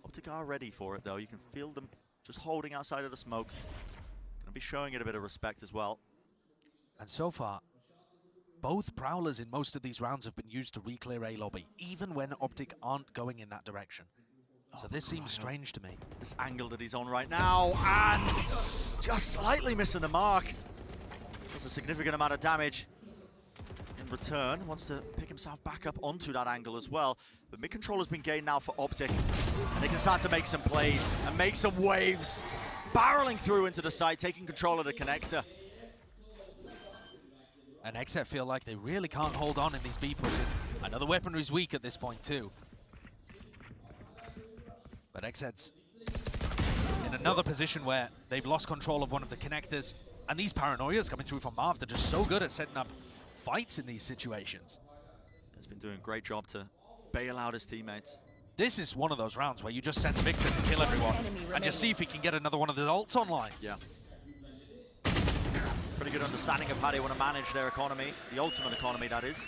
OpTic are ready for it though. You can feel them just holding outside of the smoke. Going to be showing it a bit of respect as well. And so far, both Prowlers in most of these rounds have been used to re-clear A lobby, even when OpTic aren't going in that direction. So this seems strange to me. This angle that he's on right now, and just slightly missing the mark. That's a significant amount of damage. In return, wants to pick himself back up onto that angle as well. But mid-control has been gained now for OpTic, and they can start to make some plays and make some waves. Barreling through into the site, taking control of the connector. And XSET feel like they really can't hold on in these B pushes. Another weaponry's weak at this point too. But XSET's in another position where they've lost control of one of the connectors, and these paranoias coming through from Marv, they're just so good at setting up fights in these situations. He's been doing a great job to bail out his teammates. This is one of those rounds where you just send Victor to kill everyone and just see if he can get another one of the ults online. Yeah. Pretty good understanding of how they want to manage their economy, the ultimate economy that is.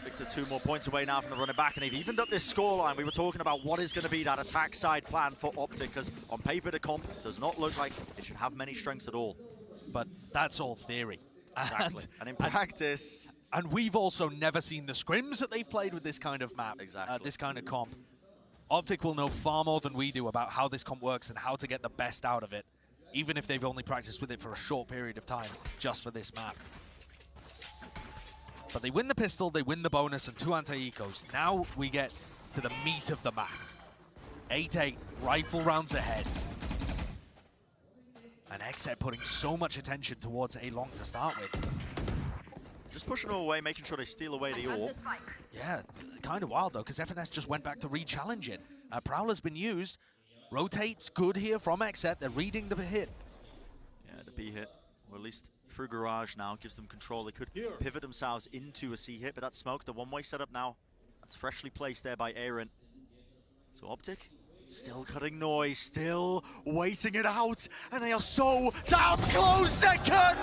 Victor 2 more points away now from the running back, and they've evened up this scoreline. We were talking about what is going to be that attack side plan for OpTic, because on paper the comp does not look like it should have many strengths at all. But that's all theory. Exactly. And in practice... And we've also never seen the scrims that they've played with this kind of map, this kind of comp. OpTic will know far more than we do about how this comp works and how to get the best out of it, even if they've only practiced with it for a short period of time, just for this map. But they win the pistol, they win the bonus, and 2 anti-ecos. Now we get to the meat of the map. 8-8, rifle rounds ahead. And XSET putting so much attention towards A long to start with. Just pushing them away, making sure they steal away the orb. Yeah, kind of wild though, because FNS just went back to re-challenge it. Prowler's been used. Rotates good here from XSET. They're reading the hit. Yeah, the B hit, or at least through Garage now, gives them control. They could pivot themselves into a C hit, but that smoke, the one-way setup now, that's freshly placed there by Aaron. So OpTic, still cutting noise, still waiting it out, and they are so damn close second!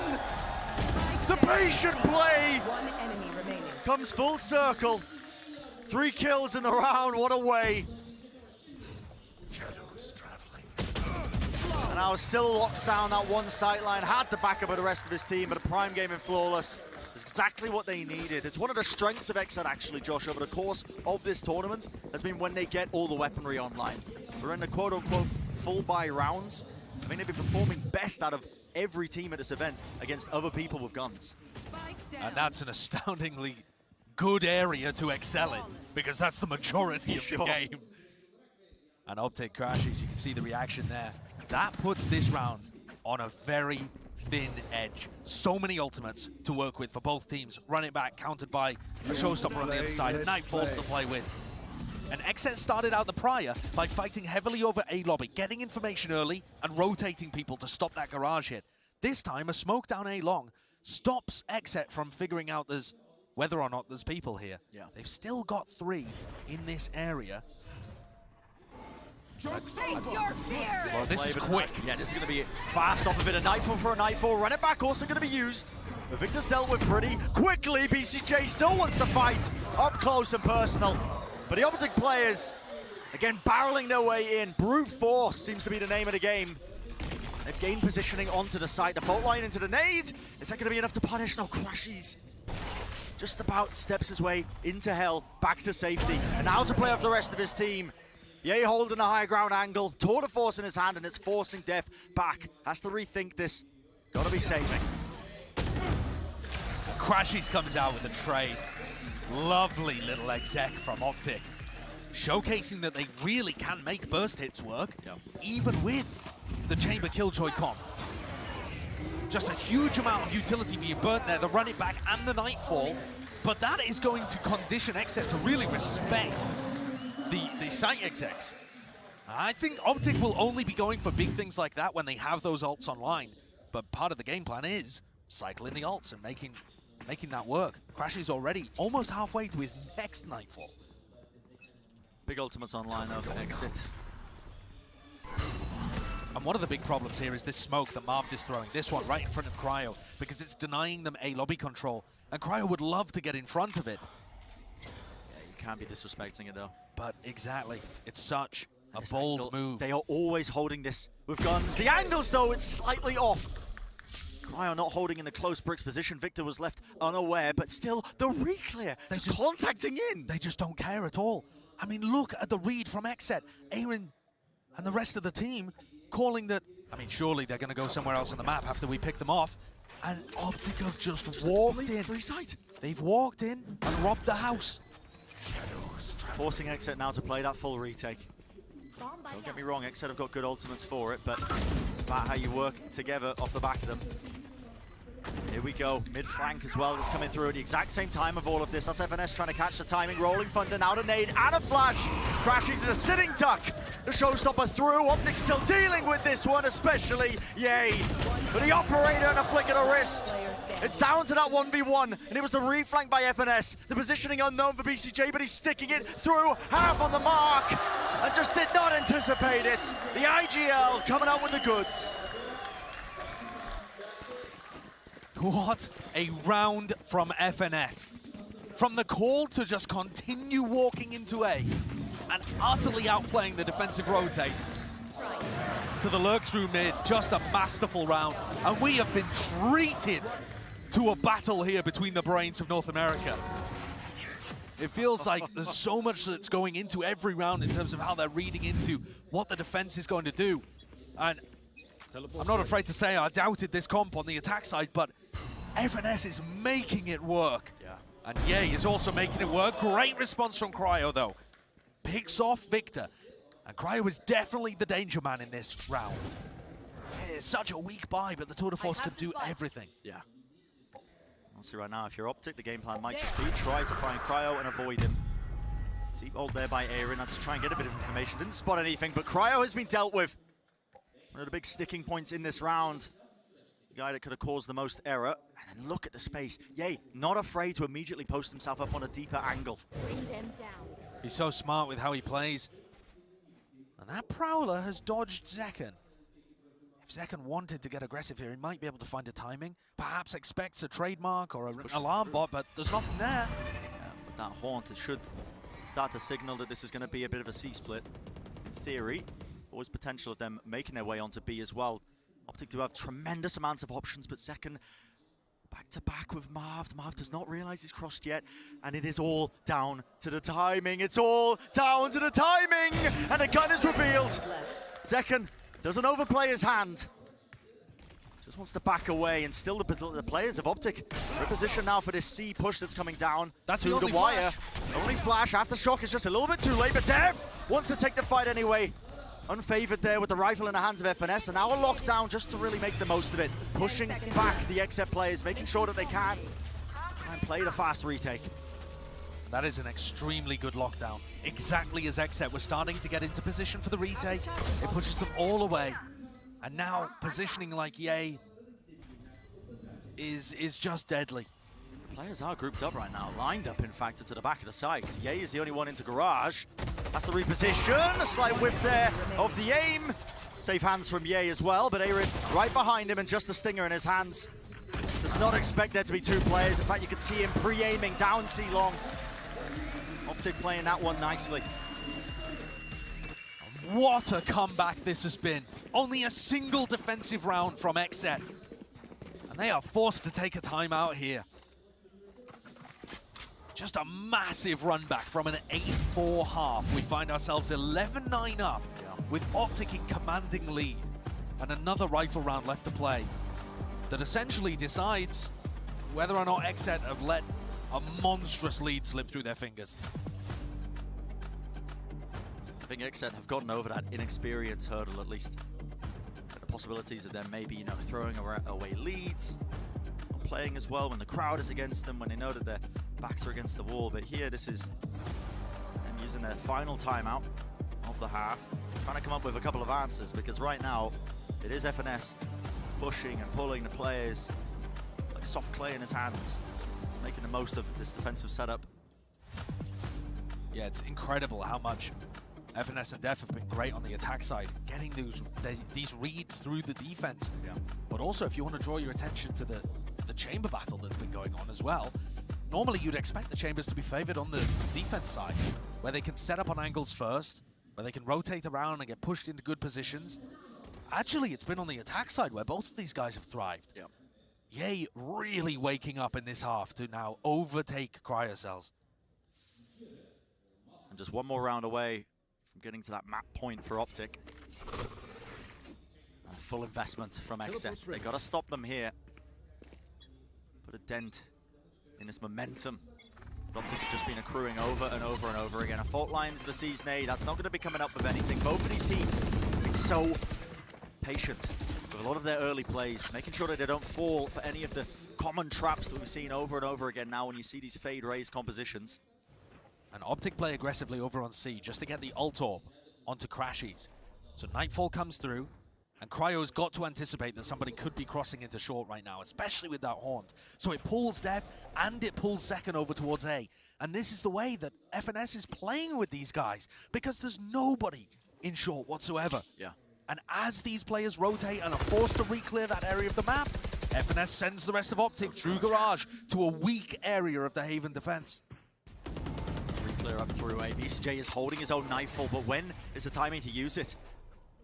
The patient play! One enemy remaining. Comes full circle. 3 kills in the round, what a way. And now still locks down that one sight line, had the backup of the rest of his team, but a prime game in Flawless is exactly what they needed. It's one of the strengths of XSET actually, Josh, over the course of this tournament, has been when they get all the weaponry online. We're in the quote-unquote full buy rounds. I mean, they've been performing best out of every team at this event against other people with guns. And that's an astoundingly good area to excel in, because that's the majority of the game. And OpTic crashes, you can see the reaction there. That puts this round on a very thin edge. So many ultimates to work with for both teams. Run it back, countered by a showstopper on the other side, and Nightfalls to play with. And XSET started out the prior by fighting heavily over A lobby, getting information early and rotating people to stop that garage hit. This time, a smoke down A long stops XSET from figuring out there's whether or not there's people here. Yeah. They've still got 3 in this area. Face your fear! Slow This play, is but quick. Yeah, this is going to be fast off a bit of Nightfall for a Nightfall. Run it back, also going to be used. But Victor's dealt with pretty quickly. BCJ still wants to fight up close and personal. But the OpTic players, again, barreling their way in. Brute force seems to be the name of the game. They've gained positioning onto the site. The fault line into the nade. Is that going to be enough to punish? No, Crashies just about steps his way into hell, back to safety. And now to play off the rest of his team. Ye holding a high ground angle, tour de force in his hand, and it's forcing Def back. Has to rethink this. Gotta be saving. Crashies comes out with a trade. Lovely little exec from OpTic. Showcasing that they really can make burst hits work, even with the Chamber Killjoy comp. Just a huge amount of utility being burnt there, the run it back and the Nightfall. But that is going to condition XSET to really respect the site execs. I think OpTic will only be going for big things like that when they have those ults online. But part of the game plan is cycling the ults and making that work. Crashies already almost halfway to his next Nightfall. Big ultimates online though for Exit. And one of the big problems here is this smoke that Marv is throwing. This one right in front of Cryo, because it's denying them A lobby control. And Cryo would love to get in front of it. Yeah, you can't be disrespecting it though. But exactly, it's such a bold move. They are always holding this with guns. The angles though, it's slightly off. Cryo not holding in the close bricks position. Victor was left unaware, but still the re-clear. They're just contacting in. They just don't care at all. I mean, look at the read from XSET. Aaron and the rest of the team calling that, I mean, surely they're going to go somewhere else on the map after we pick them off. And OpTic have just walked in. Free site. They've walked in and robbed the house. Forcing XSET now to play that full retake. Don't get me wrong, XSET have got good ultimates for it, but it's about how you work together off the back of them. Here we go, mid flank as well, that's coming through at the exact same time of all of this. That's FNS trying to catch the timing, rolling thunder, now a nade and a flash. Crashies is a sitting duck. The showstopper through, OpTic still dealing with this one, especially Yay. But the operator and a flick of the wrist. It's down to that 1v1, and it was the reflank by FNS. The positioning unknown for BCJ, but he's sticking it through, half on the mark, and just did not anticipate it. The IGL coming out with the goods. What a round from FNS. From the call to just continue walking into A and utterly outplaying the defensive rotates, to the lurk through mid, just a masterful round. And we have been treated to a battle here between the brains of North America. It feels like there's so much that's going into every round in terms of how they're reading into what the defense is going to do. And I'm not afraid to say I doubted this comp on the attack side, but FNS is making it work. Yeah. And Ye is also making it work. Great response from Cryo, though. Picks off Victor. And Cryo is definitely the danger man in this round. It's such a weak buy, but the Tour de Force could do everything. Yeah. Honestly, right now, if you're OpTic, the game plan might just be try to find Cryo and avoid him. Deep ult there by Aaron. That's to try and get a bit of information. Didn't spot anything, but Cryo has been dealt with. One of the big sticking points in this round. The guy that could have caused the most error. And then look at the space. Yay, not afraid to immediately post himself up on a deeper angle. Bring them down. He's so smart with how he plays. And that Prowler has dodged Zekken. If Zekken wanted to get aggressive here, he might be able to find a timing. Perhaps expects a trademark or an alarm bot, but there's nothing there. Yeah, but that Haunt, it should start to signal that this is going to be a bit of a C-split. In theory, always potential of them making their way onto B as well. OpTic do have tremendous amounts of options, but Zekken back-to-back with Marv. Marv does not realize he's crossed yet, and it is all down to the timing. It's all down to the timing, and the gun is revealed. Zekken doesn't overplay his hand. Just wants to back away, and still the players of OpTic are in position now for this C push that's coming down that's to the wire. Only flash. Aftershock is just a little bit too late, but Dev wants to take the fight anyway. Unfavored there with the rifle in the hands of FNS, and now a lockdown just to really make the most of it. Pushing back the XSET players, making sure that they can try and play the fast retake. That is an extremely good lockdown. Exactly as XSET was starting to get into position for the retake, it pushes them all away. And now positioning like Ye is just deadly. Players are grouped up right now, lined up, in fact, to the back of the site. Ye is the only one into garage. Has to reposition. A slight whiff there of the aim. Safe hands from Ye as well, but Arid right behind him and just a stinger in his hands. Does not expect there to be two players. In fact, you can see him pre-aiming down C long. OpTic playing that one nicely. What a comeback this has been. Only a single defensive round from XSET. And they are forced to take a timeout here. Just a massive run back from an 8-4 half. We find ourselves 11-9 up with OpTic in commanding lead. And another rifle round left to play that essentially decides whether or not XSET have let a monstrous lead slip through their fingers. I think XSET have gotten over that inexperience hurdle, at least. The possibilities of them maybe, you know, throwing away leads, not playing as well when the crowd is against them, when they know that their backs are against the wall. But here, this is them using their final timeout of the half, trying to come up with a couple of answers, because right now, it is FNS pushing and pulling the players like soft clay in his hands, making the most of this defensive setup. Yeah, it's incredible how much FNS and Def have been great on the attack side, getting these reads through the defense. Yeah. But also, if you want to draw your attention to the chamber battle that's been going on as well, normally you'd expect the chambers to be favored on the defense side, where they can set up on angles first, where they can rotate around and get pushed into good positions. Actually, it's been on the attack side where both of these guys have thrived. Yeah. Ye really waking up in this half to now overtake Cryocells. And just one more round away from getting to that map point for OpTic. And full investment from XSET. They got to stop them here. Put a dent in this momentum. OpTic have just been accruing over and over and over again. A fault line to the C's nade. That's not going to be coming up with anything. Both of these teams have been so patient with a lot of their early plays, making sure that they don't fall for any of the common traps that we've seen over and over again now when you see these fade raise compositions. And OpTic play aggressively over on C just to get the ult orb onto Crashies. So Nightfall comes through, and Cryo's got to anticipate that somebody could be crossing into short right now, especially with that Haunt. So it pulls Def, and it pulls Second over towards A. And this is the way that FNS is playing with these guys, because there's nobody in short whatsoever. Yeah. And as these players rotate and are forced to re-clear that area of the map, FNS sends the rest of OpTic through Garage to a weak area of the Haven defense. Re-clear up through A. BCJ is holding his own Nightfall, but when is the timing to use it?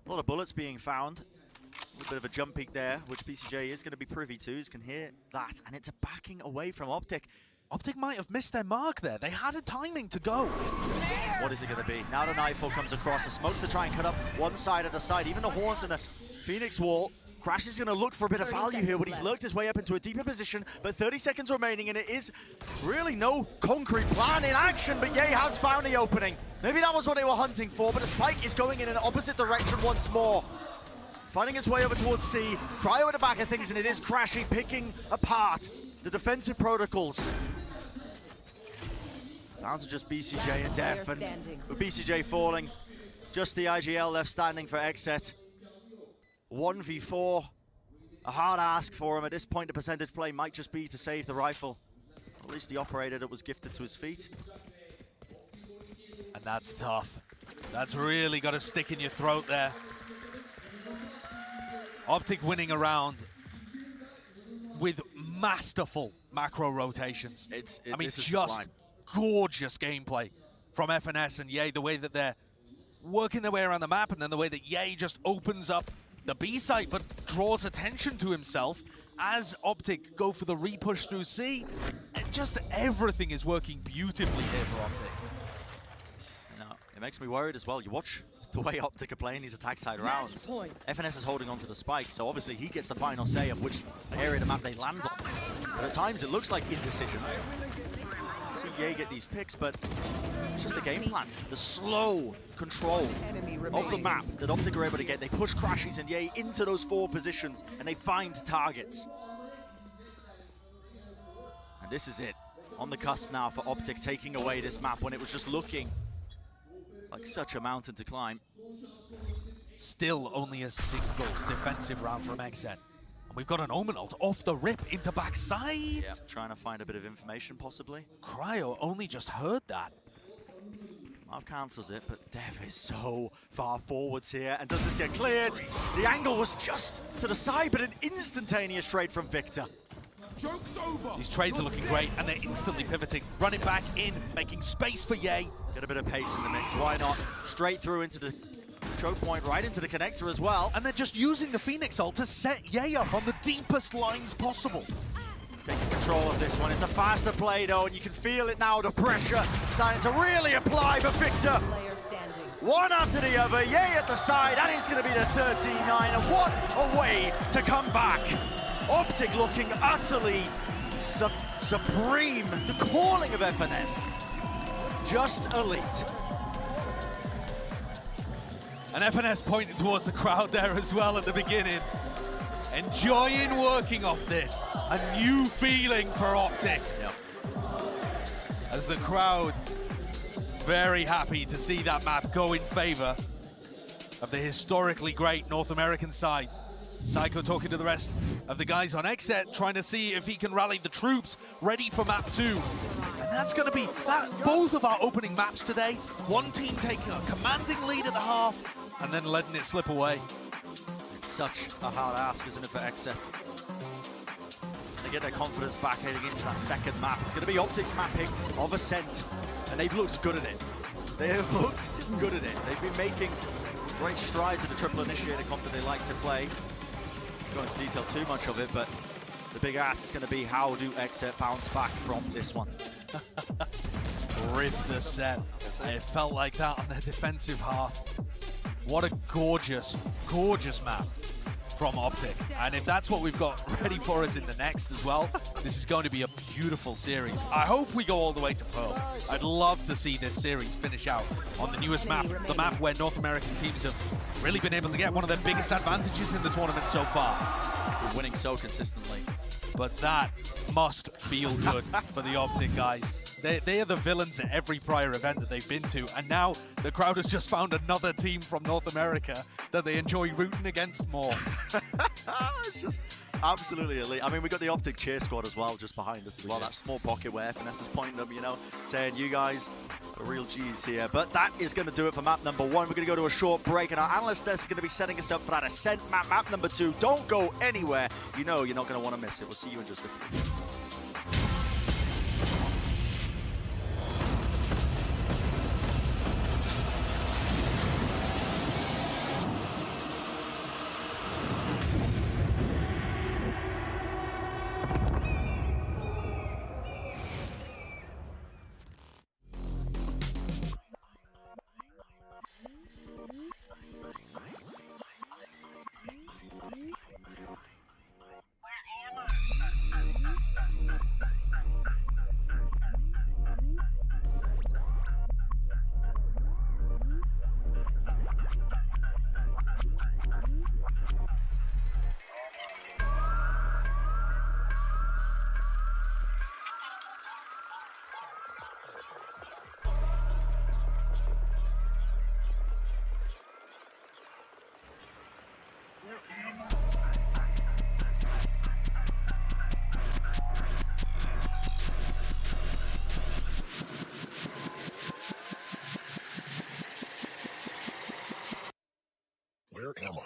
A lot of bullets being found. A little bit of a jump peek there, which BCJ is going to be privy to. You can hear that, and it's backing away from OpTic. OpTic might have missed their mark there. They had a timing to go. What is it going to be? Now the Nightfall comes across. A smoke to try and cut up one side of the side. Even the Haunt and the Phoenix wall. Crash is going to look for a bit of value here, but he's lurked his way up into a deeper position. But 30 seconds remaining, and it is really no concrete plan in action, but Ye has found the opening. Maybe that was what they were hunting for, but the spike is going in an opposite direction once more. Finding his way over towards C. Cryo at the back of things, and it is Crashy picking apart the defensive protocols. Down to just BCJ and Def, and with BCJ falling, just the IGL left standing for XSET. 1v4, a hard ask for him. At this point, the percentage play might just be to save the rifle. At least the operator that was gifted to his feet. And that's tough. That's really got to stick in your throat there. OpTic winning a round with masterful macro rotations. I mean, just gorgeous gameplay from FNS and Ye, the way that they're working their way around the map, and then the way that Ye just opens up the B site but draws attention to himself as OpTic go for the re-push through C. And just everything is working beautifully here for OpTic. Now, it makes me worried as well. You watch the way OpTic are playing these attack side rounds. FNS is holding on to the spike, so obviously he gets the final say of which area of the map they land on. But at times it looks like indecision. See Ye get these picks, but it's just the game plan. The slow control of the map that OpTic are able to get. They push Crashies and Ye into those forward positions, and they find targets. And this is it. On the cusp now for OpTic, taking away this map when it was just looking like such a mountain to climb. Still only a single defensive round from XSET. We've got an Omen ult off the rip into backside. Yeah, trying to find a bit of information, possibly. Cryo only just heard that. Marv cancels it, but Dev is so far forwards here. And does this get cleared? The angle was just to the side, but an instantaneous trade from Victor. These trades are looking great, and they're instantly pivoting. Running back in, making space for Ye. Get a bit of pace in the mix, why not? Straight through into the choke point, right into the connector as well. And they're just using the Phoenix ult to set Ye up on the deepest lines possible. Taking control of this one. It's a faster play though, and you can feel it now, the pressure starting to really apply for Victor. One after the other, Ye at the side, and it's going to be the 13-9, and what a way to come back. OpTic looking utterly supreme. The calling of FNS, just elite. And FNS pointing towards the crowd there as well at the beginning. Enjoying working off this. A new feeling for OpTic. Yep. As the crowd very happy to see that map go in favor of the historically great North American side. Psycho talking to the rest of the guys on XSET, trying to see if he can rally the troops ready for map 2. And that's going to be both of our opening maps today. One team taking a commanding lead at the half and then letting it slip away. It's such a hard ask, isn't it, for XSET? They get their confidence back heading into that second map. It's going to be OpTic's mapping of Ascent, and they've looked good at it. They have looked good at it. They've been making great strides in the triple initiator comp that they like to play. Not going into detail too much of it, but the big ask is going to be how do XSET bounce back from this one? Rip the set. It felt like that on their defensive half. What a gorgeous, gorgeous map from OpTic. And if that's what we've got ready for us in the next as well, this is going to be a beautiful series. I hope we go all the way to Pearl. I'd love to see this series finish out on the newest map, the map where North American teams have really been able to get one of their biggest advantages in the tournament so far. We're winning so consistently. But that must feel good for the OpTic guys. They are the villains at every prior event that they've been to, and now the crowd has just found another team from North America that they enjoy rooting against more. It's just absolutely elite. I mean, we got the OpTic cheer squad as well, just behind us as well. That small pocket where FNS is pointing them, you know, saying, you guys are real G's here. But that is going to do it for map number 1. We're going to go to a short break, and our analyst desk is going to be setting us up for that Ascent map, map number 2. Don't go anywhere. You know you're not going to want to miss it. We'll see you in just a few. Where am I?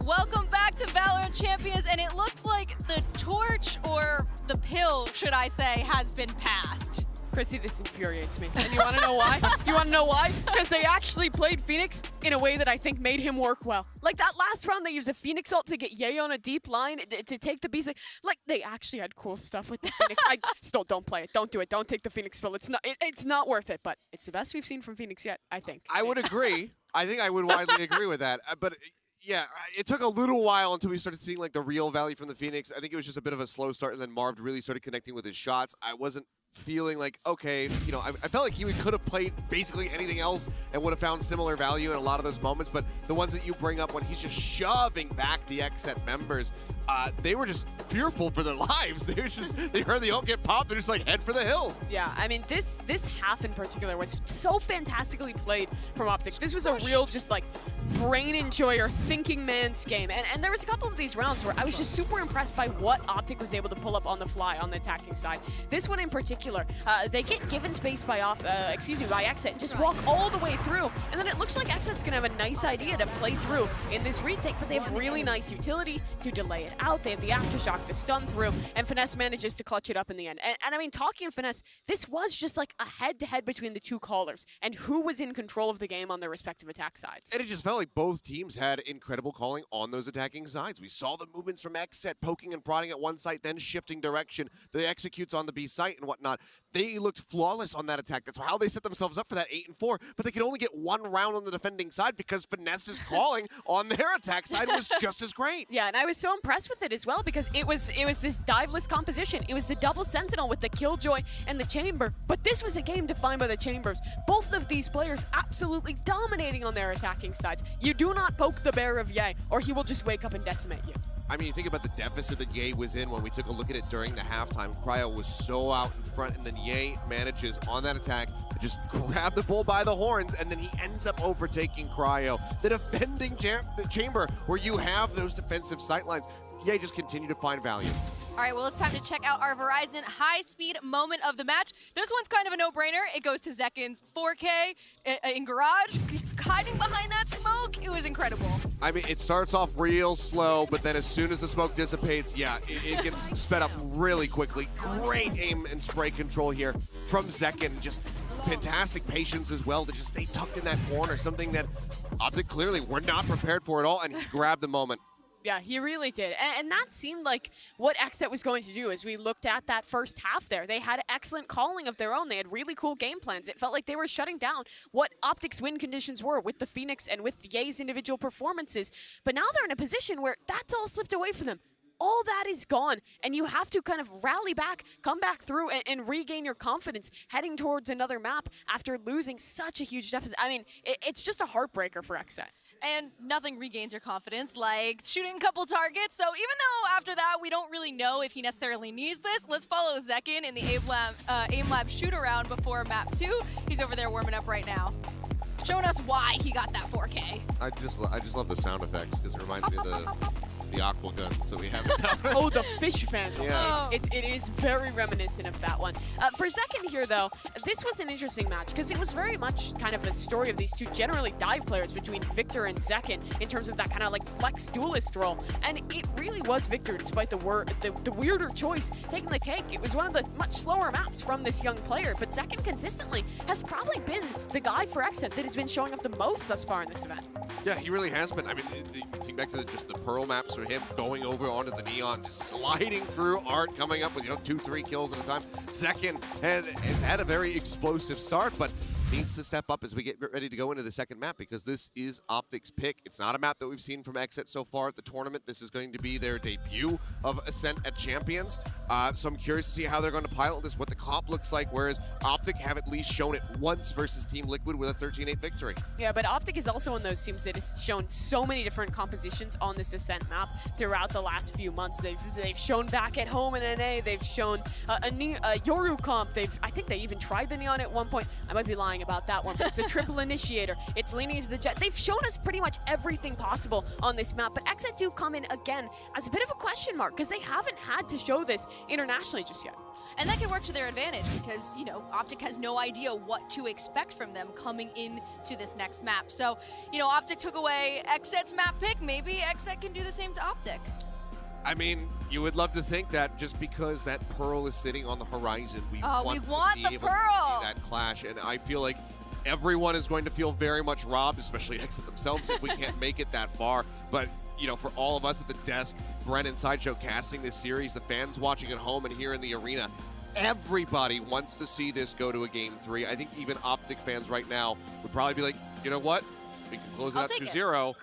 Welcome back to VALORANT Champions, and it looks like the torch, or the pill, should I say, has been passed. Chrissy, this infuriates me. And you want to know why? You want to know why? Because they actually played Phoenix in a way that I think made him work well. Like that last round, they used a Phoenix ult to get Ye on a deep line to take the BC. Like they actually had cool stuff with the Phoenix. I still don't play it. Don't do it. Don't take the Phoenix pill. It's not worth it. But it's the best we've seen from Phoenix yet, I think. I would agree. I think I would widely agree with that. But yeah, it took a little while until we started seeing like the real value from the Phoenix. I think it was just a bit of a slow start, and then Marv really started connecting with his shots. I wasn't feeling like, okay, you know, I felt like he could have played basically anything else and would have found similar value in a lot of those moments, but the ones that you bring up when he's just shoving back the XSET members, they were just fearful for their lives. They were just, they heard the ult get popped, they're just like, head for the hills. Yeah, I mean, this half in particular was so fantastically played from OpTic. This was a real just like brain enjoyer, thinking man's game. And there was a couple of these rounds where I was just super impressed by what OpTic was able to pull up on the fly on the attacking side. This one in particular, they get given space by XSET and just walk all the way through. And then it looks like XSET's gonna have a nice idea to play through in this retake, but they have really nice utility to delay it out. They have the aftershock, the stun through, and Finesse manages to clutch it up in the end. And I mean, talking of Finesse, this was just like a head-to-head between the two callers and who was in control of the game on their respective attack sides. And it just felt like both teams had incredible calling on those attacking sides. We saw the movements from XSET poking and prodding at one site, then shifting direction. The executes on the B site and whatnot. They looked flawless on that attack. That's how they set themselves up for that 8-4, but they could only get one round on the defending side because Finesse's calling on their attack side was just as great. Yeah, and I was so impressed with it as well because it was this diveless composition. It was the double sentinel with the Killjoy and the Chamber, but this was a game defined by the Chambers. Both of these players absolutely dominating on their attacking sides. You do not poke the bear of Ye, or he will just wake up and decimate you. I mean, you think about the deficit that Ye was in when we took a look at it during the halftime. Cryo was so out in front, and then Ye manages on that attack to just grab the bull by the horns, and then he ends up overtaking Cryo. The defending the chamber where you have those defensive sightlines. Ye just continue to find value. All right, well, it's time to check out our Verizon high-speed moment of the match. This one's kind of a no-brainer. It goes to Zekin's 4K in Garage, hiding behind that smoke. It was incredible. I mean, it starts off real slow, but then as soon as the smoke dissipates, yeah, it gets sped up really quickly. Great aim and spray control here from Zekin. Just fantastic patience as well to just stay tucked in that corner, something that OpTic clearly were not prepared for at all, and he grabbed the moment. Yeah, he really did. And that seemed like what XSET was going to do as we looked at that first half there. They had excellent calling of their own. They had really cool game plans. It felt like they were shutting down what OpTic's win conditions were with the Phoenix and with Ye's individual performances. But now they're in a position where that's all slipped away from them. All that is gone, and you have to kind of rally back, come back through, and regain your confidence heading towards another map after losing such a huge deficit. I mean, it's just a heartbreaker for XSET. And nothing regains your confidence like shooting a couple targets. So even though after that we don't really know if he necessarily needs this, let's follow Zekin in the aim lab shoot around before map 2. He's over there warming up right now, showing us why he got that 4K. I just love the sound effects because it reminds me of the aqua gun, so we have it. Oh, the fish phantom. Yeah. It is very reminiscent of that one. For Zekin here, though, this was an interesting match because it was very much kind of the story of these two generally dive players between Victor and Zekin in terms of that kind of like flex duelist role. And it really was Victor, despite the weirder choice, taking the cake. It was one of the much slower maps from this young player, but Zekin consistently has probably been the guy for XSET that has been showing up the most thus far in this event. Yeah, he really has been. I mean, think back to just the Pearl maps for him going over onto the Neon, just sliding through Art, coming up with, 2-3 kills at a time. Zekin has had a very explosive start, but needs to step up as we get ready to go into the second map because this is OpTic's pick. It's not a map that we've seen from XSET so far at the tournament. This is going to be their debut of Ascent at Champions. So I'm curious to see how they're going to pilot this, what the comp looks like, whereas OpTic have at least shown it once versus Team Liquid with a 13-8 victory. Yeah, but OpTic is also one of those teams that has shown so many different compositions on this Ascent map throughout the last few months. They've shown back at home in NA. They've shown a Yoru comp. I think they even tried the Neon at one point. I might be lying about that one, but it's a triple initiator. It's leaning into the jet. They've shown us pretty much everything possible on this map, but XSET do come in again as a bit of a question mark because they haven't had to show this internationally just yet. And that can work to their advantage because, OpTic has no idea what to expect from them coming into this next map. So, OpTic took away XSET's map pick. Maybe XSET can do the same to OpTic. I mean, you would love to think that just because that Pearl is sitting on the horizon, we want the able Pearl. to see that clash, and I feel like everyone is going to feel very much robbed, especially XSET themselves, if we can't make it that far. But, for all of us at the desk, Brent and Sideshow casting this series, the fans watching at home and here in the arena, everybody wants to see this go to a Game 3. I think even OpTic fans right now would probably be like, you know what? We can close it out 2-0.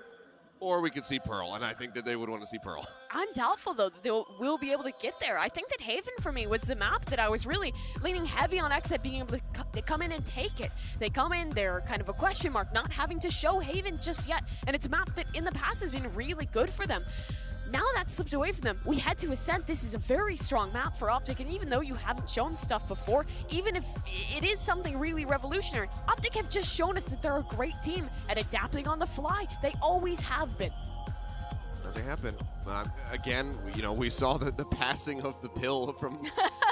Or we could see Pearl, and I think that they would want to see Pearl. I'm doubtful, though, that they will be able to get there. I think that Haven, for me, was the map that I was really leaning heavy on XSET being able to come in and take it. They come in, they're kind of a question mark, not having to show Haven just yet. And it's a map that in the past has been really good for them. Now that's slipped away from them. We head to Ascent. This is a very strong map for OpTic, and even though you haven't shown stuff before, even if it is something really revolutionary, OpTic have just shown us that they're a great team at adapting on the fly. They always have been. They have been. Again, you know, we saw the passing of the pill from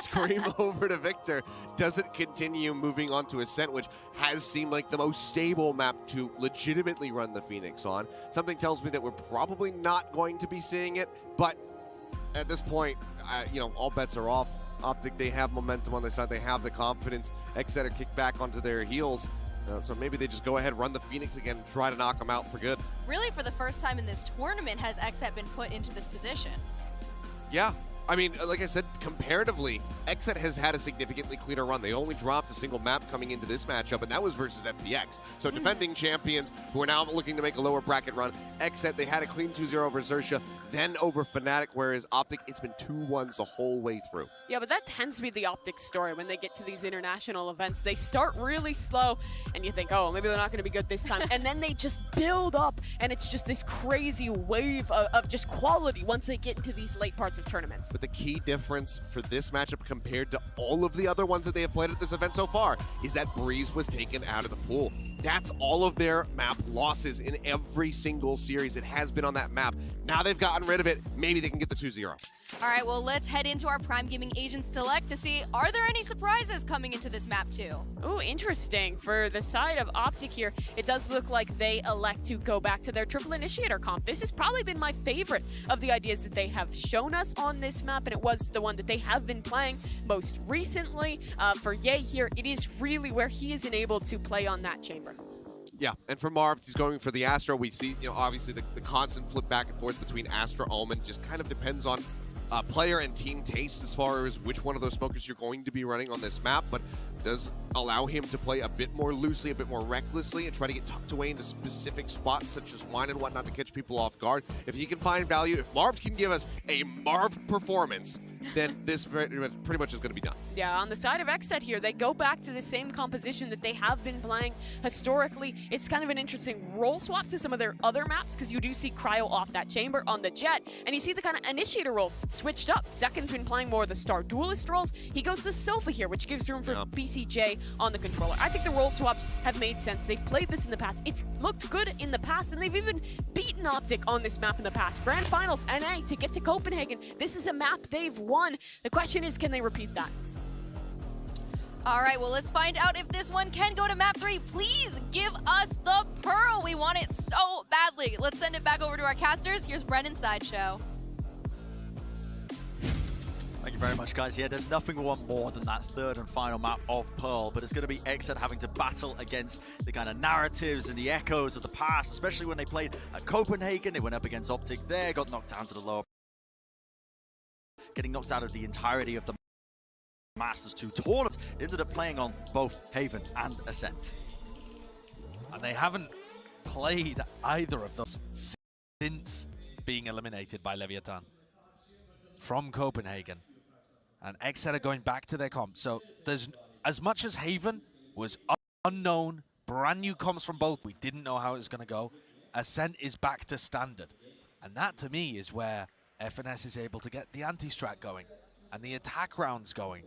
Scream over to Victor. Does it continue moving on to Ascent, which has seemed like the most stable map to legitimately run the Phoenix on? Something tells me that we're probably not going to be seeing it, but at this point, you know, all bets are off. OpTic, they have momentum on their side. They have the confidence. XSET are kicked back onto their heels. So maybe they just go ahead, run the Phoenix again, and try to knock them out for good. Really, for the first time in this tournament, has XSET been put into this position. Yeah. I mean, like I said, comparatively, XSET has had a significantly cleaner run. They only dropped a single map coming into this matchup, and that was versus FPX. So defending champions who are now looking to make a lower bracket run. XSET, they had a clean 2-0 over Xerxia, then over Fnatic, whereas OpTic, it's been 2-1 the whole way through. Yeah, but that tends to be the OpTic story when they get to these international events. They start really slow, and you think, oh, maybe they're not going to be good this time. And then they just build up, and it's just this crazy wave of just quality once they get into these late parts of tournaments. But the key difference for this matchup compared to all of the other ones that they have played at this event so far is that Breeze was taken out of the pool. That's all of their map losses in every single series. It has been on that map. Now they've gotten rid of it. Maybe they can get the 2-0. All right, well, let's head into our Prime Gaming Agent Select to see, are there any surprises coming into this map too? Oh, interesting. For the side of OpTic here, it does look like they elect to go back to their triple initiator comp. This has probably been my favorite of the ideas that they have shown us on this map, and it was the one that they have been playing most recently. For Ye here, it is really where he is enabled to play on that chamber. Yeah, and for Marv, he's going for the Astra. We see, you know, obviously the constant flip back and forth between Astra, Omen just kind of depends on player and team taste as far as which one of those smokers you're going to be running on this map, but does allow him to play a bit more loosely, a bit more recklessly, and try to get tucked away into specific spots such as wine and whatnot to catch people off guard. If he can find value, if Marv can give us a Marv performance, then this pretty much is going to be done. Yeah, on the side of XSET here, they go back to the same composition that they have been playing historically. It's kind of an interesting role swap to some of their other maps, because you do see Cryo off that chamber on the Jet, and you see the kind of initiator roles switched up. Zekin's been playing more of the Star Duelist roles. He goes to Sofa here, which gives room for BCJ on the controller. I think the role swaps have made sense. They've played this in the past. It's looked good in the past, and they've even beaten OpTic on this map in the past. Grand Finals, NA, to get to Copenhagen. This is a map they've won. The question is, can they repeat that? All right, well, let's find out if this one can go to map 3. Please give us the Pearl. We want it so badly. Let's send it back over to our casters. Here's Brennan's Sideshow. Thank you very much, guys. Yeah, there's nothing we want more than that third and final map of Pearl, but it's going to be XSET having to battle against the kind of narratives and the echoes of the past, especially when they played at Copenhagen. They went up against OpTic there, got knocked down to the lower, getting knocked out of the entirety of the Masters 2 tournament. They ended up playing on both Haven and Ascent. And they haven't played either of those since being eliminated by Leviathan from Copenhagen. And XSET are going back to their comp. So there's, as much as Haven was unknown, brand new comps from both, we didn't know how it was going to go, Ascent is back to standard. And that, to me, is where FNS is able to get the anti-strat going and the attack rounds going.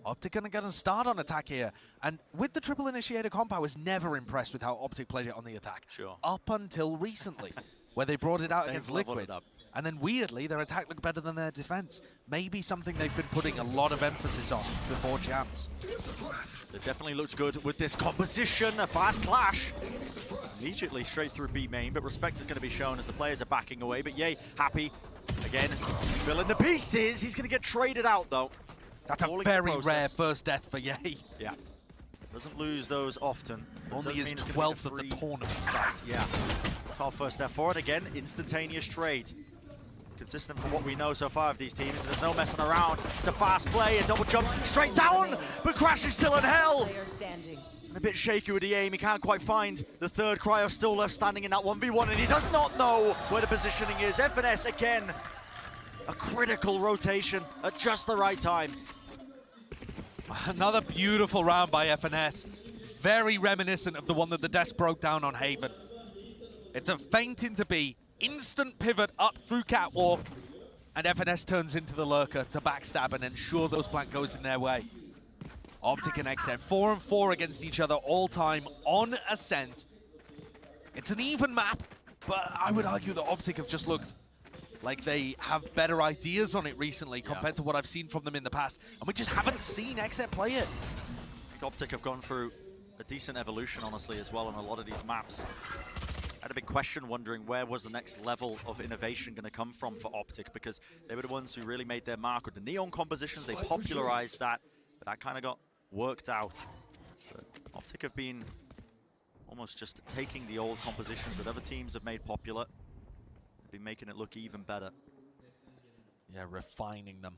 OpTic going to get a start on attack here. And with the triple initiator comp, I was never impressed with how OpTic played it on the attack. Sure. Up until recently, where they brought it out against Liquid. And then weirdly, their attack looked better than their defense. Maybe something they've been putting a lot of emphasis on before Jams. It definitely looks good with this composition. A fast clash. Immediately straight through B main, but respect is going to be shown as the players are backing away. But Ye, happy. Again, filling the pieces. He's going to get traded out, though. That's a very rare first death for Ye. Yeah. Doesn't lose those often. Only his 12th of the tournament. Site. Yeah. That's our first step forward. Again, instantaneous trade. Consistent from what we know so far of these teams. There's no messing around. It's a fast play, a double jump straight down, but Crash is still in hell. A bit shaky with the aim, he can't quite find the third. Cryo still left standing in that 1v1, and he does not know where the positioning is. FNS again, a critical rotation at just the right time. Another beautiful round by FNS. Very reminiscent of the one that the Desk broke down on Haven. It's a feint into B, instant pivot up through catwalk, and FNS turns into the lurker to backstab and ensure those plant goes in their way. OpTic and XSET, 4-4 against each other all time on Ascent. It's an even map, but I would argue that OpTic have just looked like they have better ideas on it recently compared to what I've seen from them in the past, and we just haven't seen XSET play it. I think OpTic have gone through a decent evolution, honestly, as well on a lot of these maps. I had a big question wondering where was the next level of innovation going to come from for OpTic, because they were the ones who really made their mark with the neon compositions. They popularized that, but that kind of got worked out. But OpTic have been almost just taking the old compositions that other teams have made popular, they've been making it look even better. Yeah, refining them.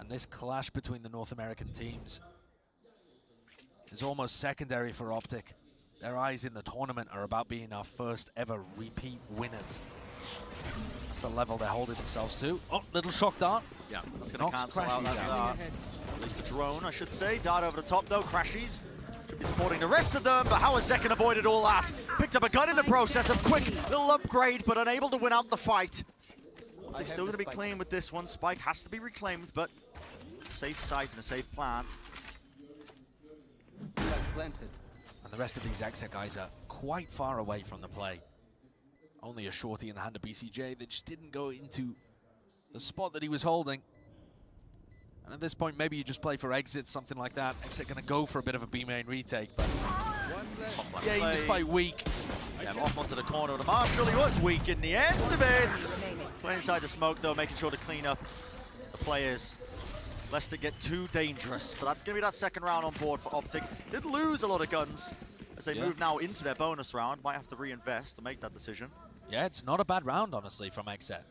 And this clash between the North American teams is almost secondary for OpTic. Their eyes in the tournament are about being our first ever repeat winners. That's the level they're holding themselves to. Oh, little shock dart. Yeah, that's going to cancel out that dart. At least the drone, I should say. Dart over the top, though. Crashies should be supporting the rest of them, but how has Zekken avoided all that? Picked up a gun in the process, a quick little upgrade, but unable to win out the fight. OpTic's still going to be clean with this one. Spike has to be reclaimed, but safe site and a safe plant. And the rest of these XSET guys are quite far away from the play. Only a shorty in the hand of BCJ that just didn't go into the spot that he was holding. And at this point, maybe you just play for exits, something like that. XSET going to go for a bit of a B main retake, but yeah, he was quite weak. Yeah, off onto the corner of the Marshall. He was weak in the end of it. Playing inside the smoke, though, making sure to clean up the players, lest it get too dangerous. But that's going to be that second round on board for OpTic. Did lose a lot of guns as they move now into their bonus round. Might have to reinvest to make that decision. Yeah, it's not a bad round, honestly, from XSET.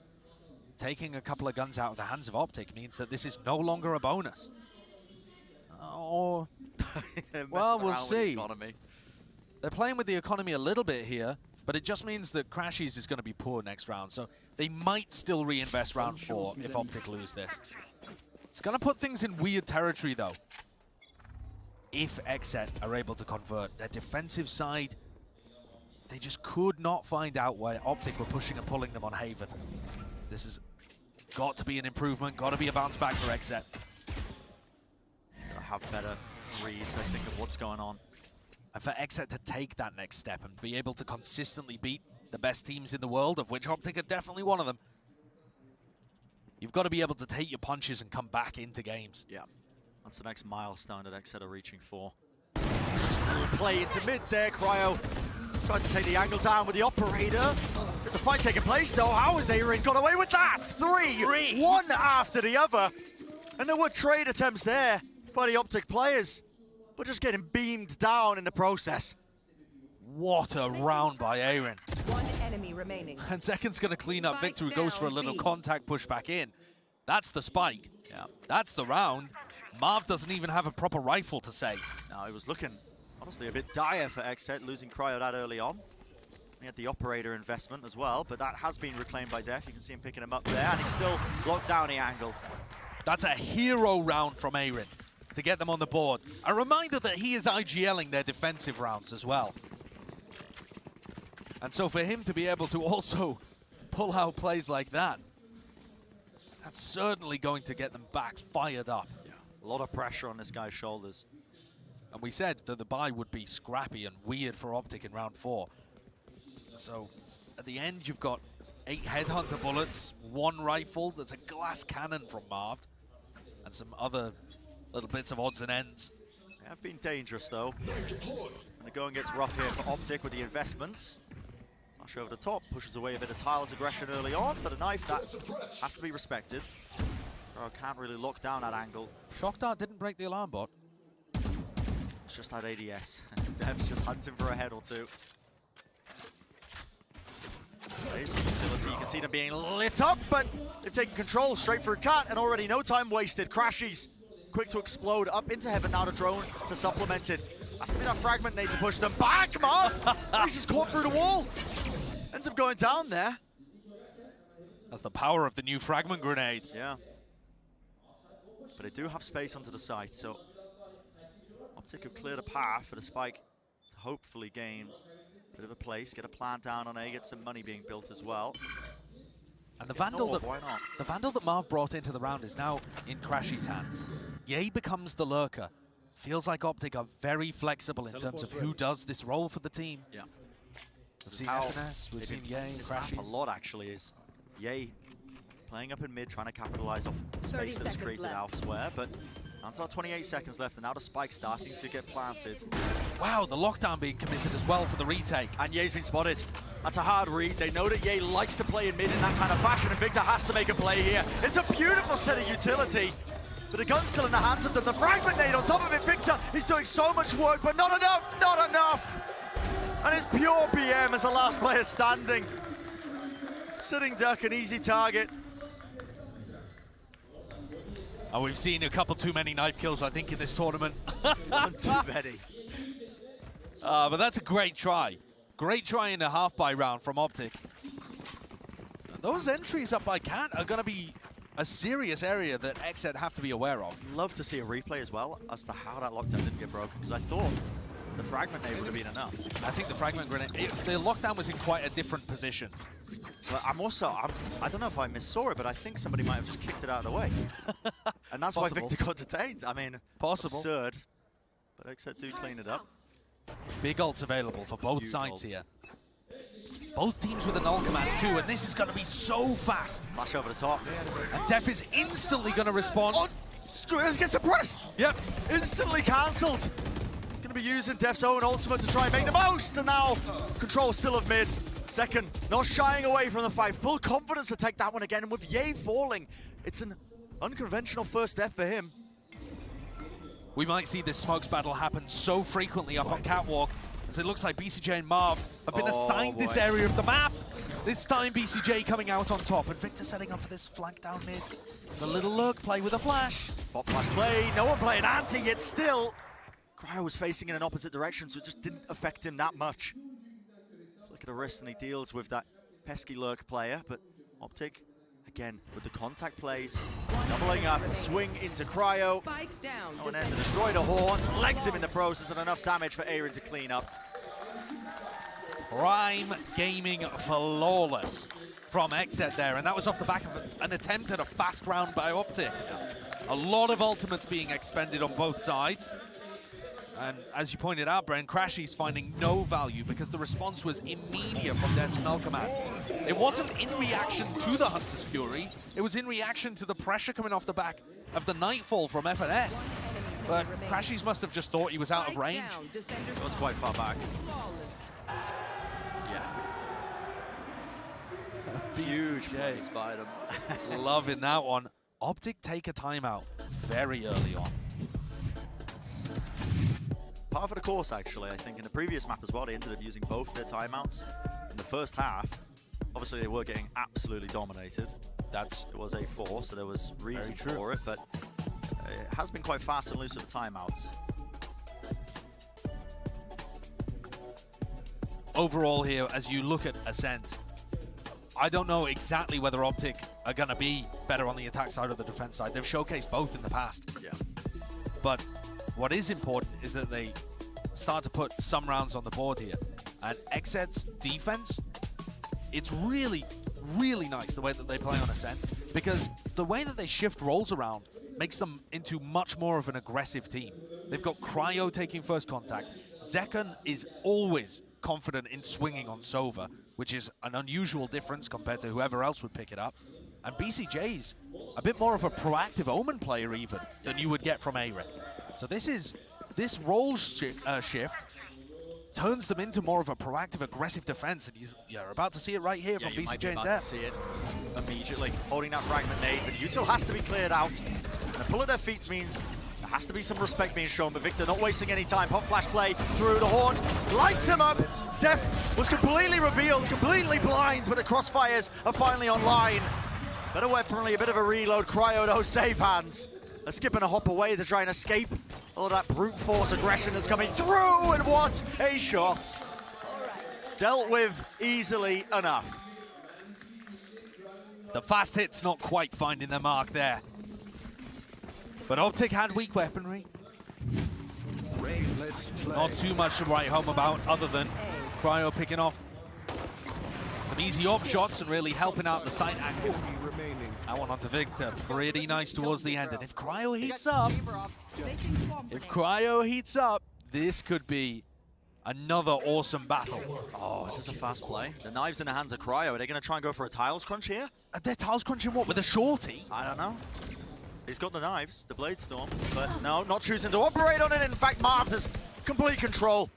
Taking a couple of guns out of the hands of OpTic means that this is no longer a bonus. Or, well, we'll see. They're playing with the economy a little bit here, but it just means that Crashies is going to be poor next round. So they might still reinvest round 4 if OpTic lose this. It's going to put things in weird territory, though. If XSET are able to convert their defensive side, they just could not find out where OpTic were pushing and pulling them on Haven. This has got to be an improvement, got to be a bounce back for XSET. Gotta have better reads, I think, of what's going on. And for XSET to take that next step and be able to consistently beat the best teams in the world, of which OpTic are definitely one of them, you've got to be able to take your punches and come back into games. Yeah, that's the next milestone that XSET are reaching for. Just a little play into mid there. Cryo tries to take the angle down with the operator. There's a fight taking place, though. How has Aaron got away with that? Three, one after the other. And there were trade attempts there by the OpTic players, but just getting beamed down in the process. What a round by Aaron. One enemy remaining. And Zekken's going to clean up Victor, who goes for a little contact push back in. That's the spike. Yeah, that's the round. Marv doesn't even have a proper rifle to say. No, it was looking, honestly, a bit dire for XSET, losing Cryo that early on. He had the operator investment as well, but that has been reclaimed by Def. You can see him picking him up there, and he's still locked down the angle. That's a hero round from Aaron to get them on the board. A reminder that he is IGLing their defensive rounds as well. And so for him to be able to also pull out plays like that, that's certainly going to get them back fired up. Yeah, a lot of pressure on this guy's shoulders. And we said that the bye would be scrappy and weird for OpTic in round 4. So at the end, you've got 8 headhunter bullets, 1 rifle, there's a glass cannon from Marv, and some other little bits of odds and ends. They have been dangerous, though. And the going gets rough here for OpTic with the investments. Flash over the top, pushes away a bit of Tyler's aggression early on, but a knife that has to be respected. Can't really lock down that angle. Shock Dart didn't break the alarm bot. It's just that ADS. Dev's just hunting for a head or two. There's the utility. You can see them being lit up, but they've taken control straight through Cat, and already no time wasted. Crashies quick to explode up into heaven. Now the drone to supplement it. Has to be that fragment nade to push them back. Marv! He's just caught through the wall. Ends up going down there. That's the power of the new fragment grenade. Yeah. But they do have space onto the site, so OpTic have cleared a path for the spike to hopefully gain a bit of a place, get a plant down on A, get some money being built as well. And the Vandal, why not? The Vandal that Marv brought into the round is now in Crashy's hands. Ye becomes the lurker. Feels like OpTic are very flexible in terms of who does this role for the team. Yeah. We've seen SNS, we've seen Ye, Crashy. A lot actually is Ye playing up in mid, trying to capitalize off space that was created elsewhere, but until 28 seconds left, and now the spike starting to get planted. Wow, the lockdown being committed as well for the retake. And Ye's been spotted. That's a hard read. They know that Ye likes to play in mid in that kind of fashion, and Victor has to make a play here. It's a beautiful set of utility, but the gun's still in the hands of them. The fragment nade on top of it. Victor, he's doing so much work, but not enough, not enough. And it's pure BM as the last player standing. Sitting duck, an easy target. Oh, we've seen a couple too many knife kills, I think, in this tournament. One too many. But that's a great try. Great try in the half-buy round from OpTic. Those entries up by Cat are going to be a serious area that XSET have to be aware of. Love to see a replay as well as to how that lockdown didn't get broken, because I thought the fragment nade would have been enough. I think the fragment grenade, the lockdown was in quite a different position. Well, I don't know if I missaw it, but I think somebody might have just kicked it out of the way. And that's Possible. why Victor got detained. I mean, Possible. Absurd. But XSET do clean it up. Big ults available for both Huge sides ults. here. Both teams with a null command too, and this is going to be so fast. Flash over the top. And Def is instantly going to respond. Oh, Screws get suppressed. Yep. Instantly cancelled. He's going to be using Def's own ultimate to try and make the most. And now, control still of mid. Second, not shying away from the fight. Full confidence to take that one again. And with Ye falling, it's an unconventional first step for him. We might see this smokes battle happen so frequently up on Catwalk, as it looks like BCJ and Marv have been assigned this area of the map. This time BCJ coming out on top, and Victor setting up for this flank down mid. The little lurk play with a flash. Pop flash play, no one playing anti, yet still. Cryo was facing in an opposite direction, so it just didn't affect him that much. Flick at a wrist, and he deals with that pesky lurk player, but OpTic, again, with the contact plays, doubling up, swing into Cryo. No one there to destroy the horns, legged him in the process, and enough damage for Aaron to clean up. Prime gaming flawless from XSET there, and that was off the back of an attempt at a fast round by OpTic. A lot of ultimates being expended on both sides. And as you pointed out, Bren, Crashy's finding no value because the response was immediate from Def's null command. It wasn't in reaction to the Hunter's Fury, it was in reaction to the pressure coming off the back of the Nightfall from FNS. But Crashy's must have just thought he was out of range. It was quite far back. Yeah. Huge plays by them. Loving that one. OpTic take a timeout very early on. Part of the course, actually. I think in the previous map as well, they ended up using both their timeouts in the first half. Obviously, they were getting absolutely dominated. It was a 4, so there was reason for it, but it has been quite fast and loose with the timeouts. Overall here, as you look at Ascent, I don't know exactly whether OpTic are going to be better on the attack side or the defense side. They've showcased both in the past. Yeah. But what is important is that they start to put some rounds on the board here. And XSET's defense, it's really, really nice the way that they play on Ascent, because the way that they shift roles around makes them into much more of an aggressive team. They've got Cryo taking first contact. Zekan is always confident in swinging on Sova, which is an unusual difference compared to whoever else would pick it up. And BCJ's a bit more of a proactive Omen player even than you would get from A-Red. So this role shift turns them into more of a proactive, aggressive defense, and you're about to see it right here from BCJ and Def. See it immediately, holding that fragment nade, but util has to be cleared out. And a pull of their feet means there has to be some respect being shown, but Victor not wasting any time. Pop flash play through the horn, lights him up. Def was completely revealed, completely blind, but the crossfires are finally online. Better weaponry, a bit of a reload. Cryo though, safe hands. a skip and a hop away to try and escape all of that brute force aggression that's coming through, and what a shot. Dealt with easily enough. The fast hit's not quite finding their mark there. But OpTic had weak weaponry. Not too much to write home about other than Cryo picking off some easy op shots and really helping out the site angle. That one onto Victor, pretty nice towards the end. And if Cryo heats up, this could be another awesome battle. Oh, this is a fast play. The knives in the hands of Cryo. Are they going to try and go for a tiles crunch here? They're tiles crunching what, with a shorty? I don't know. He's got the knives, the Blade Storm, but no, not choosing to operate on it. In fact, Marv has complete control.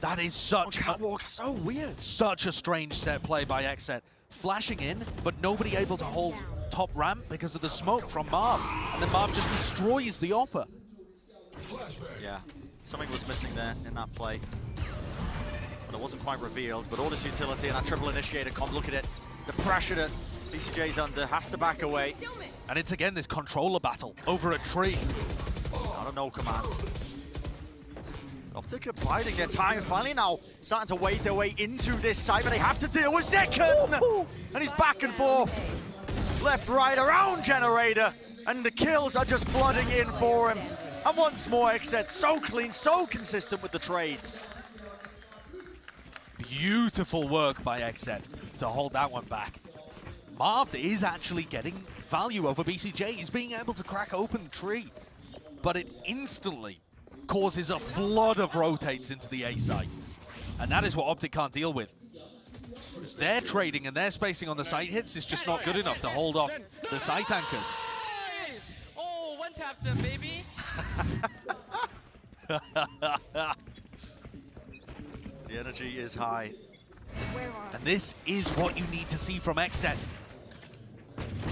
That is such catwalk, so weird. Such a strange set play by XSET. Flashing in, but nobody able to hold top ramp because of the smoke from Marv. And then Marv just destroys the Oppa. Yeah, something was missing there in that play. But it wasn't quite revealed, but all this utility and that triple initiator comp, look at it. The pressure that BCJ's under, has to back away. And it's again this controller battle over a tree. Not a no command. OpTic are biding their time, finally now starting to wade their way into this side, but they have to deal with Zekken! And he's back and forth. Left, right, around Generator, and the kills are just flooding in for him. And once more, XSET so clean, so consistent with the trades. Beautiful work by XSET to hold that one back. Marv is actually getting value over BCJ. He's being able to crack open the tree, but it instantly causes a flood of rotates into the A site. And that is what OpTic can't deal with. Their trading and their spacing on the site hits is just not good enough to hold off the site anchors. Nice. Oh, one tap to baby. The energy is high. And this is what you need to see from XSET.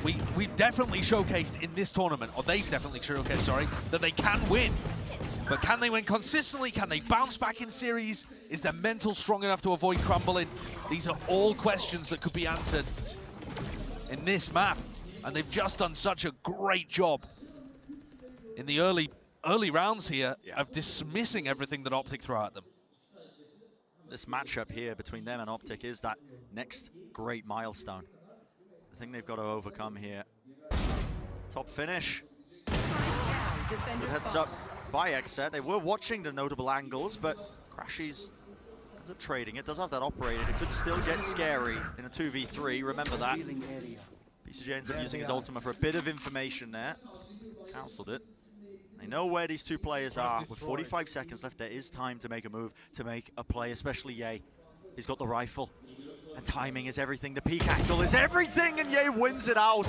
We've definitely showcased in this tournament, or they've definitely showcased, sorry, that they can win. But can they win consistently? Can they bounce back in series? Is their mental strong enough to avoid crumbling? These are all questions that could be answered in this map. And they've just done such a great job in the early rounds here of dismissing everything that OpTic throw at them. This matchup here between them and OpTic is that next great milestone. The thing they've got to overcome here. Top finish. Good heads up by XSET. They were watching the notable angles, but Crashies ends up trading. It does have that operated. It could still get scary in a 2v3. Remember that. BCJ ends up using his ultimate for a bit of information there. Cancelled it. They know where these two players are. With 45 seconds left, there is time to make a move, to make a play, especially Ye. He's got the rifle. And timing is everything. The peak angle is everything, and Ye wins it out.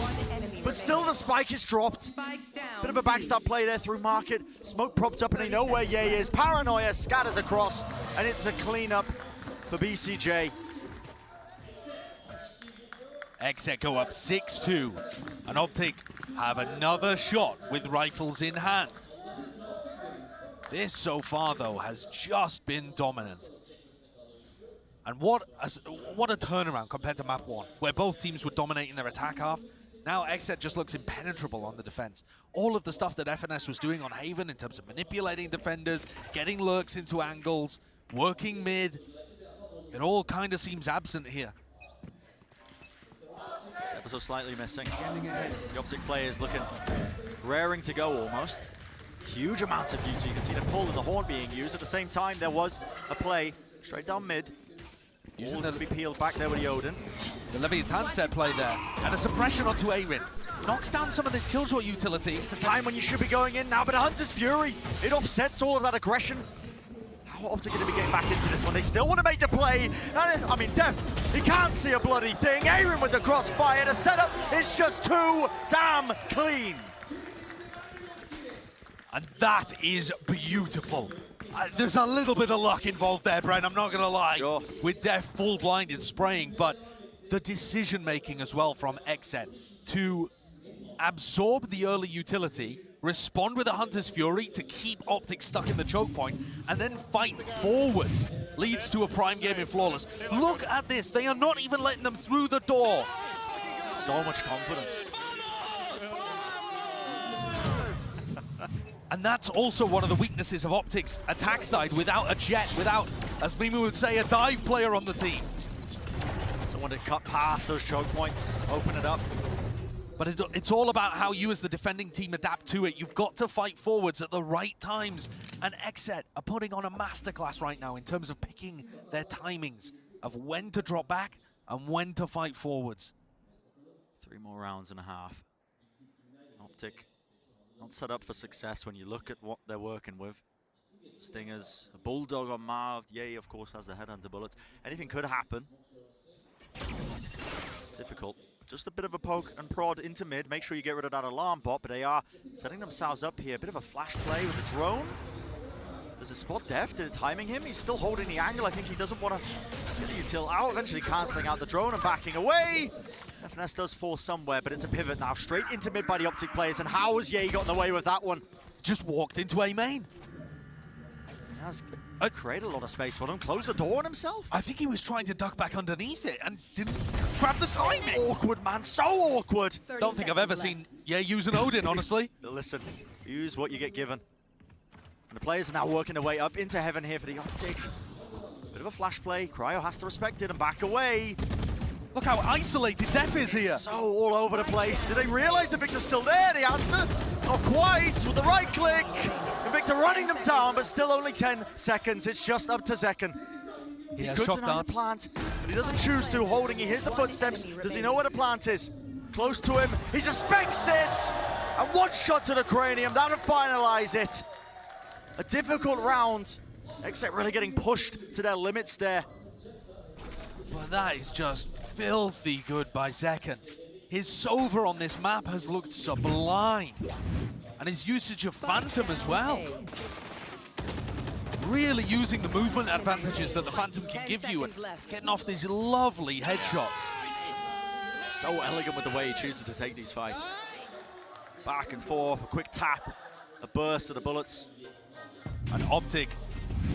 But still, the spike is dropped. Bit of a backstab play there through market. Smoke propped up, and they know where Ye is. Paranoia scatters across, and it's a cleanup for BCJ. XSET go up 6-2, and OpTic have another shot with rifles in hand. This so far, though, has just been dominant. And what a turnaround compared to map 1, where both teams were dominating their attack half. Now XSET just looks impenetrable on the defense. All of the stuff that FNS was doing on Haven in terms of manipulating defenders, getting lurks into angles, working mid, it all kind of seems absent here. This episode slightly missing. The OpTic players looking raring to go almost. Huge amounts of duty. You can see the pull and the horn being used. At the same time, there was a play straight down mid. Using to be peeled back there with the Odin. The Leviathan set play there. And a suppression onto Arin. Knocks down some of this killshot utility. It's the time when you should be going in now, but a Hunter's Fury, it offsets all of that aggression. How are OpTic going to be getting back into this one? They still want to make the play. I mean, Def, he can't see a bloody thing. Arin with the crossfire. The setup, it's just too damn clean. And that is beautiful. There's a little bit of luck involved there, Brent, I'm not going to lie. Sure. With Def full blinded spraying, but the decision-making as well from XSET to absorb the early utility, respond with a Hunter's Fury to keep OpTic stuck in the choke point, and then fight forwards leads to a prime game in Flawless. Look at this, they are not even letting them through the door. So much confidence. And that's also one of the weaknesses of OpTic's attack side. Without a jet, without, as Mimi would say, a dive player on the team. Someone to cut past those choke points, open it up. But it's all about how you as the defending team adapt to it. You've got to fight forwards at the right times. And XSET are putting on a masterclass right now in terms of picking their timings of when to drop back and when to fight forwards. 3 more rounds and a half. OpTic not set up for success when you look at what they're working with. Stingers, a bulldog on Marv. Yay, of course, has the headhunter bullets. Anything could happen. It's difficult. Just a bit of a poke and prod into mid. Make sure you get rid of that alarm bot, but they are setting themselves up here. A bit of a flash play with the drone. Does it spot Def? Did it timing him? He's still holding the angle. I think he doesn't want to get the util out. Eventually cancelling out the drone and backing away. FNS does fall somewhere, but it's a pivot now. Straight into mid by the OpTic players. And how has Ye gotten away with that one? Just walked into A main. Has created a lot of space for them. Closed the door on himself. I think he was trying to duck back underneath it and didn't grab the timing. Awkward, man. So awkward. Don't think I've ever seen Ye use an Odin, honestly. Listen, use what you get given. And the players are now working their way up into heaven here for the OpTic. Bit of a flash play. Cryo has to respect it and back away. Look how isolated Def is here. So all over the place. Did they realize that Victor's still there? The answer, not quite. With the right click, and Victor running them down, but still only 10 seconds. It's just up to Zekken. He could deny the plant, but he doesn't choose to. Holding, he hears the footsteps. Does he know where the plant is? Close to him. He suspects it. And one shot to the cranium. That'll finalize it. A difficult round. XSET really getting pushed to their limits there. Well, that is just filthy good by Zekken. His Sova on this map has looked sublime. And his usage of Phantom as well. Really using the movement advantages that the Phantom can give you and getting off these lovely headshots. So elegant with the way he chooses to take these fights. Back and forth, a quick tap, a burst of the bullets. And OpTic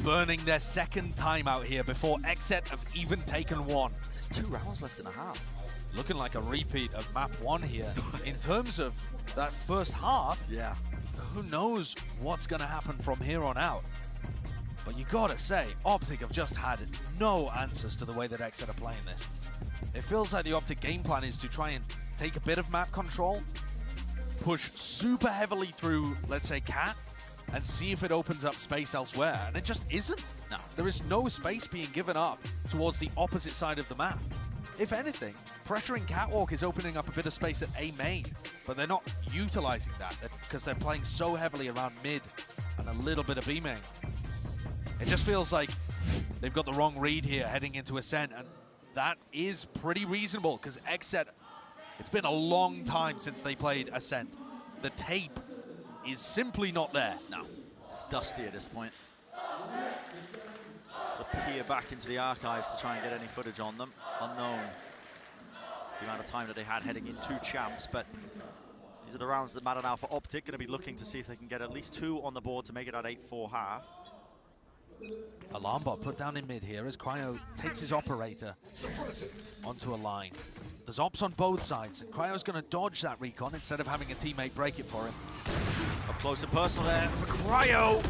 burning their second timeout here before XSET have even taken one. There's 2 rounds left and a half. Looking like a repeat of map 1 here. In terms of that first half, yeah, who knows what's going to happen from here on out. But you gotta say, OpTic have just had no answers to the way that XSET are playing this. It feels like the OpTic game plan is to try and take a bit of map control, push super heavily through, let's say, Cat, and see if it opens up space elsewhere. And it just isn't. No. There is no space being given up towards the opposite side of the map. If anything, pressuring Catwalk is opening up a bit of space at A main, but they're not utilizing that because they're playing so heavily around mid and a little bit of B main. It just feels like they've got the wrong read here heading into Ascent, and that is pretty reasonable because XSET, it's been a long time since they played Ascent. The tape is simply not there. No, it's dusty at this point. They'll peer back into the archives to try and get any footage on them. Unknown the amount of time that they had heading into champs, but these are the rounds that matter now for OpTic. Going to be looking to see if they can get at least 2 on the board to make it at 8-4 half. Alarm bot put down in mid here as Cryo takes his operator onto a line. There's ops on both sides, and Cryo's going to dodge that recon instead of having a teammate break it for him. Up close and personal there for Cryo.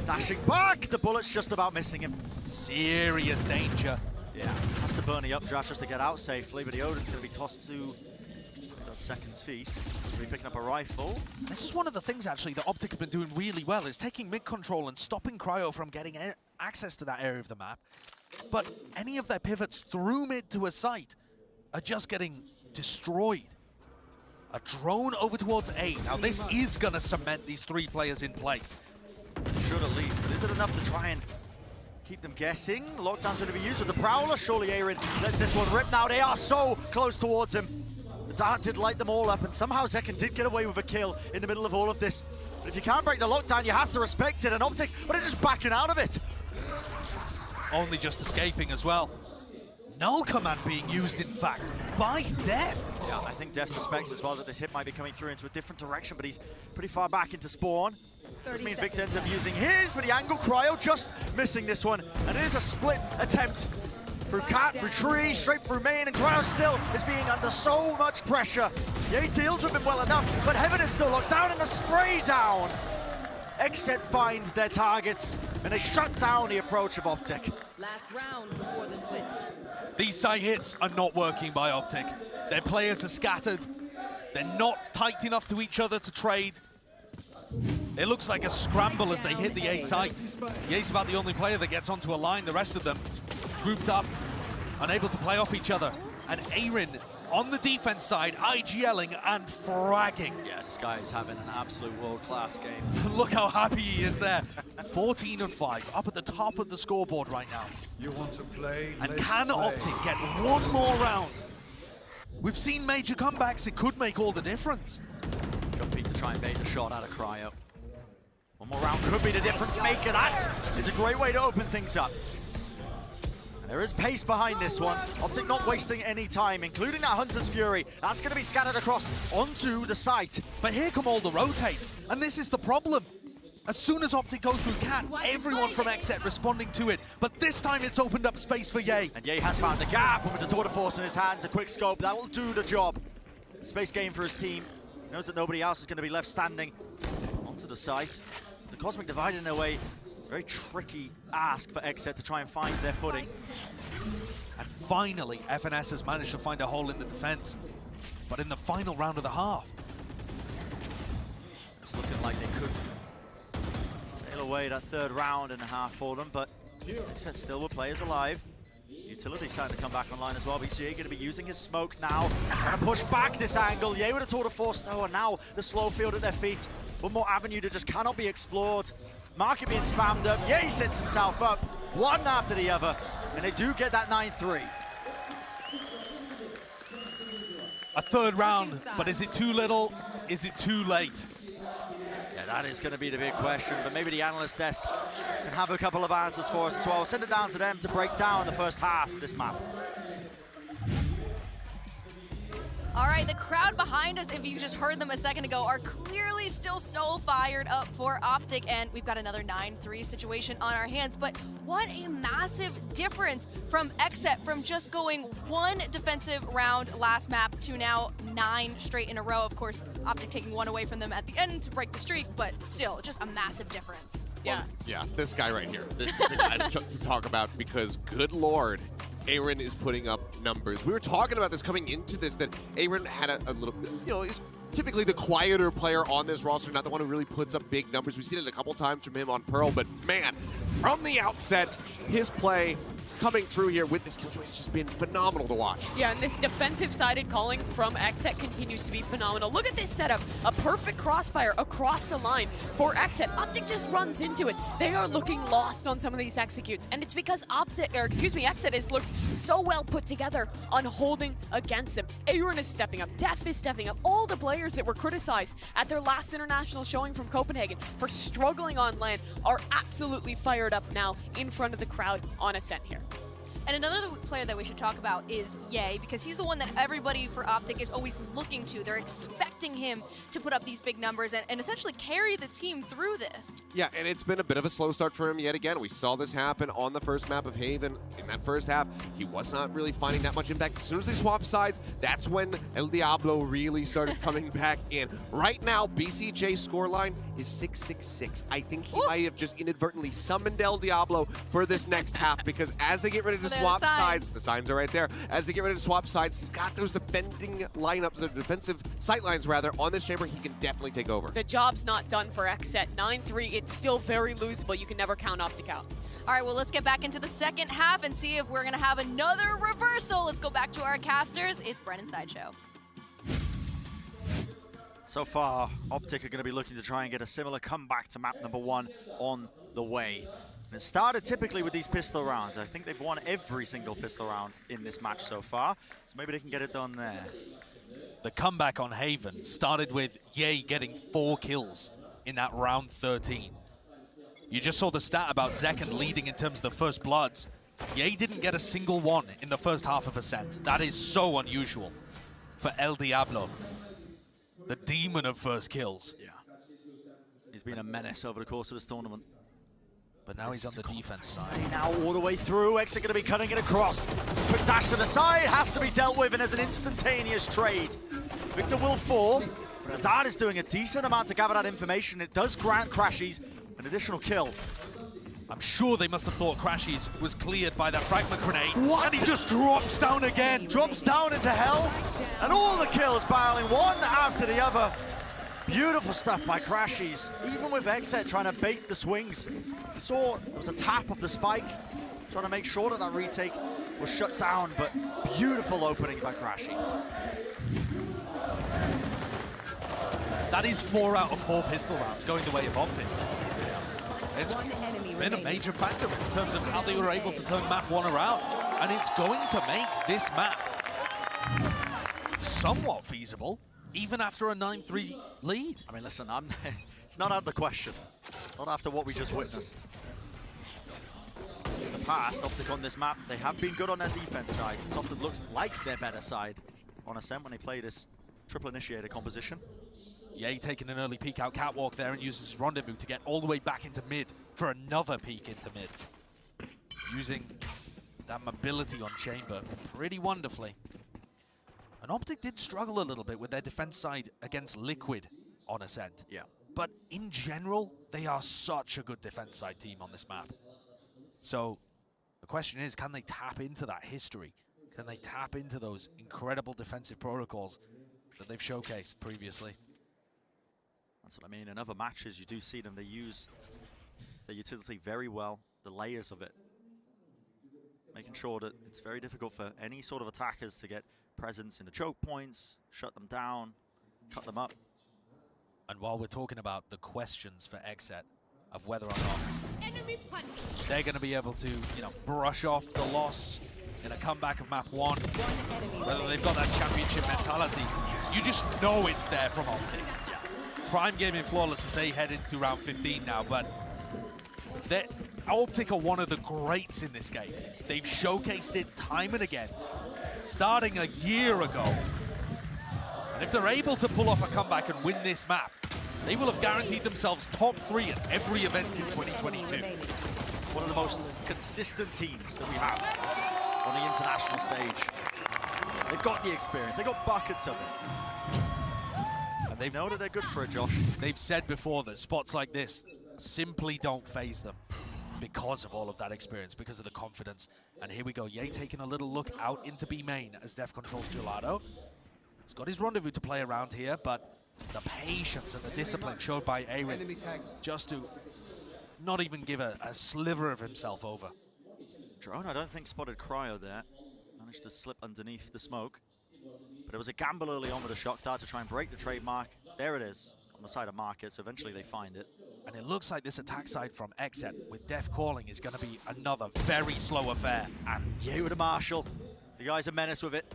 Dashing back, the bullet's just about missing him. Serious danger. Yeah, has to burn the updraft just to get out safely, but the Odin's going to be tossed to Second's feet. He'll be picking up a rifle. This is one of the things, actually, that OpTic have been doing really well, is taking mid control and stopping Cryo from getting access to that area of the map. But any of their pivots through mid to a site are just getting destroyed. A drone over towards A. Now, this is going to cement these 3 players in place. Should at least, but is it enough to try and keep them guessing? Lockdown's going to be used with the Prowler. Surely Aaron lets this one rip now. They are so close towards him. The dart did light them all up, and somehow Zekken did get away with a kill in the middle of all of this. But if you can't break the lockdown, you have to respect it. And OpTic, but they're just backing out of it. Only just escaping as well. Null command being used, in fact, by Def. Yeah, I think Def suspects as well that this hit might be coming through into a different direction, but he's pretty far back into spawn. Doesn't mean Victor ends up using his, but the angle Cryo just missing this one. And it is a split attempt through Cat, through Tree, straight through main, and Cryo still is being under so much pressure. Yeah, he deals with him well enough, but Heaven is still locked down and a spray down. XSET find their targets, and they shut down the approach of OpTic. Last round before the switch. These side hits are not working by OpTic. Their players are scattered. They're not tight enough to each other to trade. It looks like a scramble as they hit the A site. Ye's about the only player that gets onto a line. The rest of them grouped up, unable to play off each other. And Aaron on the defense side, IGLing and fragging. Yeah, this guy is having an absolute world-class game. Look how happy he is there. 14 and 5, up at the top of the scoreboard right now. You want to play? And can OpTic get one more round? We've seen major comebacks. It could make all the difference. Jump Pete to try and bait the shot out of Cryo. One more round could be the difference maker. That is a great way to open things up. And there is pace behind this one. OpTic not wasting any time, including that Hunter's Fury. That's going to be scattered across onto the site. But here come all the rotates, and this is the problem. As soon as OpTic go through Cat, everyone from XSET responding to it. But this time it's opened up space for Ye. And Ye has found the gap, and with the Tour de Force in his hands, a quick scope, that will do the job. Space game for his team. He knows that nobody else is going to be left standing onto the site. The Cosmic Divide in their way. It's a very tricky ask for XSET to try and find their footing. And finally, FNS has managed to find a hole in the defense. But in the final round of the half, it's looking like they could sail away that third round and a half for them, but XSET still with players alive. Utility starting to come back online as well. VCT going to be using his smoke now. Trying to push back this angle. Ye with a Tour de Force though, and now the slow field at their feet. One more avenue that just cannot be explored. Market being spammed up. Ye sets himself up, one after the other, and they do get that 9-3. a third round, but is it too little? Is it too late? Yeah, that is going to be the big question, but maybe the analyst desk can have a couple of answers for us as well. We'll send it down to them to break down the first half of this map. All right, the crowd behind us, if you just heard them a second ago, are clearly still so fired up for OpTic, and we've got another 9-3 situation on our hands. But what a massive difference from XSET, from just going one defensive round last map to now 9 straight in a row. Of course, OpTic taking one away from them at the end to break the streak, but still, just a massive difference. Well, yeah, this guy right here. This is the guy to talk about, because good lord, Aaron is putting up numbers. We were talking about this coming into this, that Aaron had a little, you know, he's typically the quieter player on this roster, not the one who really puts up big numbers. We've seen it a couple times from him on Pearl, but man, from the outset, his play coming through here with this kill choice has just been phenomenal to watch. Yeah, and this defensive-sided calling from XSET continues to be phenomenal. Look at this setup. A perfect crossfire across the line for XSET. OpTic just runs into it. They are looking lost on some of these executes, and it's because XSET has looked so well put together on holding against them. Aaron is stepping up. Def is stepping up. All the players that were criticized at their last international showing from Copenhagen for struggling on land are absolutely fired up now in front of the crowd on Ascent here. And another player that we should talk about is Ye, because he's the one that everybody for OpTic is always looking to. They're expecting him to put up these big numbers and essentially carry the team through this. Yeah, and it's been a bit of a slow start for him yet again. We saw this happen on the first map of Haven. In that first half, he was not really finding that much impact. As soon as they swapped sides, that's when El Diablo really started coming back in. Right now, BCJ's scoreline is 6-6-6. I think he might have just inadvertently summoned El Diablo for this next half, because as they get ready to swap sides, the signs are right there. As they get ready to swap sides, he's got those defending lineups, the defensive sight lines rather, on this chamber. He can definitely take over. The job's not done for XSET. 9-3, it's still very losable. You can never count OpTic out. All right, well, let's get back into the second half and see if we're going to have another reversal. Let's go back to our casters. It's Brennan's Sideshow. So far, OpTic are going to be looking to try and get a similar comeback to map number 1 on the way. And it started typically with these pistol rounds. I think they've won every single pistol round in this match so far, so maybe they can get it done there. The comeback on Haven started with Ye getting 4 kills in that round 13. You just saw the stat about Zekken leading in terms of the first bloods. Ye didn't get a single one in the first half of Ascent. That is so unusual for El Diablo, the demon of first kills. Yeah. He's been a menace over the course of this tournament. But now he's on the defense side. Now all the way through, XSET going to be cutting it across. Quick dash to the side, has to be dealt with, and there's an instantaneous trade. Victor will fall. But the Dart is doing a decent amount to gather that information. It does grant Crashies an additional kill. I'm sure they must have thought Crashies was cleared by that fragment grenade. What? And he just drops down again. Drops down into hell. And all the kills barreling one after the other. Beautiful stuff by Crashies. Even with XSET trying to bait the swings. You saw there was a tap of the spike, trying to make sure that that retake was shut down, but beautiful opening by Crashies. That is 4 out of 4 pistol rounds going the way of OpTic. It's been a major factor in terms of how they were able to turn map 1 around. And it's going to make this map somewhat feasible, even after a 9-3 lead. I mean, listen, it's not out of the question. Not after what we just witnessed. In the past, OpTic on this map, they have been good on their defense side. It often looks like their better side on Ascent when they play this triple initiator composition. Ye taking an early peek out catwalk there and uses his rendezvous to get all the way back into mid for another peek into mid. Using that mobility on Chamber pretty wonderfully. And OpTic did struggle a little bit with their defense side against Liquid on Ascent. Yeah. But in general, they are such a good defense side team on this map. So the question is, can they tap into that history? Can they tap into those incredible defensive protocols that they've showcased previously? That's what I mean. In other matches, you do see them. They use their utility very well, the layers of it. Making sure that it's very difficult for any sort of attackers to get presence in the choke points, shut them down, cut them up. And while we're talking about the questions for XSET of whether or not they're going to be able to, you know, brush off the loss in a comeback of map 1, whether they've got that championship mentality, you just know it's there from OpTic. Prime gaming flawless as they head into round 15 now, but OpTic are one of the greats in this game. They've showcased it time and again, starting a year ago. And if they're able to pull off a comeback and win this map, they will have guaranteed themselves top 3 at every event in 2022. One of the most consistent teams that we have on the international stage. They've got the experience, they've got buckets of it. And they know that they're good for it, Josh. They've said before that spots like this simply don't phase them because of all of that experience, because of the confidence. And here we go, Ye taking a little look out into B main as Def controls Gelato. He's got his rendezvous to play around here, but the patience and the discipline showed by Aaron just to not even give a sliver of himself over. Drone, I don't think spotted Cryo there. Managed to slip underneath the smoke. But it was a gamble early on with a shock dart to try and break the trademark. There it is, on the side of market, so eventually they find it. And it looks like this attack side from XSET with Def calling is going to be another very slow affair. And Ye with a Marshall. The guy's a menace with it.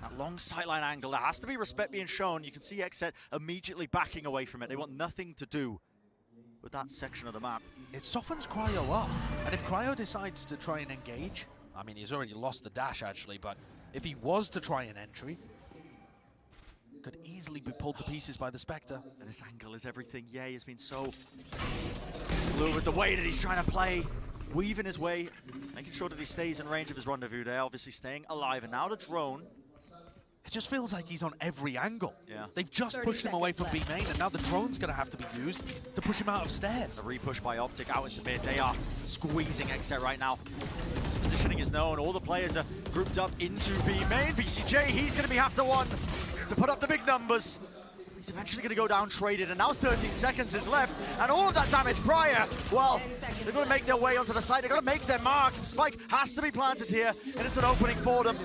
That long sightline angle, there has to be respect being shown. You can see XSET immediately backing away from it. They want nothing to do with that section of the map. It softens Cryo up. And if Cryo decides to try and engage, I mean, he's already lost the dash actually, but if he was to try an entry, could easily be pulled to pieces by the Spectre. And this angle is everything. Ye has been so fluid with the way that he's trying to play, weaving his way, making sure that he stays in range of his rendezvous there, obviously staying alive. And now the drone. It just feels like he's on every angle. Yeah. They've just pushed him away from B main, and now the drone's going to have to be used to push him out of stairs. A repush by OpTic out into mid. They are squeezing XSET right now. Positioning is known. All the players are grouped up into B main. BCJ, he's going to be half the one to put up the big numbers. He's eventually going to go down traded, and now 13 seconds is left, and all of that damage prior. Well, they're going to make their way onto the side. They're going to make their mark. Spike has to be planted here, and it's an opening for them.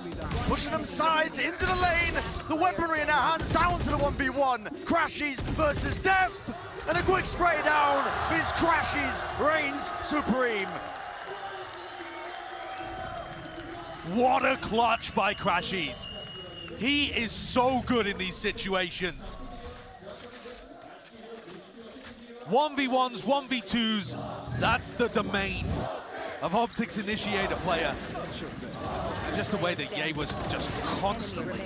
Pushing them sides into the lane. The weaponry in their hands down to the 1v1. Crashies versus Def, and a quick spray down means Crashies reigns supreme. What a clutch by Crashies. He is so good in these situations. 1v1s, 1v2s, that's the domain of OpTic's initiator player. And just the way that Ye was just constantly,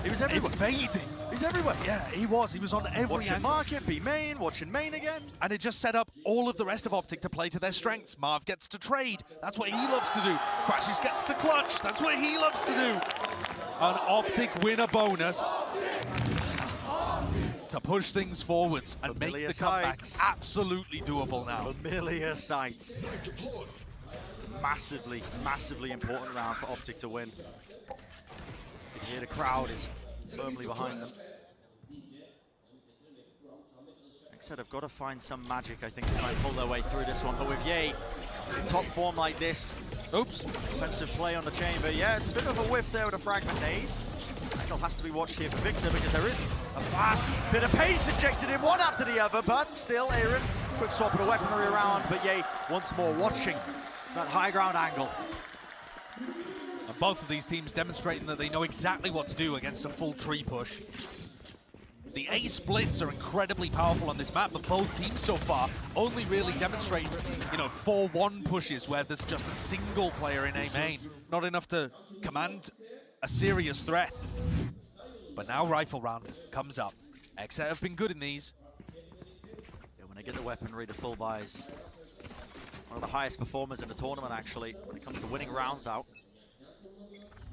he was everywhere. Invading. He's everywhere. Yeah, he was on every watching angle. market, B main, watching main again. And it just set up all of the rest of OpTic to play to their strengths. Marv gets to trade, that's what he loves to do. Crashies gets to clutch, that's what he loves to do. An OpTic win a bonus. to push things forwards and make the comeback sights. absolutely doable now. Familiar sights. Massively, massively important round for OpTic to win. You can hear the crowd is firmly behind them. Like I said, I've got to find some magic, I think, to try and pull their way through this one. But with Ye in top form like this, oops, defensive play on the chamber. Yeah, it's a bit of a whiff there with a fragment nade. Angle has to be watched here for Victor because there is a fast bit of pace injected in one after the other, but still Aaron, quick swap of the weaponry around, but Ye once more watching that high ground angle. And both of these teams demonstrating that they know exactly what to do against a full tree push. The A splits are incredibly powerful on this map, but both teams so far only really demonstrating, you know, 4-1 pushes where there's just a single player in A main. Not enough to command a serious threat. But now Rifle Round comes up. XSET have been good in these. Yeah, when they get the weaponry, the full buys. One of the highest performers in the tournament, actually, when it comes to winning rounds out.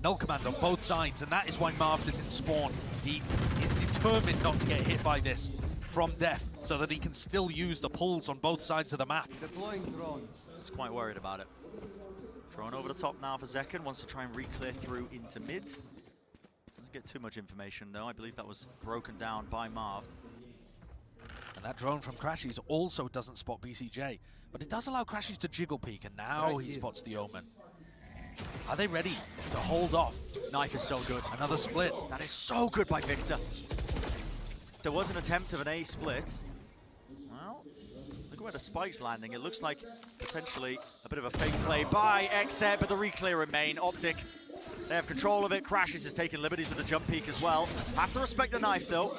Null command on both sides, and that is why Marv is in spawn. He is determined not to get hit by this from death, so that he can still use the pulls on both sides of the map. Deploying drone. He's quite worried about it. Drone over the top now for Zekken, wants to try and re-clear through into mid. Doesn't get too much information though, I believe that was broken down by Marv. And that drone from Crashies also doesn't spot BCJ, but it does allow Crashies to jiggle peek, and now he spots the Omen. Are they ready to hold off? Knife is so good. Another split. That is so good by Victor. There was an attempt of an A split. Well, look at where the spike's landing. It looks like potentially a bit of a fake play by XSET, but the re-clear remain. OpTic, they have control of it. Crashies is taking liberties with the jump peek as well. Have to respect the knife though.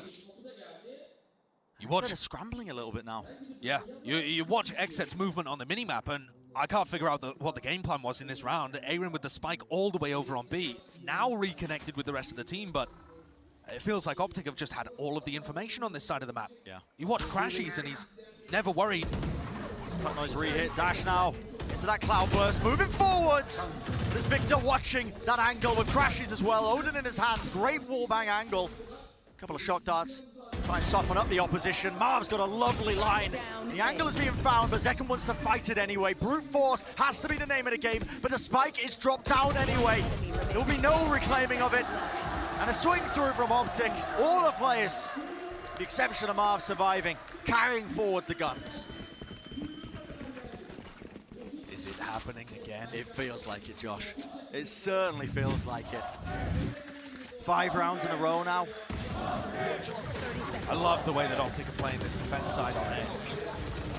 You watch they're scrambling a little bit now. Yeah, you watch XSET's movement on the minimap, and I can't figure out what the game plan was in this round. Aaron with the spike all the way over on B, now reconnected with the rest of the team, but it feels like OpTic have just had all of the information on this side of the map. Yeah. You watch Crashies and he's never worried. Cut noise re-hit, dash now into that cloud burst, moving forwards. There's Victor watching that angle with Crashies as well. Odin in his hands, great wallbang angle. A couple of shock darts. Try and soften up the opposition. Marv's got a lovely line. The angle is being found, but Zekken wants to fight it anyway. Brute force has to be the name of the game, but the spike is dropped down anyway. There will be no reclaiming of it. And a swing through from OpTic. All the players, with the exception of Marv surviving, carrying forward the guns. Is it happening again? It feels like it, Josh. It certainly feels like it. 5 rounds in a row now. I love the way that OpTic are playing this defense side on edge.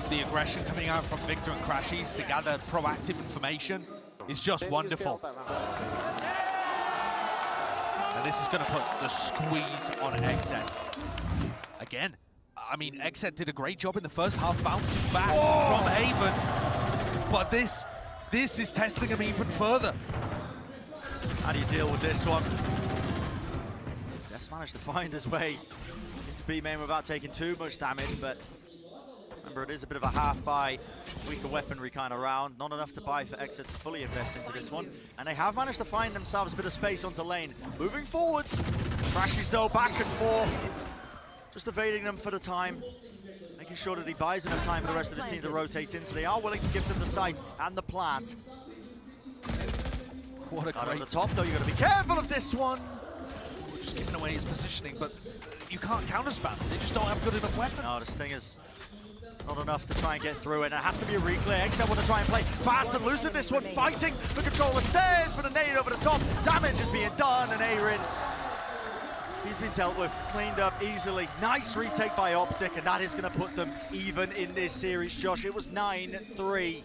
The aggression coming out from Victor and Crashies to gather proactive information is just wonderful. And this is going to put the squeeze on XSET. Again, I mean, XSET did a great job in the first half bouncing back from Haven, but this is testing them even further. How do you deal with this one? Def's managed to find his way into B main without taking too much damage, but remember, it is a bit of a half-buy, weaker weaponry kind of round. Not enough to buy for XSET to fully invest into this one. And they have managed to find themselves a bit of space onto lane. Moving forwards. Crashies though, back and forth. Just evading them for the time. Making sure that he buys enough time for the rest of his team to rotate in. So they are willing to give them the site and the plant. What a great... on the top though, you've got to be careful of this one. Just giving away his positioning, but you can't counter-spam. They just don't have good enough weapons. No, this thing is not enough to try and get through it. And it has to be a re-clear. XSET want to try and play fast and loose in this one, fighting for control of stairs, but a nade over the top. Damage is being done, and Aaron, he's been dealt with, cleaned up easily. Nice retake by OpTic, and that is going to put them even in this series, Josh. It was 9-3.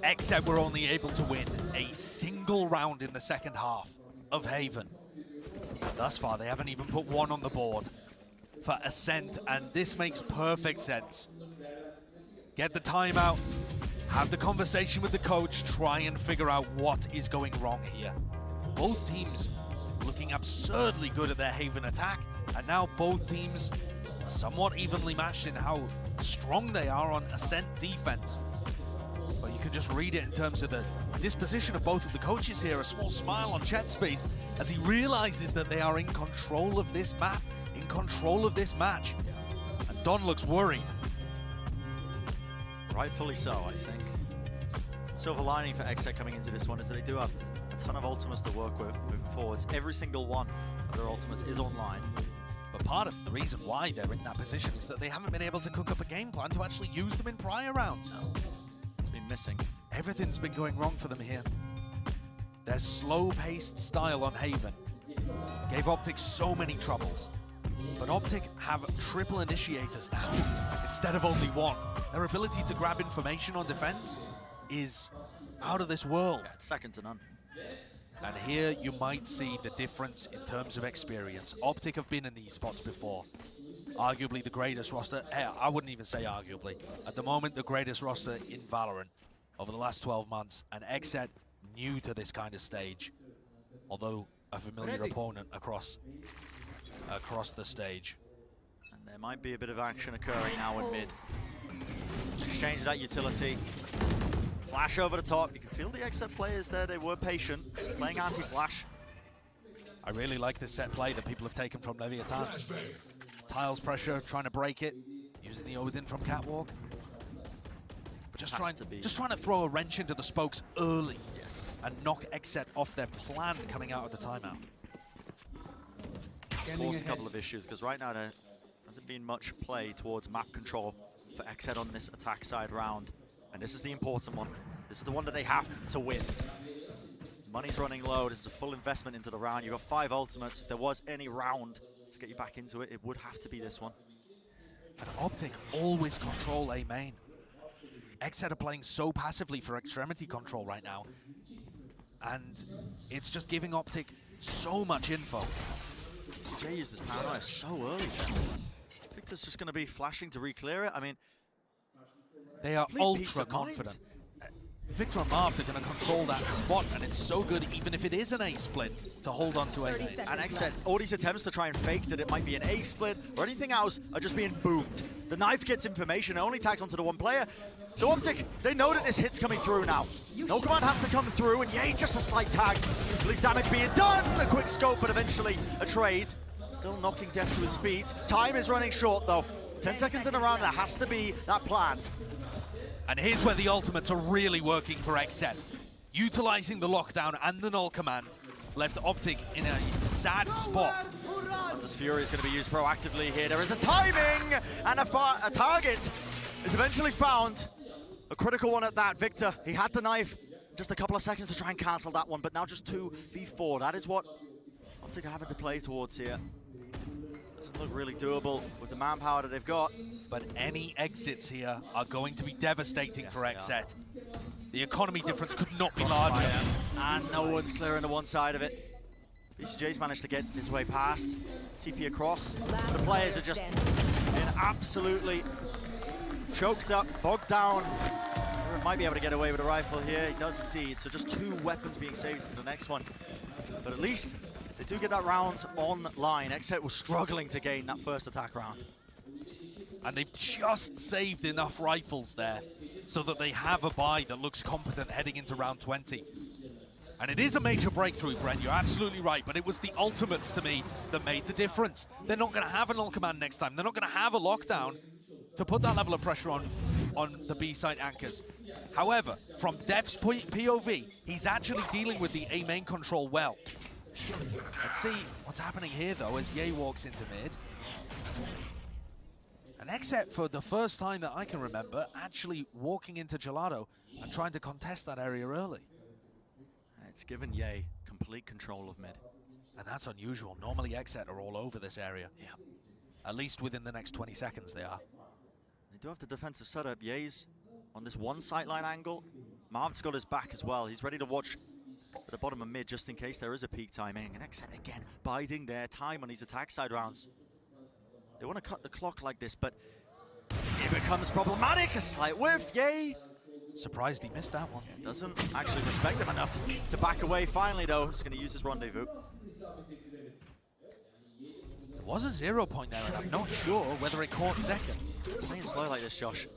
XSET were only able to win a single round in the second half of Haven. Thus far, they haven't even put one on the board for Ascent, and this makes perfect sense. Get the timeout, have the conversation with the coach, try and figure out what is going wrong here. Both teams looking absurdly good at their Haven attack, and now both teams somewhat evenly matched in how strong they are on Ascent defense. But you can just read it in terms of the disposition of both of the coaches here. A small smile on Chet's face as he realizes that they are in control of this map, in control of this match. And Don looks worried. Rightfully so, I think. Silver lining for XSET coming into this one is that they do have a ton of ultimates to work with moving forwards. Every single one of their ultimates is online. But part of the reason why they're in that position is that they haven't been able to cook up a game plan to actually use them in prior rounds. It's been missing. Everything's been going wrong for them here. Their slow-paced style on Haven gave OpTic so many troubles. But OpTic have triple initiators now, instead of only one. Their ability to grab information on defense is out of this world. Yeah, it's second to none. And here you might see the difference in terms of experience. OpTic have been in these spots before. Arguably the greatest roster, I wouldn't even say arguably. At the moment, the greatest roster in Valorant over the last 12 months. And XSET new to this kind of stage, although a familiar opponent across the stage. And there might be a bit of action occurring now in mid. Exchange that utility. Flash over the top. You can feel the XSET players there. They were patient, playing anti-flash. I really like this set play that people have taken from Leviathan. Tiles pressure, trying to break it, using the Odin from Catwalk. But just trying to throw a wrench into the spokes early. Yes. And knock XSET off their plan coming out of the timeout. Force a couple of issues, because right now there hasn't been much play towards map control for XSET on this attack side round. And this is the important one. This is the one that they have to win. Money's running low. This is a full investment into the round. You've got 5 ultimates. If there was any round to get you back into it, it would have to be this one. And OpTic always control A main. XSET are playing so passively for extremity control right now. And it's just giving OpTic so much info. Jay uses paranoia so early there. Victor's just going to be flashing to re-clear it. I mean, they are ultra confident. Victor and Marv are going to control that spot, and it's so good, even if it is an A split, to hold on to A. And XSET, all these attempts to try and fake that it might be an A split or anything else are just being boomed. The knife gets information, it only tags onto the one player. So OpTic, they know that this hit's coming through now. No command has to come through, and yay, just a slight tag. Bleed damage being done, a quick scope, but eventually a trade. Still knocking Death to his feet. Time is running short, though. 10 seconds in a round, there has to be that plant. And here's where the ultimates are really working for XSET. Utilizing the lockdown and the null command left OpTic in a sad spot. Hunter's Fury is going to be used proactively here. There is a timing, and a target is eventually found. A critical one at that. Victor, he had the knife. Just a couple of seconds to try and cancel that one, but now just 2v4. That is what OpTic are having to play towards here. Doesn't look really doable with the manpower that they've got. But any exits here are going to be devastating for XSET. The economy difference could not be larger. And no one's clearing the one side of it. VCJ's managed to get his way past. TP across. The players are just being absolutely choked up, bogged down. Might be able to get away with a rifle here. He does indeed. So just 2 weapons being saved for the next one. But at least they do get that round online. XSET was struggling to gain that first attack round. And they've just saved enough rifles there so that they have a buy that looks competent heading into round 20. And it is a major breakthrough, Brent, you're absolutely right, but it was the ultimates to me that made the difference. They're not going to have a null command next time. They're not going to have a lockdown to put that level of pressure on the B-side anchors. However, from Dev's POV, he's actually dealing with the A main control well. Let's see what's happening here, though, as Ye walks into mid. And XSET, for the first time that I can remember, actually walking into Gelato and trying to contest that area early. It's given Ye complete control of mid. And that's unusual. Normally XSET are all over this area. Yeah. At least within the next 20 seconds they are. They do have the defensive setup. Ye's on this one sightline angle. Marv's got his back as well. He's ready to watch at the bottom of mid just in case there is a peak timing. And XSET again biding their time on these attack side rounds. They want to cut the clock like this, but it becomes problematic. A slight whiff, Ye. Surprised he missed that one. Yeah, doesn't actually respect them enough to back away. Finally, though, he's going to use his rendezvous. There was a 0 point there, and I'm not sure whether it caught second. Playing slow like this, Josh.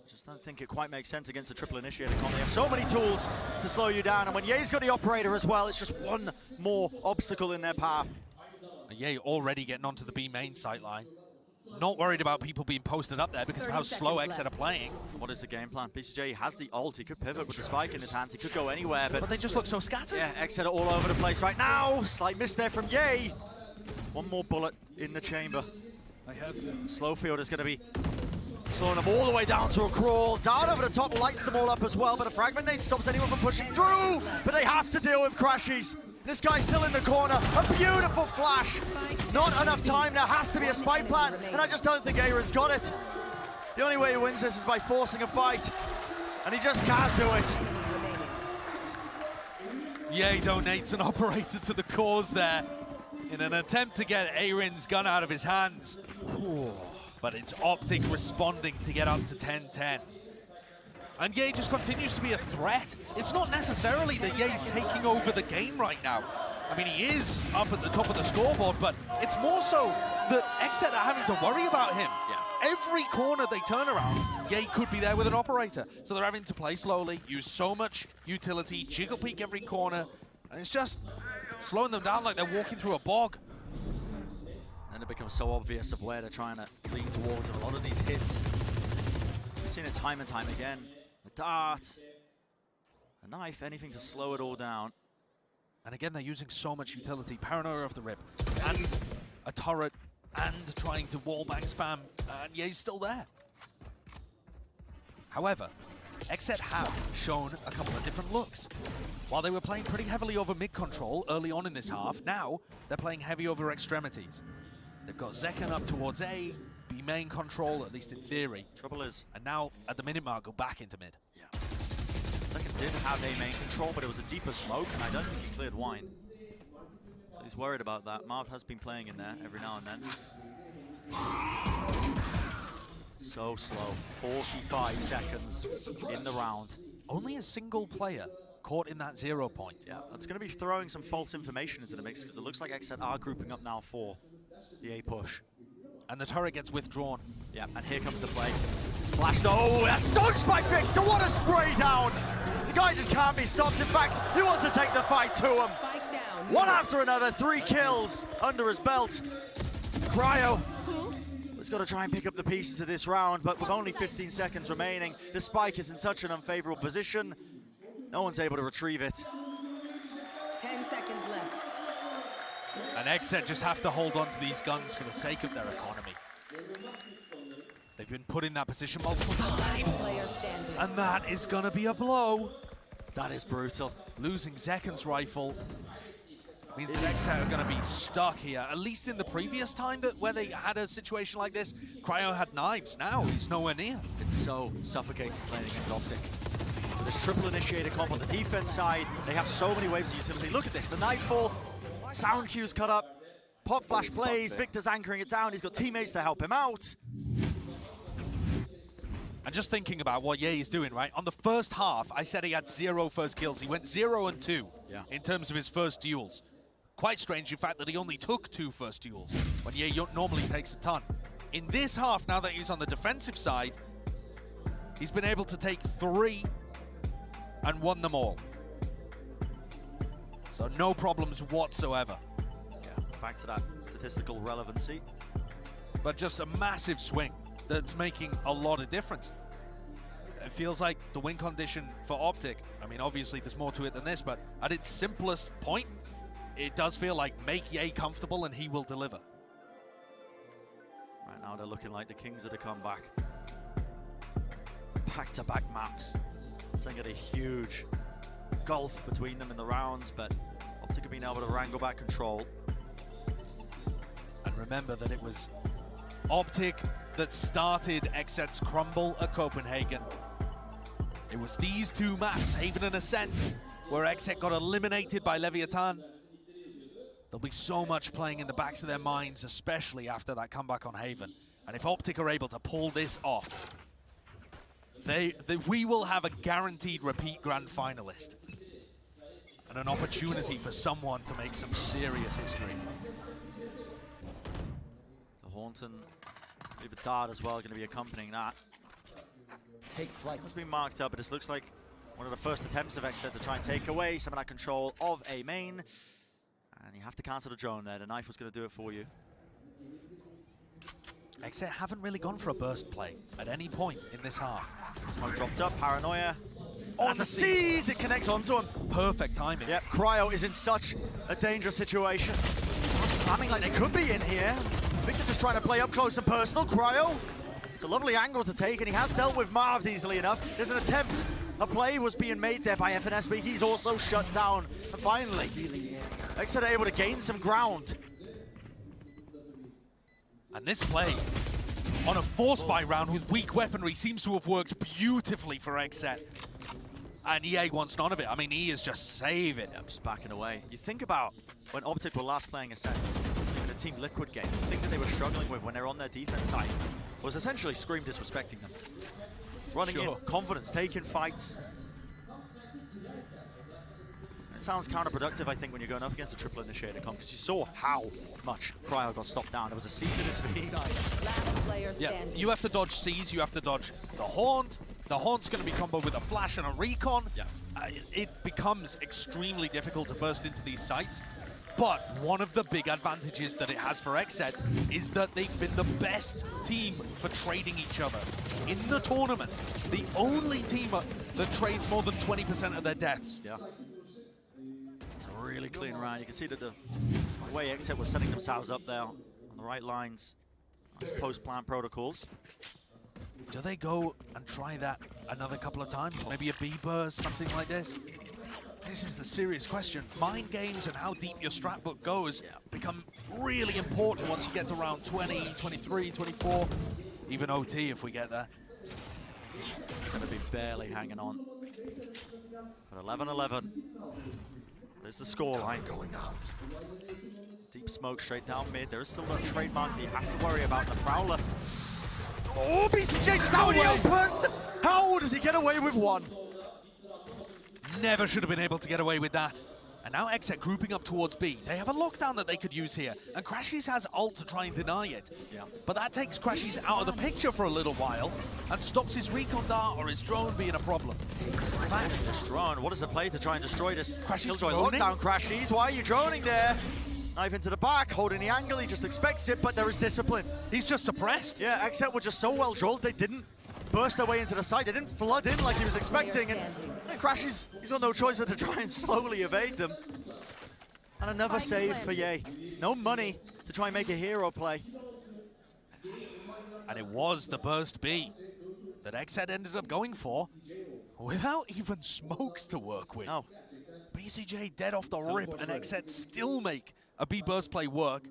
Just Just don't think it quite makes sense against a triple initiator comp. They have so many tools to slow you down, and when Ye's got the operator as well, it's just one more obstacle in their path. Ye already getting onto the B main sightline. Not worried about people being posted up there because of how slow XSET are playing. What is the game plan? BCJ has the ult. He could pivot with the spike in his hands. He could go anywhere, but they just look so scattered. Yeah, XSET are all over the place right now. Slight miss there from Ye. One more bullet in the chamber. Slowfield is going to be slowing them all the way down to a crawl. Down over the top lights them all up as well, but a fragment nade stops anyone from pushing through. But they have to deal with Crashies. This guy's still in the corner. A beautiful flash. Not enough time. There has to be a spike plant, and I just don't think Aaron's got it. The only way he wins this is by forcing a fight, and he just can't do it. Ye donates an operator to the cause there in an attempt to get Aaron's gun out of his hands. But it's OpTic responding to get up to 10-10. And Ye just continues to be a threat. It's not necessarily that Ye's taking over the game right now. I mean, he is up at the top of the scoreboard, but it's more so that XSET are having to worry about him. Yeah. Every corner they turn around, Ye could be there with an operator. So they're having to play slowly, use so much utility, jiggle peek every corner, and it's just slowing them down like they're walking through a bog. And it becomes so obvious of where they're trying to lean towards a lot of these hits. We've seen it time and time again. A dart, a knife, anything to slow it all down. And again, they're using so much utility. Paranoia off the rip, and a turret, and trying to wallbang spam, and Ye's still there. However, XSET have shown a couple of different looks. While they were playing pretty heavily over mid control early on in this half, now they're playing heavy over extremities. They've got Zekken up towards A, B main control, at least in theory. Trouble is, and now at the minute mark, go back into mid. Yeah. Zekken did have A main control, but it was a deeper smoke, and I don't think he cleared wine. So he's worried about that. Marv has been playing in there every now and then. So slow. 45 seconds in the round. Only a single player caught in that 0 point. Yeah, that's going to be throwing some false information into the mix because it looks like XSET are grouping up now for the A push. And the turret gets withdrawn. Yeah, and here comes the play. Flash, oh, that's dodged by Victor. What a spray down. The guy just can't be stopped. In fact, he wants to take the fight to him. One after another, 3 kills under his belt. Cryo has got to try and pick up the pieces of this round, but with only 15 seconds remaining, the spike is in such an unfavorable position. No one's able to retrieve it. 10 seconds left. And XSET just have to hold on to these guns for the sake of their economy. They've been put in that position multiple times. And that is gonna be a blow. That is brutal. Losing Zekken's rifle means that XSET are gonna be stuck here. At least in the previous time where they had a situation like this, Cryo had knives. Now he's nowhere near. It's so suffocating playing against OpTic. With this triple initiator comp on the defense side, they have so many waves of utility. Look at this, the nightfall, sound cues cut up, pop flash plays, Victor's anchoring it down, he's got teammates to help him out. And just thinking about what Ye is doing, right? On the first half, I said he had 0 first kills. He went 0 and 2 in terms of his first duels. Quite strange, in fact, that he only took 2 first duels, when Ye normally takes a ton. In this half, now that he's on the defensive side, he's been able to take 3 and won them all. So no problems whatsoever. Yeah, back to that statistical relevancy. But just a massive swing that's making a lot of difference. It feels like the win condition for OpTic, I mean, obviously there's more to it than this, but at its simplest point, it does feel like make Ye comfortable and he will deliver. Right now they're looking like the kings of the comeback. Back-to-back maps. Saying a huge gulf between them in the rounds, but OpTic have been able to wrangle back control. And remember that it was OpTic that started XSET's crumble at Copenhagen. It was these 2 maps, Haven and Ascent, where XSET got eliminated by Leviathan. There'll be so much playing in the backs of their minds, especially after that comeback on Haven. And if OpTic are able to pull this off, we will have a guaranteed repeat grand finalist. And an opportunity for someone to make some serious history. The Haunton, maybe Dart as well, going to be accompanying that. take flight. It's been marked up, but this looks like one of the first attempts of XSET to try and take away some of that control of A main. And you have to cancel the drone there. The knife was going to do it for you. XSET haven't really gone for a burst play at any point in this half. Smoke dropped up, Paranoia. As a seize, it connects onto him. Perfect timing. Yep, Cryo is in such a dangerous situation. Slamming like they could be in here. Victor just trying to play up close and personal. Cryo, it's a lovely angle to take, and he has dealt with Marv easily enough. There's an attempt. A play was being made there by FNS, but he's also shut down. And finally, XSET are able to gain some ground. And this play on a force buy round with weak weaponry seems to have worked beautifully for XSET. And EA wants none of it. I mean, he is just saving. Yep, just backing away. You think about when OpTic were last playing a set in a Team Liquid game, the thing that they were struggling with when they were on their defense side was essentially Scream disrespecting them. It's running in, confidence, taking fights. It sounds counterproductive, I think, when you're going up against a triple initiator comp, because you saw how much Cryo got stopped down. There was a siege at his feet. Yeah, you have to dodge Seize, you have to dodge the Haunt. The Haunt's going to be comboed with a Flash and a Recon. Yeah. It becomes extremely difficult to burst into these sites. But one of the big advantages that it has for XSET is that they've been the best team for trading each other. In the tournament, the only team that trades more than 20% of their deaths. Yeah. It's a really clean round. You can see that the way XSET was setting themselves up there on the right lines, nice post-plan protocols. Do they go and try that another couple of times? Maybe a B burst, something like this? This is the serious question. Mind games and how deep your strat book goes become really important once you get to round 20, 23, 24, even OT if we get there. It's going to be barely hanging on. But 11-11. There's the scoreline. Deep smoke straight down mid. There is still that trademark that you have to worry about. The Prowler. Oh, BCJ just out in the open! How does he get away with one? Never should have been able to get away with that. And now XSET grouping up towards B. They have a lockdown that they could use here, and Crashies has ult to try and deny it. Yeah. But that takes Crashies out of the picture for a little while and stops his recon dart or his drone being a problem. This drone, what is the play to try and destroy this Crashies Killjoy lockdown? Crashies, why are you droning there? Knife into the back, holding the angle, he just expects it, but there is discipline. He's just suppressed. Yeah, XSET were just so well drilled, they didn't burst their way into the site, they didn't flood in like he was expecting, and Crashies, he's got no choice but to try and slowly evade them. And another save for Ye. No money to try and make a hero play. And it was the burst B that XSET ended up going for without even smokes to work with. No. BCJ dead off the rip, and XSET still make a B burst play work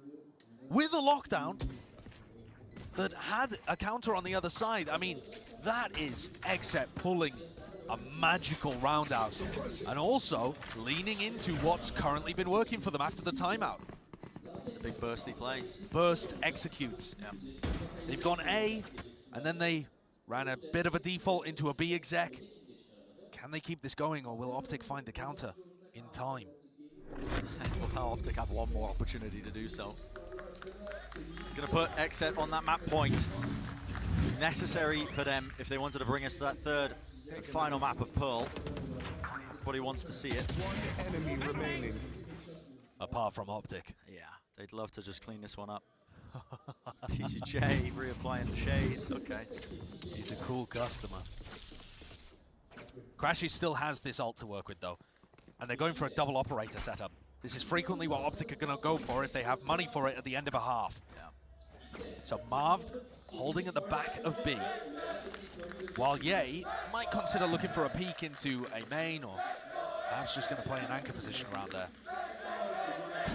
with a lockdown that had a counter on the other side. I mean, that is XSET pulling a magical round out, and also leaning into what's currently been working for them after the timeout. Big bursty plays. Burst executes. Yeah. They've gone A, and then they ran a bit of a default into a B exec. Can they keep this going, or will OpTic find the counter in time? Well, OpTic have one more opportunity to do so. He's going to put XSET on that map point. Necessary for them if they wanted to bring us to that third and final map of Pearl. Everybody wants to see it. One enemy remaining. Apart from OpTic. Yeah, they'd love to just clean this one up. PCJ reapplying the shades, okay. He's a cool customer. Crashy still has this ult to work with though, and they're going for a double operator setup. This is frequently what OpTic are going to go for if they have money for it at the end of a half. Yeah. So Marv holding at the back of B, while Ye might consider looking for a peek into a main, or perhaps just going to play an anchor position around there.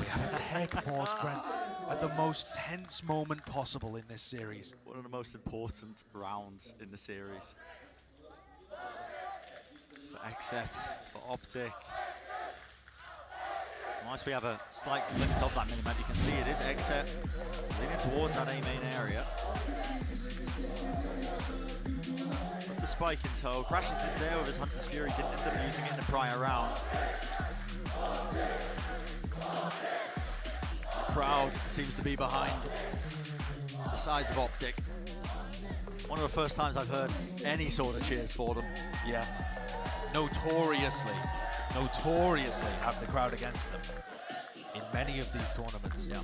We have a tech pause, Brent, at the most tense moment possible in this series. One of the most important rounds in the series. For XSET, for OpTic. Once we have a slight glimpse of that minimap, you can see it is XSET leaning towards that A main area. With the spike in tow, Crashes is there with his Hunter's Fury, didn't end up using it in the prior round. The crowd seems to be behind the sides of OpTic. One of the first times I've heard any sort of cheers for them. Yeah. Notoriously have the crowd against them in many of these tournaments. Yeah.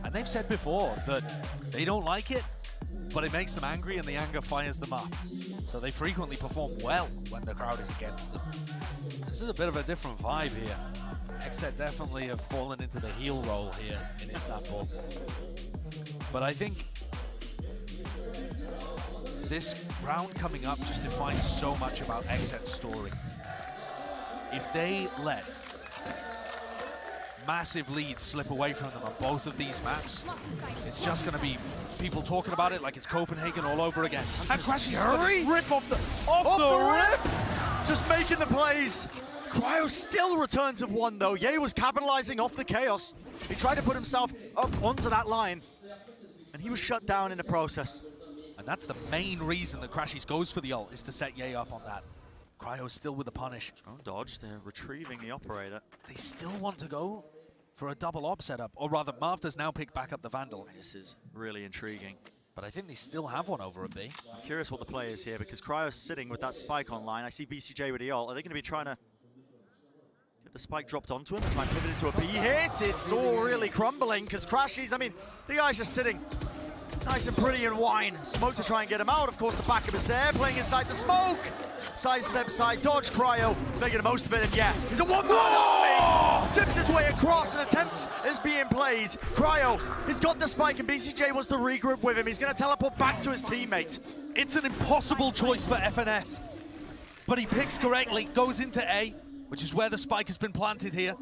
And they've said before that they don't like it, but it makes them angry and the anger fires them up. So they frequently perform well when the crowd is against them. This is a bit of a different vibe here. XSET definitely have fallen into the heel role here in Istanbul. But I think this round coming up just defines so much about XSET's story. If they let massive leads slip away from them on both of these maps, it's just going to be people talking about it like it's Copenhagen all over again. And Crashy's gonna rip off the rip! Just making the plays. Cryo still returns of one though. Ye was capitalizing off the chaos. He tried to put himself up onto that line, and he was shut down in the process. And that's the main reason that Crashies goes for the ult, is to set Ye up on that. Cryo is still with the punish. Strong dodge, they're retrieving the operator. They still want to go for a double op setup, or rather, Marv does now pick back up the Vandal. This is really intriguing. But I think they still have one over a B. I'm curious what the play is here, because Cryo's sitting with that spike online. I see VCJ with the ult. Are they going to be trying to get the spike dropped onto him and try and pivot into a B hit? It's all really crumbling, because Crashies, I mean, the guy's just sitting nice and pretty in wine. Smoke to try and get him out. Of course, the backup is there, playing inside the smoke. Sidestep, side dodge, Cryo is making the most of it, and yeah, he's a one-man army! Tips his way across, an attempt is being played. Cryo, he's got the spike, and BCJ wants to regroup with him. He's going to teleport back to his teammate. It's an impossible choice for FNS, but he picks correctly, goes into A, which is where the spike has been planted here.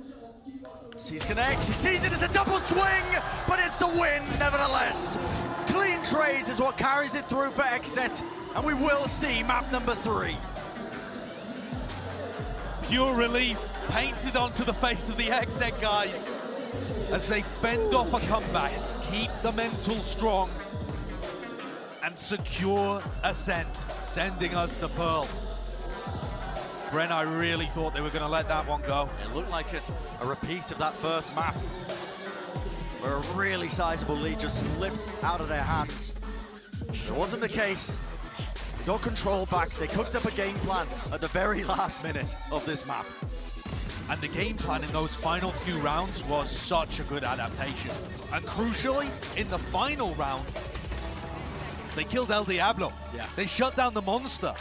Sees connects, he sees it as a double swing, but it's the win nevertheless. Clean trades is what carries it through for XSET, and we will see map number 3. Pure relief painted onto the face of the XSET guys as they fend off a comeback, keep the mental strong, and secure ascent, sending us the Pearl. Bren, I really thought they were going to let that one go. It looked like a repeat of that first map, where a really sizable lead just slipped out of their hands. It wasn't the case. They got control back. They cooked up a game plan at the very last minute of this map. And the game plan in those final few rounds was such a good adaptation. And crucially, in the final round, they killed El Diablo. Yeah. They shut down the monster.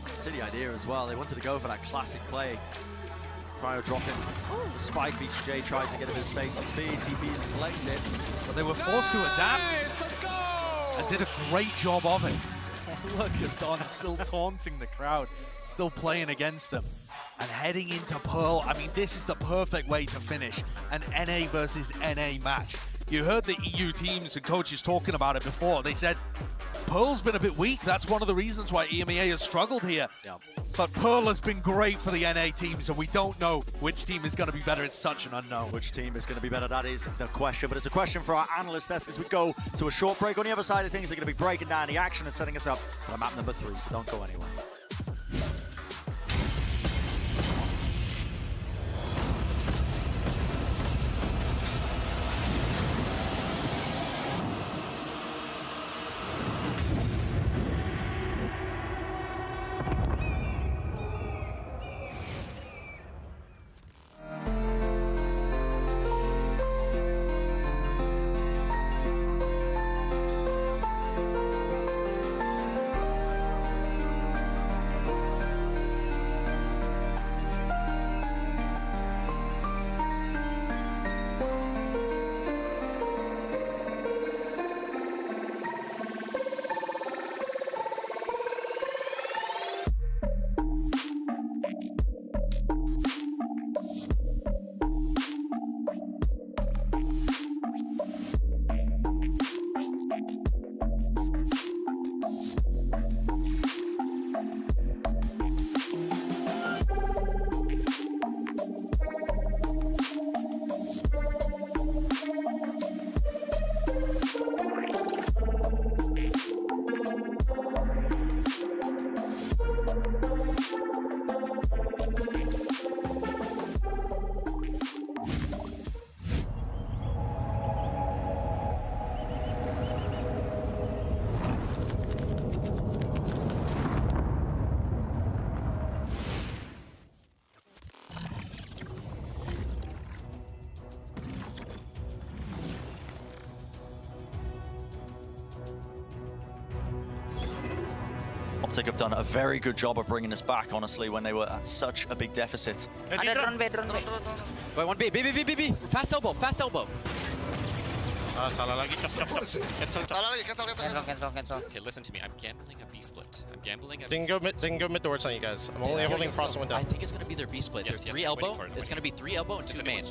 That's the idea as well. They wanted to go for that classic play. Cryo dropping the spike. BCJ tries to get him in space on feed. TPs and collects it. But they were forced to adapt. Let's go! And did a great job of it. Look at Don still taunting the crowd, still playing against them. And heading into Pearl, I mean, this is the perfect way to finish an NA versus NA match. You heard the EU teams and coaches talking about it before. They said, Pearl's been a bit weak. That's one of the reasons why EMEA has struggled here. Yeah. But Pearl has been great for the NA teams, and we don't know which team is going to be better. It's such an unknown. Which team is going to be better? That is the question. But it's a question for our analyst desk as we go to a short break. On the other side of things, they're going to be breaking down the action and setting us up for map number 3, so don't go anywhere. OpTic have done a very good job of bringing us back, honestly, when they were at such a big deficit. Drone B. Wait, one B. B. Fast elbow. Salah lagi. Cancel. Okay, listen to me. I'm gambling a B split. I'm gambling a They can go mid towards on you guys. I'm only holding cross one down. I think it's going to be their B split. Yes, They're 3 elbow. It's going to be 3 elbow and 2 main.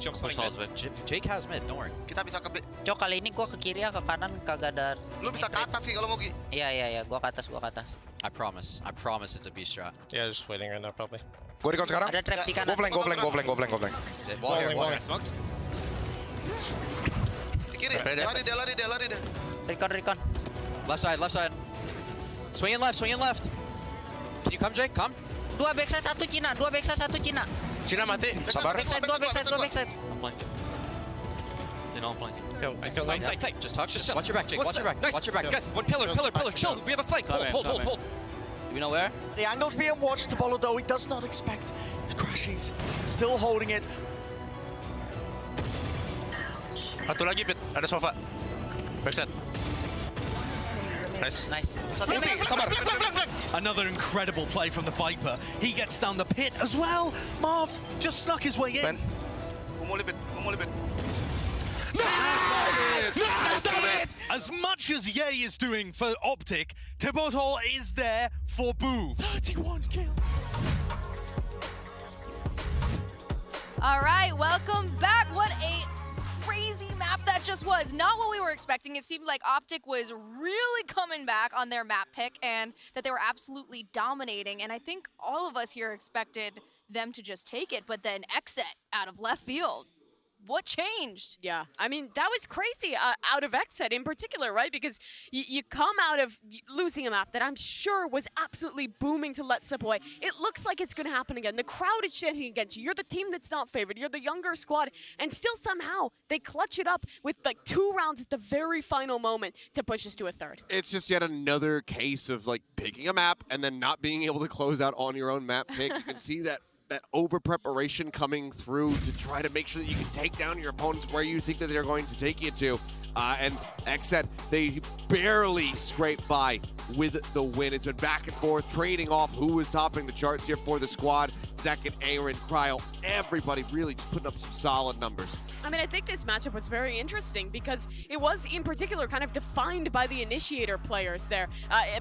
Jake has mid, don't worry. Kita bisa ke Cok, kali ini gua ke kiri ya, ke kanan kagak ada. Lu bisa ke atas sih kalau mau Gi. Iya, gua ke atas. I promise it's a B strat. Yeah, just waiting right now probably. Gua recon sekarang. Ada trap di kanan. Go flank. Wall here, smoked. Kiri, lari dia. Recon. Left side. Swing in left. Can you come, Jake? Come. 2 backside, 1 Cina. Cina mati. Sabar. Backside, 2 backside. I'm flanking. They're not flanking. Yo, Tight. Just touch. Watch your back, Jake. Watch your back. Guys, one pillar. Chill. We have a flank. Hold. Do we know where? The angle's being watched. Bolo, though, he does not expect to crash. He's still holding it. Satu lagi pit, ada sofa. Backside. Nice. Sabar. Another incredible play from the Viper. He gets down the pit as well. Marv just snuck his way in. Umulipit. As much as Ye is doing for OpTic, Tibotol is there for Boo. 31 kills. All right, welcome back. What a crazy map that just was. Not what we were expecting. It seemed like OpTic was really coming back on their map pick and that they were absolutely dominating. And I think all of us here expected them to just take it, but then XSET out of left field. What changed? Yeah, I mean, that was crazy out of XSET in particular, right? Because you come out of losing a map that I'm sure was absolutely booming to let slip away. It looks like it's going to happen again. The crowd is chanting against you. You're the team that's not favored. You're the younger squad. And still somehow they clutch it up with like 2 rounds at the very final moment to push us to a 3rd. It's just yet another case of like picking a map and then not being able to close out on your own map pick. You can see that over preparation coming through to try to make sure that you can take down your opponents where you think that they're going to take you to. And XSET, they barely scrape by with the win. It's been back and forth, trading off who was topping the charts here for the squad. Second, Aaron, Cryo, everybody really just putting up some solid numbers. I mean, I think this matchup was very interesting because it was, in particular, kind of defined by the initiator players there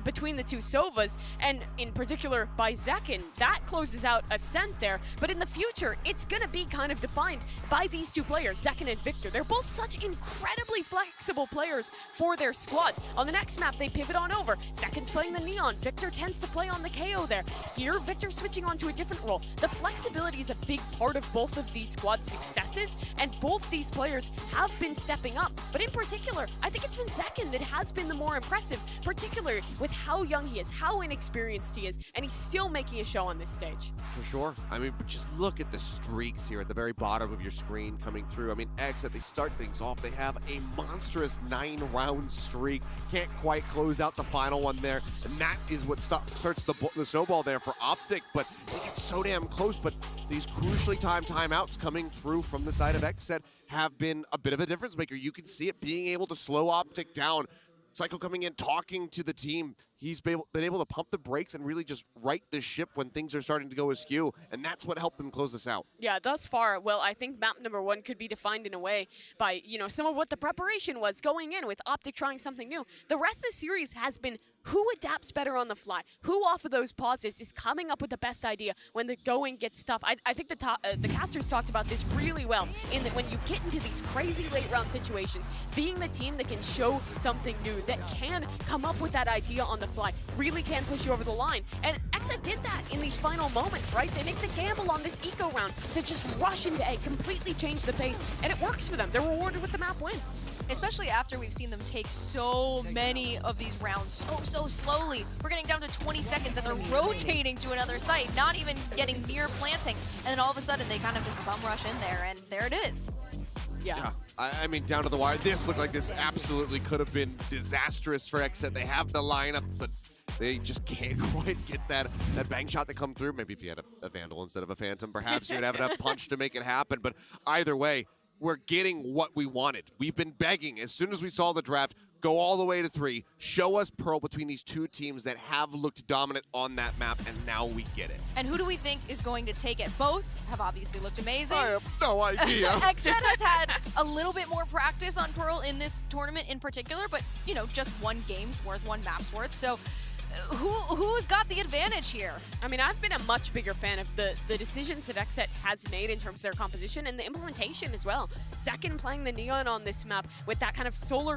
between the 2 Sovas, and in particular by Zekin. That closes out Ascent there, but in the future, it's going to be kind of defined by these 2 players, Zekin and Victor. They're both such incredibly flexible players for their squads. On the next map, they pivot on over. Zekin's playing the Neon. Victor tends to play on the KO there. Here, Victor's switching on to a different role. The flexibility is a big part of both of these squad successes, and both these players have been stepping up. But in particular, I think it's been Zekin that has been the more impressive, particularly with how young he is, how inexperienced he is, and he's still making a show on this stage. For sure. I mean, just look at the streaks here at the very bottom of your screen coming through. I mean, XSET, they start things off. They have a monstrous 9-round streak. Can't quite close out the final one there. And that is what starts the snowball there for OpTic. But they get so damn close. But these crucially timed timeouts coming through from the side of XSET have been a bit of a difference maker. You can see it being able to slow OpTic down. Psycho coming in, talking to the team. He's been able to pump the brakes and really just right the ship when things are starting to go askew, and that's what helped them close this out. Yeah, thus far, well, I think map number 1 could be defined in a way by, you know, some of what the preparation was going in with OpTic trying something new. The rest of the series has been who adapts better on the fly, who off of those pauses is coming up with the best idea when the going gets tough. I think the casters talked about this really well, in that when you get into these crazy late round situations, being the team that can show something new, that can come up with that idea on the fly, really can push you over the line. And XSET did that in these final moments, right? They make the gamble on this eco round to just rush into A, completely change the pace, and it works for them. They're rewarded with the map win. Especially after we've seen them take so many of these rounds so slowly. We're getting down to 20 seconds and they're rotating to another site, not even getting near planting. And then all of a sudden they kind of just bum rush in there, and there it is. Yeah. I mean, down to the wire. This looked like this absolutely could have been disastrous for XSET. They have the lineup, but they just can't quite get that bang shot to come through. Maybe if you had a Vandal instead of a Phantom, perhaps you'd have enough punch to make it happen. But either way, we're getting what we wanted. We've been begging. As soon as we saw the draft, go all the way to 3, show us Pearl between these two teams that have looked dominant on that map, and now we get it. And who do we think is going to take it? Both have obviously looked amazing. I have no idea. XSET has had a little bit more practice on Pearl in this tournament in particular, but, you know, just one game's worth, one map's worth. So who's got the advantage here? I mean, I've been a much bigger fan of the decisions that XSET has made in terms of their composition and the implementation as well. Second, playing the Neon on this map with that kind of solo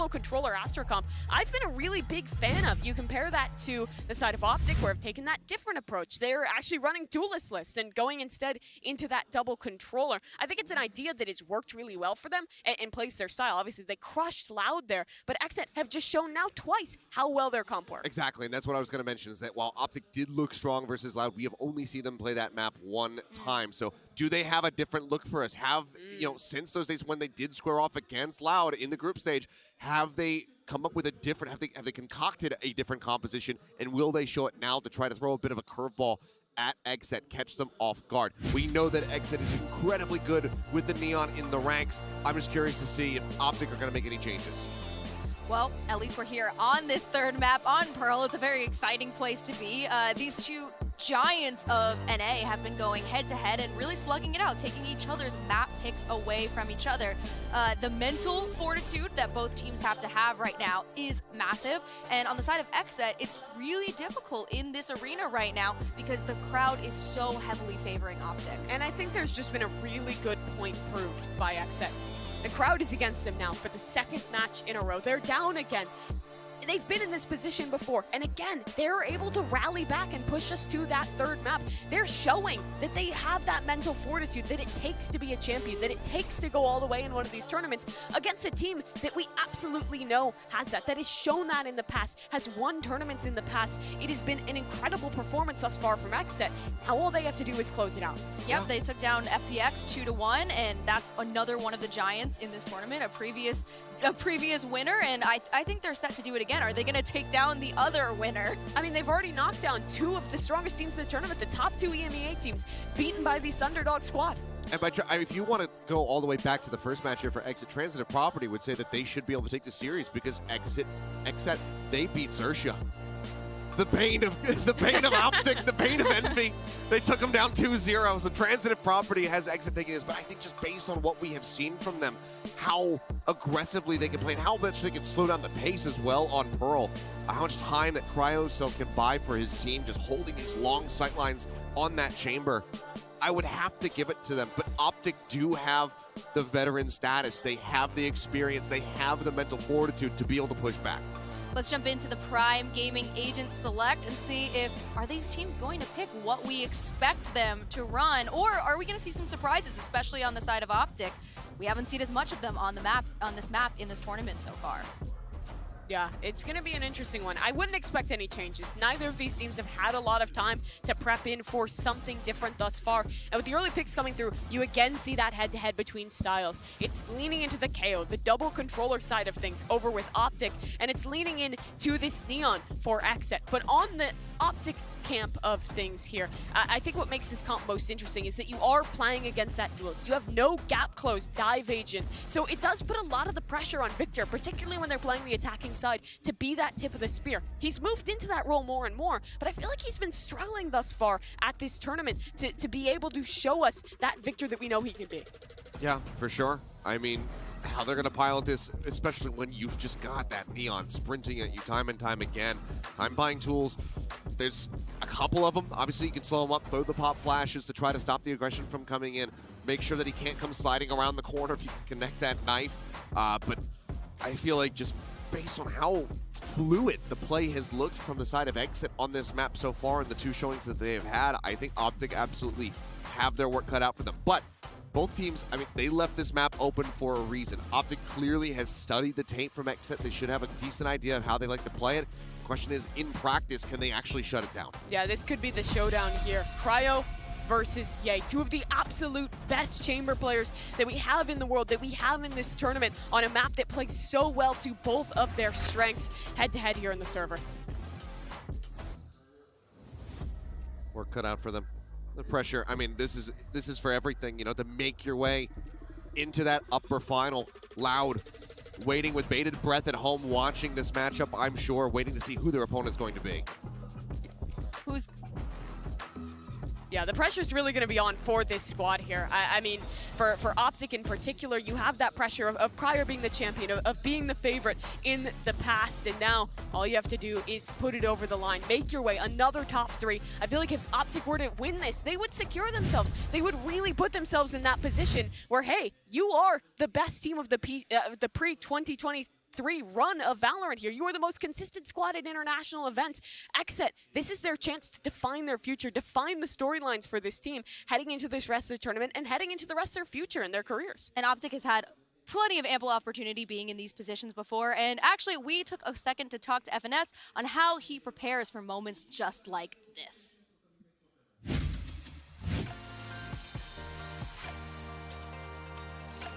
controller Astrocomp, I've been a really big fan of. You compare that to the side of OpTic, where I've taken that different approach. They're actually running duelist list and going instead into that double controller. I think it's an idea that has worked really well for them and plays their style. Obviously, they crushed Loud there, but XSET have just shown now twice how well their comp works. Exactly. And that's what I was going to mention, is that while OpTic did look strong versus Loud, we have only seen them play that map one time. So do they have a different look for us? Have, you know, since those days when they did square off against Loud in the group stage, have they come up with a different, have they concocted a different composition, and will they show it now to try to throw a bit of a curveball at XSET, catch them off guard? We know that XSET is incredibly good with the Neon in the ranks. I'm just curious to see if OpTic are going to make any changes. Well, at least we're here on this third map on Pearl. It's a very exciting place to be. These two giants of NA have been going head-to-head and really slugging it out, taking each other's map picks away from each other. The mental fortitude that both teams have to have right now is massive. And on the side of XSET, it's really difficult in this arena right now because the crowd is so heavily favoring OpTic. And I think there's just been a really good point proved by XSET. The crowd is against them now for the second match in a row. They're down again. They've been in this position before, and again, they're able to rally back and push us to that third map. They're showing that they have that mental fortitude, that it takes to be a champion, that it takes to go all the way in one of these tournaments against a team that we absolutely know has that has shown that in the past, has won tournaments in the past. It has been an incredible performance thus far from XSET. Now all they have to do is close it out. Yep, they took down FPX 2-1, and that's another one of the giants in this tournament, a previous winner, and I think they're set to do it again. Are they going to take down the other winner? I mean, they've already knocked down two of the strongest teams in the tournament, the top two EMEA teams, beaten by this underdog squad. And if you want to go all the way back to the first match here for XSET, Transitive Property would say that they should be able to take the series because XSET, they beat Xerxia. The pain of OpTic, the pain of Envy. They took them down 2-0. So Transitive Property has XSET taking this, but I think just based on what we have seen from them, how aggressively they can play and how much they can slow down the pace as well on Pearl, how much time that Cryocells can buy for his team, just holding these long sight lines on that chamber, I would have to give it to them. But OpTic do have the veteran status. They have the experience. They have the mental fortitude to be able to push back. Let's jump into the Prime Gaming Agent Select and see are these teams going to pick what we expect them to run, or are we going to see some surprises, especially on the side of OpTic? We haven't seen as much of them on this map in this tournament so far. Yeah, it's going to be an interesting one. I wouldn't expect any changes. Neither of these teams have had a lot of time to prep in for something different thus far. And with the early picks coming through, you again see that head-to-head between styles. It's leaning into the KO, the double controller side of things over with OpTic, and it's leaning into this Neon for XSET. But on the OpTic camp of things here, I think what makes this comp most interesting is that you are playing against that duelist. You have no gap close dive agent, so it does put a lot of the pressure on Victor, particularly when they're playing the attacking side, to be that tip of the spear. He's moved into that role more and more, but I feel like he's been struggling thus far at this tournament to be able to show us that Victor that we know he can be. Yeah, for sure. I mean, how they're going to pilot this, especially when you've just got that Neon sprinting at you time and time again. Time buying tools, there's a couple of them. Obviously, you can slow them up, throw the pop flashes to try to stop the aggression from coming in. Make sure that he can't come sliding around the corner if you can connect that knife. But I feel like just based on how fluid the play has looked from the side of XSET on this map so far and the two showings that they have had, I think OpTic absolutely have their work cut out for them. But both teams, I mean, they left this map open for a reason. OpTic clearly has studied the tape from XSET. They should have a decent idea of how they like to play it. The question is, in practice, can they actually shut it down? Yeah, this could be the showdown here. Cryo versus Ye, two of the absolute best chamber players that we have in the world, that we have in this tournament on a map that plays so well to both of their strengths head-to-head here in the server. Work cut out for them. The pressure, I mean, this is for everything, you know, to make your way into that upper final. Loud waiting with bated breath at home, watching this matchup, I'm sure, waiting to see who their opponent is going to be. Yeah, the pressure's really going to be on for this squad here. I mean, for OpTic in particular, you have that pressure of prior being the champion, of being the favorite in the past, and now all you have to do is put it over the line, make your way, another top 3. I feel like if OpTic were to win this, they would secure themselves. They would really put themselves in that position where, hey, you are the best team of the pre-2023 run of Valorant here. You are the most consistent squad at international events. XSET, this is their chance to define their future, define the storylines for this team heading into this rest of the tournament and heading into the rest of their future in their careers. And OpTic has had plenty of ample opportunity being in these positions before, and actually we took a second to talk to FNS on how he prepares for moments just like this.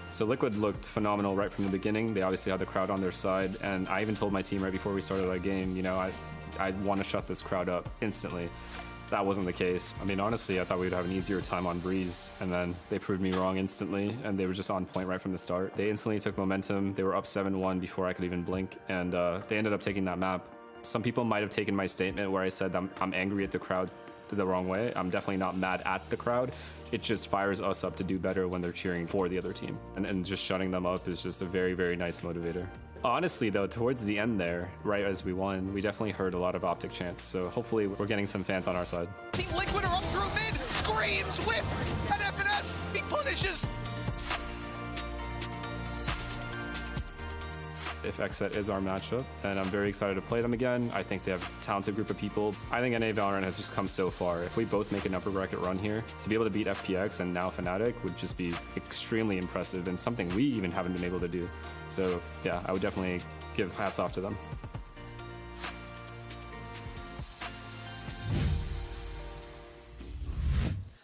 So Liquid looked phenomenal right from the beginning. They obviously had the crowd on their side, and I even told my team right before we started our game, you know, I want to shut this crowd up instantly. That wasn't the case. I mean, honestly, I thought we'd have an easier time on Breeze, and then they proved me wrong instantly, and they were just on point right from the start. They instantly took momentum. They were up 7-1 before I could even blink, and they ended up taking that map. Some people might have taken my statement where I said I'm angry at the crowd the wrong way. I'm definitely not mad at the crowd. It just fires us up to do better when they're cheering for the other team. And just shutting them up is just a very, very nice motivator. Honestly, though, towards the end there, right as we won, we definitely heard a lot of OpTic chants. So hopefully we're getting some fans on our side. Team Liquid are up through mid. Screams, whip, and FNS, he punishes. If XSET is our matchup, and I'm very excited to play them again. I think they have a talented group of people. I think NA Valorant has just come so far. If we both make an upper bracket run here, to be able to beat FPX and now Fnatic would just be extremely impressive and something we even haven't been able to do. So yeah, I would definitely give hats off to them.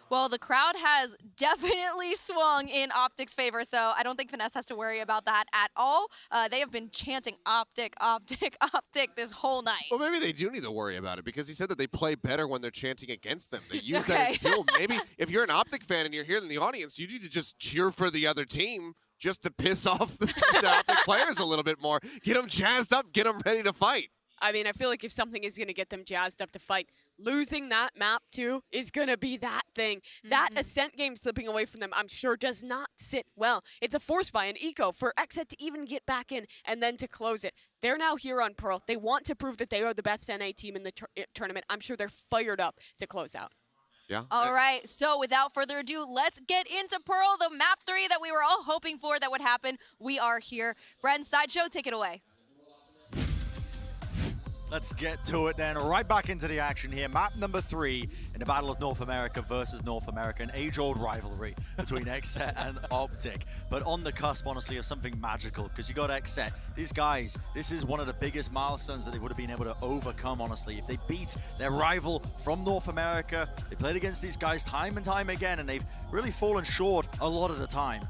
Well, the crowd has definitely swung in OpTic's favor, so I don't think Finesse has to worry about that at all. They have been chanting OpTic, OpTic, OpTic this whole night. Well, maybe they do need to worry about it because he said that they play better when they're chanting against them. They use that as fuel. Maybe if you're an OpTic fan and you're here in the audience, you need to just cheer for the other team just to piss off the OpTic players a little bit more. Get them jazzed up, get them ready to fight. I mean, I feel like if something is going to get them jazzed up to fight, losing that map too is going to be that thing. That Ascent game slipping away from them, I'm sure, does not sit well. It's a force buy, an eco for XSET to even get back in and then to close it. They're now here on Pearl. They want to prove that they are the best NA team in the tournament. I'm sure they're fired up to close out. Yeah. All right, so without further ado, let's get into Pearl, the map 3 that we were all hoping for that would happen. We are here. Bren, Sideshow, take it away. Let's get to it then. Right back into the action here. Map number 3 in the Battle of North America versus North America. An age-old rivalry between XSET and OpTic. But on the cusp, honestly, of something magical. Because you got XSET. These guys, this is one of the biggest milestones that they would have been able to overcome, honestly. If they beat their rival from North America, they played against these guys time and time again, and they've really fallen short a lot of the time.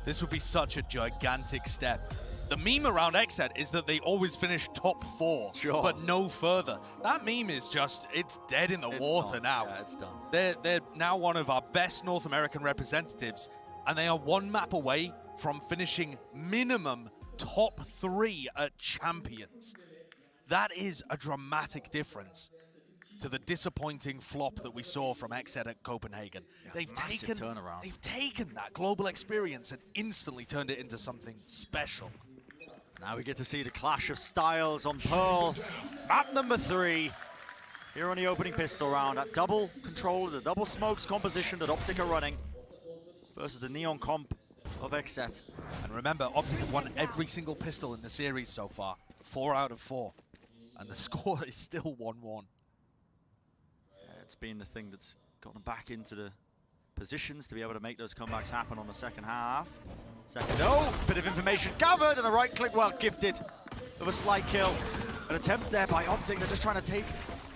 This would be such a gigantic step. The meme around XSET is that they always finish top 4, but no further. That meme is just, it's dead in the water now. Yeah, it's done. They're now one of our best North American representatives, and they are one map away from finishing minimum top 3 at Champions. That is a dramatic difference to the disappointing flop that we saw from XSET at Copenhagen. Yeah, they've turnaround. They've taken that global experience and instantly turned it into something special. Now we get to see the clash of styles on Pearl. Map number 3. Here on the opening pistol round at double control, the double smokes composition that OpTic are running versus the neon comp of XSET. And remember, OpTic have won every single pistol in the series so far. 4 out of 4. And the score is still 1-1. It's been the thing that's gotten them back into the positions to be able to make those comebacks happen on the second half. Bit of information gathered and a right click, well, gifted of a slight kill. An attempt there by OpTic. They're just trying to take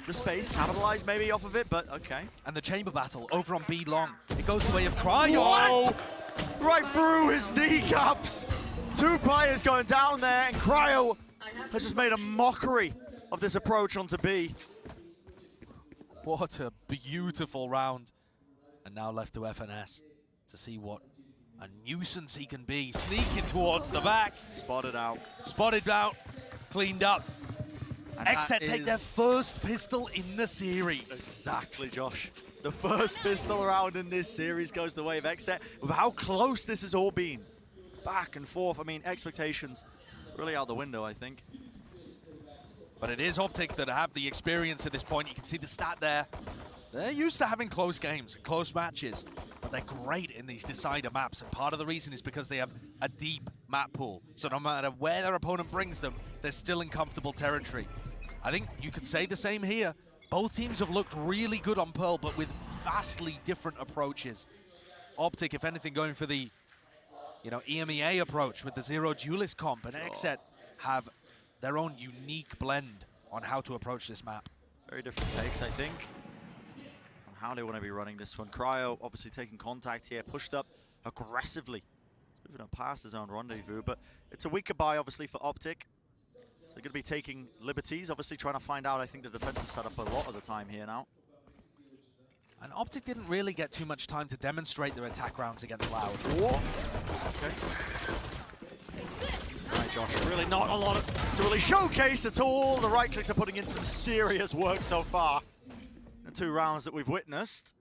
the space, capitalize maybe off of it, but okay. And the chamber battle over on B long. It goes the way of Cryo. What? Right through his kneecaps. 2 players going down there, and Cryo has just made a mockery of this approach onto B. What a beautiful round. And now left to FNS to see what A nuisance he can be, sneaking towards the back. Spotted out. Spotted out, cleaned up. And XSET take their first pistol in the series. Exactly, Josh. The first pistol round in this series goes the way of XSET. With how close this has all been. Back and forth. I mean, expectations really out the window, I think. But it is OpTic that have the experience at this point. You can see the stat there. They're used to having close games, close matches, but they're great in these decider maps. And part of the reason is because they have a deep map pool. So no matter where their opponent brings them, they're still in comfortable territory. I think you could say the same here. Both teams have looked really good on Pearl, but with vastly different approaches. OpTic, if anything, going for the EMEA approach with the zero duelist comp, and XSET have their own unique blend on how to approach this map. Very different takes, I think, on how they want to be running this one. Cryo obviously taking contact here, pushed up aggressively. He's moving up past his own rendezvous, but it's a weaker buy, obviously, for OpTic. So they're going to be taking liberties, obviously trying to find out, I think, the defensive setup a lot of the time here now. And OpTic didn't really get too much time to demonstrate their attack rounds against Loud. What? Okay. Right, Josh, really not a lot to really showcase at all. The right clicks are putting in some serious work so far. The 2 rounds that we've witnessed.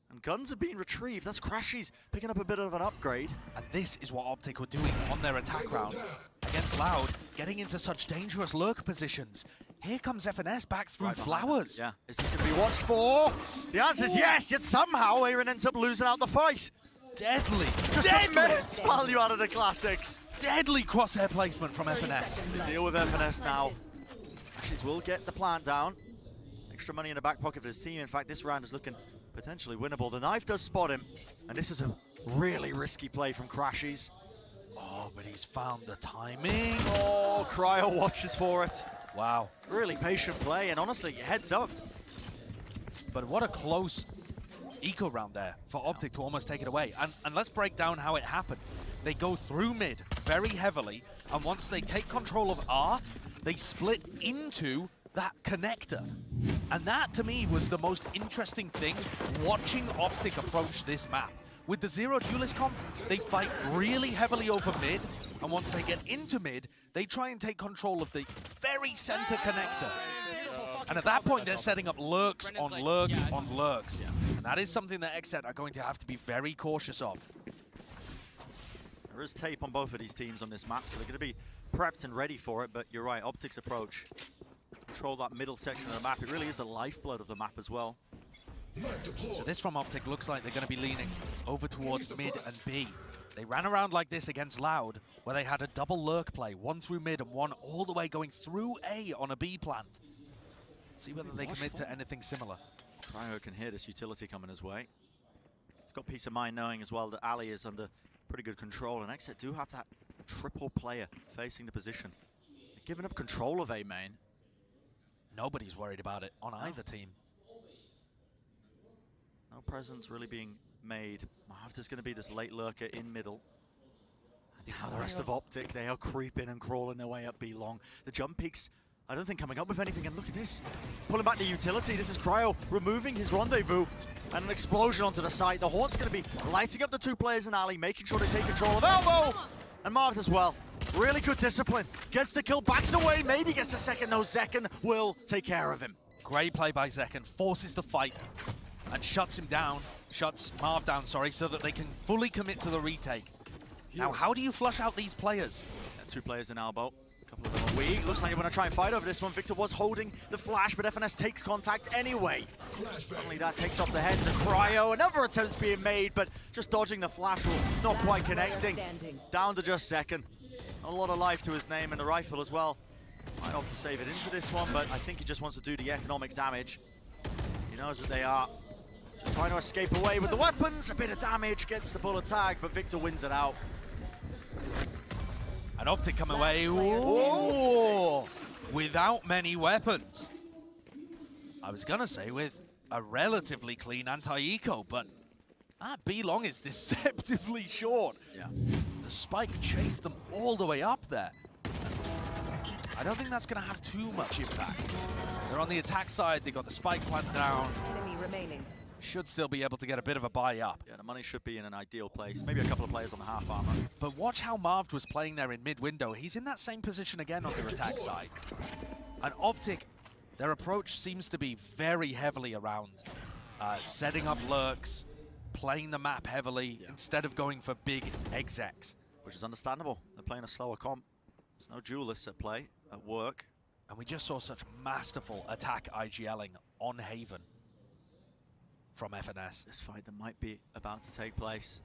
And guns are being retrieved. That's Crashies picking up a bit of an upgrade. And this is what OpTic were doing on their attack round against Loud, getting into such dangerous lurk positions. Here comes FNS back through Flowers. Yeah, is this going to be watched for? The answer is yes, yet somehow Aaron ends up losing out the fight. Deadly. Just immense value out of the classics. Deadly crosshair placement from FNS. They deal with FNS now. Crashies will get the plant down. Extra money in the back pocket of his team. In fact, this round is looking potentially winnable. The knife does spot him, and this is a really risky play from Crashies. Oh, but he's found the timing. Oh, Cryo watches for it. Wow. Really patient play, and honestly, heads up. But what a close eco round there for OpTic to almost take it away. And let's break down how it happened. They go through mid very heavily, and once they take control of Art, they split into that connector. And that, to me, was the most interesting thing, watching OpTic approach this map. With the zero duelist comp, they fight really heavily over mid, and once they get into mid, they try and take control of the very center connector. And at that point, they're setting up lurks on lurks on lurks. And that is something that XSET are going to have to be very cautious of. There is tape on both of these teams on this map, so they're going to be prepped and ready for it, but you're right, OpTic's approach. Control that middle section of the map. It really is the lifeblood of the map as well. So this from OpTic looks like they're going to be leaning over towards mid and B. They ran around like this against Loud, where they had a double lurk play, one through mid and one all the way going through A on a B plant. See whether they commit to anything similar. Cryo can hear this utility coming his way. He's got peace of mind knowing as well that Ali is under pretty good control, and XSET do have that triple player facing the position. They're giving up control of A main. Nobody's worried about it on either team. No presence really being made. There's going to be this late lurker in middle. And now the rest of OpTic, they are creeping and crawling their way up B long. The jump peaks, I don't think coming up with anything. And look at this. Pulling back the utility. This is Cryo removing his rendezvous. And an explosion onto the site. The Haunt's going to be lighting up the 2 players in Ali, making sure they take control of Elbow. And Marv as well. Really good discipline. Gets the kill, backs away, maybe gets a second. No, Zekken will take care of him. Great play by Zekken. Forces the fight and shuts him down. Shuts Marv down, sorry, so that they can fully commit to the retake. Now, how do you flush out these players? 2 players in Elbow. A couple of them are weak. Looks like they want to try and fight over this one. Victor was holding the flash, but FNS takes contact anyway. Only that takes off the heads of Cryo. Another attempt's being made, but just dodging the flash rule. Not quite connecting. Down to just Zekken. A lot of life to his name and the rifle as well. Might opt to save it into this one, but I think he just wants to do the economic damage. He knows that they are just trying to escape away with the weapons. A bit of damage, gets the bullet tag, but Victor wins it out. And OpTic come away ooh, without many weapons. I was going to say with a relatively clean anti-eco, but that B long is deceptively short. Yeah. The spike chased them all the way up there. I don't think that's going to have too much impact. They're on the attack side. They got the spike plant down. Enemy remaining. Should still be able to get a bit of a buy up. Yeah, the money should be in an ideal place. Maybe a couple of players on the half armor. But watch how Marved was playing there in mid-window. He's in that same position again on their attack side. And OpTic, their approach seems to be very heavily around setting up lurks, playing the map heavily, instead of going for big execs. Which is understandable. They're playing a slower comp. There's no duelists at play, at work. And we just saw such masterful attack IGLing on Haven from FNS. This fight that might be about to take place.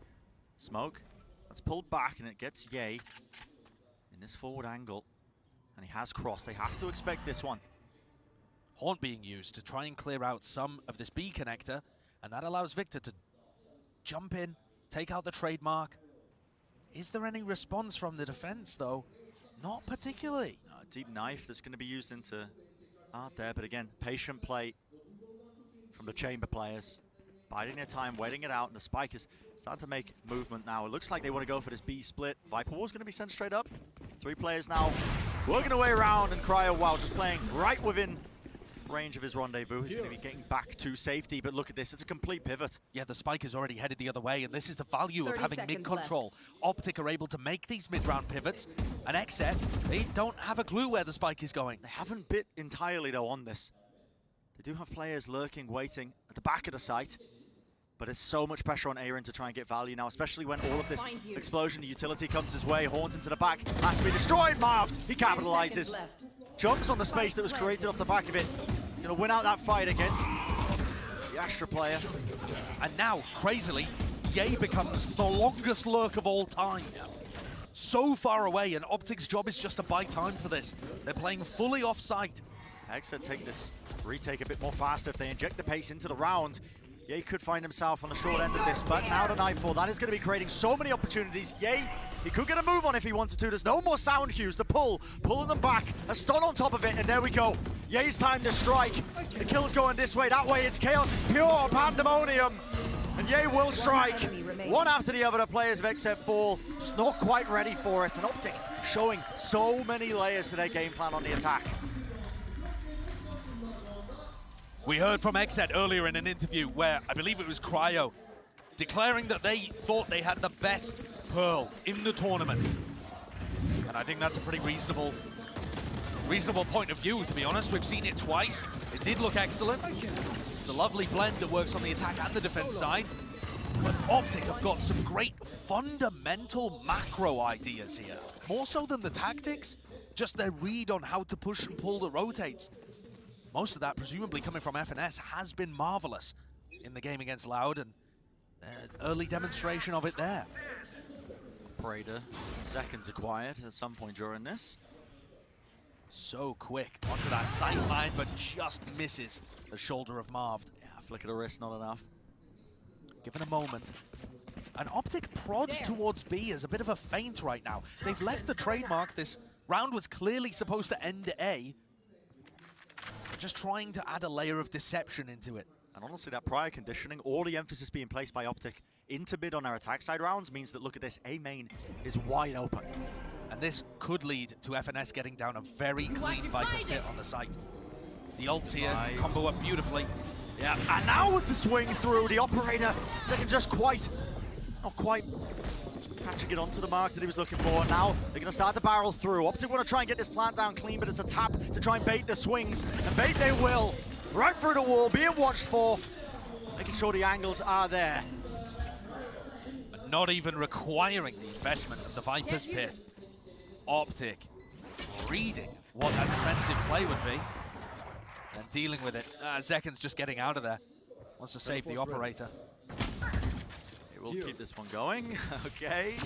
Smoke, that's pulled back and it gets Ye in this forward angle. And he has crossed. They have to expect this one. Haunt being used to try and clear out some of this B connector, and that allows Victor to jump in, take out the trademark. Is there any response from the defense, though? Not particularly. Deep knife that's going to be used into art there, but again, patient play from the chamber players. Biding their time, waiting it out, and the spike is starting to make movement now. It looks like they want to go for this B split. Viper Wall's going to be sent straight up. 3 players now working their way around, and Cryo, wow, just playing right within range of his rendezvous. He's going to be getting back to safety, but look at this, it's a complete pivot. Yeah, the spike is already headed the other way, and this is the value of having mid-control. OpTic are able to make these mid-round pivots, and XSET, they don't have a clue where the spike is going. They haven't bit entirely, though, on this. They do have players lurking, waiting at the back of the site, but there's so much pressure on Aaron to try and get value now, especially when all of this explosion, the utility comes his way. Haunt into the back, has to be destroyed. Marved, he capitalizes. Jumps on the space that was created off the back of it. He's going to win out that fight against the Astra player. And now, crazily, Ye becomes the longest lurk of all time. So far away, and OpTic's job is just to buy time for this. They're playing fully off-site. XSET take this retake a bit more faster if they inject the pace into the round. Ye could find himself on the short end of this, but now to Nightfall, that is going to be creating so many opportunities. Ye, he could get a move on if he wanted to. There's no more sound cues. The pull, pulling them back. A stun on top of it, and there we go. Ye's time to strike. The kill's going this way, that way. It's chaos, it's pure pandemonium. And Ye will strike. One after the other, the players of XSET fall. Just not quite ready for it. And OpTic showing so many layers to their game plan on the attack. We heard from XSET earlier in an interview where I believe it was Cryo declaring that they thought they had the best Pearl in the tournament. And I think that's a pretty reasonable point of view, to be honest. We've seen it twice. It did look excellent. It's a lovely blend that works on the attack and the defense side. But OpTic have got some great fundamental macro ideas here. More so than the tactics, just their read on how to push and pull the rotates. Most of that, presumably coming from FNS, has been marvelous in the game against Loud, and an early demonstration of it there. Operator, seconds acquired at some point during this. So quick onto that sight line, but just misses the shoulder of Marved. Yeah, flick of the wrist, not enough. Given a moment. And OpTic prods towards B as a bit of a feint right now. They've left the trademark. This round was clearly supposed to end A. Just trying to add a layer of deception into it. And honestly, that prior conditioning, all the emphasis being placed by OpTic into mid on our attack side rounds means that, look at this, A main is wide open. And this could lead to FNS getting down a very clean Viper's Pit on the site. The ults here combo up beautifully. Yeah, and now with the swing through, the operator taking just not quite catching it onto the mark that he was looking for. Now they're going to start to barrel through. OpTic want to try and get this plant down clean, but it's a tap to try and bait the swings. And bait they will. Right through the wall, being watched for. Making sure the angles are there. And not even requiring the investment of the Viper's Pit. OpTic reading what that defensive play would be and dealing with it. Zekken's just getting out of there. Wants to save the operator. We'll keep this one going. Okay.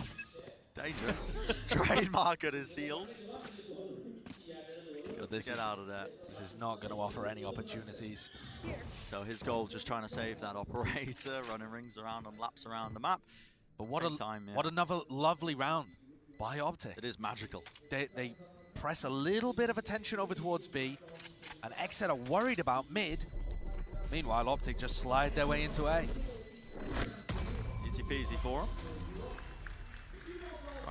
Dangerous. Trademark at his heels. Get out of there. This is not going to offer any opportunities. So his goal, just trying to save that operator, running rings around and laps around the map. But what another lovely round by OpTic. It is magical. They press a little bit of attention over towards B, and XSET are worried about mid. Meanwhile, OpTic just slide their way into A. Easy peasy for him.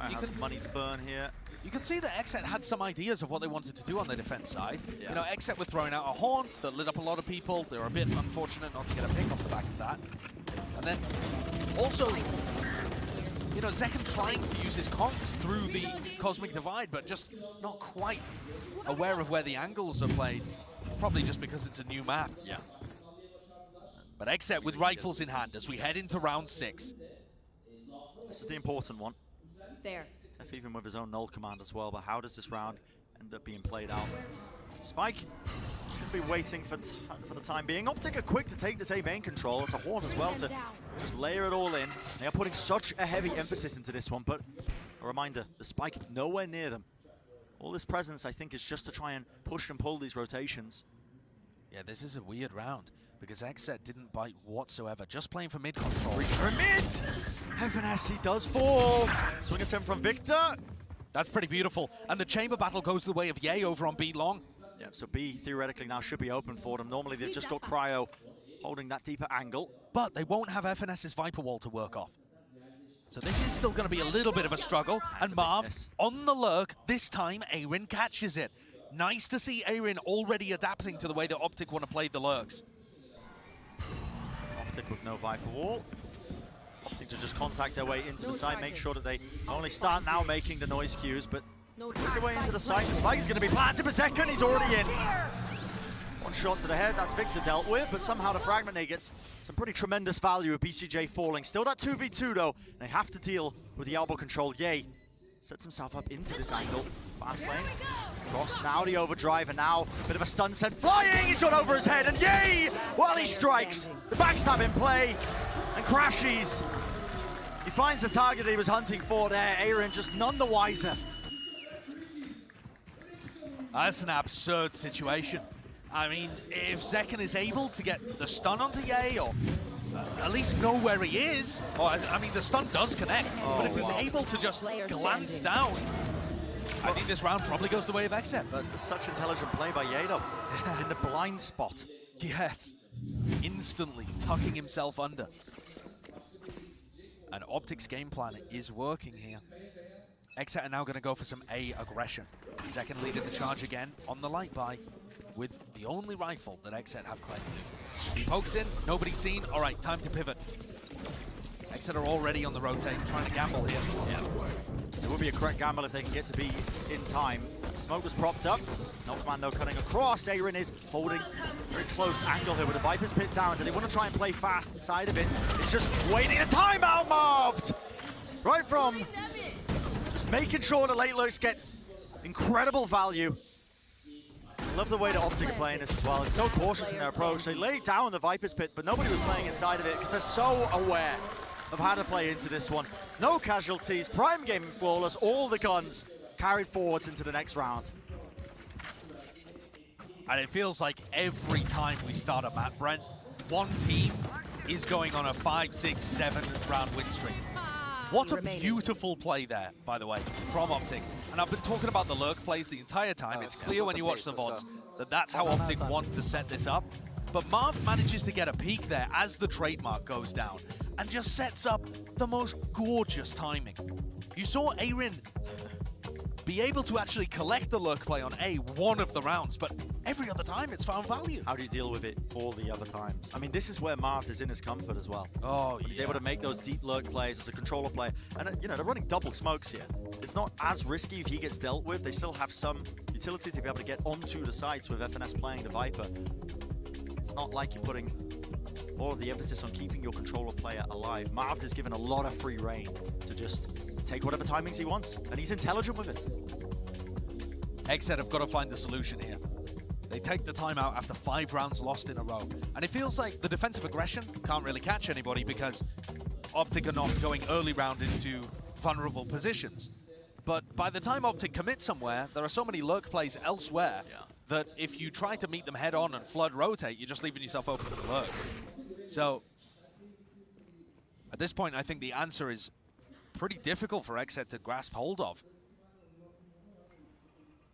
Cryo has money to burn here. You can see that XSET had some ideas of what they wanted to do on the defense side. Yeah. You know, XSET were throwing out a haunt that lit up a lot of people. They were a bit unfortunate not to get a pick off the back of that. And then also, you know, Zekken trying to use his conks through the Cosmic Divide, but just not quite aware of where the angles are played. Probably just because it's a new map. Yeah. But XSET with rifles in hand as we head into round 6. This is the important one. There. Tef even with his own null command as well, but how does this round end up being played out? Spike should be waiting for the time being. OpTic are quick to take this A main control. It's a haunt as well to just layer it all in. They are putting such a heavy emphasis into this one, but a reminder, the Spike nowhere near them. All this presence, I think, is just to try and push and pull these rotations. Yeah, this is a weird round because XSET didn't bite whatsoever, just playing for mid control. For mid! FNS, he does fall. Swing attempt from Victor. That's pretty beautiful. And the chamber battle goes the way of Ye over on B long. Yeah, so B theoretically now should be open for them. Normally they've just got Cryo holding that deeper angle. But they won't have FNS's Viper Wall to work off. So this is still going to be a little bit of a struggle. And Marv on the lurk. This time, Arin catches it. Nice to see Arin already adapting to the way that OpTic want to play the lurks. OpTic with no Viper Wall. OpTic to just contact their way into the site, make sure that they not only start now making the noise cues, but work their way into the site. The spike is going to be planted per second. He's already in. One shot to the head, that's Victor dealt with, but somehow the Fragment gets some pretty tremendous value of BCJ falling. Still that 2v2 though, they have to deal with the elbow control. Ye sets himself up into this angle. Fast lane, cross now the overdrive, and now a bit of a stun sent flying. He's got over his head, and Ye, while he strikes, the backstab in play, and crashes. He finds the target that he was hunting for there. Arin just none the wiser. That's an absurd situation. I mean, if Zekken is able to get the stun onto Ye, or at least know where he is, or, I mean, the stun does connect, but if he's able to just glance down, I think this round probably goes the way of XSET. But such intelligent play by Ye though, in the blind spot. Yes, instantly tucking himself under. And OpTic's game plan is working here. XSET are now going to go for some A aggression. Zekken leading the charge again on the light buy with the only rifle that XSET have claimed to. He pokes in, nobody's seen. All right, time to pivot. XSET are already on the rotate, trying to gamble here. Yeah. It would be a correct gamble if they can get to B in time. Smoke was propped up. No commando cutting across. Arin is holding a very close angle here with the Viper's pit down. Do they want to try and play fast inside of it? It's just waiting a timeout, Marved! Right from just making sure the late lurks get incredible value. I love the way that OpTic are playing this as well. It's so cautious in their approach. They laid down the Viper's pit, but nobody was playing inside of it because they're so aware of how to play into this one. No casualties, prime gaming flawless, all the guns carried forwards into the next round. And it feels like every time we start a map, Brent, one team is going on a 5, 6, 7 round win streak. What a beautiful play there, by the way, from OpTic. And I've been talking about the lurk plays the entire time. It's clear when you watch the VODs that that's how OpTic want to set this up. But Marv manages to get a peek there as the trademark goes down and just sets up the most gorgeous timing. You saw Arin be able to actually collect the lurk play on A one of the rounds, but every other time it's found value. How do you deal with it all the other times? I mean, this is where Marv is in his comfort as well. Oh, he's able to make those deep lurk plays as a controller player. And, you know, they're running double smokes here. It's not as risky if he gets dealt with. They still have some utility to be able to get onto the sites with FNS playing the Viper. It's not like you're putting all of the emphasis on keeping your controller player alive. Marv is given a lot of free reign to just take whatever timings he wants, and he's intelligent with it. XSET have got to find the solution here. They take the timeout after 5 rounds lost in a row. And it feels like the defensive aggression can't really catch anybody because OpTic are not going early round into vulnerable positions. But by the time OpTic commit somewhere, there are so many lurk plays elsewhere that if you try to meet them head on and flood rotate, you're just leaving yourself open to the lurk. So at this point, I think the answer is pretty difficult for XSET to grasp hold of.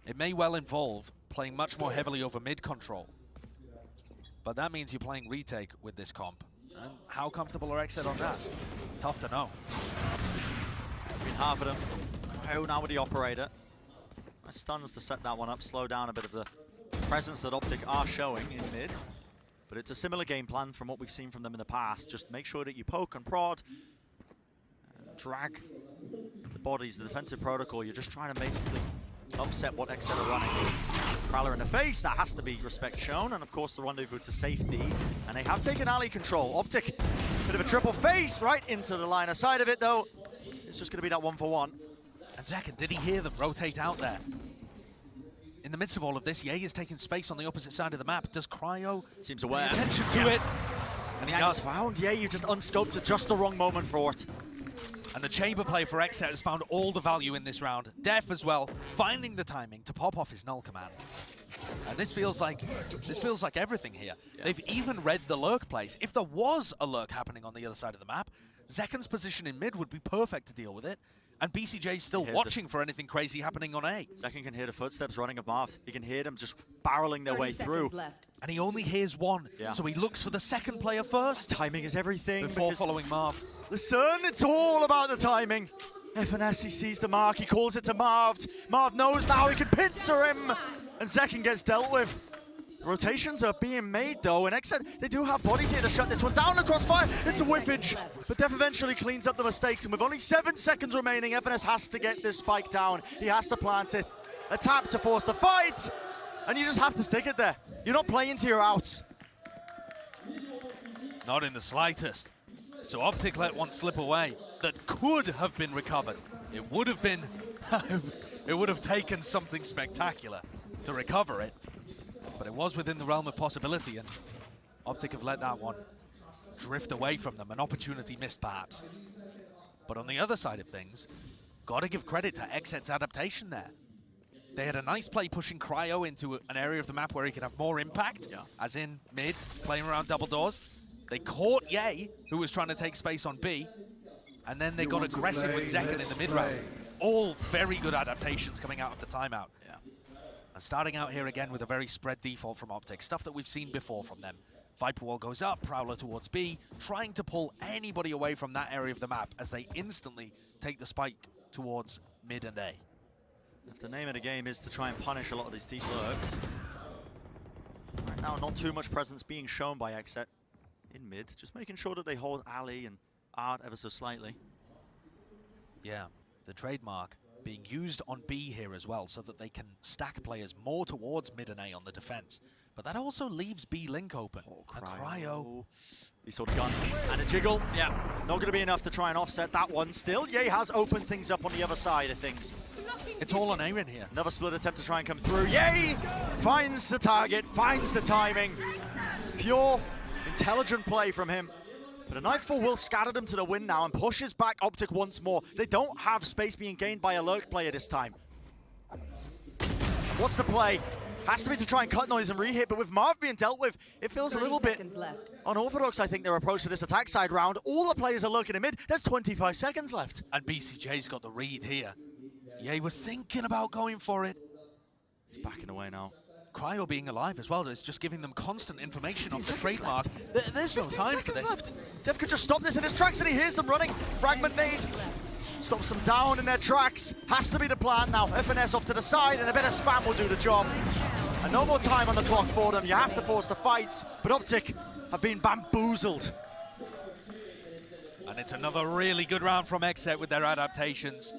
It may well involve playing much more heavily over mid control, but that means you're playing retake with this comp. And how comfortable are XSET on that? Tough to know. It's been half of them. Cryo now with the operator. Nice stuns to set that one up, slow down a bit of the presence that OpTic are showing in mid. But it's a similar game plan from what we've seen from them in the past. Just make sure that you poke and prod, and drag the bodies, the defensive protocol. You're just trying to basically upset what XSET are running. Prowler in the face, that has to be respect shown. And of course the rendezvous to safety. And they have taken alley control. OpTic, bit of a triple face right into the line of sight of it though. It's just going to be that 1-for-1. And Zekken, did he hear them rotate out there? In the midst of all of this, Ye is taking space on the opposite side of the map. Does Cryo seems aware. Pay attention to it? And he has found. Yeah, you just unscoped at just the wrong moment for it. And the chamber play for XSET has found all the value in this round. Def as well, finding the timing to pop off his null command. And this feels like everything here. Yeah. They've even read the lurk plays. If there was a lurk happening on the other side of the map, Zekken's position in mid would be perfect to deal with it. And BCJ's still watching for anything crazy happening on A. Zekken can hear the footsteps running of Marv. He can hear them just barreling their way through. Left. And he only hears one, so he looks for the second player first. Timing is everything. Before following Marv. Listen, it's all about the timing. FNS, he sees the mark, he calls it to Marv. Marv knows now he can pincer him. And Zekken gets dealt with. Rotations are being made though, and XSET, they do have bodies here to shut this one down. The crossfire, it's a whiffage. But Def eventually cleans up the mistakes, and with only 7 seconds remaining, FNS has to get this spike down. He has to plant it. A tap to force the fight, and you just have to stick it there. You're not playing to your outs. Not in the slightest. So OpTic let one slip away that could have been recovered. It would have been, it would have taken something spectacular to recover it. But it was within the realm of possibility, and OpTic have let that one drift away from them. An opportunity missed, perhaps. But on the other side of things, gotta give credit to XSET's adaptation there. They had a nice play pushing Cryo into an area of the map where he could have more impact, as in mid, playing around double doors. They caught Ye, who was trying to take space on B, and then they got aggressive with Zekken in the mid round. All very good adaptations coming out of the timeout. And starting out here again with a very spread default from OpTic, stuff that we've seen before from them. Viper Wall goes up, Prowler towards B, trying to pull anybody away from that area of the map as they instantly take the spike towards mid and A. If the name of the game is to try and punish a lot of these deep lurks. Right now, not too much presence being shown by XSET in mid, just making sure that they hold Ali and Art ever so slightly. Yeah, the trademark being used on B here as well, so that they can stack players more towards mid and A on the defense. But that also leaves B link open. Oh, Cryo. He saw the gun and a jiggle. Yeah, not going to be enough to try and offset that one. Still, Ye has opened things up on the other side of things. It's all on Aaron here. Another split attempt to try and come through. Ye finds the target, finds the timing. Pure, intelligent play from him. But a Nightfall will scatter them to the wind now and pushes back OpTic once more. They don't have space being gained by a lurk player this time. What's the play? Has to be to try and cut noise and re-hit, but with Marv being dealt with, it feels a little bit unorthodox, I think, their approach to this attack side round. All the players are lurking in mid. There's 25 seconds left. And BCJ's got the read here. Ye was thinking about going for it. He's backing away now. Cryo being alive as well is just giving them constant information on the trademark. There's no time for this. Left. Def could just stop this in his tracks, and he hears them running. Fragment nade stops them down in their tracks. Has to be the plan now. FNS off to the side, and a bit of spam will do the job. And no more time on the clock for them. You have to force the fights, but OpTic have been bamboozled. And it's another really good round from XSET with their adaptations.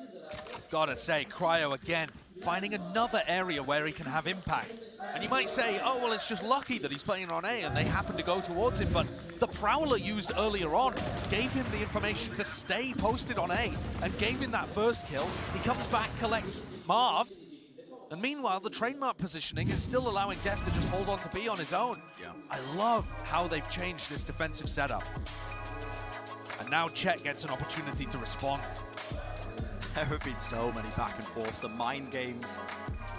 Gotta say, Cryo again, finding another area where he can have impact. And you might say, oh, well, it's just lucky that he's playing on A and they happen to go towards him, but the Prowler used earlier on gave him the information to stay posted on A and gave him that first kill. He comes back, collects Marv, and meanwhile, the trademark positioning is still allowing Def to just hold on to B on his own. Yeah. I love how they've changed this defensive setup. And now Chet gets an opportunity to respond. There have been so many back and forths, the mind games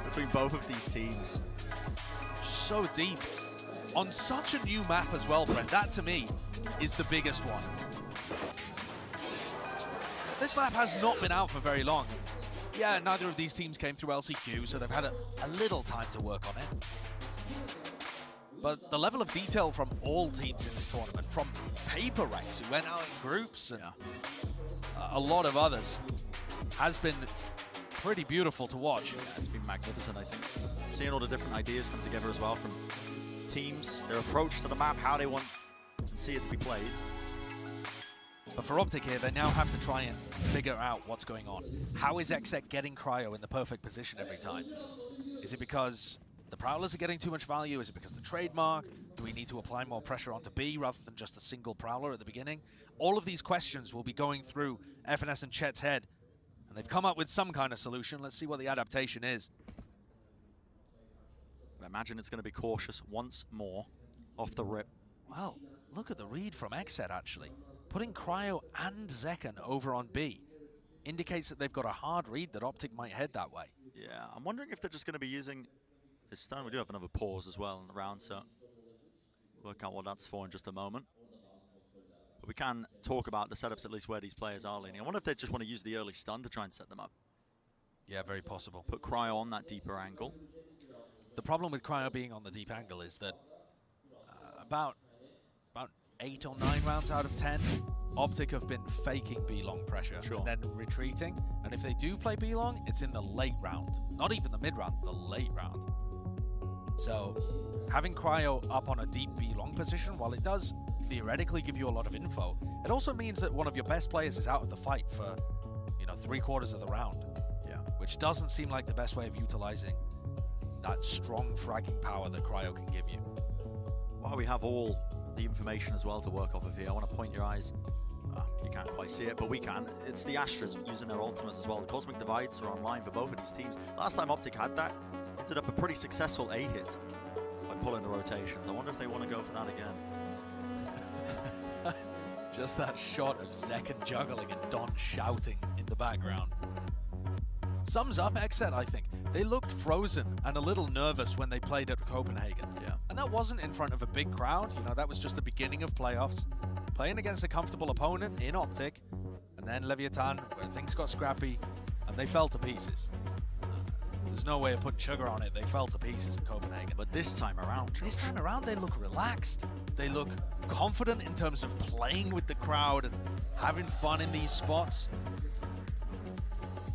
between both of these teams. Just so deep. On such a new map as well, Brent. That, to me, is the biggest one. This map has not been out for very long. Yeah, neither of these teams came through LCQ, so they've had a little time to work on it. But the level of detail from all teams in this tournament, from Paper Rex, who went out in groups, and a lot of others, has been pretty beautiful to watch. Yeah, it's been magnificent, I think. Seeing all the different ideas come together as well from teams, their approach to the map, how they want to see it to be played. But for OpTic here, they now have to try and figure out what's going on. How is XSET getting Cryo in the perfect position every time? Is it because the Prowlers are getting too much value? Is it because the trademark? Do we need to apply more pressure onto B rather than just a single Prowler at the beginning? All of these questions will be going through FNS and Chet's head. And they've come up with some kind of solution. Let's see what the adaptation is. I imagine it's going to be cautious once more off the rip. Well, look at the read from XSET, actually. Putting Cryo and Zekken over on B indicates that they've got a hard read that OpTic might head that way. Yeah, I'm wondering if they're just going to be using his stun. We do have another pause as well in the round, so work out what that's for in just a moment. But we can talk about the setups, at least where these players are leaning. I wonder if they just want to use the early stun to try and set them up. Yeah, very possible. Put Cryo on that deeper angle. The problem with Cryo being on the deep angle is that about 8 or 9 rounds out of 10, OpTic have been faking B-long pressure, and then retreating. And if they do play B-long, it's in the late round. Not even the mid-round, the late round. So having Cryo up on a deep B-long position, while it does theoretically give you a lot of info, it also means that one of your best players is out of the fight for, you know, 3/4 of the round. Yeah. Which doesn't seem like the best way of utilizing that strong fragging power that Cryo can give you. While we have all the information as well to work off of here, I want to point your eyes. You can't quite see it, but we can. It's the Astras using their ultimates as well. The Cosmic Divides are online for both of these teams. Last time OpTic had that, ended up a pretty successful A-hit by pulling the rotations. I wonder if they want to go for that again. Just that shot of Zekken juggling and Don shouting in the background. Sums up XSET, I think. They looked frozen and a little nervous when they played at Copenhagen. Yeah. And that wasn't in front of a big crowd. You know, that was just the beginning of playoffs. Playing against a comfortable opponent in OpTic. And then Leviathan, where things got scrappy, and they fell to pieces. There's no way of putting sugar on it. They fell to pieces in Copenhagen. But this time around, they look relaxed. They look confident in terms of playing with the crowd and having fun in these spots.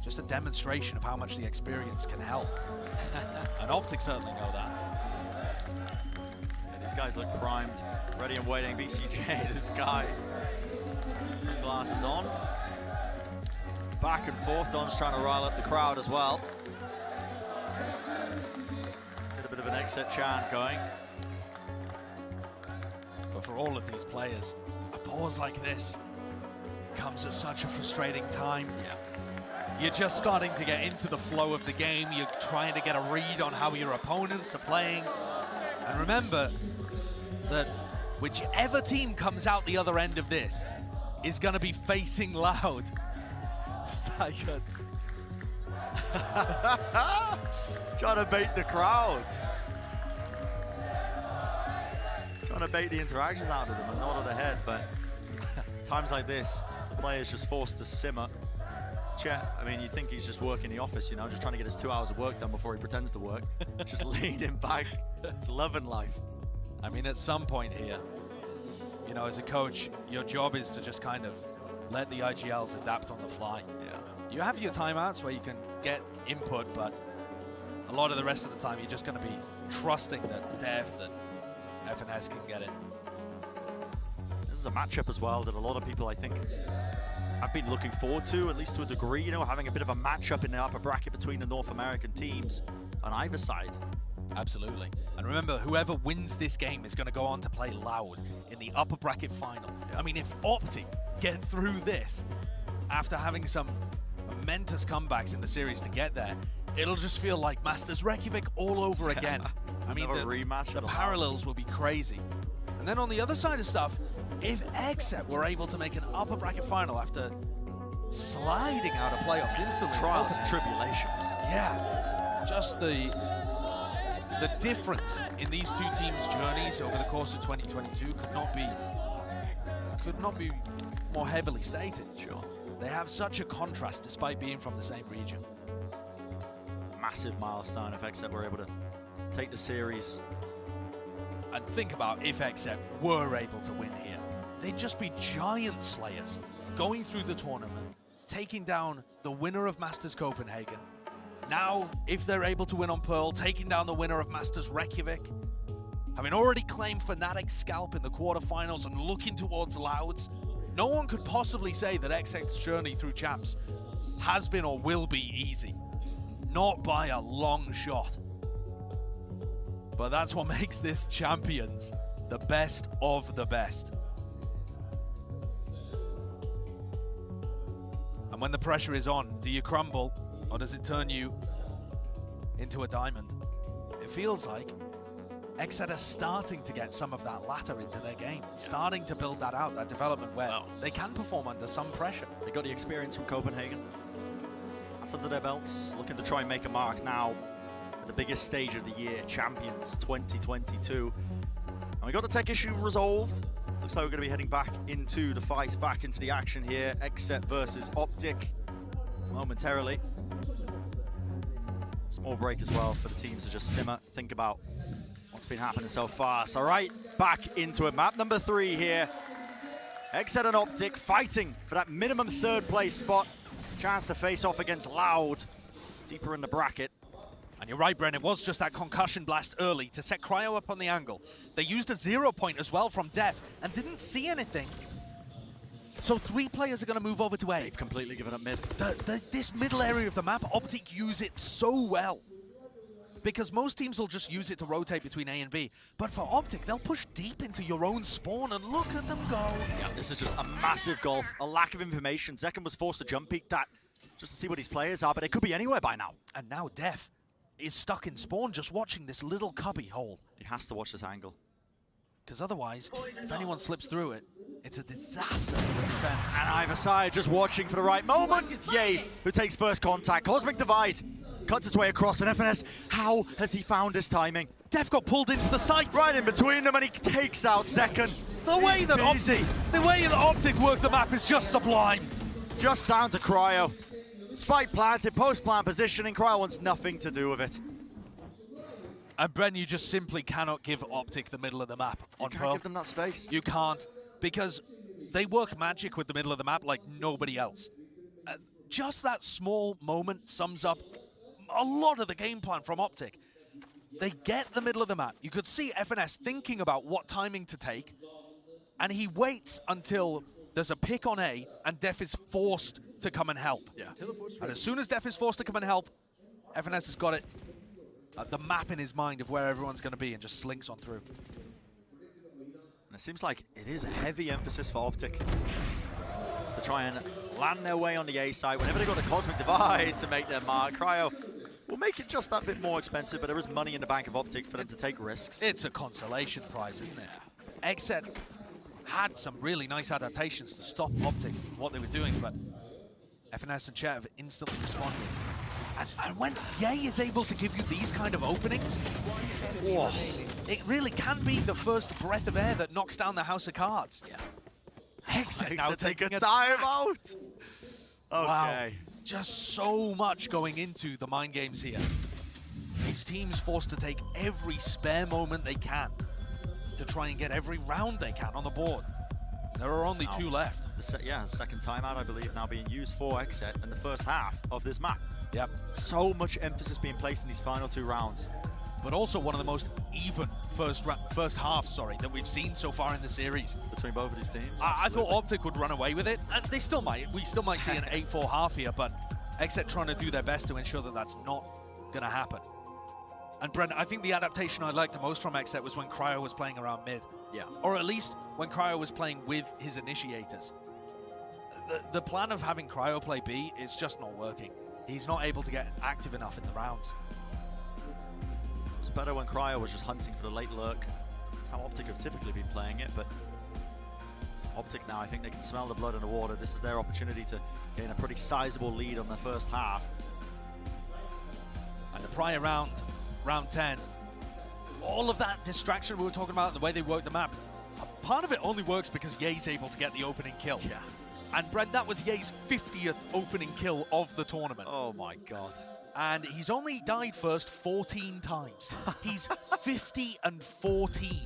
Just a demonstration of how much the experience can help. And OpTic certainly know that. Yeah, these guys look primed, ready and waiting. VCJ, this guy. Sunglasses on. Back and forth. Don's trying to rile up the crowd as well. Get a bit of an XSET chant going. But for all of these players, a pause like this comes at such a frustrating time. Yeah. You're just starting to get into the flow of the game. You're trying to get a read on how your opponents are playing. And remember that whichever team comes out the other end of this is going to be facing Loud. Psycho. Trying to bait the crowd. Trying to bait the interactions out of them and nod of the head, but times like this, the player's just forced to simmer. Chet, I mean, you think he's just working the office, you know, just trying to get his 2 hours of work done before he pretends to work. Just leaning back. It's loving life. I mean, at some point here, you know, as a coach, your job is to just kind of let the IGLs adapt on the fly. Yeah. You have your timeouts where you can get input, but a lot of the rest of the time, you're just going to be trusting that Dev, that FNS can get it. This is a matchup as well that a lot of people, I think, have been looking forward to, at least to a degree, you know, having a bit of a matchup in the upper bracket between the North American teams on either side. Absolutely. And remember, whoever wins this game is going to go on to play Loud in the upper bracket final. I mean, if OpTic get through this after having some momentous comebacks in the series to get there, it'll just feel like Masters Reykjavik all over again. I mean, the parallels will be crazy. And then on the other side of stuff, if XSET were able to make an upper bracket final after sliding out of playoffs instantly. Trials and tribulations. Yeah, just the difference in these two teams' journeys over the course of 2022 could not be more heavily stated. Sure. They have such a contrast despite being from the same region. Massive milestone if XSET were able to take the series. And think about if XSET were able to win here. They'd just be giant slayers going through the tournament, taking down the winner of Masters Copenhagen. Now, if they're able to win on Pearl, taking down the winner of Masters Reykjavik. Having already claimed Fnatic's scalp in the quarterfinals and looking towards Louds, no one could possibly say that XSET's journey through champs has been or will be easy. Not by a long shot. But that's what makes this Champions the best of the best. And when the pressure is on, do you crumble or does it turn you into a diamond? It feels like XSET are starting to get some of that latter into their game, starting to build that out, that development where they can perform under some pressure. They got the experience from Copenhagen. That's under their belts, looking to try and make a mark now at the biggest stage of the year, Champions 2022. And we got the tech issue resolved. Looks like we're going to be heading back into the fight, back into the action here. XSET versus OpTic momentarily. Small break as well for the teams to just simmer, think about what's been happening so far. So right, back into it. Map number 3 here. XSET and OpTic fighting for that minimum 3rd place spot. Chance to face off against Loud, deeper in the bracket. And you're right, Bren, it was just that concussion blast early to set Cryo up on the angle. They used a 0 point as well from Def and didn't see anything. So 3 players are going to move over to A. They've completely given up mid. This middle area of the map, OpTic use it so well. Because most teams will just use it to rotate between A and B. But for OpTic, they'll push deep into your own spawn and look at them go. Yeah, this is just a massive gulf, a lack of information. Zekken was forced to jump peek that just to see what his players are, but it could be anywhere by now. And now Def is stuck in spawn just watching this little cubby hole. He has to watch this angle. Because otherwise, if anyone slips through it, it's a disaster for the defense. And either side just watching for the right moment. It's Ye who takes first contact. Cosmic Divide cuts its way across, and FNS, how has he found his timing? Def got pulled into the site. Right in between them, and he takes out Zekken. The way that OpTic work the map is just sublime. Just down to Cryo. Spike planted, post-plant positioning. Cryo wants nothing to do with it. And Bren, you just simply cannot give OpTic the middle of the map on You Pearl. can't give them that space. You can't, because they work magic with the middle of the map like nobody else. Just that small moment sums up a lot of the game plan from OpTic. They get the middle of the map. You could see FNS thinking about what timing to take, and he waits until there's a pick on A, and Def is forced to come and help. Yeah. And as soon as Def is forced to come and help, FNS has got it, the map in his mind of where everyone's going to be, and just slinks on through. And it seems like it is a heavy emphasis for OpTic to try and land their way on the A side. Whenever they got the Cosmic Divide to make their mark, Cryo will make it just that bit more expensive, but there is money in the bank of OpTic for them to take risks. It's a consolation prize, isn't it? XSET had some really nice adaptations to stop OpTic in what they were doing, but FNS and Chet have instantly responded. And when Ye is able to give you these kind of openings, whoa, it really can be the first breath of air that knocks down the house of cards. Yeah. XSET now taking a timeout. Okay. Wow. Just so much going into the mind games here. These teams forced to take every spare moment they can to try and get every round they can on the board. There are only 2 left. The second timeout, I believe, now being used for XSET in the first half of this map. Yep. So much emphasis being placed in these final 2 rounds. But also one of the most even first halves, that we've seen so far in the series. Between both of these teams. I thought OpTic would run away with it, and they still might. We still might see an 8-4 half here, but XSET trying to do their best to ensure that that's not going to happen. And Brent, I think the adaptation I liked the most from XSET was when Cryo was playing around mid. Yeah. Or at least when Cryo was playing with his initiators. The plan of having Cryo play B is just not working. He's not able to get active enough in the rounds. It was better when Cryo was just hunting for the late lurk. That's how OpTic have typically been playing it, but OpTic now, I think they can smell the blood in the water. This is their opportunity to gain a pretty sizable lead on the first half. And the prior round, round 10, all of that distraction we were talking about and the way they work the map, part of it only works because Ye's able to get the opening kill. Yeah. And Brent, that was Ye's 50th opening kill of the tournament. Oh my God. And he's only died first 14 times. He's 50 and 14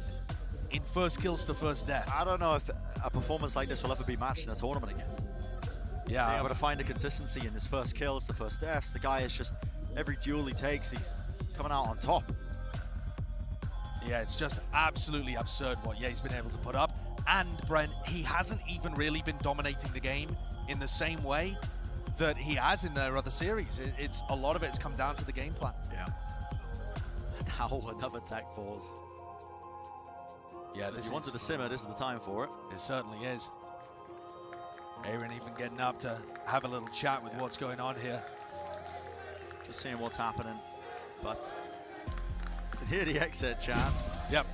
in first kills to first death. I don't know if a performance like this will ever be matched in a tournament again. Yeah. Being able to find a consistency in his first kills, the first deaths. The guy is just, every duel he takes, he's coming out on top. Yeah, it's just absolutely absurd what Ye's been able to put up. And Brent, he hasn't even really been dominating the game in the same way that he has in their other series. It's a lot of it's come down to the game plan. Yeah. Now another tech pause. Yeah, so if you wanted to simmer, this is the time for it. It certainly is. Aaron even getting up to have a little chat with what's going on here. Just seeing what's happening, but you can hear the exit chants. Yep.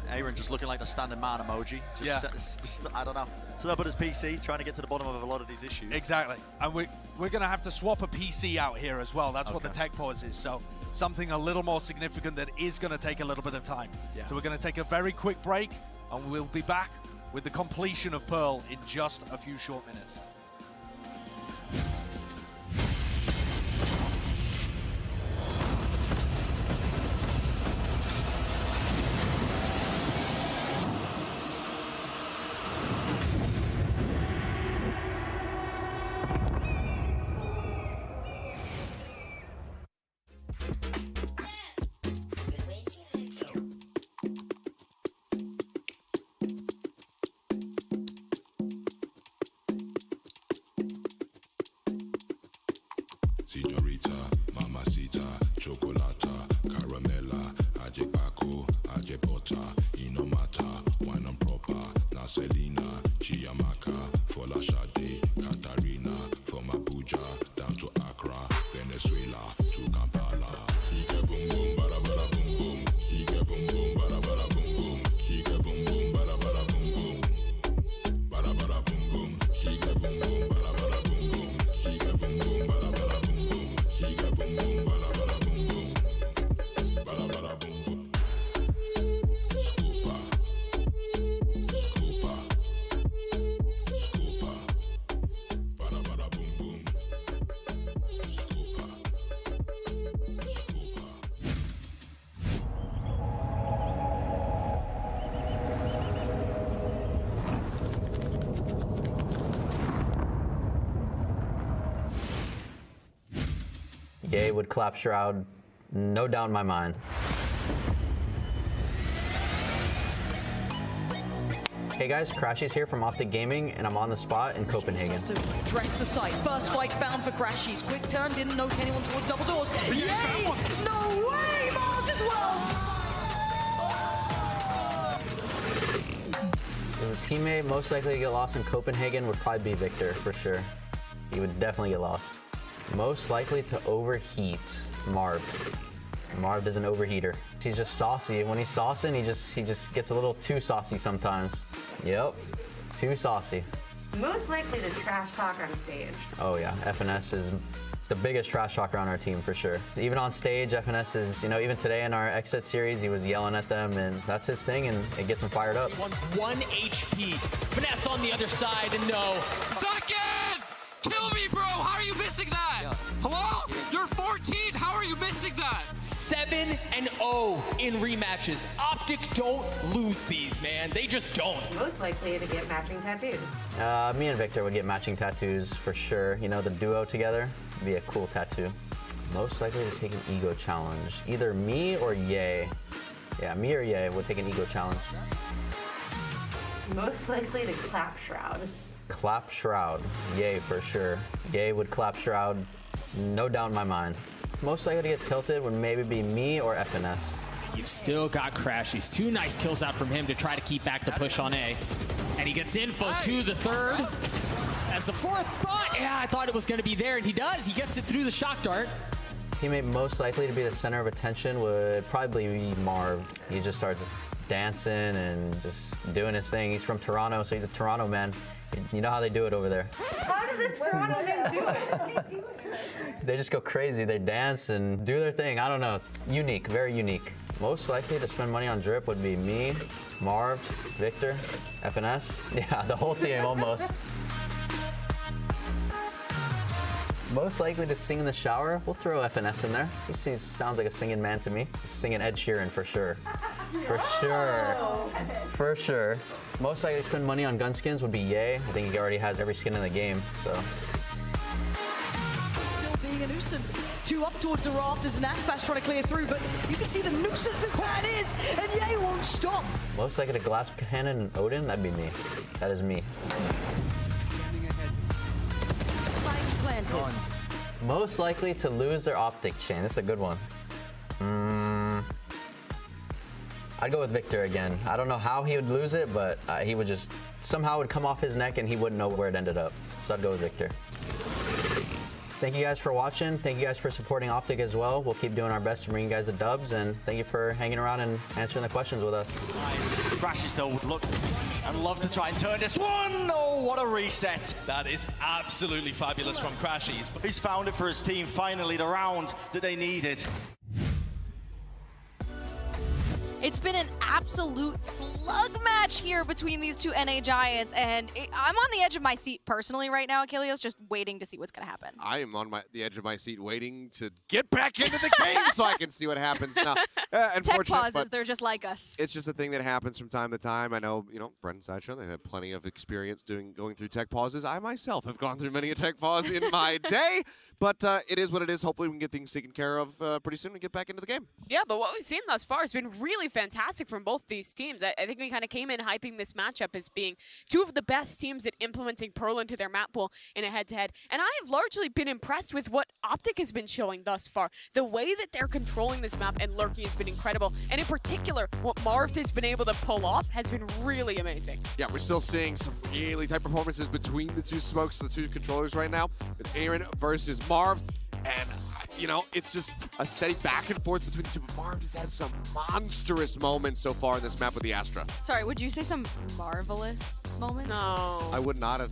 Aaron just looking like the standing man emoji. Just I don't know. So up at his PC, trying to get to the bottom of a lot of these issues. Exactly. And we're going to have to swap a PC out here as well. That's what the tech pause is. So something a little more significant that is going to take a little bit of time. Yeah. So we're going to take a very quick break, and we'll be back with the completion of Pearl in just a few short minutes. Ye would clap Shroud, no doubt in my mind. Hey guys, Crashies here from OpTic Gaming, and I'm on the spot in Copenhagen. To dress the site. First fight found for Crashies. Quick turn, didn't note anyone towards double doors. Yay! No way! Marked as well! The teammate most likely to get lost in Copenhagen would probably be Victor, for sure. He would definitely get lost. Most likely to overheat, Marv. Marv is an overheater. He's just saucy. When he's saucing, he just gets a little too saucy sometimes. Yep, too saucy. Most likely to trash talk on stage. Oh yeah, FNS is the biggest trash talker on our team for sure. Even on stage, FNS is, even today in our XSET series, he was yelling at them, and that's his thing, and it gets him fired up. One HP. Finesse on the other side, and no. Second! Kill me, bro! How are you missing that? Yeah. Hello? You're 14. How are you missing that? 7-0 in rematches. OpTic don't lose these, man. They just don't. Most likely to get matching tattoos. Me and Victor would get matching tattoos for sure. The duo together would be a cool tattoo. Most likely to take an ego challenge. Either me or Ye. Yeah, me or Ye would take an ego challenge. Most likely to clap Shroud. Clap Shroud. Ye for sure. Ye would clap Shroud, no doubt in my mind. Most likely to get tilted would maybe be me or FNS. You've still got Crashies. 2 nice kills out from him to try to keep back the push on A. And he gets info to the third. As the fourth thought, I thought it was going to be there, and he does. He gets it through the shock dart. Teammate most likely to be the center of attention would probably be Marv. He just starts dancing and just doing his thing. He's from Toronto, so he's a Toronto man. You know how they do it over there. How do the Toronto men do it? They just go crazy. They dance and do their thing. I don't know. Unique, very unique. Most likely to spend money on drip would be me, Marv, Victor, FNS. Yeah, the whole team almost. Most likely to sing in the shower, we'll throw FNS in there. He sounds like a singing man to me. He's singing Ed Sheeran for sure. For sure. For sure. Most likely to spend money on gun skins would be Ye. I think he already has every skin in the game, so. Still being a nuisance. 2 up towards the rafters, and Aspas trying to clear through, but you can see the nuisance this man is, and Ye won't stop. Most likely to glass cannon and Odin, that'd be me. That is me. Planted. Most likely to lose their OpTic chain. This is a good one. I'd go with Victor again. I don't know how he would lose it, but he would just somehow would come off his neck and he wouldn't know where it ended up. So I'd go with Victor. Thank you guys for watching. Thank you guys for supporting OpTic as well. We'll keep doing our best to bring you guys the dubs, and thank you for hanging around and answering the questions with us. Crashes though would look and love to try and turn this one. Oh, what a reset. That is absolutely fabulous from Crashies. He's found it for his team, finally the round that they needed. It's been an absolute slug match here between these two NA Giants, and I'm on the edge of my seat personally right now, Achilleos, just waiting to see what's going to happen. I am on the edge of my seat waiting to get back into the game so I can see what happens now. Tech pauses, they're just like us. It's just a thing that happens from time to time. I know, Brendan Sideshow, they have plenty of experience going through tech pauses. I myself have gone through many a tech pause in my day, but it is what it is. Hopefully we can get things taken care of pretty soon and get back into the game. Yeah, but what we've seen thus far has been really fantastic from both these teams. I think we kind of came in hyping this matchup as being two of the best teams at implementing Pearl into their map pool in a head-to-head. And I have largely been impressed with what OpTic has been showing thus far. The way that they're controlling this map and lurking has been incredible. And in particular, what Marv has been able to pull off has been really amazing. Yeah, we're still seeing some really tight performances between the two smokes, the two controllers right now, with Aaron versus Marv. And, it's just a steady back and forth between the two. But Marv has had some monstrous moments so far in this map with the Astra. Sorry, would you say some marvelous moments? No. I would not have.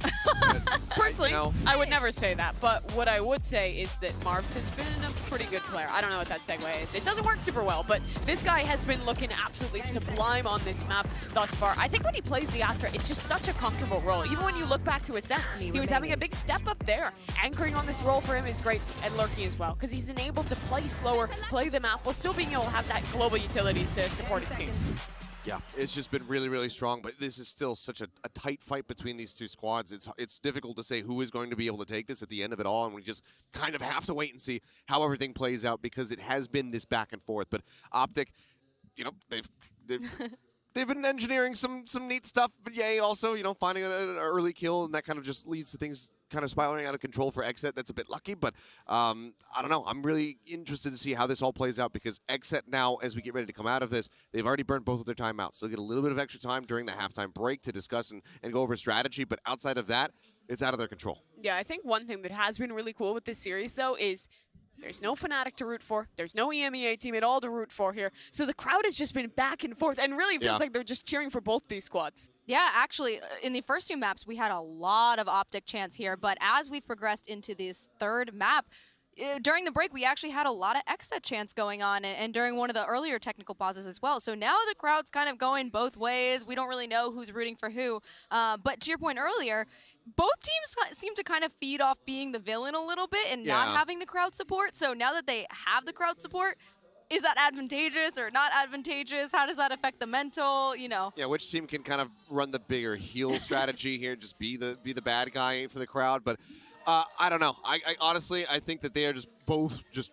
Personally, I would never say that. But what I would say is that Marv has been a pretty good player. I don't know what that segue is. It doesn't work super well, but this guy has been looking absolutely sublime on this map thus far. I think when he plays the Astra, it's just such a comfortable role. Even when you look back to his set, he was having a big step up there. Anchoring on this role for him is great, and lurking as well, because he's enabled to play slower, play the map, while still being able to have that global utility to support his team. Yeah, it's just been really, really strong, but this is still such a tight fight between these two squads. It's difficult to say who is going to be able to take this at the end of it all, and we just kind of have to wait and see how everything plays out, because it has been this back and forth. But OpTic, they've been engineering some neat stuff, but Ye also, finding an early kill, and that kind of just leads to things kind of spiraling out of control for XSET. That's a bit lucky, but I don't know. I'm really interested to see how this all plays out, because XSET now, as we get ready to come out of this, they've already burned both of their timeouts. So they'll get a little bit of extra time during the halftime break to discuss and go over strategy, but outside of that, it's out of their control. Yeah, I think one thing that has been really cool with this series, though, is there's no Fnatic to root for. There's no EMEA team at all to root for here. So the crowd has just been back and forth, and really feels like they're just cheering for both these squads. Yeah, actually, in the first two maps, we had a lot of OpTic chants here, but as we've progressed into this third map, during the break, we actually had a lot of XSET chants going on, and during one of the earlier technical pauses as well. So now the crowd's kind of going both ways. We don't really know who's rooting for who. But to your point earlier, both teams seem to kind of feed off being the villain a little bit and not having the crowd support. So now that they have the crowd support, is that advantageous or not advantageous? How does that affect the mental, Yeah, which team can kind of run the bigger heel strategy here, just be the bad guy for the crowd? But I don't know. I honestly, I think that they are just both just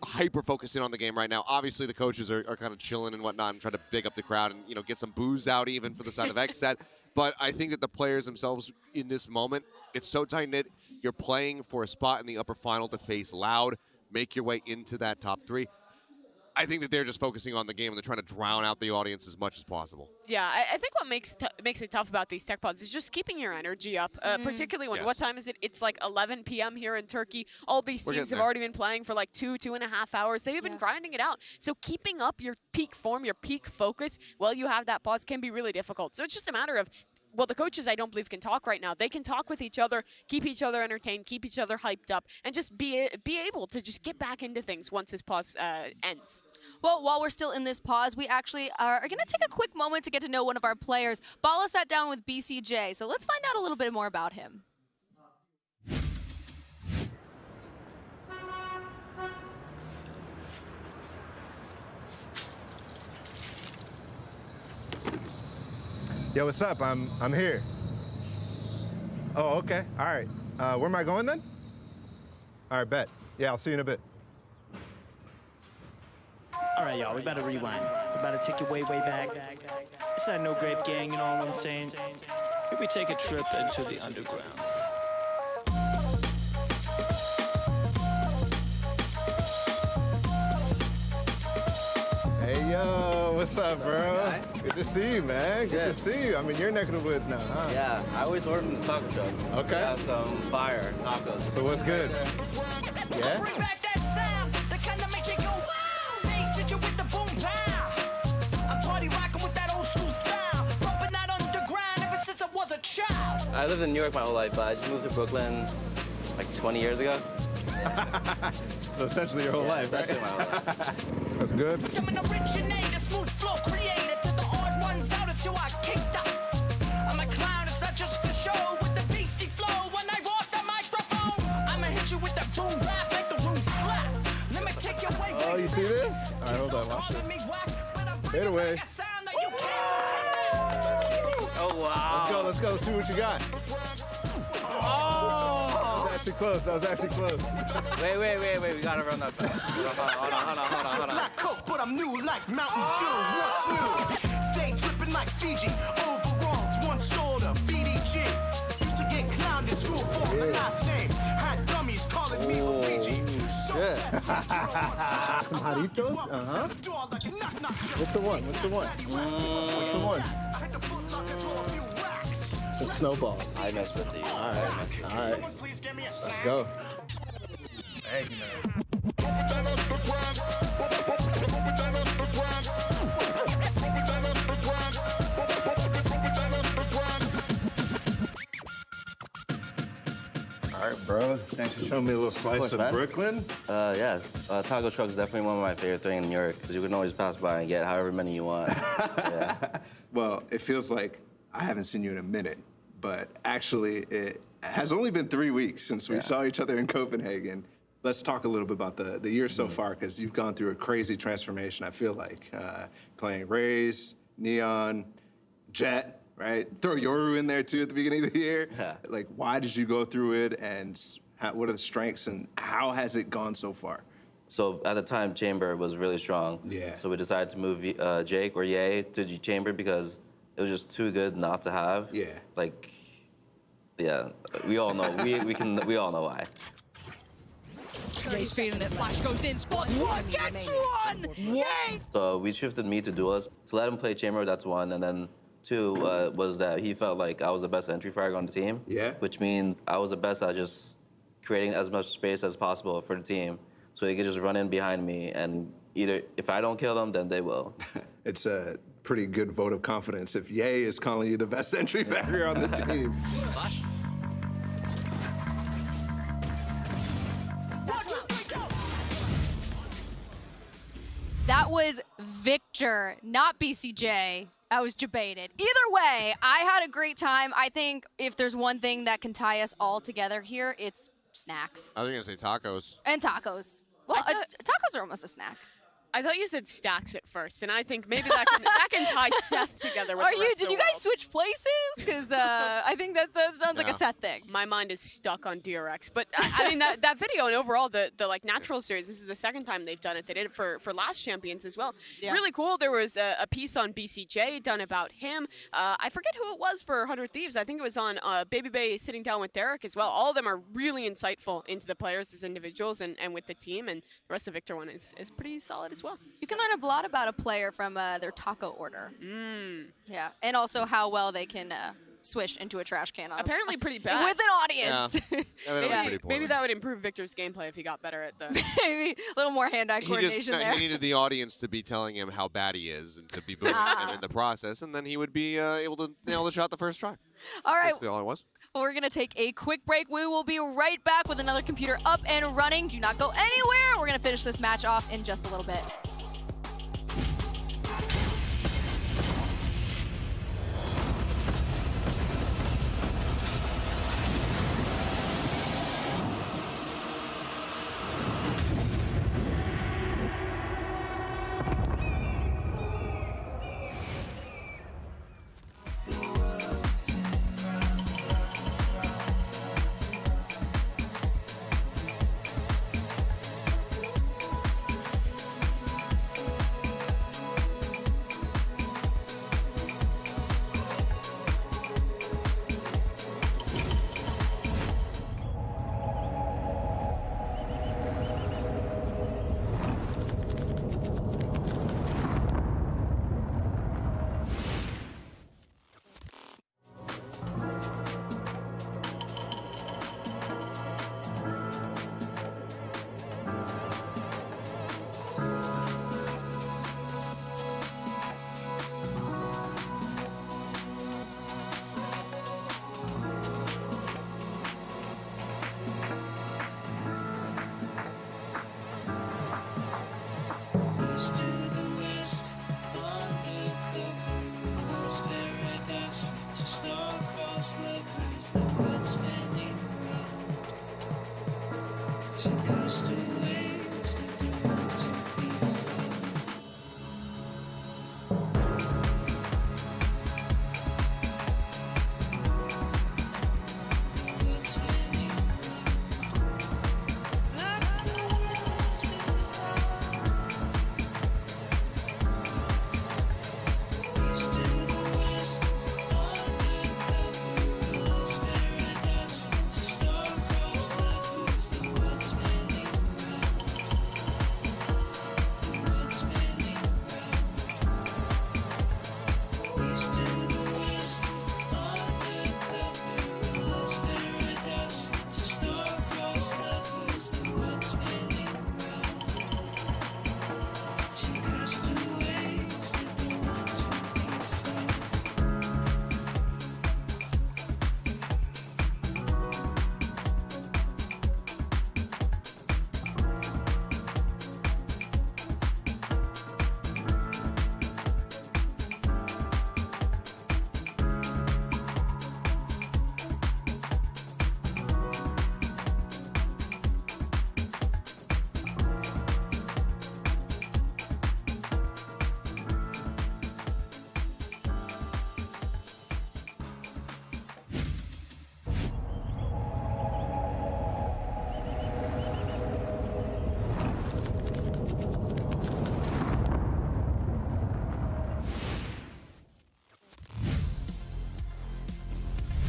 hyper-focusing on the game right now. Obviously, the coaches are kind of chilling and whatnot and trying to big up the crowd and, get some boos out even for the side of XSET. But I think that the players themselves in this moment, it's so tight-knit. You're playing for a spot in the upper final to face Loud, make your way into that top 3. I think that they're just focusing on the game and they're trying to drown out the audience as much as possible. Yeah, I think what makes it tough about these tech pods is just keeping your energy up, particularly when, what time is it? It's like 11 p.m. here in Turkey. All these teams have already been playing for like 2.5 hours. They have been grinding it out. So keeping up your peak form, your peak focus while you have that pause can be really difficult. So it's just a matter of, well, the coaches, I don't believe, can talk right now. They can talk with each other, keep each other entertained, keep each other hyped up, and just be able to just get back into things once this pause ends. Well, while we're still in this pause, we actually are going to take a quick moment to get to know one of our players. Bala sat down with BCJ, so let's find out a little bit more about him. Yo, what's up? I'm here. Oh, okay. All right. Where am I going then? All right, bet. Yeah, I'll see you in a bit. All right, y'all, we better rewind. We better take it way, way back. It's that No Grape gang, you know what I'm saying? Maybe we take a trip into the underground. Hey, yo, what's up, bro? Good to see you, man. Good to see you. I'm in your neck of the woods now, huh? Yeah, I always order from the taco truck. Okay. They have some fire tacos. So what's good? Yeah? I lived in New York my whole life, but I just moved to Brooklyn like 20 years ago. So essentially your whole life, right? Essentially my whole life. That's good. I'm a clown, it's not just for show. With the beastie flow, when I walk the microphone, I'ma hit you with the boom bap, make the room slap. Let me take you away. Oh, you see this? All right, hold on, watch this. Fade away. Oh, wow. Let's go, see what you got. Oh! That was actually close, Wait, we gotta run that back. Hold on. Black coat, but I'm new like Mountain Dew. What's new? Stay dripping like Fiji. Overalls, one shoulder, BDG. Used to get clowned in school for my last name. Had dummies calling me Luigi. Some Jaritos? Uh-huh. What's the one? What's the one? Some snowballs. I messed with you. All right. Let's go. Hey, All right, bro. Thanks for showing me a little slice of Brooklyn. Yeah. Taco truck is definitely one of my favorite things in New York because you can always pass by and get however many you want. Yeah. Well, it feels like I haven't seen you in a minute, but actually it has only been 3 weeks since we saw each other in Copenhagen. Let's talk a little bit about the year so far, because you've gone through a crazy transformation, I feel like. Playing Raze, Neon, Jet, right? Throw Yoru in there too at the beginning of the year. Yeah. Like, why did you go through it, and what are the strengths, and how has it gone so far? So at the time, Chamber was really strong. Yeah. So we decided to move Jake or Ye to Chamber because it was just too good not to have. Yeah. Like, yeah, we all know. we all know why. He's feeling it. Flash goes in. Spot one. Gets one. Yay! So we shifted me to duelist to let him play Chamber. That's one, and then two was that he felt like I was the best entry fragger on the team. Yeah. Which means I was the best at just creating as much space as possible for the team, so they could just run in behind me, and either if I don't kill them, then they will. It's a pretty good vote of confidence if Ye is calling you the best entry fragger on the team. That was Victor, not BCJ. I was debated. Either way, I had a great time. I think if there's one thing that can tie us all together here, it's snacks. I was going to say tacos. And tacos. Well, tacos are almost a snack. I thought you said stacks at first, and I think maybe that can tie Seth together with Did you guys switch places? Because I think that sounds like a Seth thing. My mind is stuck on DRX, but I mean that video and overall the like natural series. This is the second time they've done it. They did it for Last Champions as well. Yeah. Really cool. There was a piece on BCJ done about him. I forget who it was for 100 Thieves. I think it was on Baby Bay sitting down with Derek as well. All of them are really insightful into the players as individuals and with the team, and the rest of Victor one is pretty solid as well. You can learn a lot about a player from their taco order. Yeah, and also how well they can swish into a trash can. Apparently pretty bad. With an audience. Yeah. Maybe that would improve Victor's gameplay if he got better at the... Maybe a little more hand-eye coordination there. He needed the audience to be telling him how bad he is and to be booing him in the process, and then he would be able to nail the shot the first try. All right. Basically all it was. Well, we're going to take a quick break. We will be right back with another computer up and running. Do not go anywhere. We're going to finish this match off in just a little bit.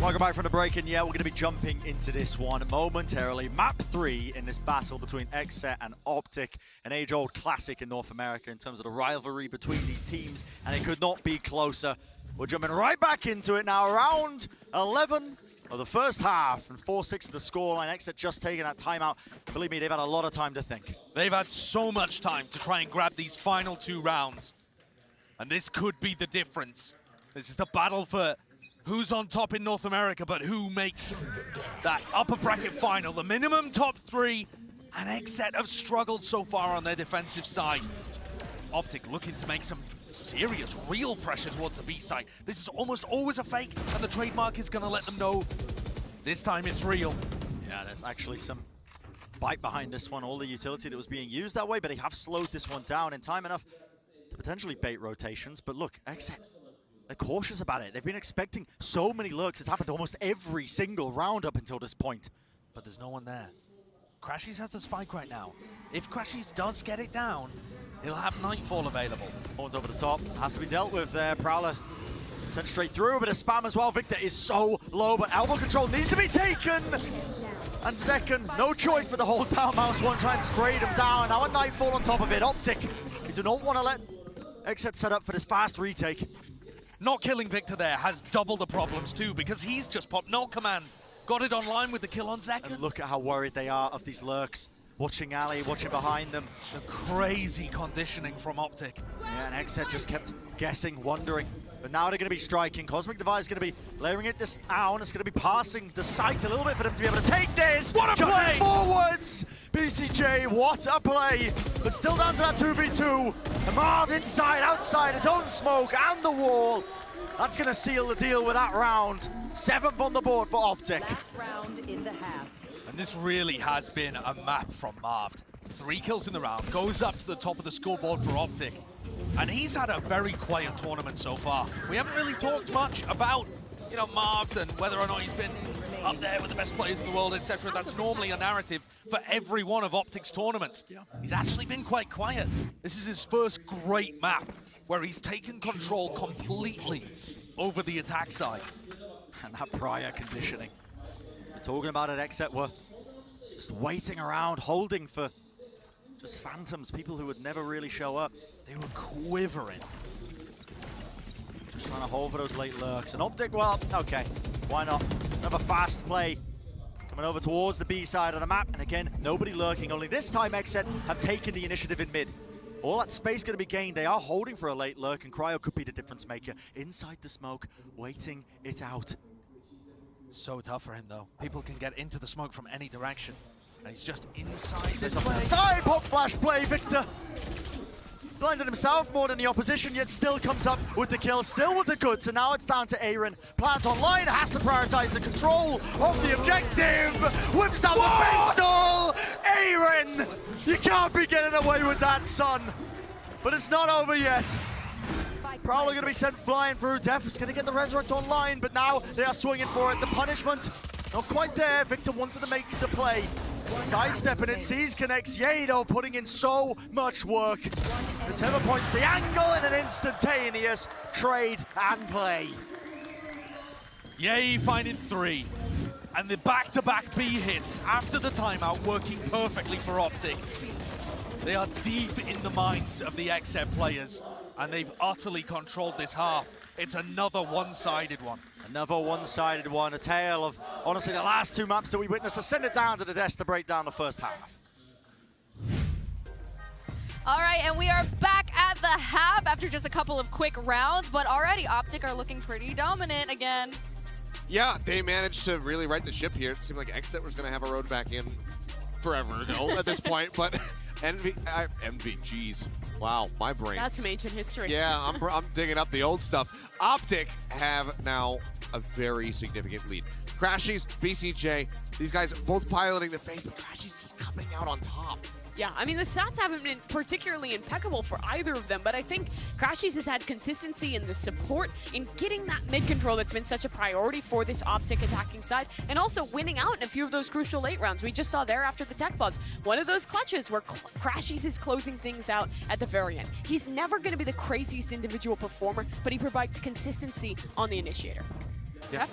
Welcome back from the break, and yeah, we're going to be jumping into this one momentarily. Map 3 in this battle between XSET and OpTic, an age-old classic in North America in terms of the rivalry between these teams, and it could not be closer. We're jumping right back into it now. Round 11 of the first half, and 4-6 the scoreline. XSET just taking that timeout. Believe me, they've had a lot of time to think. They've had so much time to try and grab these final 2 rounds, and this could be the difference. This is the battle for who's on top in North America, but who makes that upper bracket final, the minimum top 3, and XSET have struggled so far on their defensive side. OpTic looking to make some serious, real pressure towards the B side. This is almost always a fake, and the trademark is gonna let them know this time it's real. Yeah, there's actually some bite behind this one, all the utility that was being used that way, but they have slowed this one down in time enough to potentially bait rotations. But look, XSET, they're cautious about it. They've been expecting so many lurks. It's happened almost every single round up until this point. But there's no one there. Crashies has the spike right now. If Crashies does get it down, he'll have Nightfall available. Horns over the top. Has to be dealt with there. Prowler sent straight through. A bit of spam as well. Victor is so low, but elbow control needs to be taken. And Zekken, no choice but to hold down Mouse 1, try and spray him down. Now a Nightfall on top of it. OpTic, we do not want to let XSET set up for this fast retake. Not killing Victor there has double the problems too, because he's just popped no command. Got it online with the kill on Zekken. And look at how worried they are of these lurks. Watching Ali, watching behind them. The crazy conditioning from OpTic. Yeah, and XSET just kept guessing, wondering. But now they're going to be striking. Cosmic Divide is going to be layering it down. It's going to be passing the site a little bit for them to be able to take this. What a play! Forwards! BCJ, what a play! But still down to that 2v2. And Marv inside, outside, his own smoke and the wall. That's going to seal the deal with that round. 7th on the board for OpTic. Last round in the half. And this really has been a map from Marv. 3 kills in the round, goes up to the top of the scoreboard for OpTic. And he's had a very quiet tournament so far. We haven't really talked much about, you know, Marv and whether or not he's been up there with the best players in the world, etc. That's normally a narrative for every one of OpTic's tournaments. He's actually been quite quiet. This is his first great map where he's taken control completely over the attack side. And that prior conditioning. We're talking about it, XSET were just waiting around, holding for just phantoms, people who would never really show up. They were quivering. Just trying to hold for those late lurks. And OpTic, well, okay, why not? Another fast play coming over towards the B side of the map. And again, nobody lurking, only this time XSET have taken the initiative in mid. All that space going to be gained. They are holding for a late lurk, and Cryo could be the difference maker. Inside the smoke, waiting it out. So tough for him, though. People can get into the smoke from any direction. And he's just inside this play. Side pop flash play, Victor. Blinded himself more than the opposition, yet still comes up with the kill, still with the goods. And now it's down to Aaron. Plant online, has to prioritize the control of the objective. Whips out the pistol. Aaron, you can't be getting away with that, son. But it's not over yet. Prowler going to be sent flying through. Def is going to get the Resurrect online, but now they are swinging for it. The punishment, not quite there. Victor wanted to make the play. Sidestepping it, sees connects. Yado putting in so much work. The Tether points the angle in an instantaneous trade and play. Yay finding 3. And the back-to-back B hits after the timeout working perfectly for OpTic. They are deep in the minds of the XSET players, and they've utterly controlled this half. It's another one-sided one. Another one-sided one, a tale of, honestly, the last 2 maps that we witnessed. Let's send it down to the desk to break down the first half. All right, and we are back at the half after just a couple of quick rounds, but already OpTic are looking pretty dominant again. Yeah, they managed to really right the ship here. It seemed like XSET was going to have a road back in forever ago at this point, but Envy, jeez. Wow, my brain. That's some ancient history. Yeah, I'm digging up the old stuff. OpTic have now a very significant lead. Crashies, BCJ, these guys both piloting the phase, but Crashies just coming out on top. Yeah, I mean, the stats haven't been particularly impeccable for either of them, but I think Crashies has had consistency in the support in getting that mid control that's been such a priority for this OpTic attacking side, and also winning out in a few of those crucial late rounds. We just saw there after the tech pause, one of those clutches where Crashies is closing things out at the very end. He's never going to be the craziest individual performer, but he provides consistency on the initiator. Yeah.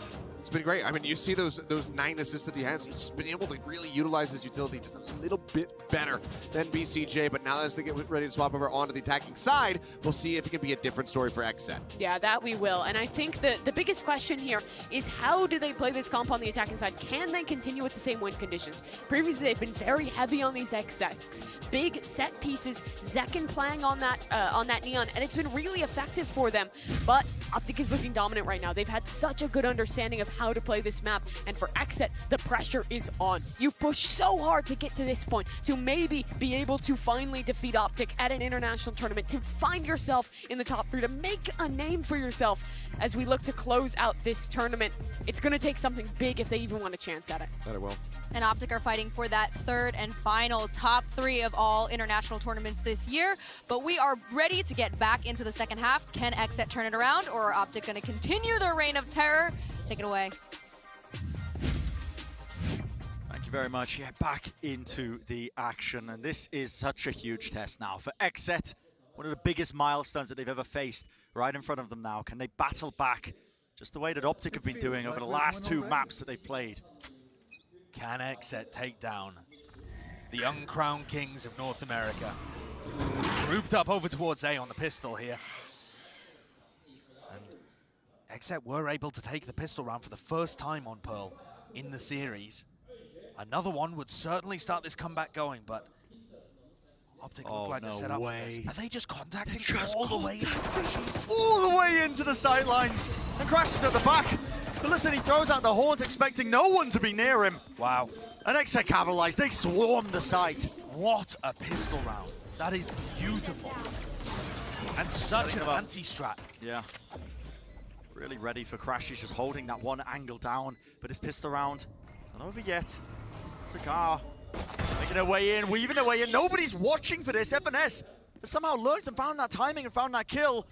been great. I mean, you see those 9 assists that he has. He's just been able to really utilize his utility just a little bit better than BCJ. But now as they get ready to swap over onto the attacking side, we'll see if it can be a different story for XSET. Yeah, that we will. And I think the biggest question here is how do they play this comp on the attacking side? Can they continue with the same win conditions? Previously, they've been very heavy on these XSETs. Big set pieces, Zekken playing on that Neon, and it's been really effective for them. But OpTic is looking dominant right now. They've had such a good understanding of how to play this map, and for XSET, the pressure is on. You've pushed so hard to get to this point, to maybe be able to finally defeat OpTic at an international tournament, to find yourself in the top 3, to make a name for yourself as we look to close out this tournament. It's going to take something big if they even want a chance at it. That it will. And OpTic are fighting for that 3rd and final top 3 of all international tournaments this year. But we are ready to get back into the second half. Can XSET turn it around, or are OpTic going to continue their reign of terror? Take it away. Thank you very much. Yeah, back into the action. And this is such a huge test now for XSET. One of the biggest milestones that they've ever faced right in front of them now. Can they battle back just the way that OpTic have been doing over the last 2 maps that they've played? Can XSET take down the uncrowned kings of North America? Grouped up over towards A on the pistol here. And XSET were able to take the pistol round for the first time on Pearl in the series. Another one would certainly start this comeback going, but OpTic look like they're set up for this. Are they just contacting all the way? All the way into the sidelines and crashes at the back. But listen, he throws out the haunt expecting no one to be near him. Wow. And XSET capitalized. They swarmed the site. What a pistol round. That is beautiful. And such an anti-strat. Yeah. Really ready for Crash. He's just holding that one angle down. But his pistol round is not over yet. Takar making their way in, weaving their way in. Nobody's watching for this. FNS has somehow lurked and found that timing and found that kill.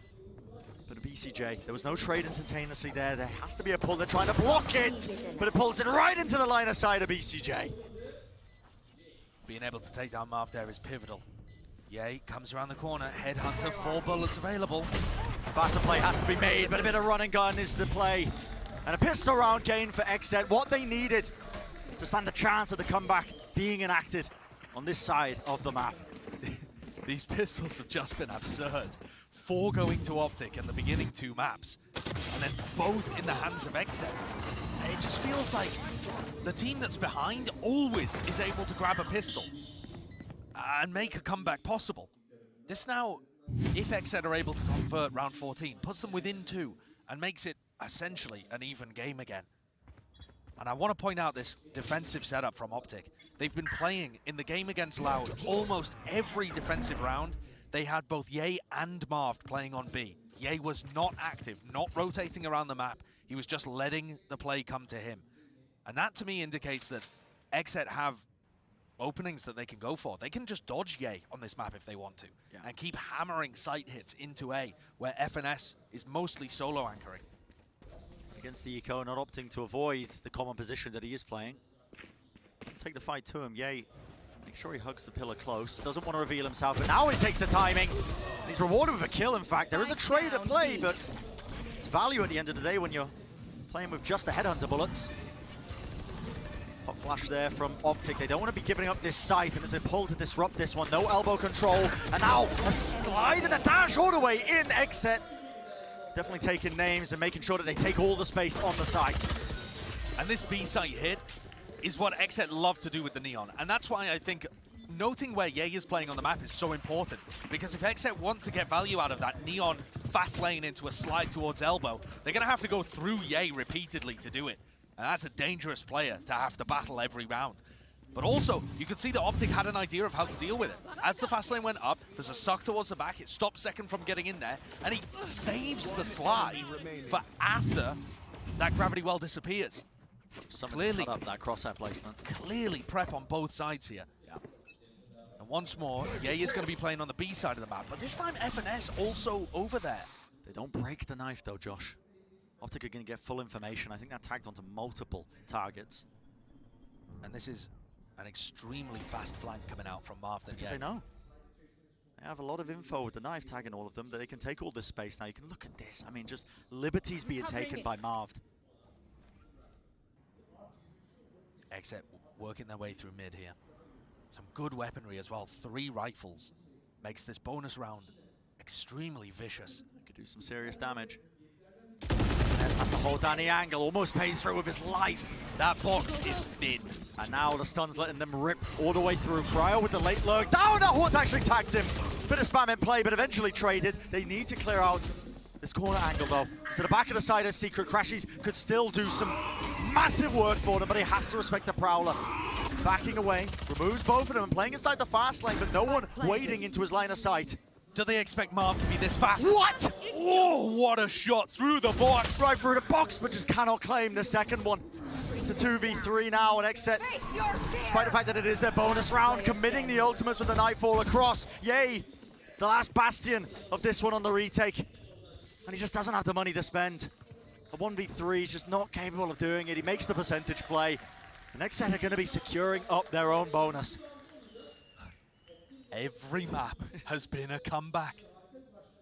But a BCJ, there was no trade instantaneously there. There has to be a pull. They're trying to block it, but it pulls it right into the line of sight of BCJ. Being able to take down Marv there is pivotal. Yay, comes around the corner. Headhunter, 4 bullets available. Faster play has to be made, but a bit of run and gun is the play. And a pistol round gain for XSET, what they needed to stand a chance of the comeback being enacted on this side of the map. These pistols have just been absurd. 4 going to OpTic in the beginning 2 maps, and then both in the hands of XSET. It just feels like the team that's behind always is able to grab a pistol and make a comeback possible. This now, if XSET are able to convert round 14, puts them within 2 and makes it essentially an even game again. And I want to point out this defensive setup from OpTic. They've been playing in the game against Loud almost every defensive round. They had both Ye and Marv playing on B. Ye was not active, not rotating around the map. He was just letting the play come to him. And that to me indicates that XSET have openings that they can go for. They can just dodge Ye on this map if they want to, and keep hammering sight hits into A, where FNS is mostly solo anchoring. Against the Eco, not opting to avoid the common position that he is playing. Take the fight to him, Ye. Make sure he hugs the pillar close. Doesn't want to reveal himself, but now he takes the timing. And he's rewarded with a kill, in fact. There is a trade at play, but it's value at the end of the day when you're playing with just the headhunter bullets. Hot flash there from OpTic. They don't want to be giving up this site, and it's a pull to disrupt this one. No elbow control, and now a slide and a dash all the way in. XSET definitely taking names and making sure that they take all the space on the site. And this B site hit is what XSET love to do with the Neon. And that's why I think noting where Ye is playing on the map is so important. Because if XSET want to get value out of that Neon fast lane into a slide towards elbow, they're going to have to go through Ye repeatedly to do it. And that's a dangerous player to have to battle every round. But also, you can see that OpTic had an idea of how to deal with it. As the fast lane went up, there's a suck towards the back. It stops Zekken from getting in there, and he saves the slide for after that gravity well disappears. Clearly cut up that crosshair placement. Clearly prep on both sides here. Yeah. And once more, Ye is going to be playing on the B side of the map, but this time FNS also over there. They don't break the knife though, Josh. OpTic are going to get full information. I think they're tagged onto multiple targets. And this is an extremely fast flank coming out from Marv. Because they know. They have a lot of info with the knife tagging all of them, that they can take all this space. Now you can look at this. I mean, just liberties being taken by Marv. XSET working their way through mid here. Some good weaponry as well. 3 rifles makes this bonus round extremely vicious. Could do some serious damage. Ness has to hold down the angle, almost pays through with his life. That box is thin. And now the stun's letting them rip all the way through. Cryo with the late lurk. Down! Hort actually tagged him. Bit of spam in play, but eventually traded. They need to clear out this corner angle though. To the back of the side as Secret. Crashies could still do some massive work for them, but he has to respect the Prowler. Backing away, removes both of them and playing inside the fast lane, but no one wading into his line of sight. Do they expect Marv to be this fast? What? Oh, what a shot through the box. Right through the box, but just cannot claim the second one. It's a 2v3 now, and XSET, despite the fact that it is their bonus round, committing the ultimates with the Nightfall across. Yay, the last bastion of this one on the retake. And he just doesn't have the money to spend. A 1v3, he's just not capable of doing it. He makes the percentage play. And XSET are going to be securing up their own bonus. Every map has been a comeback.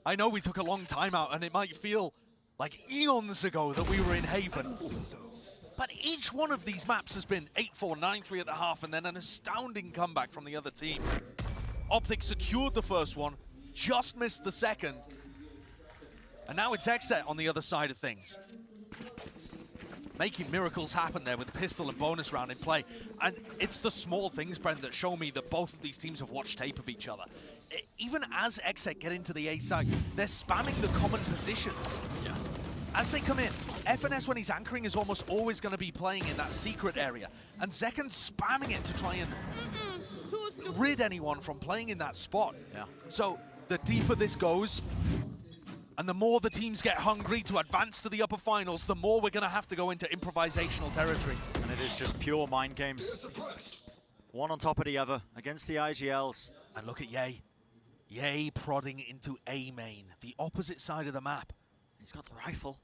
I know we took a long time out, and it might feel like eons ago that we were in Haven. But each one of these maps has been 8-4, 9-3 at the half, and then an astounding comeback from the other team. OpTic secured the first one, just missed the second. And now it's XSET on the other side of things. Making miracles happen there with pistol and bonus round in play. And it's the small things, Brent, that show me that both of these teams have watched tape of each other. Even as XSET get into the A side, they're spamming the common positions. Yeah. As they come in, FNS, when he's anchoring, is almost always going to be playing in that secret area. And Zekan's spamming it to try and rid anyone from playing in that spot. Yeah. So the deeper this goes, and the more the teams get hungry to advance to the upper finals, the more we're going to have to go into improvisational territory. And it is just pure mind games. One on top of the other against the IGLs. And look at Ye. Ye prodding into A main, the opposite side of the map. He's got the rifle.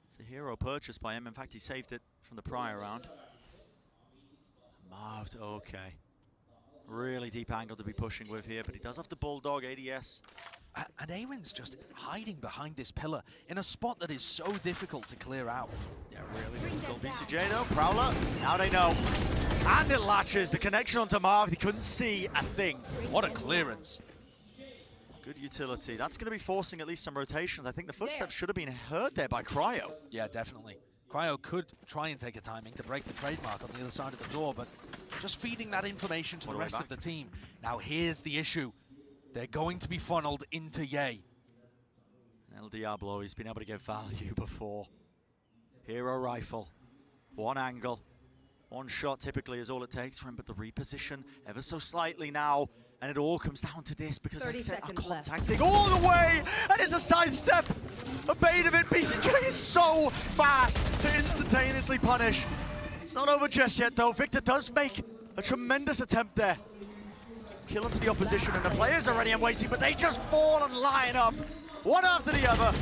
It's a hero purchase by him. In fact, he saved it from the prior round. Marved, okay. Really deep angle to be pushing with here, but he does have the Bulldog ADS. And Aaron's just hiding behind this pillar in a spot that is so difficult to clear out. Yeah, really difficult. VCJ though, Prowler, now they know. And it latches the connection onto Marv. He couldn't see a thing. What a clearance. Good utility. That's going to be forcing at least some rotations. I think the footsteps should have been heard there by Cryo. Yeah, definitely. Cryo could try and take a timing to break the trademark on the other side of the door, but just feeding that information to the rest of the team. Now here's the issue. They're going to be funneled into Ye. El Diablo, he's been able to get value before. Hero rifle, one angle, one shot typically is all it takes for him, but the reposition ever so slightly now, and it all comes down to this because XSET are contacting all the way, and it's a sidestep, a bait of it. BCJ is so fast to instantaneously punish. It's not over just yet though. Victor does make a tremendous attempt there. Kill into the opposition, and the players are ready and waiting, but they just fall and line up, one after the other,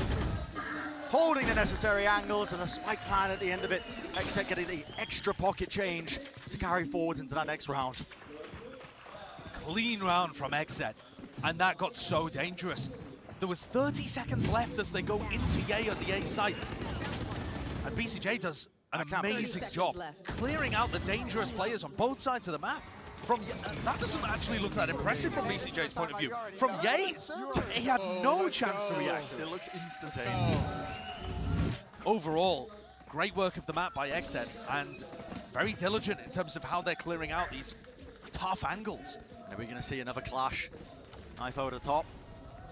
holding the necessary angles, and a spike plan at the end of it. XSET getting the extra pocket change to carry forward into that next round. Clean round from XSET, and that got so dangerous. There was 30 seconds left as they go into Ye on the A side, and BCJ does an amazing job clearing out the dangerous players on both sides of the map. That doesn't actually look that impressive from BCJ's point of view. From Ye, he had no chance to react. It looks instantaneous. Overall, great work of the map by XSET, and very diligent in terms of how they're clearing out these tough angles. Are we going to see another clash? Knife over the top.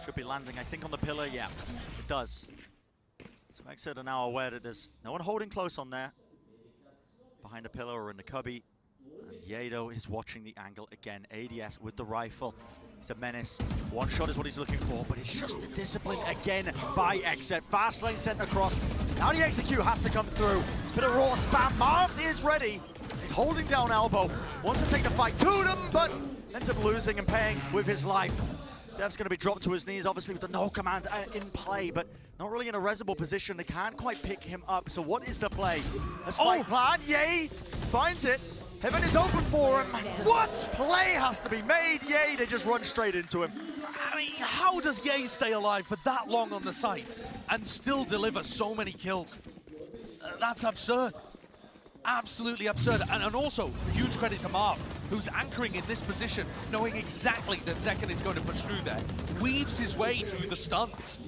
Should be landing, I think, on the pillar. Yeah, it does. So XSET are now aware that there's no one holding close on there. Behind the pillar or in the cubby. And Yedo is watching the angle again. ADS with the rifle. He's a menace. One shot is what he's looking for, but it's just the discipline again by XSET. Fast lane sent across. Now the execute has to come through. Bit of raw spam. Marv is ready. He's holding down elbow. Wants to take the fight to them, but ends up losing and paying with his life. Dev's going to be dropped to his knees, obviously with the no command in play, but not really in a resible position. They can't quite pick him up. So what is the play? A spike plan. Yay! Finds it. Heaven is open for him. What? Play has to be made. Yay, they just run straight into him. I mean, how does Ye stay alive for that long on the site and still deliver so many kills? That's absurd. absolutely absurd. And also, huge credit to Marv, who's anchoring in this position, knowing exactly that Zekken is going to push through there, weaves his way through the stuns,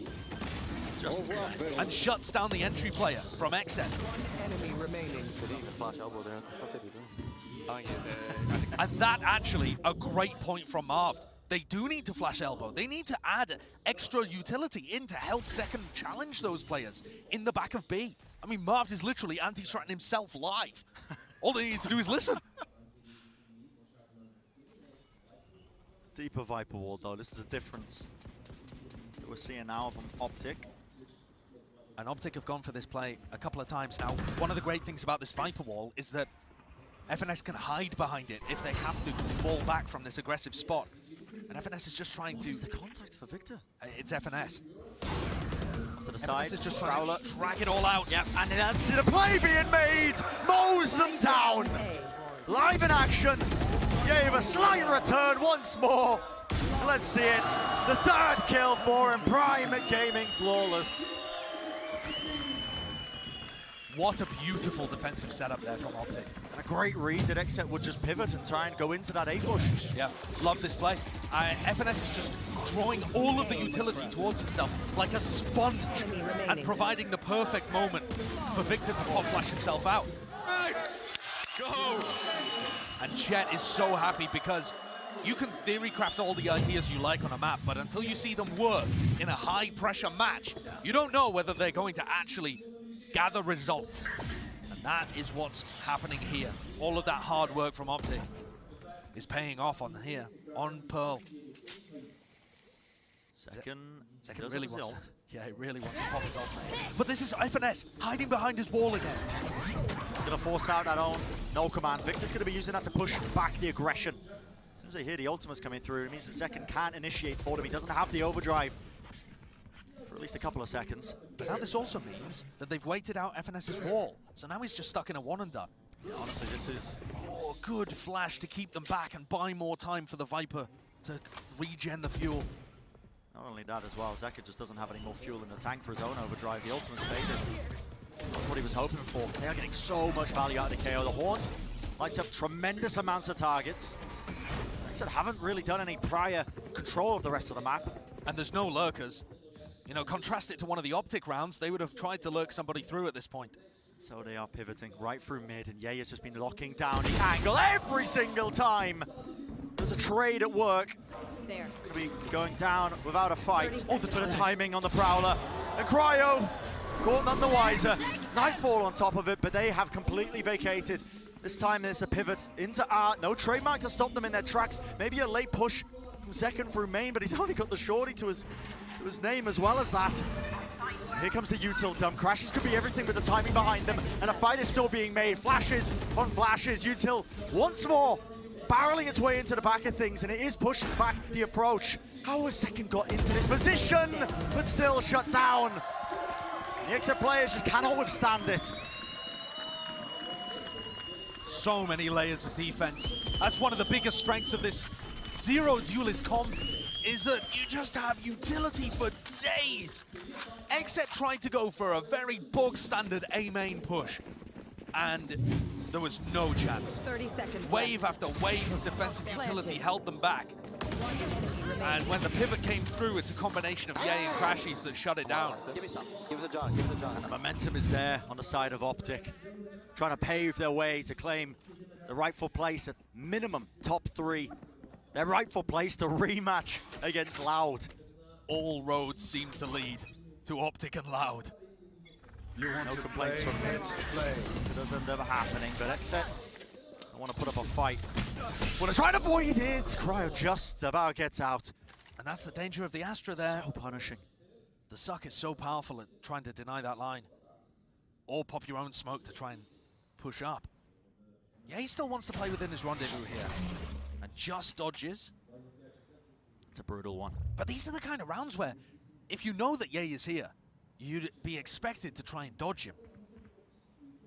and shuts down the entry player from XSET. Enemy remaining. And that actually a great point from Marv. They do need to flash elbow. They need to add extra utility in to help Zekken challenge those players in the back of B. I mean, Marv is literally anti-stratting himself live. All they need to do is listen. Deeper Viper Wall, though. This is a difference that we're seeing now from OpTic. And OpTic have gone for this play a couple of times now. One of the great things about this Viper Wall is that FNS can hide behind it if they have to fall back from this aggressive spot. And FNS is just trying to... What's the contact for Victor? It's FNS. To the side, FNS is just trying to drag it all out. Yep, and that's the play being made! Mows them down! Live in action! Gave a slight return once more. Let's see it. The third kill for him. Prime at Gaming, flawless. What a beautiful defensive setup there from OpTic. And a great read that XSET would just pivot and try and go into that A-push. Yeah, love this play. FNS is just drawing all of the utility towards himself like a sponge and providing the perfect moment for Victor to pop flash himself out. Nice! Let's go! And Chet is so happy because you can theory craft all the ideas you like on a map, but until you see them work in a high-pressure match, you don't know whether they're going to actually gather results. And that is what's happening here. All of that hard work from OpTic is paying off on here, on Pearl. Zekken really wants it. Yeah, he really wants to pop his ultimate. But this is FNS hiding behind his wall again. He's going to force out that own no command. Victor's going to be using that to push back the aggression. As soon as they hear the ultimate's coming through, it means that Zekken can't initiate for them. He doesn't have the overdrive for at least a couple of seconds. But now this also means that they've waited out FNS's wall. So now he's just stuck in a one and done. Yeah, honestly, this is... Oh, good flash to keep them back and buy more time for the Viper to regen the fuel. Not only that as well, Zekken just doesn't have any more fuel in the tank for his own overdrive. The ultimate's faded. That's what he was hoping for. They are getting so much value out of the KO. The Haunt lights up tremendous amounts of targets. XSET haven't really done any prior control of the rest of the map. And there's no lurkers. You know, contrast it to one of the OpTic rounds, they would have tried to lurk somebody through at this point. So they are pivoting right through mid, and Ye has just been locking down the angle every single time. There's a trade at work. There. Going to be going down without a fight. Oh, the timing on the Prowler. And Cryo, caught none the wiser. Nightfall on top of it, but they have completely vacated. This time there's a pivot into Art. No trademark to stop them in their tracks. Maybe a late push from Zekken through main, but he's only got the shorty to his name as well as that. Here comes the util dump. Crashes could be everything with the timing behind them, and a fight is still being made. Flashes on flashes. Util once more barreling its way into the back of things, and it is pushing back the approach. How has Zekken got into this position, but still shut down? The XSET players just cannot withstand it. So many layers of defense. That's one of the biggest strengths of this Zero Duelist comp, is that you just have utility for days. XSET tried to go for a very bog standard A main push, and there was no chance. 30 seconds Wave after wave of defensive utility held them back. And when the pivot came through, it's a combination of Ye and Crashies that shut it down. Give me some. Give it a John. Give it a John. And the momentum is there on the side of OpTic, trying to pave their way to claim the rightful place at minimum top 3. Their rightful place to rematch against Loud. All roads seem to lead to OpTic and Loud. No complaints from him. It doesn't end up happening, but XSET, I want to put up a fight. Want to try and avoid it. Cryo just about gets out. And that's the danger of the Astra there. So punishing. The suck is so powerful at trying to deny that line. Or pop your own smoke to try and push up. Yeah, he still wants to play within his rendezvous here. And just dodges. It's a brutal one. But these are the kind of rounds where, if you know that Ye is here, you'd be expected to try and dodge him.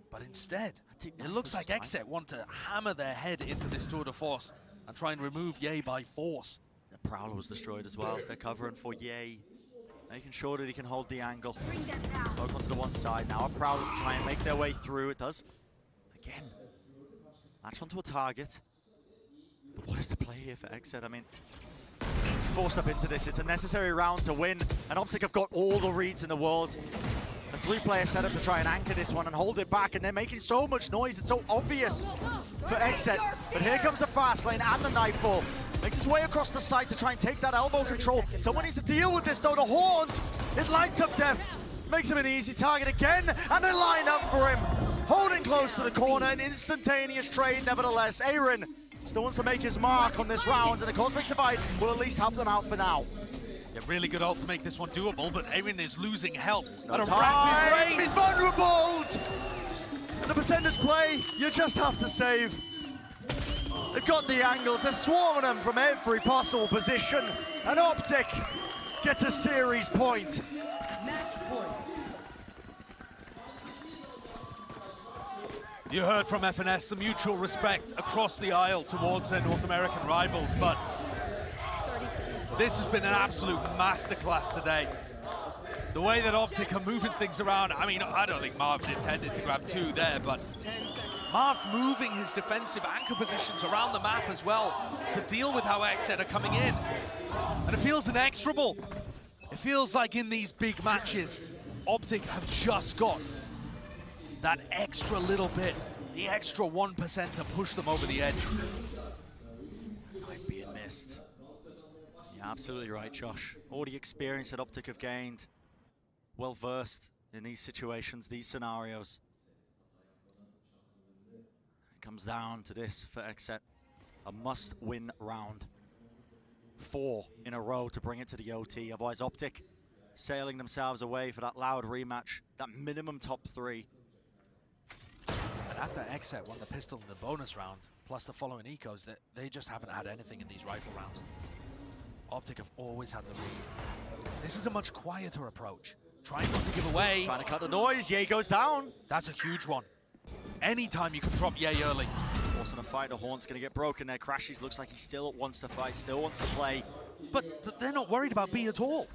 But instead, it looks like XSET want to hammer their head into this tour de force and try and remove Ye by force. The Prowler was destroyed as well. They're covering for Ye, making sure that he can hold the angle. Smoke onto the one side now. A Prowler try and make their way through. It does Again, match onto a target. But what is the play here for XSET? I mean, forced up into this. It's a necessary round to win. And OpTic have got all the reads in the world. A 3-player setup to try and anchor this one and hold it back. And they're making so much noise. It's so obvious for XSET. But here comes the fast lane and the nightfall. Makes his way across the site to try and take that elbow control. Someone needs to deal with this though. The Haunt, it lights up Dev. Makes him an easy target again. And they line up for him. Holding close to the corner. An instantaneous trade nevertheless. Aaron still wants to make his mark on this round, and the Cosmic Divide will at least help them out for now. Yeah, really good ult to make this one doable, but Aaron is losing health. No time. He's vulnerable! And the percentage play, you just have to save. They've got the angles, they're swarming them from every possible position, and OpTic gets a series point. You heard from FNS the mutual respect across the aisle towards their North American rivals, but this has been an absolute masterclass today. The way that OpTic are moving things around, I mean, I don't think Marv intended to grab 2 there, but Marv moving his defensive anchor positions around the map as well to deal with how XSET are coming in. And it feels inexorable. It feels like in these big matches, OpTic have just got that extra little bit, the extra 1% to push them over the edge. I've been missed. You're absolutely right, Josh. All the experience that OpTic have gained, well versed in these situations, these scenarios. It comes down to this for XSET, a must-win round. 4 in a row to bring it to the OT, otherwise OpTic sailing themselves away for that loud rematch, that minimum top 3. And after XSET won the pistol in the bonus round, plus the following ecos, that they just haven't had anything in these rifle rounds. OpTic have always had the lead. This is a much quieter approach. Trying not to give away. Trying to cut the noise, Ye goes down. That's a huge one. Anytime you can drop Ye early. Forcing a fight, the Haunt's gonna get broken there. Crashies looks like he still wants to fight, still wants to play. But they're not worried about B at all.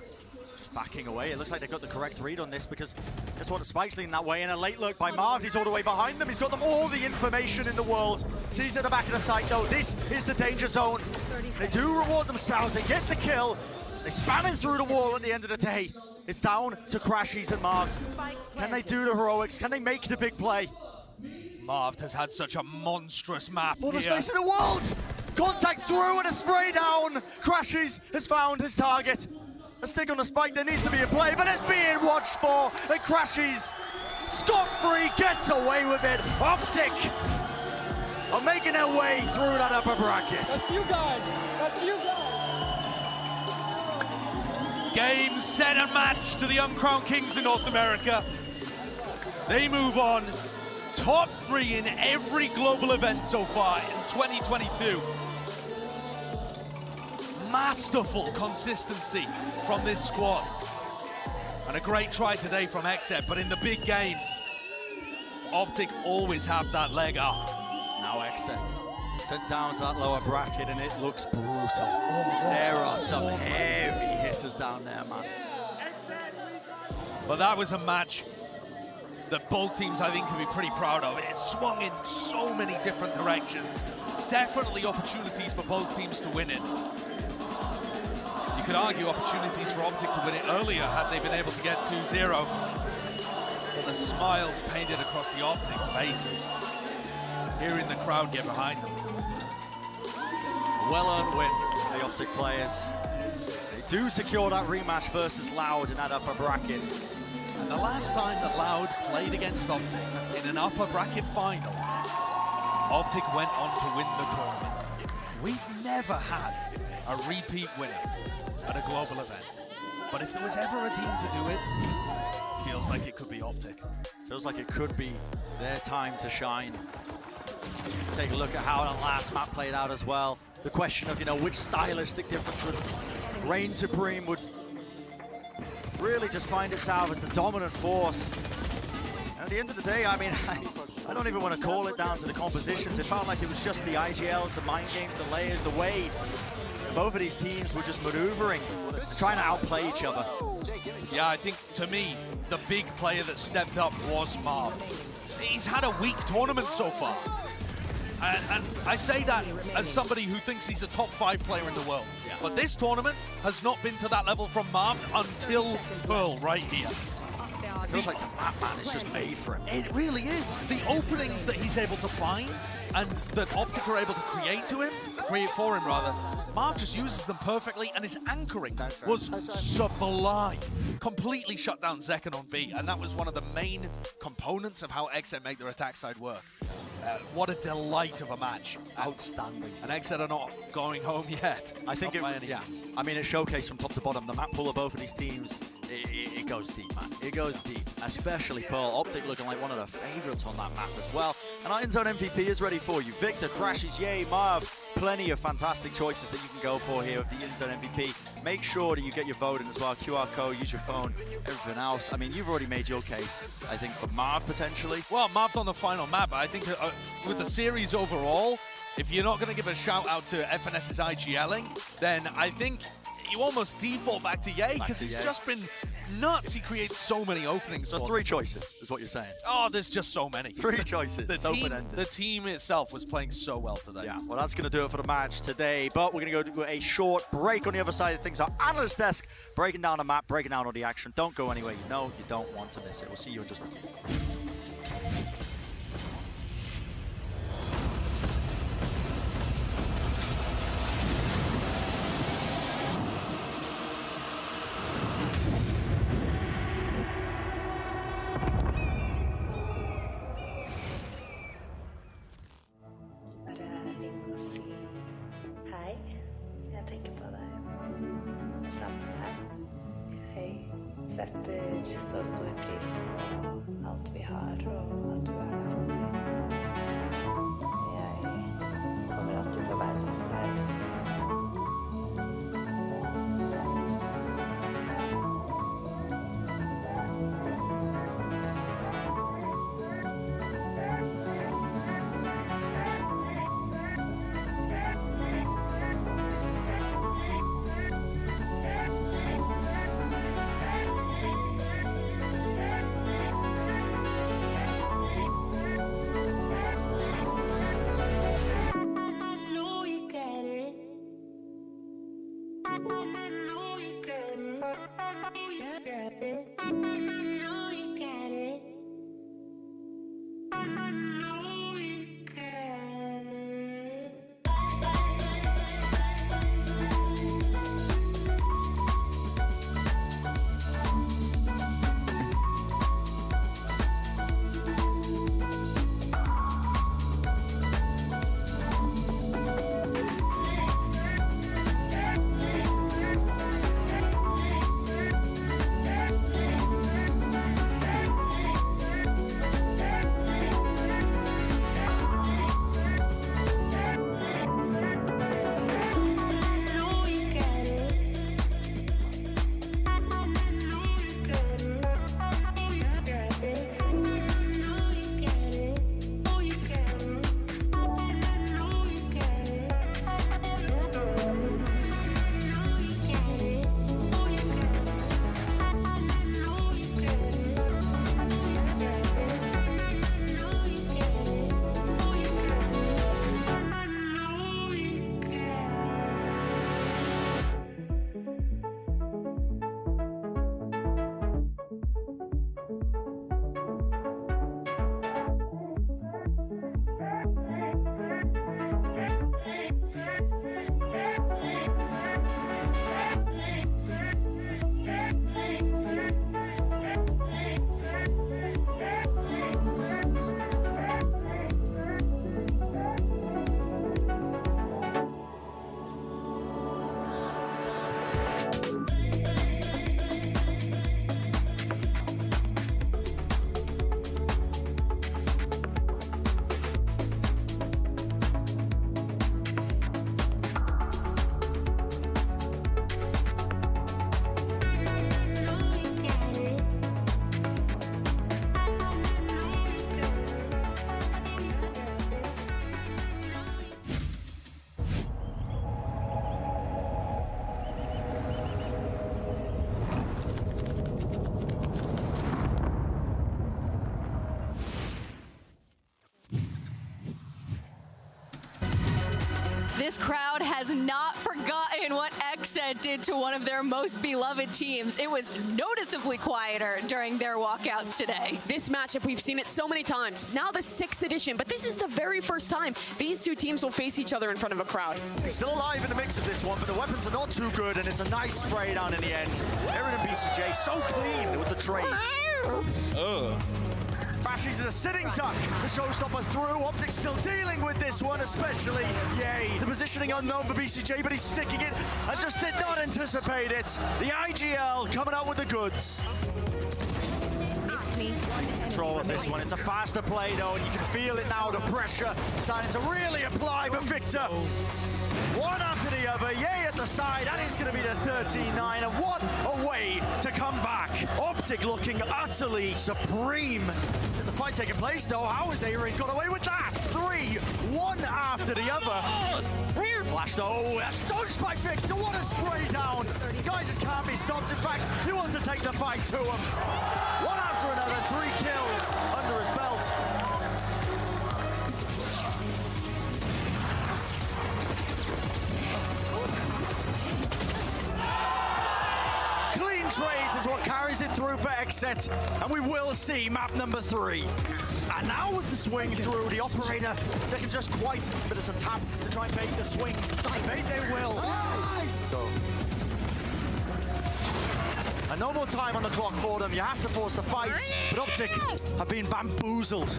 Just backing away. It looks like they've got the correct read on this because guess what, the Spike's leading that way, and a late lurk by Marv. He's all the way behind them. He's got them all the information in the world. Sees at the back of the site though, this is the danger zone. They do reward themselves, they get the kill. They spam it through the wall at the end of the day. It's down to Crashies and Marv. Can they do the heroics? Can they make the big play? Marv has had such a monstrous map. All the space in the world! Contact through and a spray down. Crashies has found his target. A stick on the Spike, there needs to be a play, but it's being watched for, and Crashies, scot-free, gets away with it. OpTic are making their way through that upper bracket. That's you guys. That's you guys. Game, set, and match to the uncrowned kings in North America. They move on. Top 3 in every global event so far in 2022. Masterful consistency from this squad. And a great try today from XSET, but in the big games, OpTic always have that leg up. Now XSET sent down to that lower bracket, and it looks brutal. There are some heavy hitters down there, man. But that was a match that both teams, I think, can be pretty proud of. It swung in so many different directions. Definitely opportunities for both teams to win it. You could argue opportunities for OpTic to win it earlier had they been able to get 2-0. But the smiles painted across the OpTic faces. Hearing the crowd get behind them. Well-earned win for the OpTic players. They do secure that rematch versus Loud in that upper bracket. And the last time that Loud played against OpTic in an upper bracket final, OpTic went on to win the tournament. We've never had a repeat winner at a global event. But if there was ever a team to do it, feels like it could be OpTic. Feels like it could be their time to shine. Take a look at how the last map played out as well. The question of, you know, which stylistic difference would reign supreme, would really just find itself as the dominant force. And at the end of the day, I mean, I don't even want to call it down to the compositions. It felt like it was just the IGLs, the mind games, the layers, the way both of these teams were just maneuvering, trying to outplay each other. Yeah, I think, to me, the big player that stepped up was Marv. he's had a weak tournament so far. And I say that as somebody who thinks he's a top 5 player in the world. Yeah. But this tournament has not been to that level from Marv until Pearl right here. It feels like the map, man, is just made for him. It really is. The openings that he's able to find and that OpTic are able to create for him, Marv just uses them perfectly, and his anchoring was sublime. Completely shut down Zekken on B, and that was one of the main components of how XSET make their attack side work. What a delight of a match. Outstanding. And XSET are not going home yet. I think it showcased from top to bottom. The map pool of both of these teams, it goes deep, man. It goes deep, especially Pearl. OpTic looking like one of the favorites on that map as well. And our in-zone MVP is ready for you. Victor, Crashes, Yay, Marv. Plenty of fantastic choices that you can go for here with the in-zone MVP. Make sure that you get your vote in as well. QR code, use your phone, everything else. I mean, you've already made your case, I think, for Marv potentially. Well, Marv's on the final map. I think with the series overall, if you're not going to give a shout out to FNS's IGLing, then I think you almost default back to Yay, because he's just been nuts. He creates so many openings. So 3 choices is what you're saying. Oh, there's just so many. 3 choices. It's open-ended. The team itself was playing so well today. Yeah, well, that's going to do it for the match today. But we're going to go do a short break on the other side of things. Our analyst desk breaking down the map, breaking down all the action. Don't go anywhere. You know you don't want to miss it. We'll see you in just a few. Sätter så stor pris på allt vi har och att du är här. Jag kommer alltid att vara här. This crowd has not forgotten what XSET did to one of their most beloved teams. It was noticeably quieter during their walkouts today. This matchup, we've seen it so many times. Now the 6th edition, but this is the very first time these two teams will face each other in front of a crowd. He's still alive in the mix of this one, but the weapons are not too good, and it's a nice spray down in the end. Aaron and BCJ so clean with the trades. Bashies is a sitting duck. The showstopper through. OpTic still dealing with this one, especially Yay. The positioning unknown for BCJ, but he's sticking it and just did not anticipate it. The IGL coming out with the goods. Control of this one. It's a faster play though, and you can feel it now. The pressure starting to really apply for Victor. One after the other. Yay at the side. That is going to be the 13-9, and what a way to come back. OpTic looking utterly supreme. There's a fight taking place though. How has Aaron got away with that? 3, one after the other. Flash though. Dodged by Victor. What a spray down. The guy just can't be stopped. In fact, he wants to take the fight to him. One after another. 3 kills under his belt. Trades is what carries it through for XSET, and we will see map number 3. And now with the swing through, the operator taking just quite, but it's a tap to try and bait the swings. Bait they will. Nice. And no more time on the clock for them. You have to force the fight, but OpTic have been bamboozled.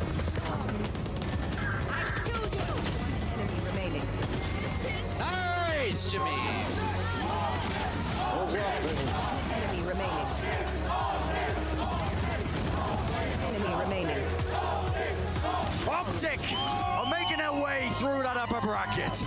Nice, Jimmy. Enemy remaining. OpTic are making their way through that upper bracket.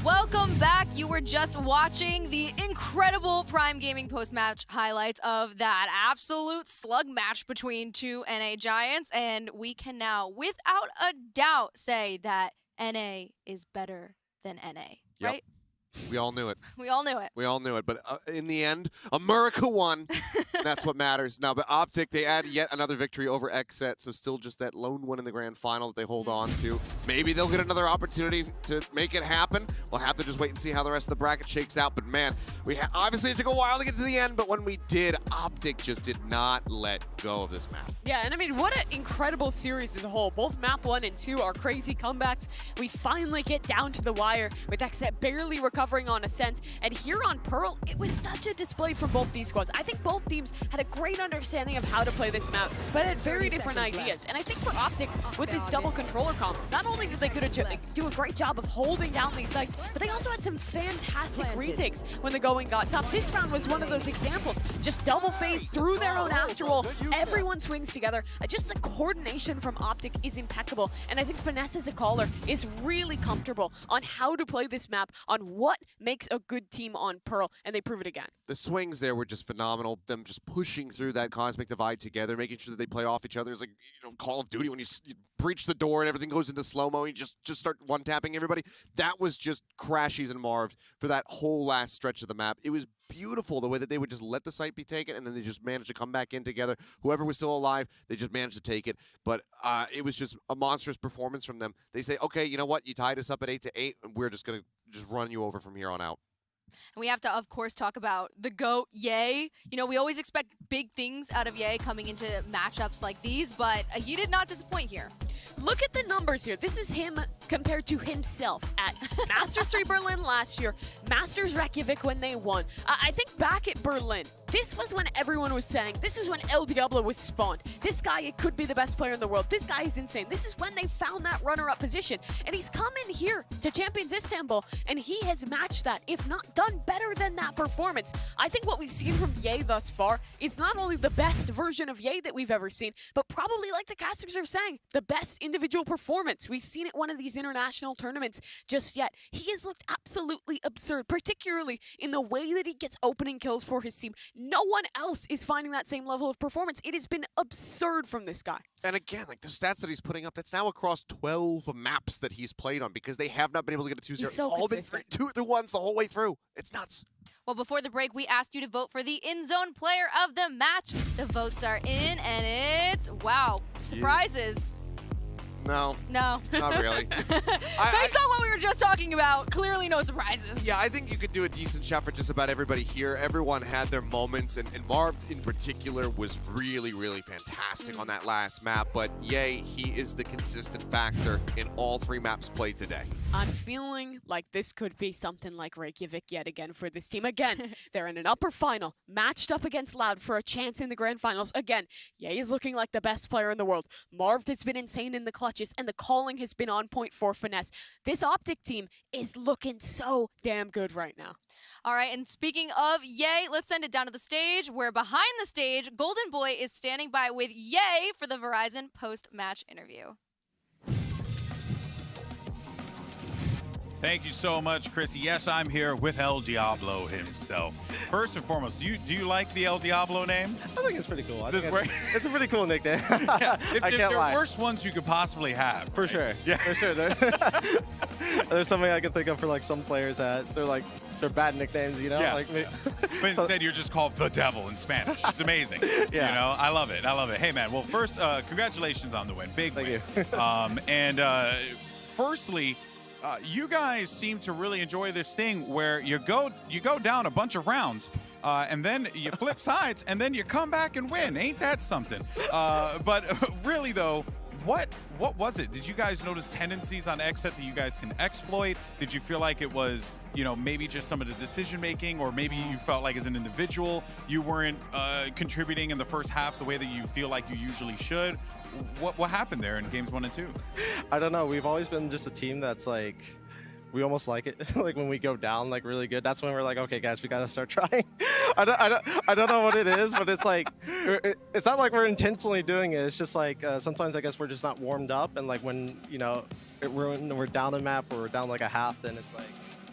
Welcome back. You were just watching the incredible Prime Gaming post-match highlights of that absolute slug match between two NA giants, and we can now, without a doubt, say that NA is better than NA, right? We all knew it. We all knew it. We all knew it, but in the end, America won. That's what matters. Now, but OpTic, they add yet another victory over XSET, so still just that lone one in the grand final that they hold on to. Maybe they'll get another opportunity to make it happen. We'll have to just wait and see how the rest of the bracket shakes out, but man, obviously it took a while to get to the end, but when we did, OpTic just did not let go of this map. Yeah, and I mean, what an incredible series as a whole. Both map 1 and 2 are crazy comebacks. We finally get down to the wire with XSET barely recovering on Ascent, and here on Pearl, it was such a display from both these squads. I think both teams had a great understanding of how to play this map, but had very different ideas. And I think for OpTic, with this double controller comp, not only did they do a great job of holding down these sites, but they also had some fantastic retakes when the going got tough. This round was one of those examples. Just double phase through their own Astral. Everyone swings together. Just the coordination from OpTic is impeccable, and I think Finesse as a caller is really comfortable on how to play this map, on what makes a good team on Pearl, and they prove it again. The swings there were just phenomenal. Them just pushing through that cosmic divide together, making sure that they play off each other. It's like, you know, Call of Duty when you breach the door and everything goes into slow-mo, you just start one-tapping everybody. That was just Crashies and Marv for that whole last stretch of the map. It was beautiful the way that they would just let the site be taken, and then they just managed to come back in together. Whoever was still alive, they just managed to take it. But it was just a monstrous performance from them. They say, okay, you know what? You tied us up at 8-8, and we're just going to just run you over from here on out. And we have to, of course, talk about the GOAT, Yay. You know, we always expect big things out of Yay coming into matchups like these, but he did not disappoint here. Look at the numbers here. This is him compared to himself at Masters 3 Berlin last year, Masters Reykjavik when they won. I think back at Berlin, this was when everyone was saying, this was when El Diablo was spawned. This guy, it could be the best player in the world. This guy is insane. This is when they found that runner-up position. And he's come in here to Champions Istanbul, and he has matched that, if not done better than that performance. I think what we've seen from Yay thus far is not only the best version of Yay that we've ever seen, but probably, like the casters are saying, the best individual performance we've seen at one of these international tournaments just yet. He has looked absolutely absurd, particularly in the way that he gets opening kills for his team. No one else is finding that same level of performance. It has been absurd from this guy. And again, like the stats that he's putting up, that's now across 12 maps that he's played on because they have not been able to get a 2-0. He's so it's all been consistent. 2-1s the whole way through. It's nuts. Well, before the break, we asked you to vote for the in-zone player of the match. The votes are in, and it's, wow, surprises. No. No. Not really. Based on what we were just talking about, clearly no surprises. Yeah, I think you could do a decent shot for just about everybody here. Everyone had their moments, and Marv in particular was really, really fantastic on that last map. But yay, he is the consistent factor in all 3 maps played today. I'm feeling like this could be something like Reykjavik yet again for this team. Again, they're in an upper final, matched up against Loud for a chance in the grand finals. Again, Ye is looking like the best player in the world. Marv has been insane in the clutches, and the calling has been on point for Finesse. This OpTic team is looking so damn good right now. All right, and speaking of Ye, let's send it down to the stage, where behind the stage, Golden Boy is standing by with Ye for the Verizon post-match interview. Thank you so much, Chrissy. Yes, I'm here with El Diablo himself. First and foremost, do you like the El Diablo name? I think it's pretty cool. It's a pretty cool nickname. Yeah, I can't there lie. are worse ones you could possibly have. For sure. Yeah. For sure. There's something I can think of for like some players that they're bad nicknames, you know? Yeah. Like, But instead, you're just called the Devil in Spanish. It's amazing. Yeah. You know, I love it. I love it. Hey, man. Well, first, congratulations on the win. Big win. Thank you. Firstly, you guys seem to really enjoy this thing where you go down a bunch of rounds, and then you flip sides, and then you come back and win. Ain't that something? But really, though, what was it? Did you guys notice tendencies on XSET that you guys can exploit? Did you feel like it was, maybe just some of the decision making, or maybe you felt like as an individual you weren't contributing in the first half the way that you feel like you usually should? What happened there in games 1 and 2? I don't know. We've always been just a team that's like, we almost like it. Like when we go down like really good, that's when we're like, okay, guys, we gotta start trying. I don't know what it is, but it's like, it's not like we're intentionally doing it. It's just like sometimes I guess we're just not warmed up, and like when we're down a map or we're down like a half, then it's like.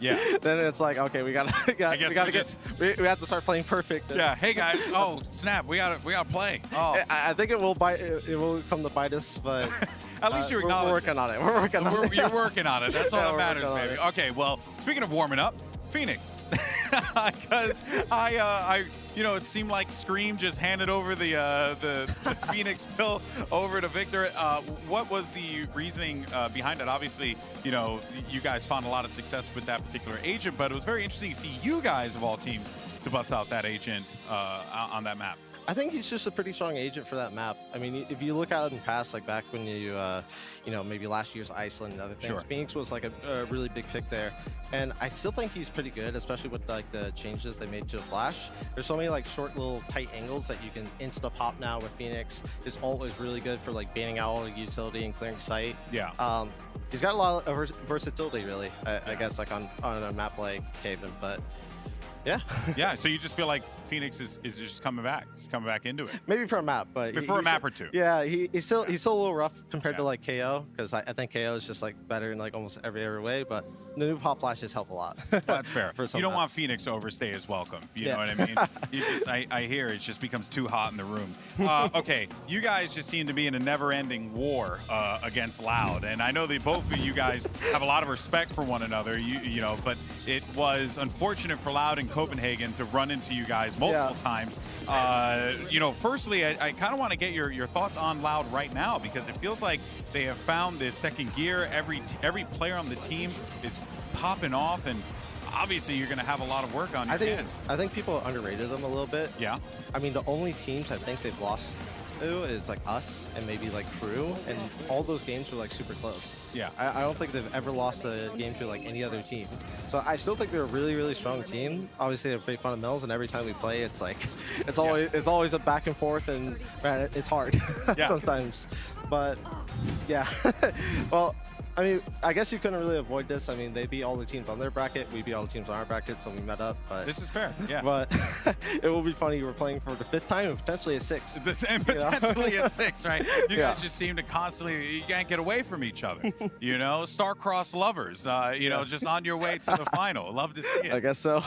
Yeah. Then it's like, okay, we have to start playing perfect. Yeah. Hey guys. Oh snap! We gotta play. Oh. I think it will bite. It will come to bite us, but at least you're acknowledging. We're working on it. We're working on it. You're working on it. That's all that matters, baby. baby. Okay. Well, speaking of warming up, Phoenix, because it seemed like Scream just handed over the Phoenix pill over to Victor. What was the reasoning behind it? Obviously, you guys found a lot of success with that particular agent, but it was very interesting to see you guys of all teams to bust out that agent on that map. I think he's just a pretty strong agent for that map. I mean, if you look out in past, like back when maybe last year's Iceland and other things, Sure. Phoenix was like a really big pick there. And I still think he's pretty good, especially with like the changes they made to the Flash. There's so many like short little tight angles that you can insta pop now with Phoenix. Is always really good for like baiting out all the utility and clearing sight. Yeah. He's got a lot of versatility, really. I guess like on a map like Haven, but. Yeah. Yeah. So you just feel like Phoenix is just coming back. He's coming back into it. Maybe for a map, but for a map or two. Yeah, he's still a little rough compared to like KO, because I think KO is just like better in like almost every way. But the new pop flashes help a lot. Well, that's fair. You don't want Phoenix to overstay his welcome. You know what I mean? I hear it just becomes too hot in the room. Okay, you guys just seem to be in a never-ending war against Loud, and I know that both of you guys have a lot of respect for one another. But it was unfortunate for Loud in Copenhagen to run into you guys multiple times. Firstly, I kind of want to get your thoughts on Loud right now, because it feels like they have found this second gear. Every player on the team is popping off, and obviously you're going to have a lot of work on your hands. I think people underrated them a little bit. Yeah. I mean, the only teams I think they've lost to is like us and maybe like Crew, and all those games were like super close. Yeah. I don't think they've ever lost a game to like any other team. So I still think they're a really, really strong team. Obviously, they have great fundamentals, and every time we play, it's like it's always a back and forth, and man, it's hard sometimes. But yeah, well. I mean, I guess you couldn't really avoid this. I mean, they beat all the teams on their bracket. We beat all the teams on our bracket, so we met up. But this is fair, yeah. But it will be funny. We're playing for the 5th time and potentially a 6th. And potentially a 6th, right? You guys just seem to constantly, you can't get away from each other. Star-crossed lovers, just on your way to the final. Love to see it. I guess so.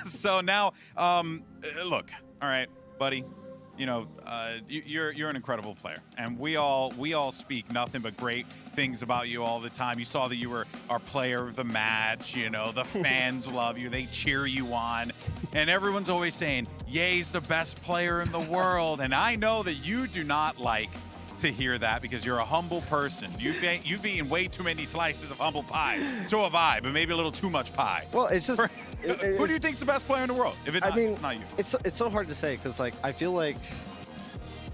So now, look, all right, buddy, you know, you're an incredible player, and we all speak nothing but great things about you all the time. You saw that you were our player of the match. You know, the fans love you; they cheer you on, and everyone's always saying, "Ye's the best player in the world." And I know that you do not like to hear that because you're a humble person. You've eaten way too many slices of humble pie. So have I, but maybe a little too much pie. Well, it's just. Who do you think's the best player in the world? If it's not you. It's so hard to say because like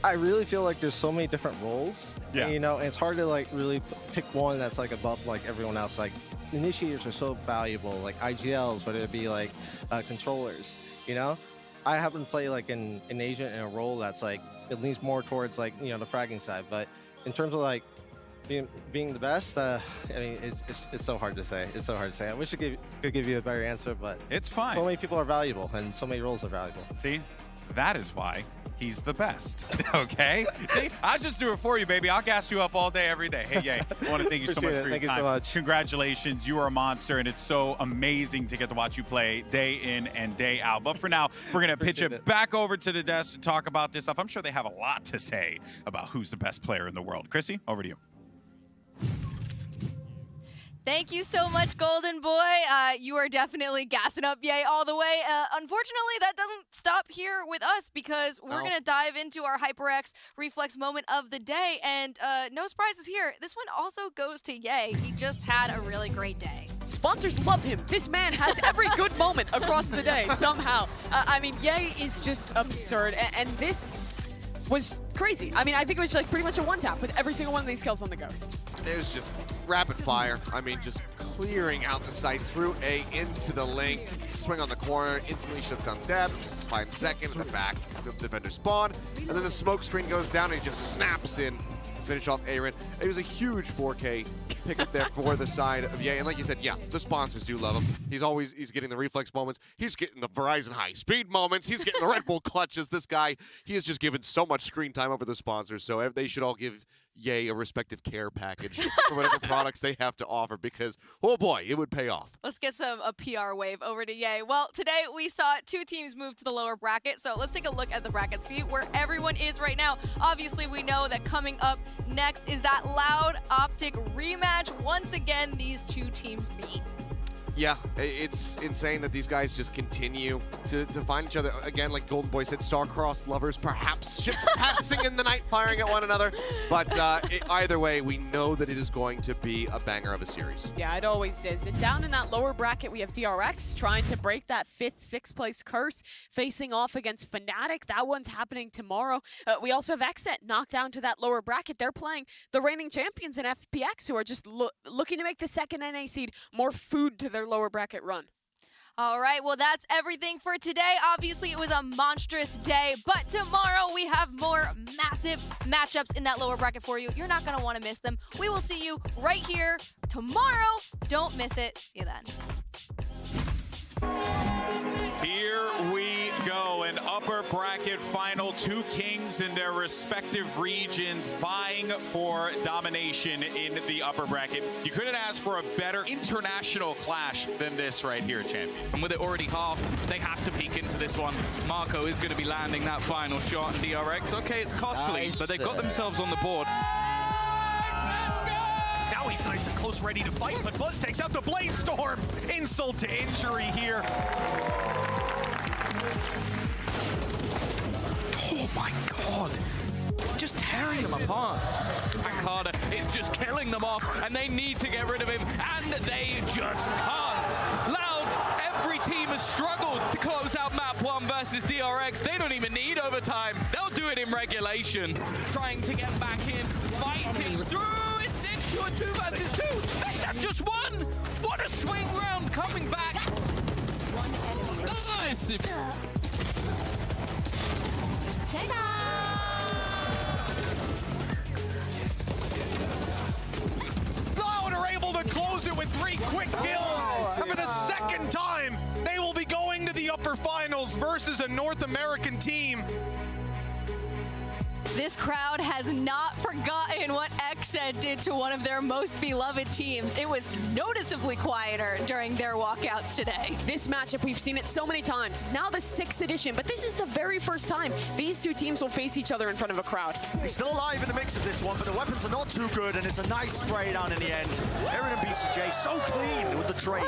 I really feel like there's so many different roles. Yeah. You know, and it's hard to like really pick one that's like above like everyone else. Like initiators are so valuable, like IGLs, whether it be like controllers. You know, I happen to play like an agent in a role that's like it leans more towards like the fragging side. But in terms of like being the best, I mean, it's so hard to say. It's so hard to say. I wish I could give you a better answer, but it's fine. So many people are valuable, and so many roles are valuable. See, that is why he's the best. Okay? See, I'll just do it for you, baby. I'll gas you up all day, every day. Hey, Ye, I want to thank you so much for your time. Thank you so much. Congratulations. You are a monster, and it's so amazing to get to watch you play day in and day out. But for now, we're going to pitch it back over to the desk to talk about this stuff. I'm sure they have a lot to say about who's the best player in the world. Chrissy, over to you. Thank you so much, Golden Boy. You are definitely gassing up Ye all the way. Unfortunately, that doesn't stop here with us because we're going to dive into our HyperX Reflex moment of the day. And no surprises here. This one also goes to Ye. He just had a really great day. Sponsors love him. This man has every good moment across the day, somehow. I mean, Ye is just absurd. And this was crazy. I mean, I think it was like pretty much a one-tap with every single one of these kills on the Ghost. It was just rapid fire. I mean, just clearing out the site through A into the link. Swing on the corner, instantly shuts down Deb. Just 5 seconds, the back, the defender spawn. And then the smoke screen goes down and he just snaps in. Finish off Aaron. It was a huge 4K pickup there for the side of Ye. And like you said, yeah, the sponsors do love him. He's getting the reflex moments. He's getting the Verizon high speed moments. He's getting the Red Bull clutches. This guy, he has just given so much screen time over the sponsors. So they should all give Ye a respective care package for whatever products they have to offer because, oh boy, it would pay off. Let's get a PR wave over to Ye. Well, today we saw 2 teams move to the lower bracket, so let's take a look at the bracket, see where everyone is right now. Obviously, we know that coming up next is that Loud OpTic rematch. Once again, these 2 teams meet. Yeah, it's insane that these guys just continue to find each other. Again, like Golden Boy said, star-crossed lovers, perhaps passing in the night, firing at one another. But either way, we know that it is going to be a banger of a series. Yeah, it always is. And down in that lower bracket, we have DRX trying to break that 5th, 6th place curse, facing off against Fnatic. That one's happening tomorrow. We also have XSET knocked down to that lower bracket. They're playing the reigning champions in FPX, who are just looking to make the 2nd NA seed more food to their lower bracket run. All right, well, that's everything for today. Obviously, it was a monstrous day, but tomorrow we have more massive matchups in that lower bracket for you. You're not going to want to miss them. We will see you right here tomorrow. Don't miss it. See you then. Here we go, an upper bracket final. 2 kings in their respective regions vying for domination in the upper bracket. You couldn't ask for a better international clash than this right here, champion. And with it already halved, they have to peek into this one. Marco is going to be landing that final shot, and DRX, okay, it's costly, but they've got themselves on the board. Now he's nice and close, ready to fight, but Buzz takes out the Blade Storm. Insult to injury here. Oh my god. Just tearing them apart. And Carter is just killing them off, and they need to get rid of him, and they just can't. Loud, every team has struggled to close out map 1 versus DRX. They don't even need overtime. They'll do it in regulation. Trying to get back in, fighting through. It's into a 2 versus 2. They have just won. What a swing round coming back. Nice. Loud are able to close it with 3 quick kills. And for the 2nd time, they will be going to the upper finals versus a North American team. This crowd has not forgotten what XSET did to one of their most beloved teams. It was noticeably quieter during their walkouts today. This matchup, we've seen it so many times. Now the 6th edition, but this is the very first time these two teams will face each other in front of a crowd. He's still alive in the mix of this one, but the weapons are not too good, and it's a nice spray down in the end. Aaron and BCJ so clean with the trades.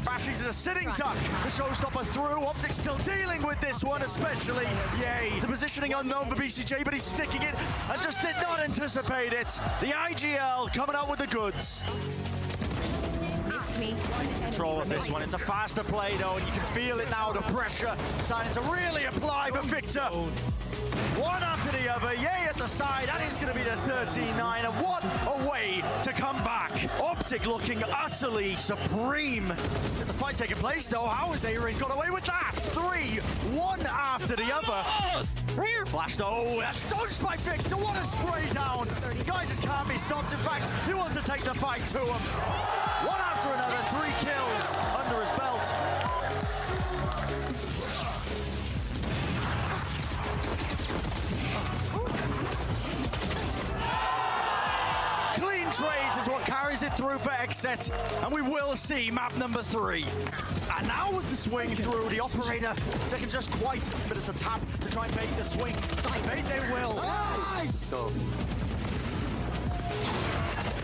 Bashies is a sitting duck. The showstopper through. OpTic still dealing with this one, especially. Yay. The positioning unknown for BCJ, but he's sticking it and just did not anticipate it. The IGL coming out with the goods. Control of this one. It's a faster play, though, and you can feel it now. The pressure starting to really apply for Victor. One after the other, Yay at the side, that is going to be the 13-9, and what a way to come back. OpTic looking utterly supreme. There's a fight taking place, though. How has Aaron got away with that? 3, one after the other. Flash, though, that's dodged by Victor. What a spray down. The guy just can't be stopped. In fact, he wants to take the fight to him. One after another, 3 kills under his belt. Trades is what carries it through for XSET, and we will see map number 3. And now with the swing through, the operator taking just quite, but it's a tap to try and bait the swings. Bait they will. Nice!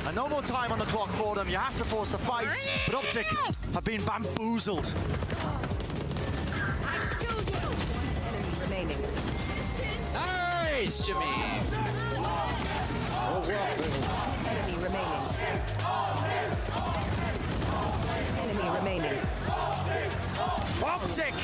And no more time on the clock for them. You have to force the fight, but OpTic have been bamboozled. Nice, Jimmy. Enemy remaining. Enemy remaining. OpTic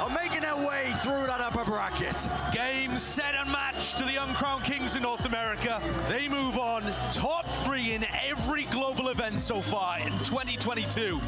are making their way through that upper bracket. Game, set, and match to the uncrowned kings in North America. They move on. Top 3 in every global event so far in 2022.